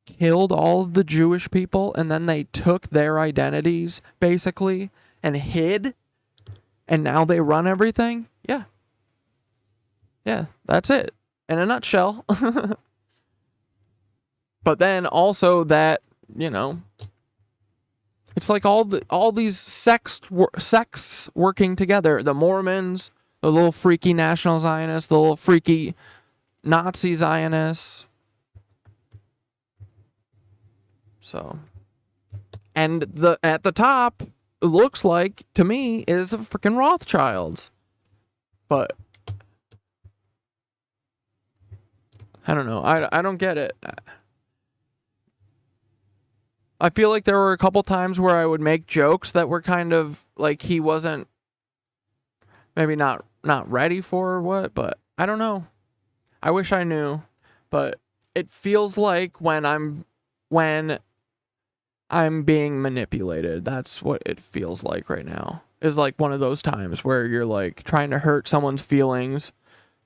killed all of the Jewish people, and then they took their identities, basically, and hid, and now they run everything? Yeah. Yeah, that's it. In a nutshell. But then also that, you know, it's like all these sects working together. The Mormons, the little freaky National Zionists, the little freaky Nazi Zionists. So, and at the top, it looks like, to me, is the freaking Rothschilds. But I don't know. I don't get it. I feel like there were a couple times where I would make jokes that were kind of like he wasn't maybe not ready for or what, but I don't know. I wish I knew, but it feels like when I'm being manipulated. That's what it feels like right now. Is like one of those times where you're like trying to hurt someone's feelings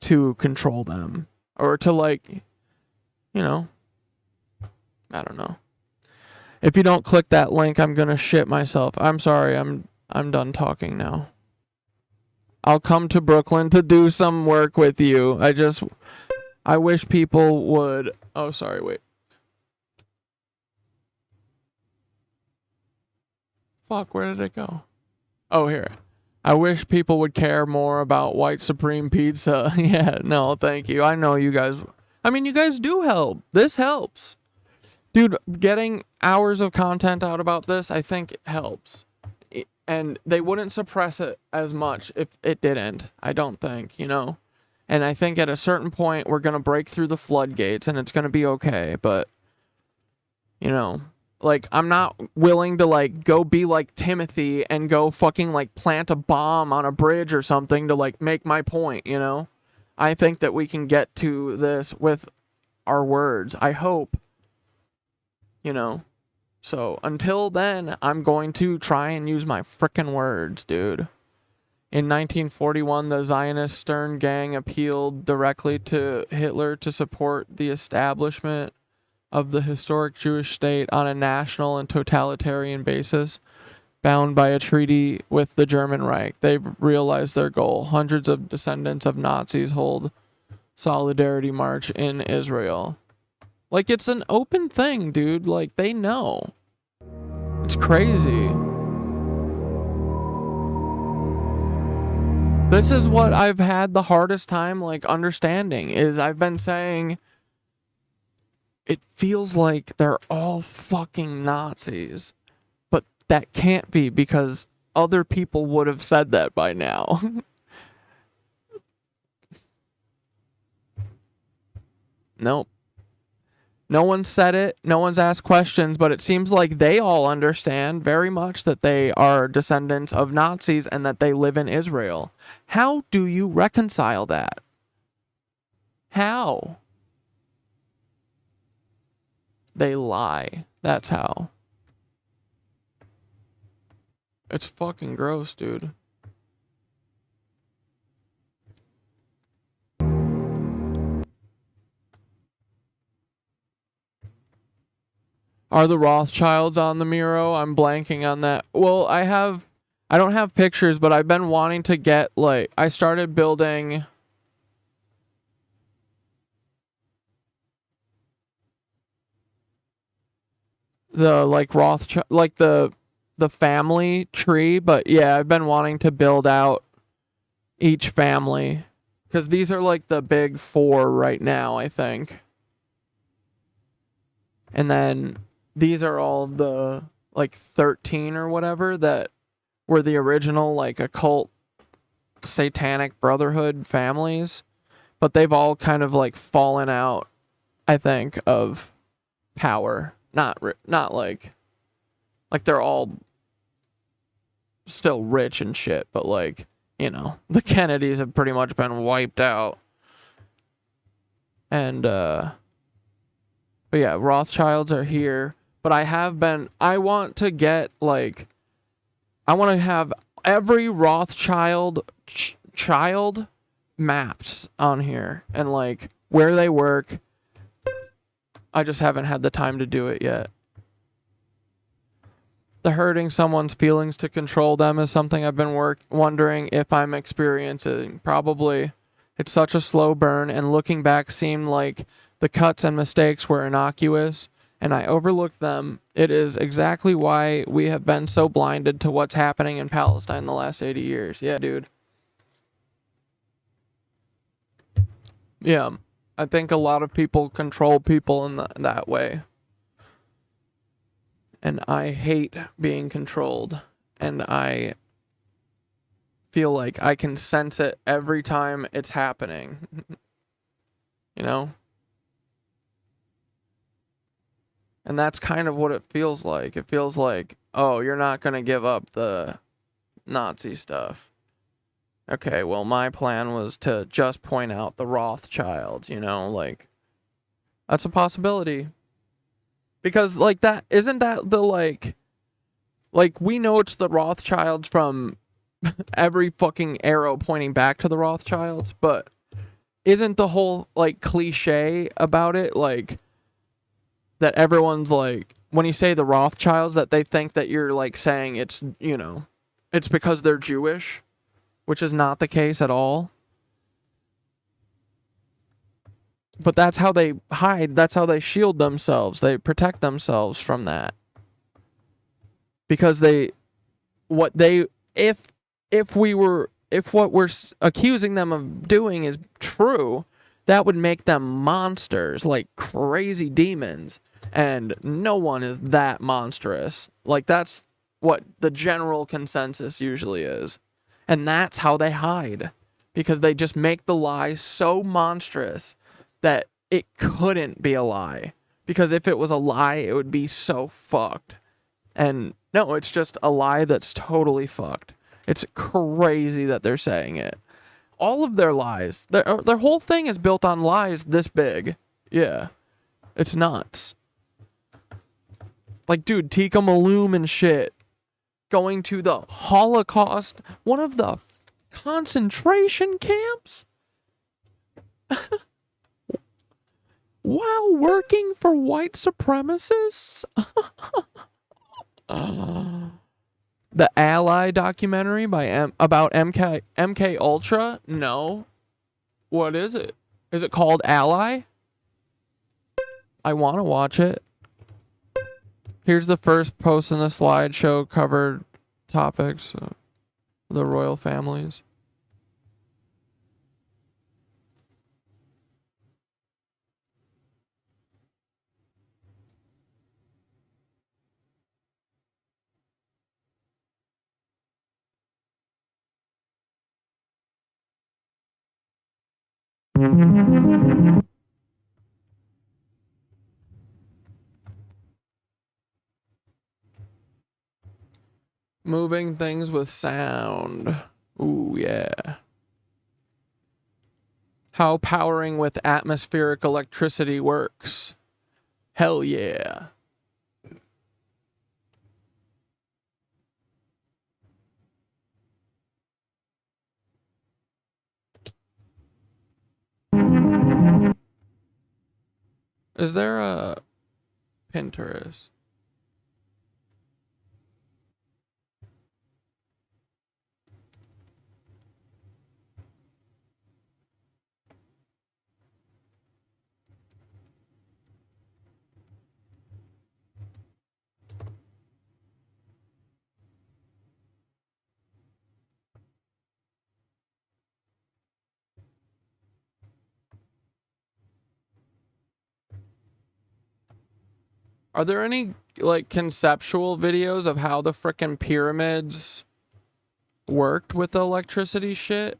to control them or to, like, you know, I don't know. If you don't click that link, I'm going to shit myself. I'm sorry. I'm done talking now. I'll come to Brooklyn to do some work with you. I wish people would... Oh, sorry, wait. Fuck, where did it go? Oh, here. I wish people would care more about white supreme pizza. Yeah, no, thank you. I know you guys... I mean, you guys do help. This helps. Dude, getting hours of content out about this, I think helps. And they wouldn't suppress it as much if it didn't. I don't think, you know? And I think at a certain point, we're going to break through the floodgates and it's going to be okay. But, you know, like, I'm not willing to, like, go be like Timothy and go fucking, like, plant a bomb on a bridge or something to, like, make my point, you know? I think that we can get to this with our words. I hope. You know? So, until then, I'm going to try and use my frickin' words, dude. In 1941, the Zionist Stern Gang appealed directly to Hitler to support the establishment of the historic Jewish state on a national and totalitarian basis, bound by a treaty with the German Reich. They've realized their goal. Hundreds of descendants of Nazis hold Solidarity March in Israel. Like, it's an open thing, dude. Like, they know. It's crazy. This is what I've had the hardest time, like, understanding, is I've been saying it feels like they're all fucking Nazis. But that can't be, because other people would have said that by now. Nope. No one said it. No one's asked questions, but it seems like they all understand very much that they are descendants of Nazis and that they live in Israel. How do you reconcile that? How? They lie. That's how. It's fucking gross, dude. Are the Rothschilds on the Miro? I'm blanking on that. Well, I don't have pictures, but I've been wanting to get, like, I started building the, like, Rothschild, like the family tree, but yeah, I've been wanting to build out each family, because these are like the big four right now, I think. And then these are all of the, like, 13 or whatever that were the original, like, occult satanic brotherhood families. But they've all kind of, like, fallen out, I think, of power. Not like they're all still rich and shit, but, like, you know, the Kennedys have pretty much been wiped out. And, but yeah, Rothschilds are here. But I want to get, like, I want to have every Rothschild child mapped on here. And, like, where they work. I just haven't had the time to do it yet. The hurting someone's feelings to control them is something I've been wondering if I'm experiencing. Probably. It's such a slow burn, and looking back seemed like the cuts and mistakes were innocuous, and I overlooked them. It is exactly why we have been so blinded to what's happening in Palestine the last 80 years. Yeah, dude. Yeah, I think a lot of people control people in that way. And I hate being controlled, and I feel like I can sense it every time it's happening. You know? And that's kind of what it feels like. It feels like, oh, you're not going to give up the Nazi stuff. Okay, well, my plan was to just point out the Rothschilds, you know, like, that's a possibility. Because, like, that, isn't that the, like, we know it's the Rothschilds from every fucking arrow pointing back to the Rothschilds, but isn't the whole, like, cliche about it, like, that everyone's, like, when you say the Rothschilds, that they think that you're, like, saying it's, you know, it's because they're Jewish, which is not the case at all. But that's how they hide, that's how they shield themselves, they protect themselves from that. Because if what we're accusing them of doing is true, that would make them monsters, like crazy demons. And no one is that monstrous. Like, that's what the general consensus usually is. And that's how they hide. Because they just make the lie so monstrous that it couldn't be a lie. Because if it was a lie, it would be so fucked. And no, it's just a lie that's totally fucked. It's crazy that they're saying it. All of their lies, their whole thing is built on lies this big. Yeah. It's nuts. Like, dude, Tika Maloom and shit. Going to the Holocaust. One of the Concentration camps? While working for white supremacists? The Ally documentary by about MK Ultra? No. What is it? Is it called Ally? I want to watch it. Here's the first post in the slideshow covered topics of the royal families. Moving things with sound. Ooh, yeah. How powering with atmospheric electricity works. Hell yeah. Is there a Pinterest? Are there any, like, conceptual videos of how the frickin' pyramids worked with the electricity shit?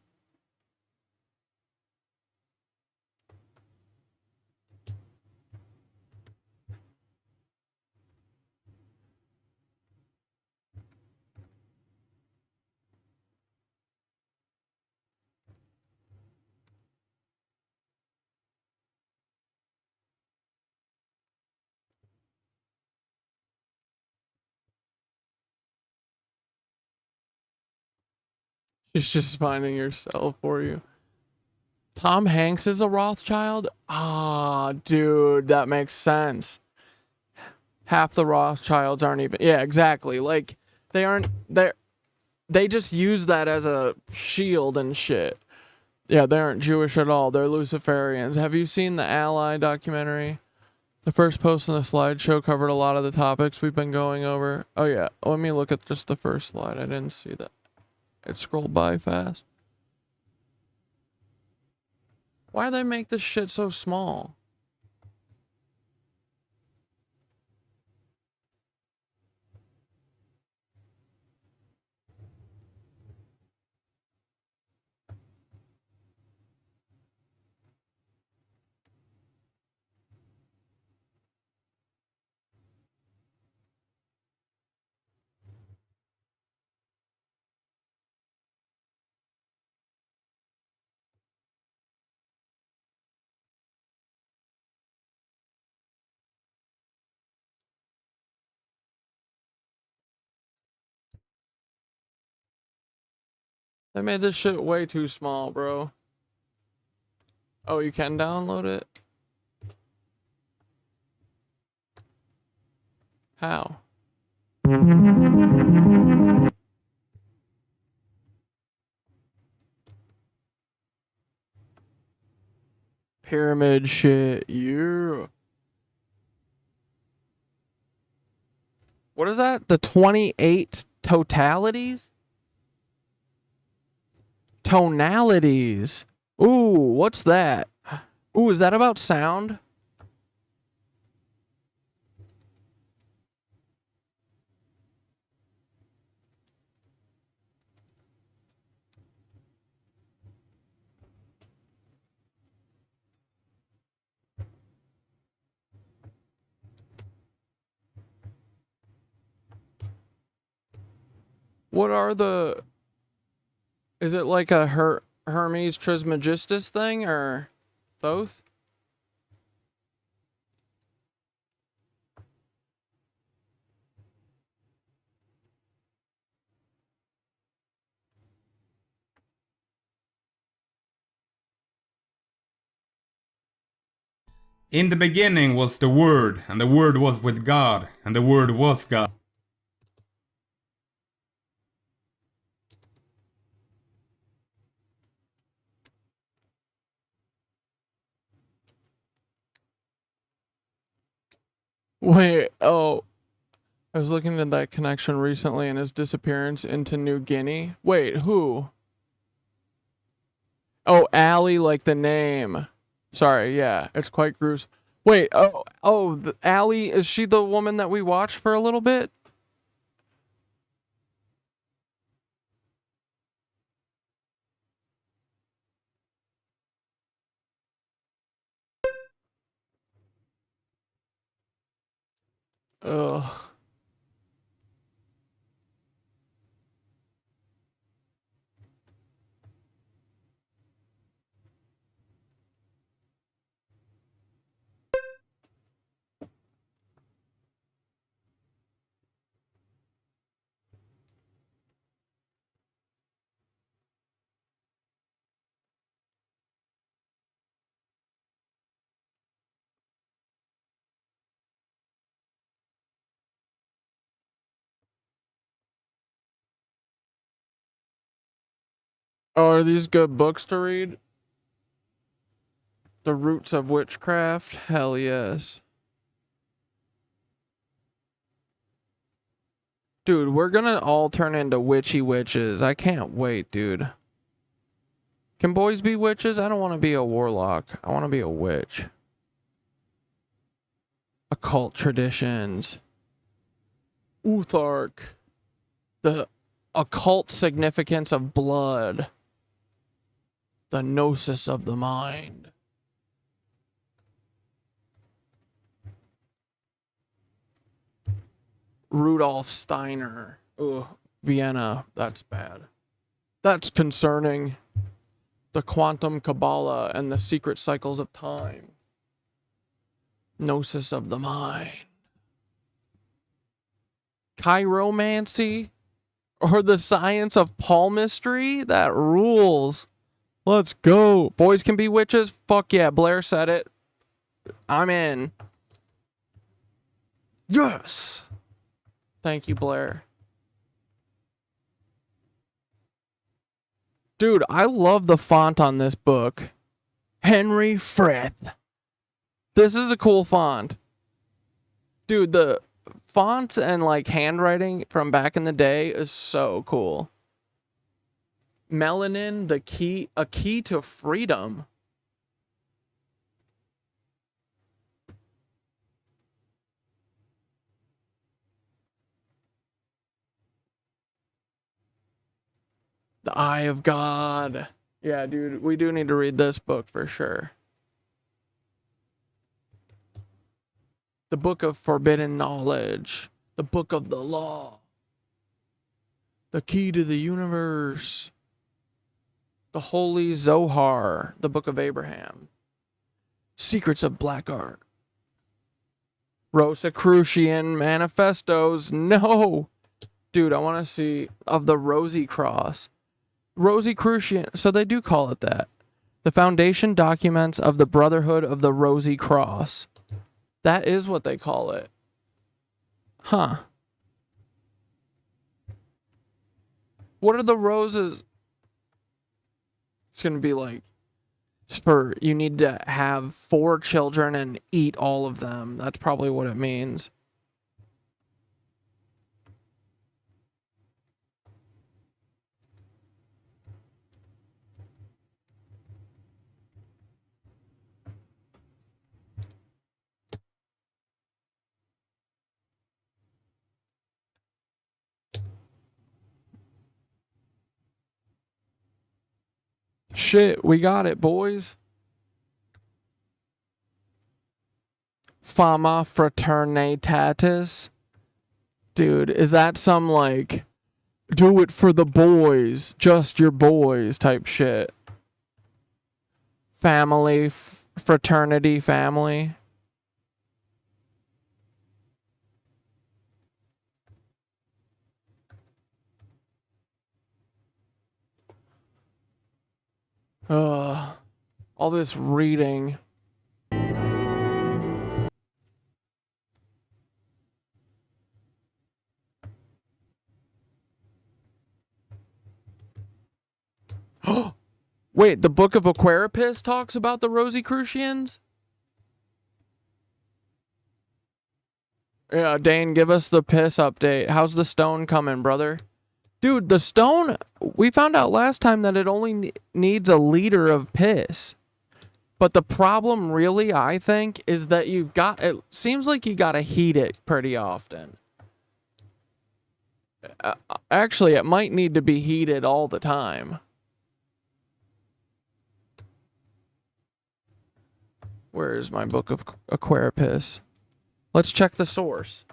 It's just finding yourself for you. Tom Hanks is a Rothschild? Ah, dude, that makes sense. Half the Rothschilds aren't even... Yeah, exactly. Like, they just use that as a shield and shit. Yeah, they aren't Jewish at all. They're Luciferians. Have you seen the Ally documentary? The first post in the slideshow covered a lot of the topics we've been going over. Oh, yeah. Let me look at just the first slide. I didn't see that. It scrolled by fast. Why do they make this shit so small? They made this shit way too small, bro. Oh, you can download it? How? Pyramid shit, yeah. What is that? The 28 totalities? Tonalities. Ooh, what's that? Ooh, is that about sound? What are the... Is it like a Hermes Trismegistus thing, or both? In the beginning was the Word, and the Word was with God, and the Word was God. Wait, oh. I was looking at that connection recently and his disappearance into New Guinea. Wait, who? Oh, Allie, like the name. Sorry, yeah, it's quite gruesome. Wait, Allie, is she the woman that we watched for a little bit? Ugh. Oh, are these good books to read? The Roots of Witchcraft? Hell yes. Dude, we're gonna all turn into witchy witches. I can't wait, dude. Can boys be witches? I don't want to be a warlock. I want to be a witch. Occult traditions. Uthark. The occult significance of blood. The gnosis of the mind. Rudolf Steiner. Ugh, Vienna. That's bad. That's concerning. The quantum Kabbalah and the secret cycles of time. Gnosis of the mind. Chiromancy? Or the science of palmistry? That rules. Let's go. Boys can be witches? Fuck yeah, Blair said it. I'm in. Yes! Thank you, Blair. Dude, I love the font on this book. Henry Frith. This is a cool font. Dude, the fonts and like handwriting from back in the day is so cool. Melanin, a key to freedom. The Eye of God. Yeah, dude, we do need to read this book for sure. The Book of Forbidden Knowledge. The Book of the Law. The Key to the Universe. The Holy Zohar. The Book of Abraham. Secrets of Black Art. Rosicrucian Manifestos. No! Dude, I want to see of the Rosy Cross. Rosicrucian. So they do call it that. The foundation documents of the Brotherhood of the Rosy Cross. That is what they call it. Huh. What are the roses? It's going to be like, you need to have 4 children and eat all of them. That's probably what it means. Shit, we got it, boys. Fama Fraternitatis. Dude, is that some like, do it for the boys, just your boys type shit? Family, fraternity, family. All this reading. Wait, the Book of Aquarius talks about the Rosicrucians? Yeah, Dane, give us the piss update. How's the stone coming, brother? Dude, the stone, we found out last time that it only needs a liter of piss. But the problem really, I think, is that it seems like you gotta heat it pretty often. Actually, it might need to be heated all the time. Where is my Book of Aquarius? Let's check the source.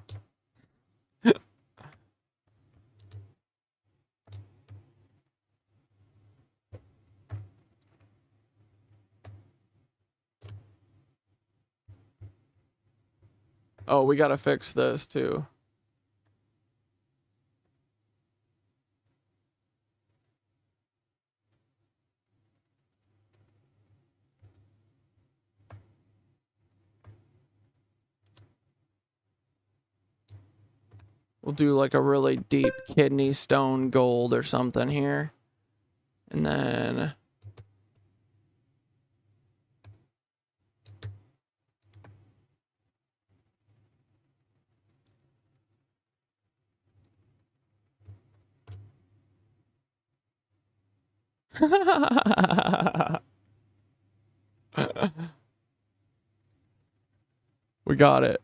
Oh, we gotta fix this too. We'll do like a really deep kidney stone gold or something here. And then... We got it.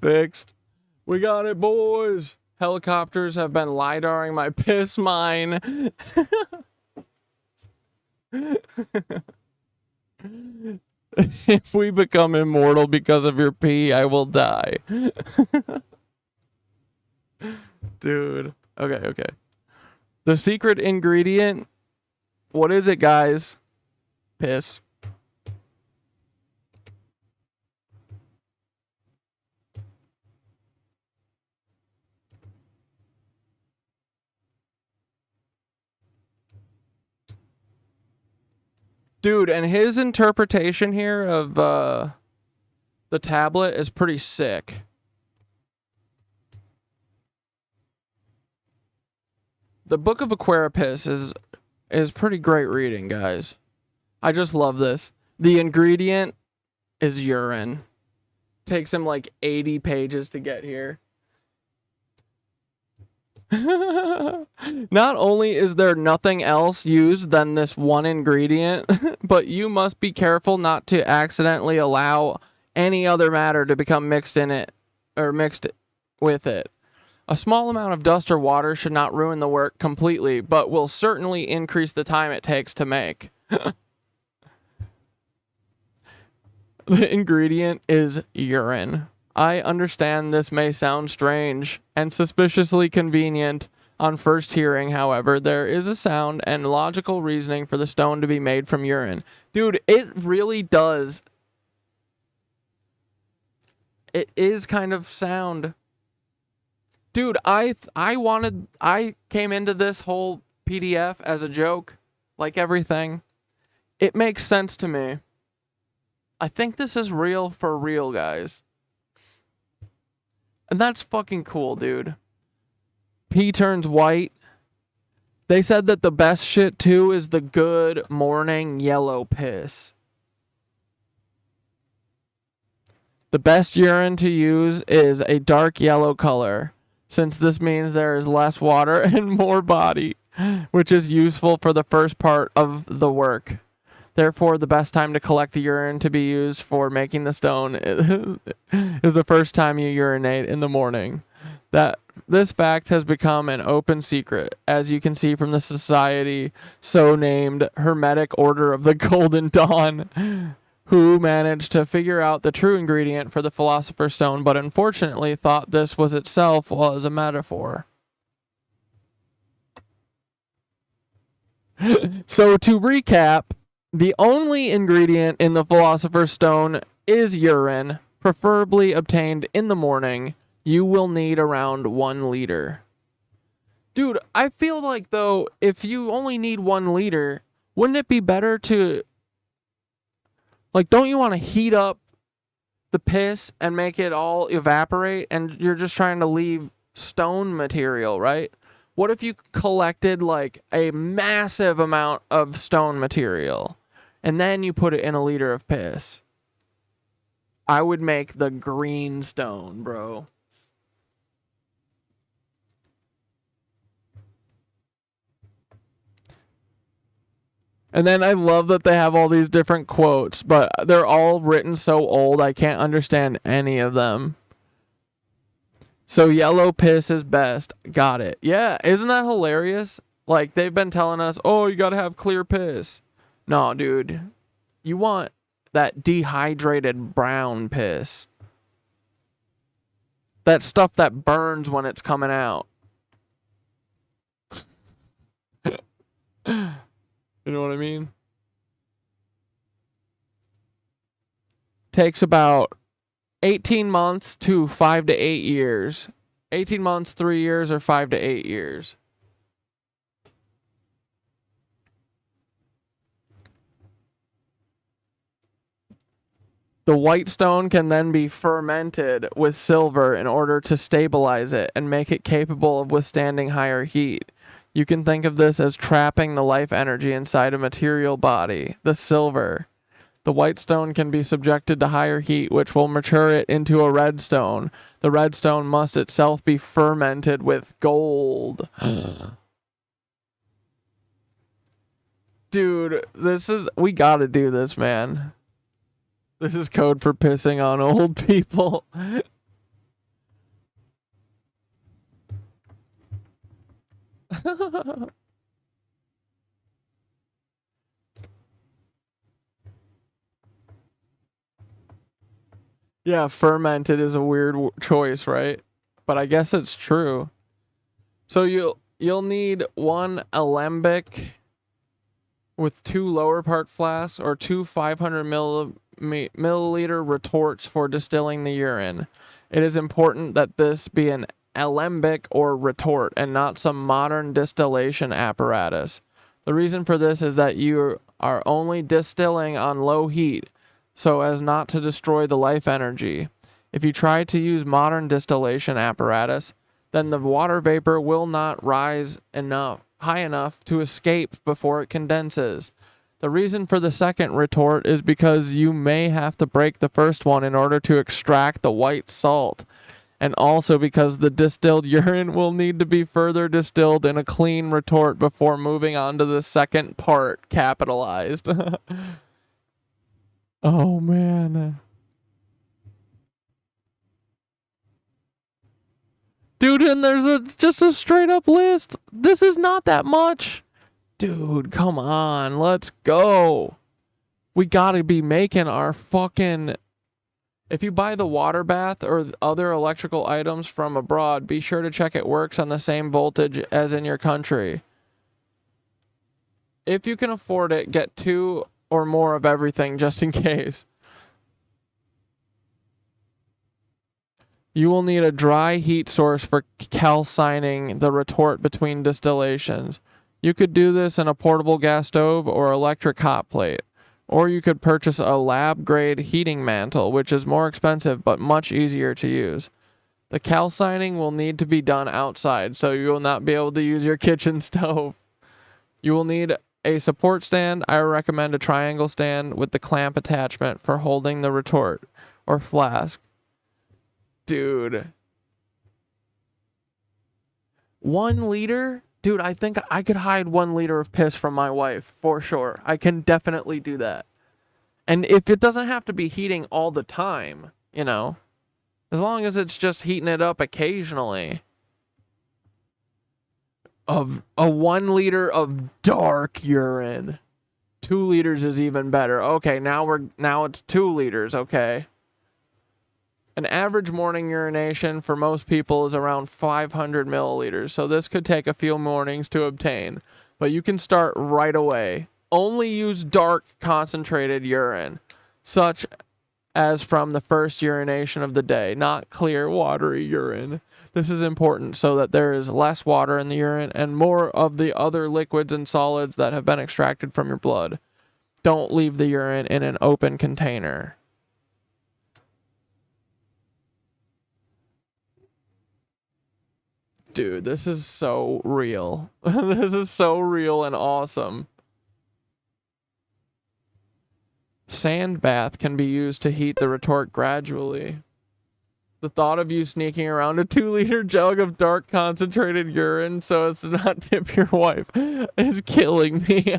Fixed. We got it, boys. Helicopters have been LiDARing my piss mine. If we become immortal because of your pee, I will die. Dude. Okay. The secret ingredient. What is it, guys? Piss. Dude, and his interpretation here of the tablet is pretty sick. The Book of Aquarius is pretty great reading, guys. I just love this. The ingredient is urine. Takes him like 80 pages to get here. Not only is there nothing else used than this one ingredient, but you must be careful not to accidentally allow any other matter to become mixed in it or mixed with it. A small amount of dust or water should not ruin the work completely, but will certainly increase the time it takes to make. The ingredient is urine. I understand this may sound strange and suspiciously convenient on first hearing, however, there is a sound and logical reasoning for the stone to be made from urine. Dude, it really does. It is kind of sound. Dude, I came into this whole PDF as a joke, like everything. It makes sense to me. I think this is real for real, guys. And that's fucking cool, dude. Pee turns white. They said that the best shit, too, is the good morning yellow piss. The best urine to use is a dark yellow color, since this means there is less water and more body, which is useful for the first part of the work. Therefore, the best time to collect the urine to be used for making the stone is the first time you urinate in the morning. This fact has become an open secret, as you can see from the society so named Hermetic Order of the Golden Dawn, who managed to figure out the true ingredient for the Philosopher's Stone, but unfortunately thought this was itself was a metaphor. So to recap, the only ingredient in the Philosopher's Stone is urine, preferably obtained in the morning. You will need around 1 liter. Dude, I feel like, though, if you only need 1 liter, wouldn't it be better to... Like, don't you want to heat up the piss and make it all evaporate, and you're just trying to leave stone material, right? What if you collected like a massive amount of stone material and then you put it in a liter of piss? I would make the green stone, bro. And then I love that they have all these different quotes, but they're all written so old I can't understand any of them. So yellow piss is best. Got it. Yeah, isn't that hilarious? Like, they've been telling us, oh, you gotta have clear piss. No, dude. You want that dehydrated brown piss. That stuff that burns when it's coming out. You know what I mean? Takes about 18 months to 5 to 8 years. 18 months, 3 years, or 5 to 8 years. The white stone can then be fermented with silver in order to stabilize it and make it capable of withstanding higher heat. You can think of this as trapping the life energy inside a material body, the silver. The white stone can be subjected to higher heat, which will mature it into a red stone. The red stone must itself be fermented with gold. Dude, we gotta do this, man. This is code for pissing on old people. Yeah, fermented is a weird choice, right? But I guess it's true. So you'll need one alembic with 2 lower part flasks or 2 500 milliliter retorts for distilling the urine. It is important that this be an alembic or retort and not some modern distillation apparatus. The reason for this is that you are only distilling on low heat so as not to destroy the life energy. If you try to use modern distillation apparatus, then the water vapor will not rise high enough to escape before it condenses. The reason for the second retort is because you may have to break the first one in order to extract the white salt, and also because the distilled urine will need to be further distilled in a clean retort before moving on to the second part, capitalized. Oh, man. Dude, and there's just a straight up list. This is not that much. Dude, come on. Let's go. We gotta be making our fucking... If you buy the water bath or other electrical items from abroad, be sure to check it works on the same voltage as in your country. If you can afford it, get 2 or more of everything just in case. You will need a dry heat source for calcining the retort between distillations. You could do this in a portable gas stove or electric hot plate. Or you could purchase a lab-grade heating mantle, which is more expensive but much easier to use. The calcining will need to be done outside, so you will not be able to use your kitchen stove. You will need a support stand. I recommend a triangle stand with the clamp attachment for holding the retort or flask. Dude. 1 liter? Dude, I think I could hide 1 liter of piss from my wife, for sure. I can definitely do that. And if it doesn't have to be heating all the time, you know, as long as it's just heating it up occasionally. Of a 1 liter of dark urine. 2 liters is even better. Okay, now it's 2 liters, okay. An average morning urination for most people is around 500 milliliters, so this could take a few mornings to obtain, but you can start right away. Only use dark, concentrated urine, such as from the first urination of the day, not clear, watery urine. This is important so that there is less water in the urine and more of the other liquids and solids that have been extracted from your blood. Don't leave the urine in an open container. Dude, this is so real. This is so real and awesome. Sand bath can be used to heat the retort gradually. The thought of you sneaking around a 2-liter jug of dark concentrated urine so as to not tip your wife is killing me.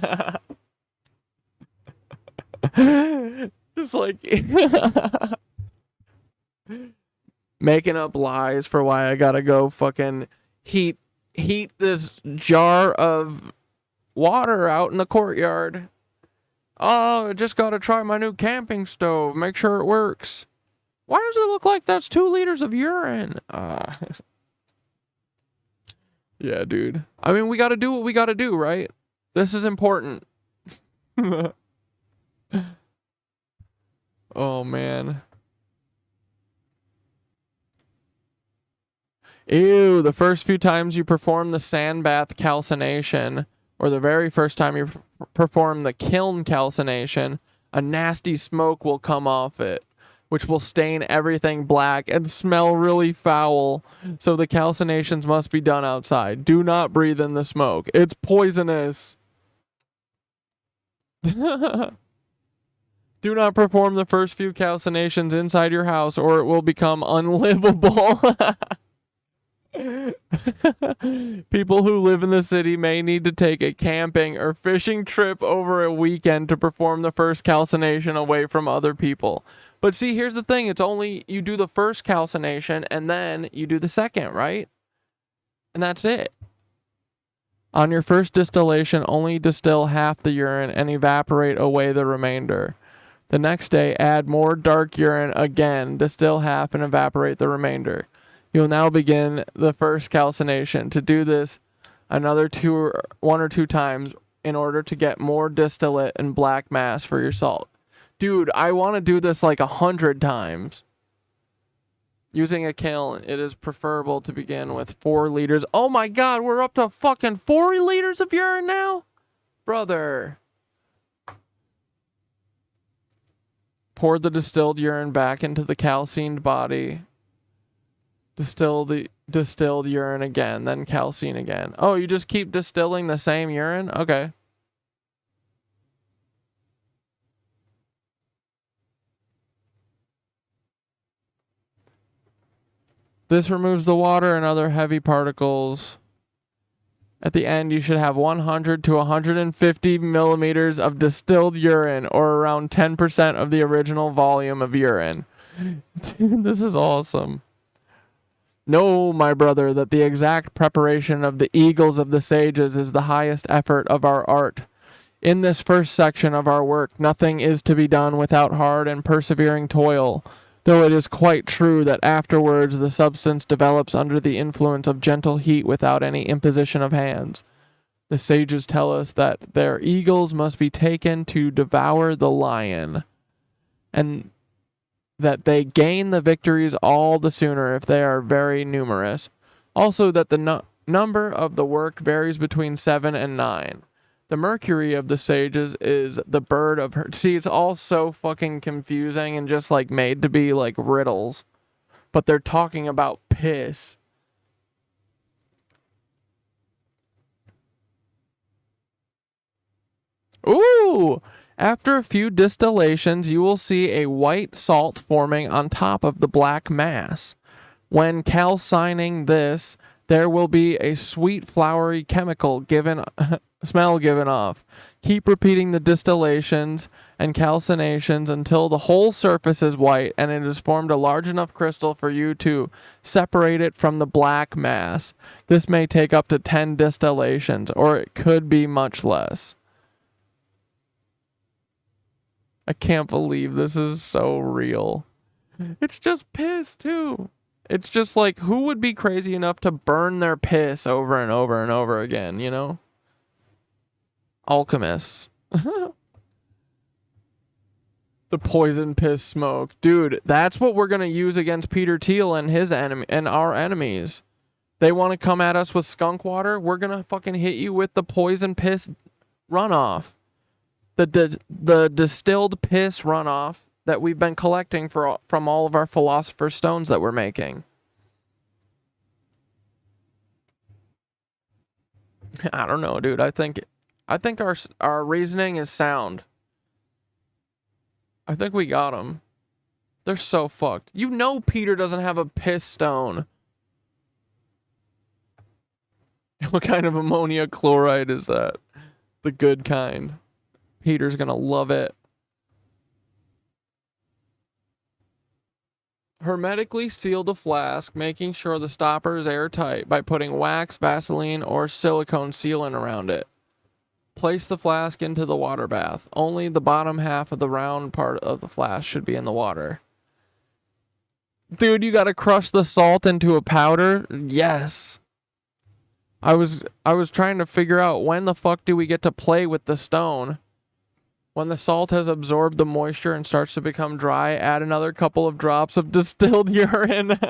Just like making up lies for why I gotta go fucking heat this jar of water out in the courtyard. Oh, I just gotta try my new camping stove. Make sure it works. Why does it look like that's 2 liters of urine? Yeah, dude. I mean, we gotta do what we gotta do, right? This is important. Oh, man. Ew, the first few times you perform the sand bath calcination, or the very first time you perform the kiln calcination, a nasty smoke will come off it, which will stain everything black and smell really foul. So the calcinations must be done outside. Do not breathe in the smoke. It's poisonous. Do not perform the first few calcinations inside your house or it will become unlivable. People who live in the city may need to take a camping or fishing trip over a weekend to perform the first calcination away from other people. But see, here's the thing. It's only you do the first calcination and then you do the second, right? And that's it. On your first distillation, only distill half the urine and evaporate away the remainder. The next day, add more dark urine again, distill half and evaporate the remainder. You'll now begin the first calcination. To do this another 1 or 2 times in order to get more distillate and black mass for your salt. Dude, I want to do this like 100 times. Using a kiln, it is preferable to begin with 4 liters. Oh my god, we're up to fucking 4 liters of urine now? Brother. Pour the distilled urine back into the calcined body. Distill the distilled urine again, then calcine again. Oh, you just keep distilling the same urine? Okay. This removes the water and other heavy particles. At the end, you should have 100 to 150 millimeters of distilled urine, or around 10% of the original volume of urine. Dude, this is awesome. Know, my brother, that the exact preparation of the eagles of the sages is the highest effort of our art. In this first section of our work, nothing is to be done without hard and persevering toil, though it is quite true that afterwards the substance develops under the influence of gentle heat without any imposition of hands. The sages tell us that their eagles must be taken to devour the lion, and that they gain the victories all the sooner if they are very numerous. Also that the number of the work varies between 7 and 9. The Mercury of the sages is the bird of her. See, it's all so fucking confusing and just like made to be like riddles. But they're talking about piss. Ooh! After a few distillations, you will see a white salt forming on top of the black mass. When calcining this, there will be a sweet flowery chemical smell given off. Keep repeating the distillations and calcinations until the whole surface is white and it has formed a large enough crystal for you to separate it from the black mass. This may take up to 10 distillations, or it could be much less. I can't believe this is so real. It's just piss, too. It's just like, who would be crazy enough to burn their piss over and over and over again, you know? Alchemists. The poison piss smoke. Dude, that's what we're going to use against Peter Thiel and his enemy and our enemies. They want to come at us with skunk water. We're going to fucking hit you with the poison piss runoff. The distilled piss runoff that we've been collecting from all of our Philosopher stones that we're making. I don't know, dude. I think our reasoning is sound. I think we got them. They're so fucked. You know Peter doesn't have a piss stone. What kind of ammonia chloride is that? The good kind. Peter's gonna love it. Hermetically seal the flask, making sure the stopper is airtight by putting wax, Vaseline, or silicone sealant around it. Place the flask into the water bath. Only the bottom half of the round part of the flask should be in the water. Dude, you gotta crush the salt into a powder? Yes. I was trying to figure out when the fuck do we get to play with the stone. When the salt has absorbed the moisture and starts to become dry, add another couple of drops of distilled urine.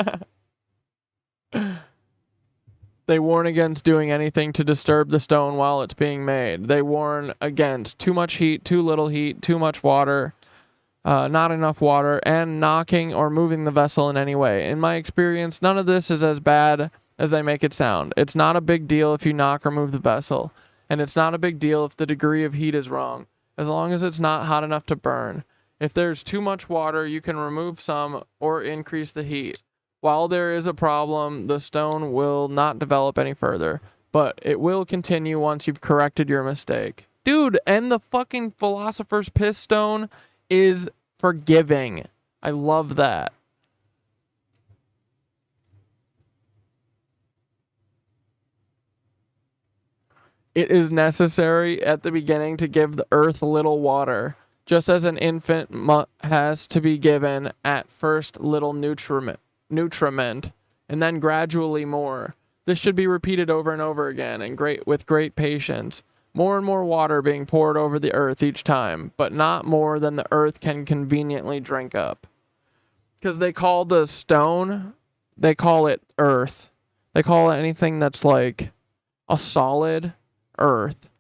They warn against doing anything to disturb the stone while it's being made. They warn against too much heat, too little heat, too much water, not enough water, and knocking or moving the vessel in any way. In my experience, none of this is as bad as they make it sound. It's not a big deal if you knock or move the vessel, and it's not a big deal if the degree of heat is wrong, as long as it's not hot enough to burn. If there's too much water, you can remove some or increase the heat. While there is a problem, the stone will not develop any further, but it will continue once you've corrected your mistake. Dude, and the fucking Philosopher's Piss stone is forgiving. I love that. It is necessary at the beginning to give the earth little water, just as an infant has to be given at first little nutriment, and then gradually more. This should be repeated over and over again, and with great patience. More and more water being poured over the earth each time, but not more than the earth can conveniently drink up. Because they call the stone, they call it earth. They call it anything that's like a solid earth,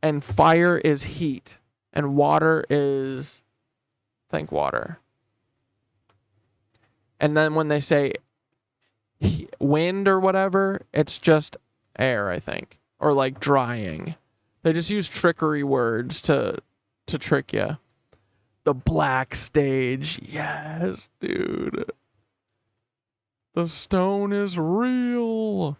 and fire is heat, and water is, think water. And then when they say wind or whatever, it's just air, I think, or like drying. They just use trickery words to trick you. The black stage, yes, dude. The stone is real.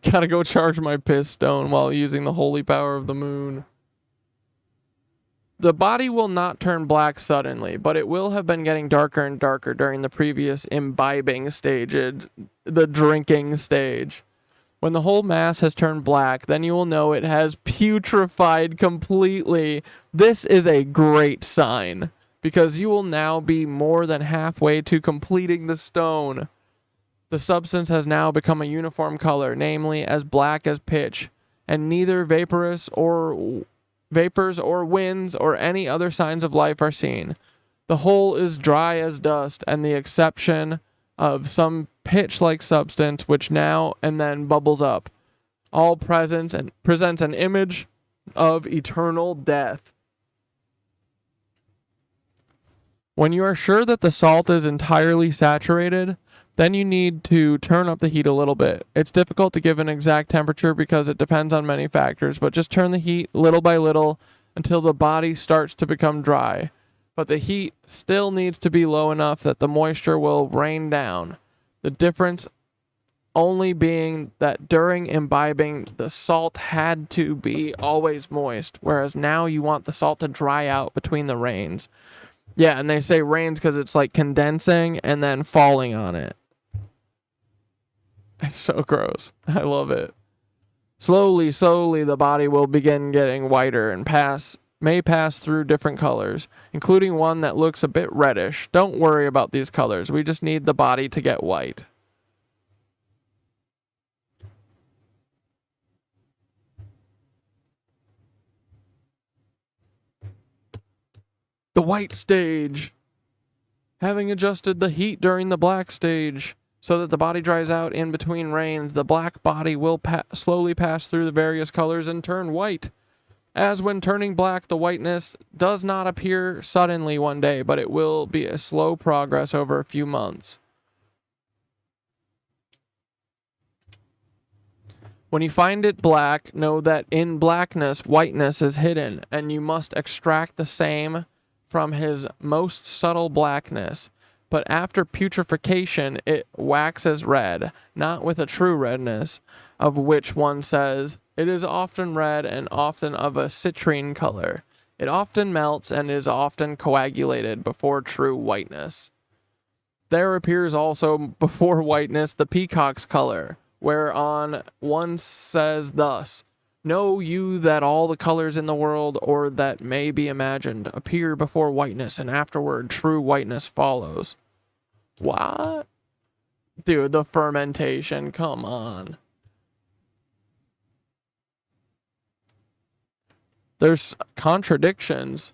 Gotta go charge my piss stone while using the holy power of the moon. The body will not turn black suddenly, but it will have been getting darker and darker during the previous imbibing stage, the drinking stage. When the whole mass has turned black, then you will know it has putrefied completely. This is a great sign, because you will now be more than halfway to completing the stone. The substance has now become a uniform color, namely as black as pitch, and neither vapors or winds or any other signs of life are seen. The whole is dry as dust, and the exception of some pitch-like substance which now and then bubbles up. All presents an image of eternal death. When you are sure that the salt is entirely saturated, then you need to turn up the heat a little bit. It's difficult to give an exact temperature because it depends on many factors, but just turn the heat little by little until the body starts to become dry. But the heat still needs to be low enough that the moisture will rain down. The difference only being that during imbibing, the salt had to be always moist, whereas now you want the salt to dry out between the rains. Yeah, and they say rains because it's like condensing and then falling on it. It's so gross. I love it. Slowly, the body will begin getting whiter and may pass through different colors, including one that looks a bit reddish. Don't worry about these colors. We just need the body to get white. The white stage. Having adjusted the heat during the black stage, so that the body dries out in between rains, the black body will slowly pass through the various colors and turn white. As when turning black, the whiteness does not appear suddenly one day, but it will be a slow progress over a few months. When you find it black, know that in blackness, whiteness is hidden, and you must extract the same from his most subtle blackness. But after putrefaction, it waxes red, not with a true redness, of which one says, it is often red and often of a citrine color. It often melts and is often coagulated before true whiteness. There appears also before whiteness the peacock's color, whereon one says thus, know you that all the colors in the world, or that may be imagined, appear before whiteness, and afterward true whiteness follows. What? Dude, the fermentation, come on. There's contradictions.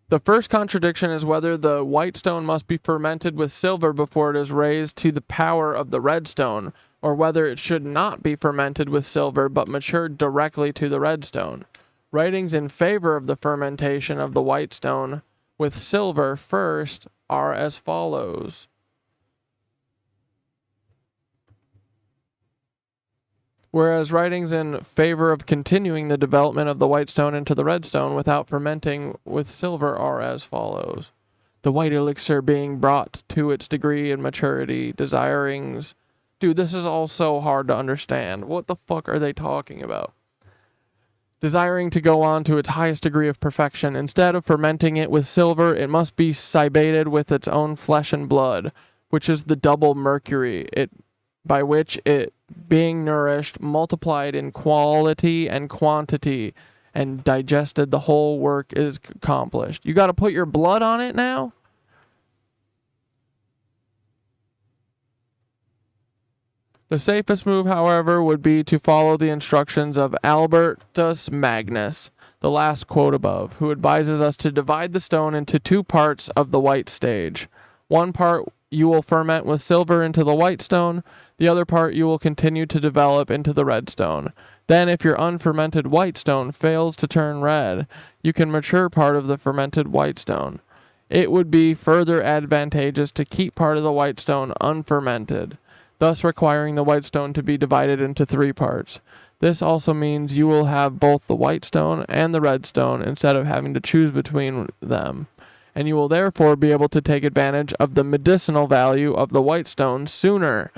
The first contradiction is whether the white stone must be fermented with silver before it is raised to the power of the red stone, or whether it should not be fermented with silver but matured directly to the red stone. Writings in favor of the fermentation of the white stone with silver first are as follows. Whereas writings in favor of continuing the development of the white stone into the red stone without fermenting with silver are as follows. The white elixir being brought to its degree and maturity, desirings... Dude, this is all so hard to understand. What the fuck are they talking about? Desiring to go on to its highest degree of perfection, instead of fermenting it with silver, it must be cibated with its own flesh and blood, which is the double mercury, by which it, being nourished, multiplied in quality and quantity, and digested, the whole work is accomplished. You got to put your blood on it now? The safest move, however, would be to follow the instructions of Albertus Magnus, the last quote above, who advises us to divide the stone into two parts of the white stage. One part you will ferment with silver into the white stone, the other part you will continue to develop into the red stone. Then, if your unfermented white stone fails to turn red, you can mature part of the fermented white stone. It would be further advantageous to keep part of the white stone unfermented, thus requiring the white stone to be divided into three parts. This also means you will have both the white stone and the red stone instead of having to choose between them, and you will therefore be able to take advantage of the medicinal value of the white stone sooner.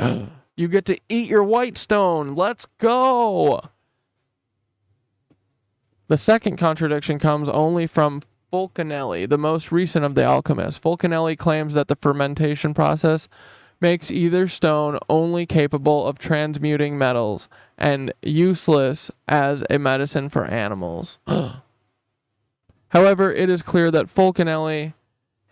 You get to eat your white stone. Let's go! The second contradiction comes only from Fulcanelli, the most recent of the alchemists. Fulcanelli claims that the fermentation process makes either stone only capable of transmuting metals and useless as a medicine for animals. However, it is clear that Fulcanelli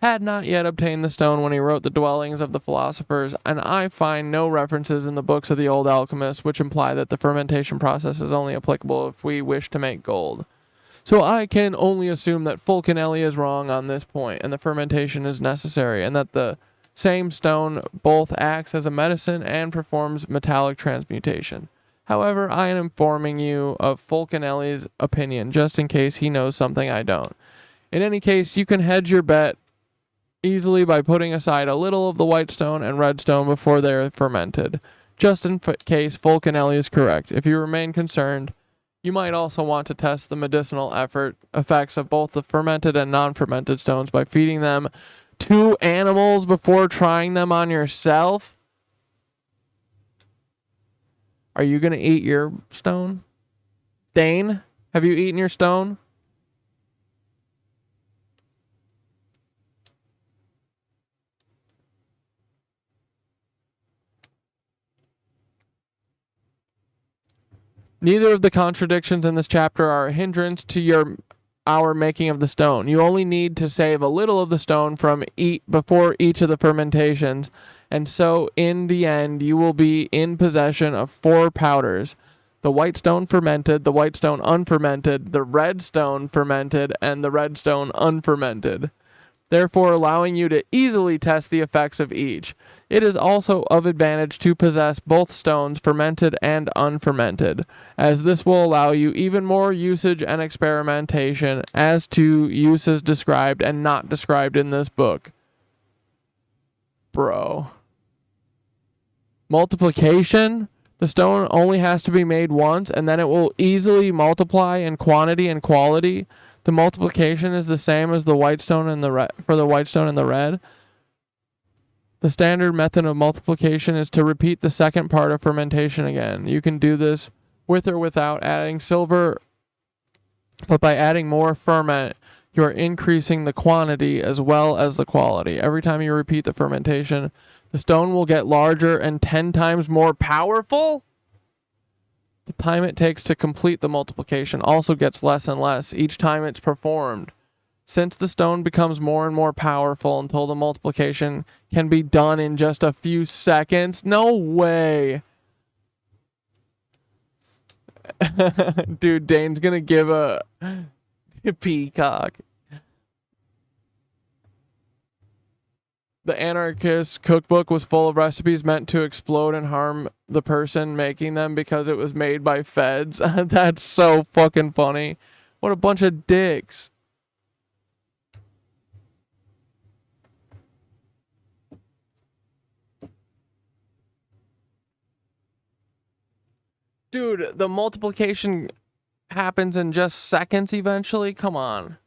had not yet obtained the stone when he wrote the Dwellings of the Philosophers, and I find no references in the books of the old alchemists which imply that the fermentation process is only applicable if we wish to make gold. So I can only assume that Fulcanelli is wrong on this point, and the fermentation is necessary, and that the same stone both acts as a medicine and performs metallic transmutation. However, I am informing you of Fulcanelli's opinion, just in case he knows something I don't. In any case, you can hedge your bet easily by putting aside a little of the white stone and red stone before they are fermented, just in case Fulcanelli is correct. If you remain concerned, you might also want to test the medicinal effects of both the fermented and non-fermented stones by feeding them to animals before trying them on yourself. Are you going to eat your stone? Dane, have you eaten your stone? Neither of the contradictions in this chapter are a hindrance to our making of the stone. You only need to save a little of the stone from before each of the fermentations, and so in the end you will be in possession of 4 powders: the white stone fermented, the white stone unfermented, the red stone fermented, and the red stone unfermented. therefore allowing you to easily test the effects of each. It is also of advantage to possess both stones, fermented and unfermented, as this will allow you even more usage and experimentation as to uses described and not described in this book. Bro. Multiplication? The stone only has to be made once, and then it will easily multiply in quantity and quality. The multiplication is the same as the white stone and for the white stone and the red. The standard method of multiplication is to repeat the second part of fermentation again. You can do this with or without adding silver, but by adding more ferment, you are increasing the quantity as well as the quality. Every time you repeat the fermentation, the stone will get larger and 10 times more powerful. The time it takes to complete the multiplication also gets less and less each time it's performed, since the stone becomes more and more powerful until the multiplication can be done in just a few seconds. No way. Dude, Dane's gonna give a peacock. The anarchist cookbook was full of recipes meant to explode and harm the person making them because it was made by feds. That's so fucking funny. What a bunch of dicks. Dude, the multiplication happens in just seconds eventually. Come on.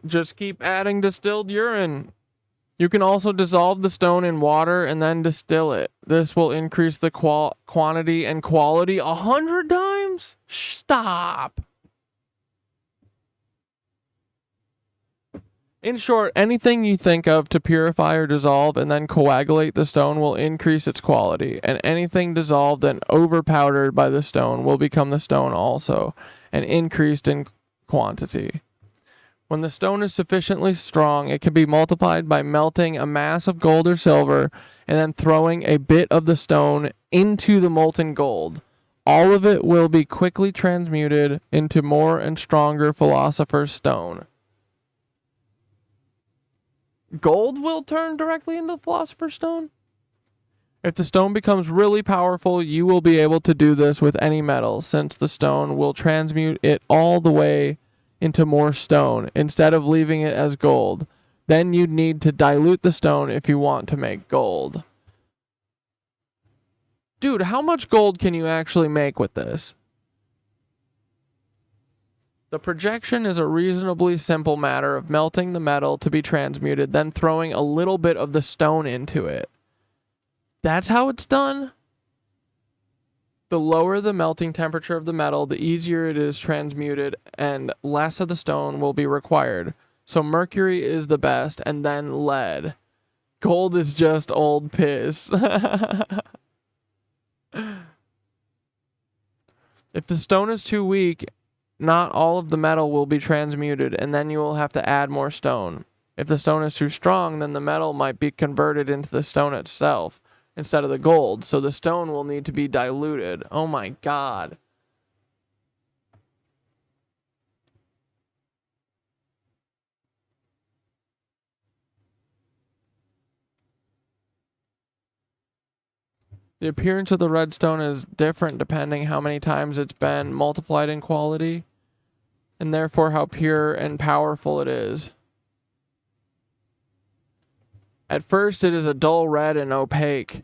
Just keep adding distilled urine. You can also dissolve the stone in water and then distill it. This will increase the quantity and quality 100 times? Stop. In short, anything you think of to purify or dissolve and then coagulate the stone will increase its quality, and anything dissolved and overpowdered by the stone will become the stone also, and increased in quantity. When the stone is sufficiently strong, it can be multiplied by melting a mass of gold or silver and then throwing a bit of the stone into the molten gold. All of it will be quickly transmuted into more and stronger Philosopher's stone. Gold will turn directly into Philosopher's stone? If the stone becomes really powerful, you will be able to do this with any metal, since the stone will transmute it all the way into more stone, instead of leaving it as gold. Then you'd need to dilute the stone if you want to make gold. Dude, how much gold can you actually make with this? The projection is a reasonably simple matter of melting the metal to be transmuted, then throwing a little bit of the stone into it. That's how it's done? The lower the melting temperature of the metal, the easier it is transmuted, and less of the stone will be required. So mercury is the best, and then lead. Gold is just old piss. If the stone is too weak, not all of the metal will be transmuted, and then you will have to add more stone. If the stone is too strong, then the metal might be converted into the stone itself instead of the gold, so the stone will need to be diluted. Oh my god. The appearance of the red stone is different depending how many times it's been multiplied in quality, and therefore how pure and powerful it is. At first it is a dull red and opaque,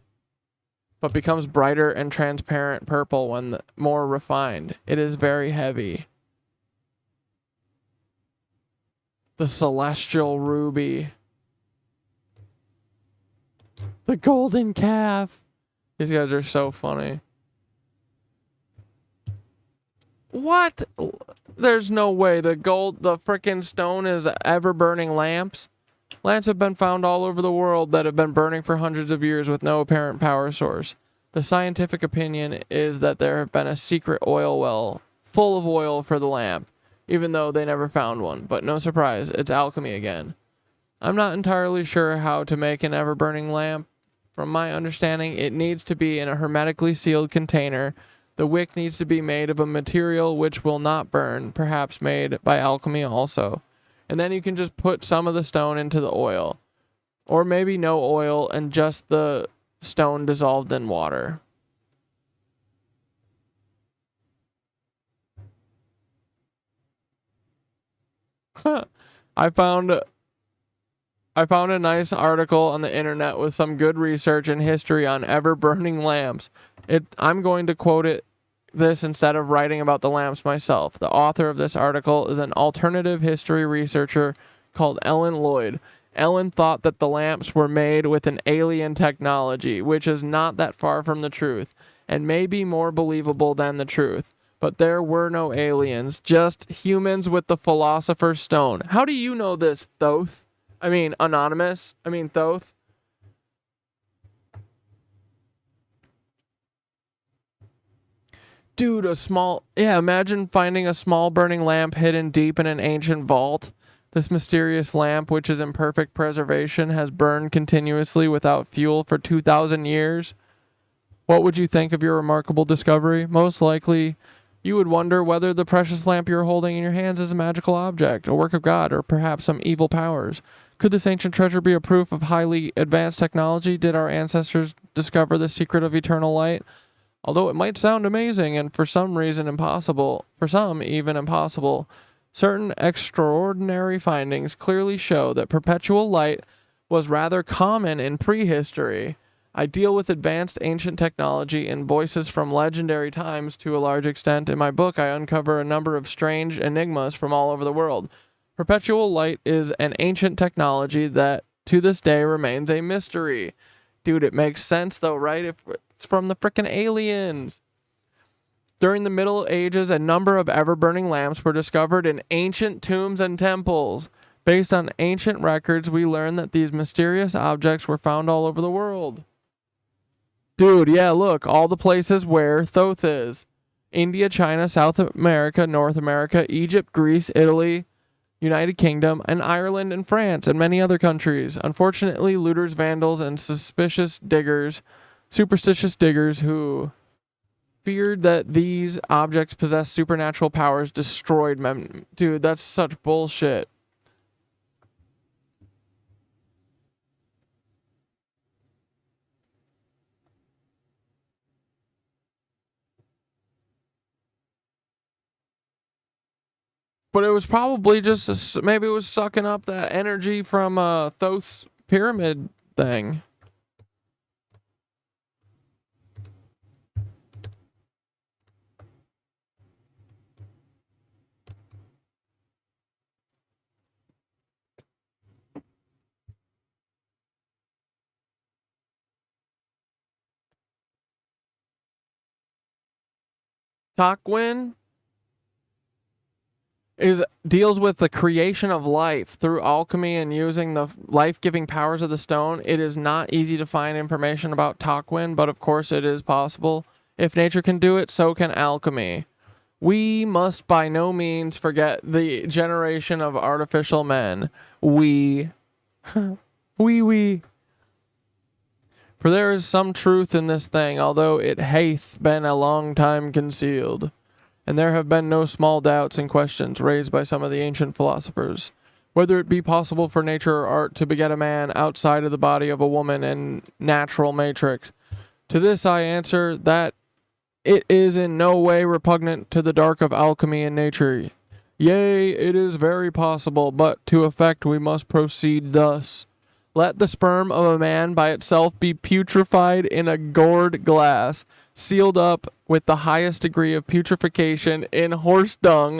but becomes brighter and transparent purple when more refined. It is very heavy. The celestial ruby. The golden calf. These guys are so funny. What? There's no way the frickin' stone is ever burning lamps. Lamps have been found all over the world that have been burning for hundreds of years with no apparent power source. The scientific opinion is that there have been a secret oil well full of oil for the lamp, even though they never found one. But no surprise, it's alchemy again. I'm not entirely sure how to make an ever-burning lamp From my understanding, it needs to be in a hermetically sealed container. The wick needs to be made of a material which will not burn, perhaps made by alchemy also. And then you can just put some of the stone into the oil. Or maybe no oil and just the stone dissolved in water. I found a nice article on the internet with some good research and history on ever-burning lamps. I'm going to quote this instead of writing about the lamps myself. The author of this article is an alternative history researcher called Ellen Lloyd. Ellen thought that the lamps were made with an alien technology, which is not that far from the truth, and may be more believable than the truth. But there were no aliens, just humans with the Philosopher's Stone. How do you know this, Thoth? Anonymous? Thoth? Dude, imagine finding a small burning lamp hidden deep in an ancient vault. This mysterious lamp, which is in perfect preservation, has burned continuously without fuel for 2,000 years. What would you think of your remarkable discovery? Most likely, you would wonder whether the precious lamp you're holding in your hands is a magical object, a work of God, or perhaps some evil powers. Could this ancient treasure be a proof of highly advanced technology? Did our ancestors discover the secret of eternal light? Although it might sound amazing and for some reason impossible, for some even impossible, certain extraordinary findings clearly show that perpetual light was rather common in prehistory. I deal with advanced ancient technology and voices from legendary times to a large extent. In my book, I uncover a number of strange enigmas from all over the world. Perpetual light is an ancient technology that to this day remains a mystery. Dude, it makes sense though, right? If it's from the frickin' aliens. During the Middle Ages, a number of ever-burning lamps were discovered in ancient tombs and temples. Based on ancient records, we learn that these mysterious objects were found all over the world. Dude, yeah, look, all the places where Thoth is. India, China, South America, North America, Egypt, Greece, Italy, United Kingdom, and Ireland and France, and many other countries. Unfortunately, looters, vandals, and superstitious diggers who feared that these objects possessed supernatural powers destroyed them. Dude, that's such bullshit. But it was probably just, maybe it was sucking up that energy from Thoth's pyramid thing. Takwin deals with the creation of life through alchemy and using the life-giving powers of the stone. It is not easy to find information about Takwin, but of course it is possible. If nature can do it, so can alchemy. We must by no means forget the generation of artificial men. We. For there is some truth in this thing, although it hath been a long time concealed. And there have been no small doubts and questions raised by some of the ancient philosophers, whether it be possible for nature or art to beget a man outside of the body of a woman in natural matrix. To this I answer that it is in no way repugnant to the dark of alchemy in nature. Yea, it is very possible, but to effect we must proceed thus. Let the sperm of a man by itself be putrefied in a gourd glass, sealed up with the highest degree of putrefaction in horse dung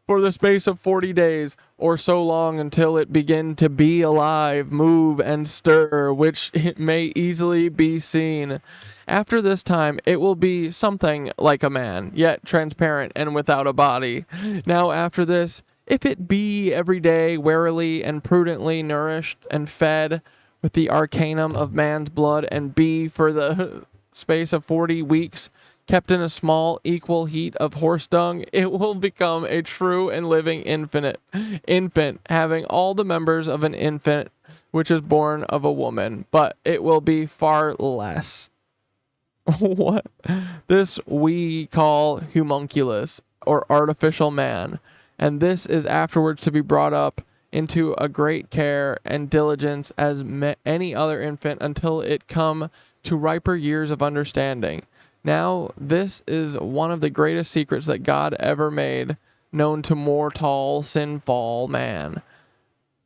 for the space of 40 days, or so long until it begin to be alive, move, and stir, which it may easily be seen. After this time, it will be something like a man, yet transparent and without a body. Now after this, if it be every day warily and prudently nourished and fed with the arcanum of man's blood, and be for the space of 40 weeks kept in a small equal heat of horse dung, it will become a true and living infant, having all the members of an infant, which is born of a woman, but it will be far less. What? This we call homunculus, or artificial man, and this is afterwards to be brought up into a great care and diligence as any other infant until it come to riper years of understanding. Now, this is one of the greatest secrets that God ever made, known to mortal, sinful man.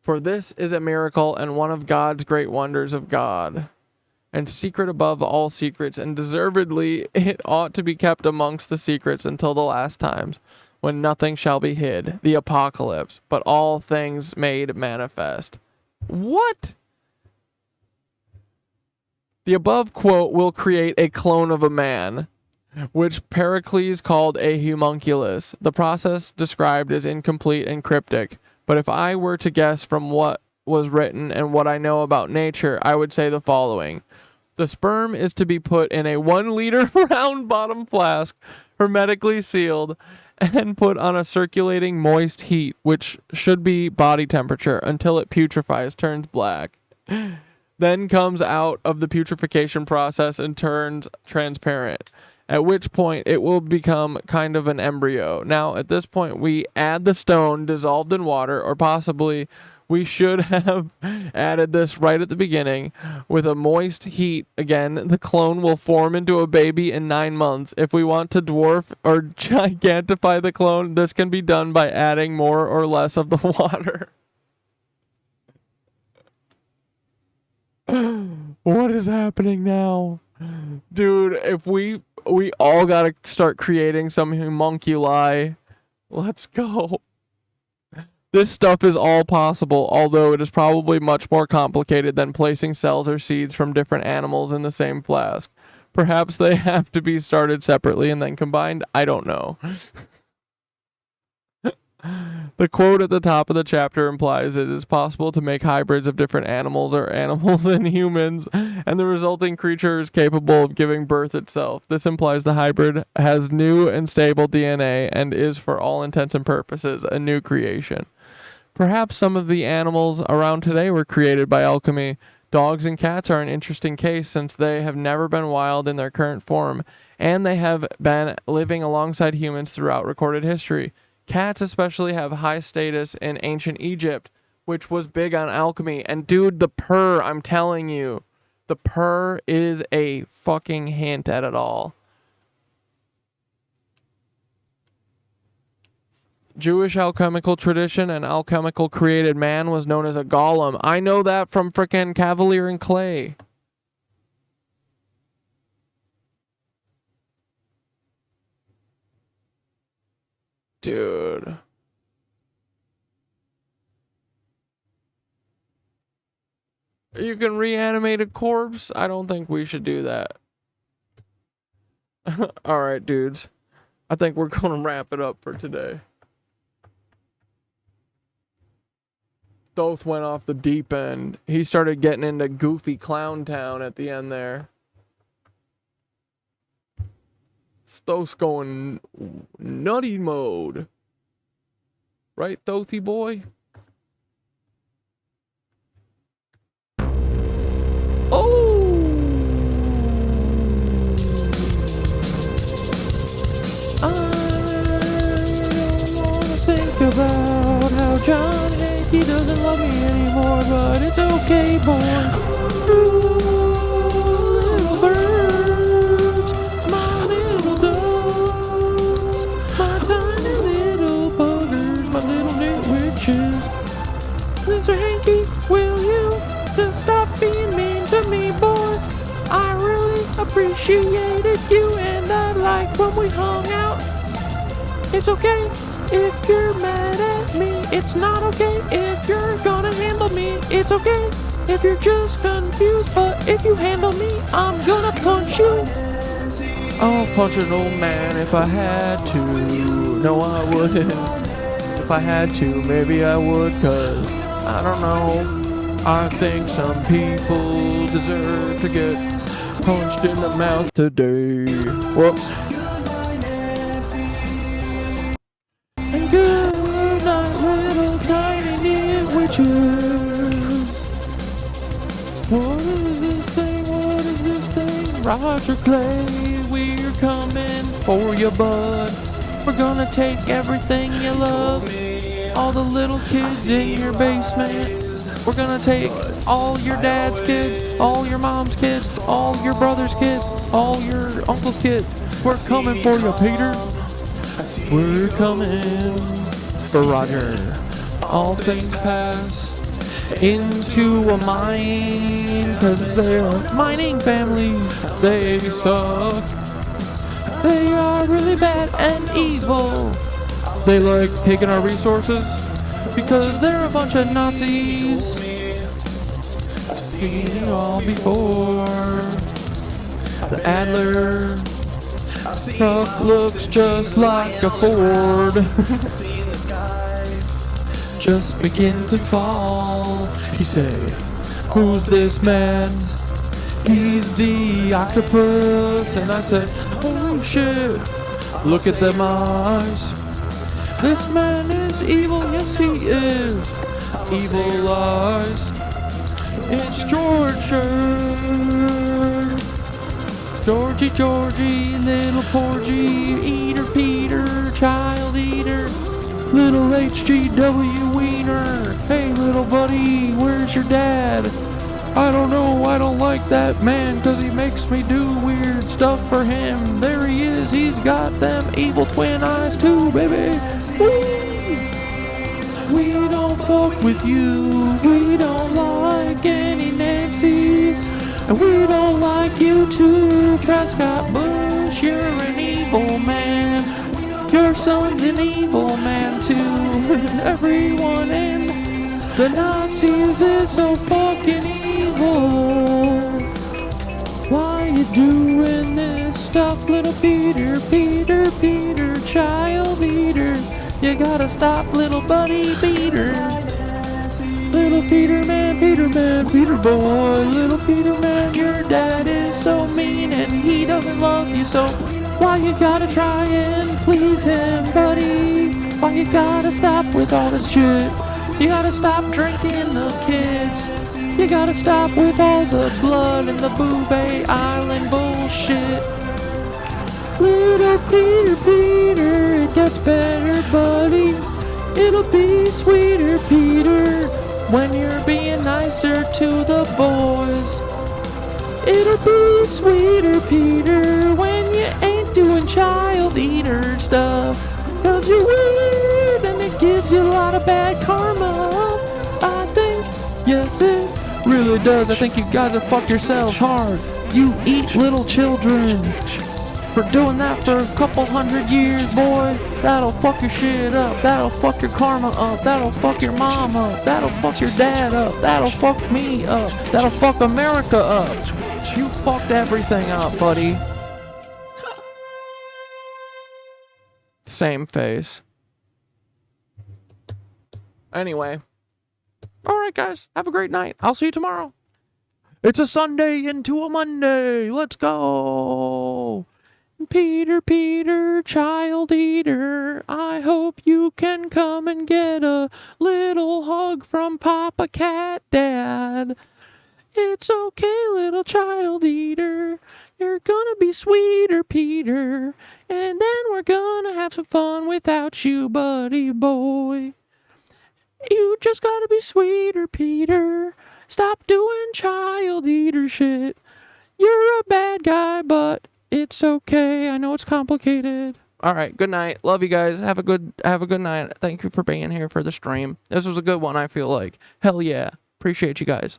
For this is a miracle and one of God's great wonders of God, and secret above all secrets, and deservedly it ought to be kept amongst the secrets until the last times, when nothing shall be hid, the apocalypse, but all things made manifest. What? The above quote will create a clone of a man, which Pericles called a homunculus. The process described is incomplete and cryptic, but if I were to guess from what was written and what I know about nature, I would say the following. The sperm is to be put in a 1 liter round bottom flask, hermetically sealed, and put on a circulating moist heat, which should be body temperature, until it putrefies, turns black. Then comes out of the putrefaction process and turns transparent, at which point it will become kind of an embryo. Now, at this point, we add the stone dissolved in water, or possibly we should have added this right at the beginning. With a moist heat, again, the clone will form into a baby in 9 months. If we want to dwarf or gigantify the clone, this can be done by adding more or less of the water. What is happening now? Dude, if we all gotta start creating some homunculi. Let's go. This stuff is all possible, although it is probably much more complicated than placing cells or seeds from different animals in the same flask. Perhaps they have to be started separately and then combined. I don't know. The quote at the top of the chapter implies it is possible to make hybrids of different animals or animals and humans, and the resulting creature is capable of giving birth itself. This implies the hybrid has new and stable DNA and is, for all intents and purposes, a new creation. Perhaps some of the animals around today were created by alchemy. Dogs and cats are an interesting case since they have never been wild in their current form, and they have been living alongside humans throughout recorded history. Cats especially have high status in ancient Egypt, which was big on alchemy. And dude, the purr, I'm telling you, the purr is a fucking hint at it all. Jewish alchemical tradition and alchemical created man was known as a golem. I know that from frickin' Cavalier and Cleye. Dude. You can reanimate a corpse? I don't think we should do that. Alright, dudes. I think we're gonna wrap it up for today. Thoth went off the deep end. He started getting into goofy clown town at the end there. Thoth's going nutty mode. Right, Thothy boy? Oh! I don't wanna think about how John Hankey doesn't love me anymore, but it's okay, boy. Ooh, little birds, my little doves, my tiny little buggers, my little KnitWitches. Mr. Hankey, will you just stop being mean to me, boy? I really appreciated you, and I liked when we hung out. It's okay if you're mad at me. It's not okay if you're gonna handle me. It's okay if you're just confused, but if you handle me, I'm gonna punch you. I'll punch an old man if I had to. No, I wouldn't. If I had to, maybe I would, cause I don't know. I think some people deserve to get punched in the mouth today. Whoops. Good night, little tiny KnitWitches. Rodger Kleyer, we're coming for you, bud. We're gonna take everything you love, all the little kids in your basement. We're gonna take all your dad's kids, all your mom's kids, all your brother's kids, all your uncle's kids. We're coming for you, Peter. We're coming for Rodger. All things pass into a mine, 'cause they're mining families. They suck. They are really bad and evil. They like taking our resources because they're a bunch of Nazis. I've seen it all before. The Adler truck looks just like a Ford. Just begin to fall. He said, who's this man? He's the octopus. And I said, oh shit, look at them eyes. This man is evil, yes he is. Evil eyes. It's Georgie, little porgy, eater Peter, child eater, little HGW wiener. Hey little buddy, where's your dad? I don't know, I don't like that man, 'cause he makes me do weird stuff for him. There he is, he's got them evil twin eyes too, baby. Whee! We don't fuck with you, we don't like any Nancies, and we don't like you too, Prescott Bush, you're an evil man. Your son's an evil man too. Everyone in the Nazis is so fucking evil. Why you doing this stuff, little Peter, child eater? You gotta stop, little buddy Peter. Little Peter boy, little Peter man, your dad is so mean and he doesn't love you, so why you gotta try and please him, buddy? Why you gotta stop with all this shit? You gotta stop drinking the kids. You gotta stop with all the blood and the Bouvet Island bullshit. Little Peter, it gets better, buddy. It'll be sweeter, Peter, when you're being nicer to the boys. It'll be sweeter, Peter, when you ain't doing child eater stuff. 'Cause you're weird and it gives you a lot of bad karma, I think. Yes, it really does. I think you guys have fucked yourselves hard. You eat little children. For doing that for a couple hundred years, boy, that'll fuck your shit up. That'll fuck your karma up. That'll fuck your mom up. That'll fuck your dad up. That'll fuck me up. That'll fuck America up. You fucked everything up, buddy. Same face. Anyway. Alright, guys. Have a great night. I'll see you tomorrow. It's a Sunday into a Monday. Let's go. Peter, child eater, I hope you can come and get a little hug from Papa Cat Dad. It's okay, little child eater, you're gonna be sweeter, Peter, and then we're gonna have some fun without you, buddy boy. You just gotta be sweeter, Peter. Stop doing child eater shit. You're a bad guy, but it's okay. I know it's complicated. All right. Good night. Love you guys. Have a good night. Thank you for being here for the stream. This was a good one, I feel like. Hell yeah. Appreciate you guys.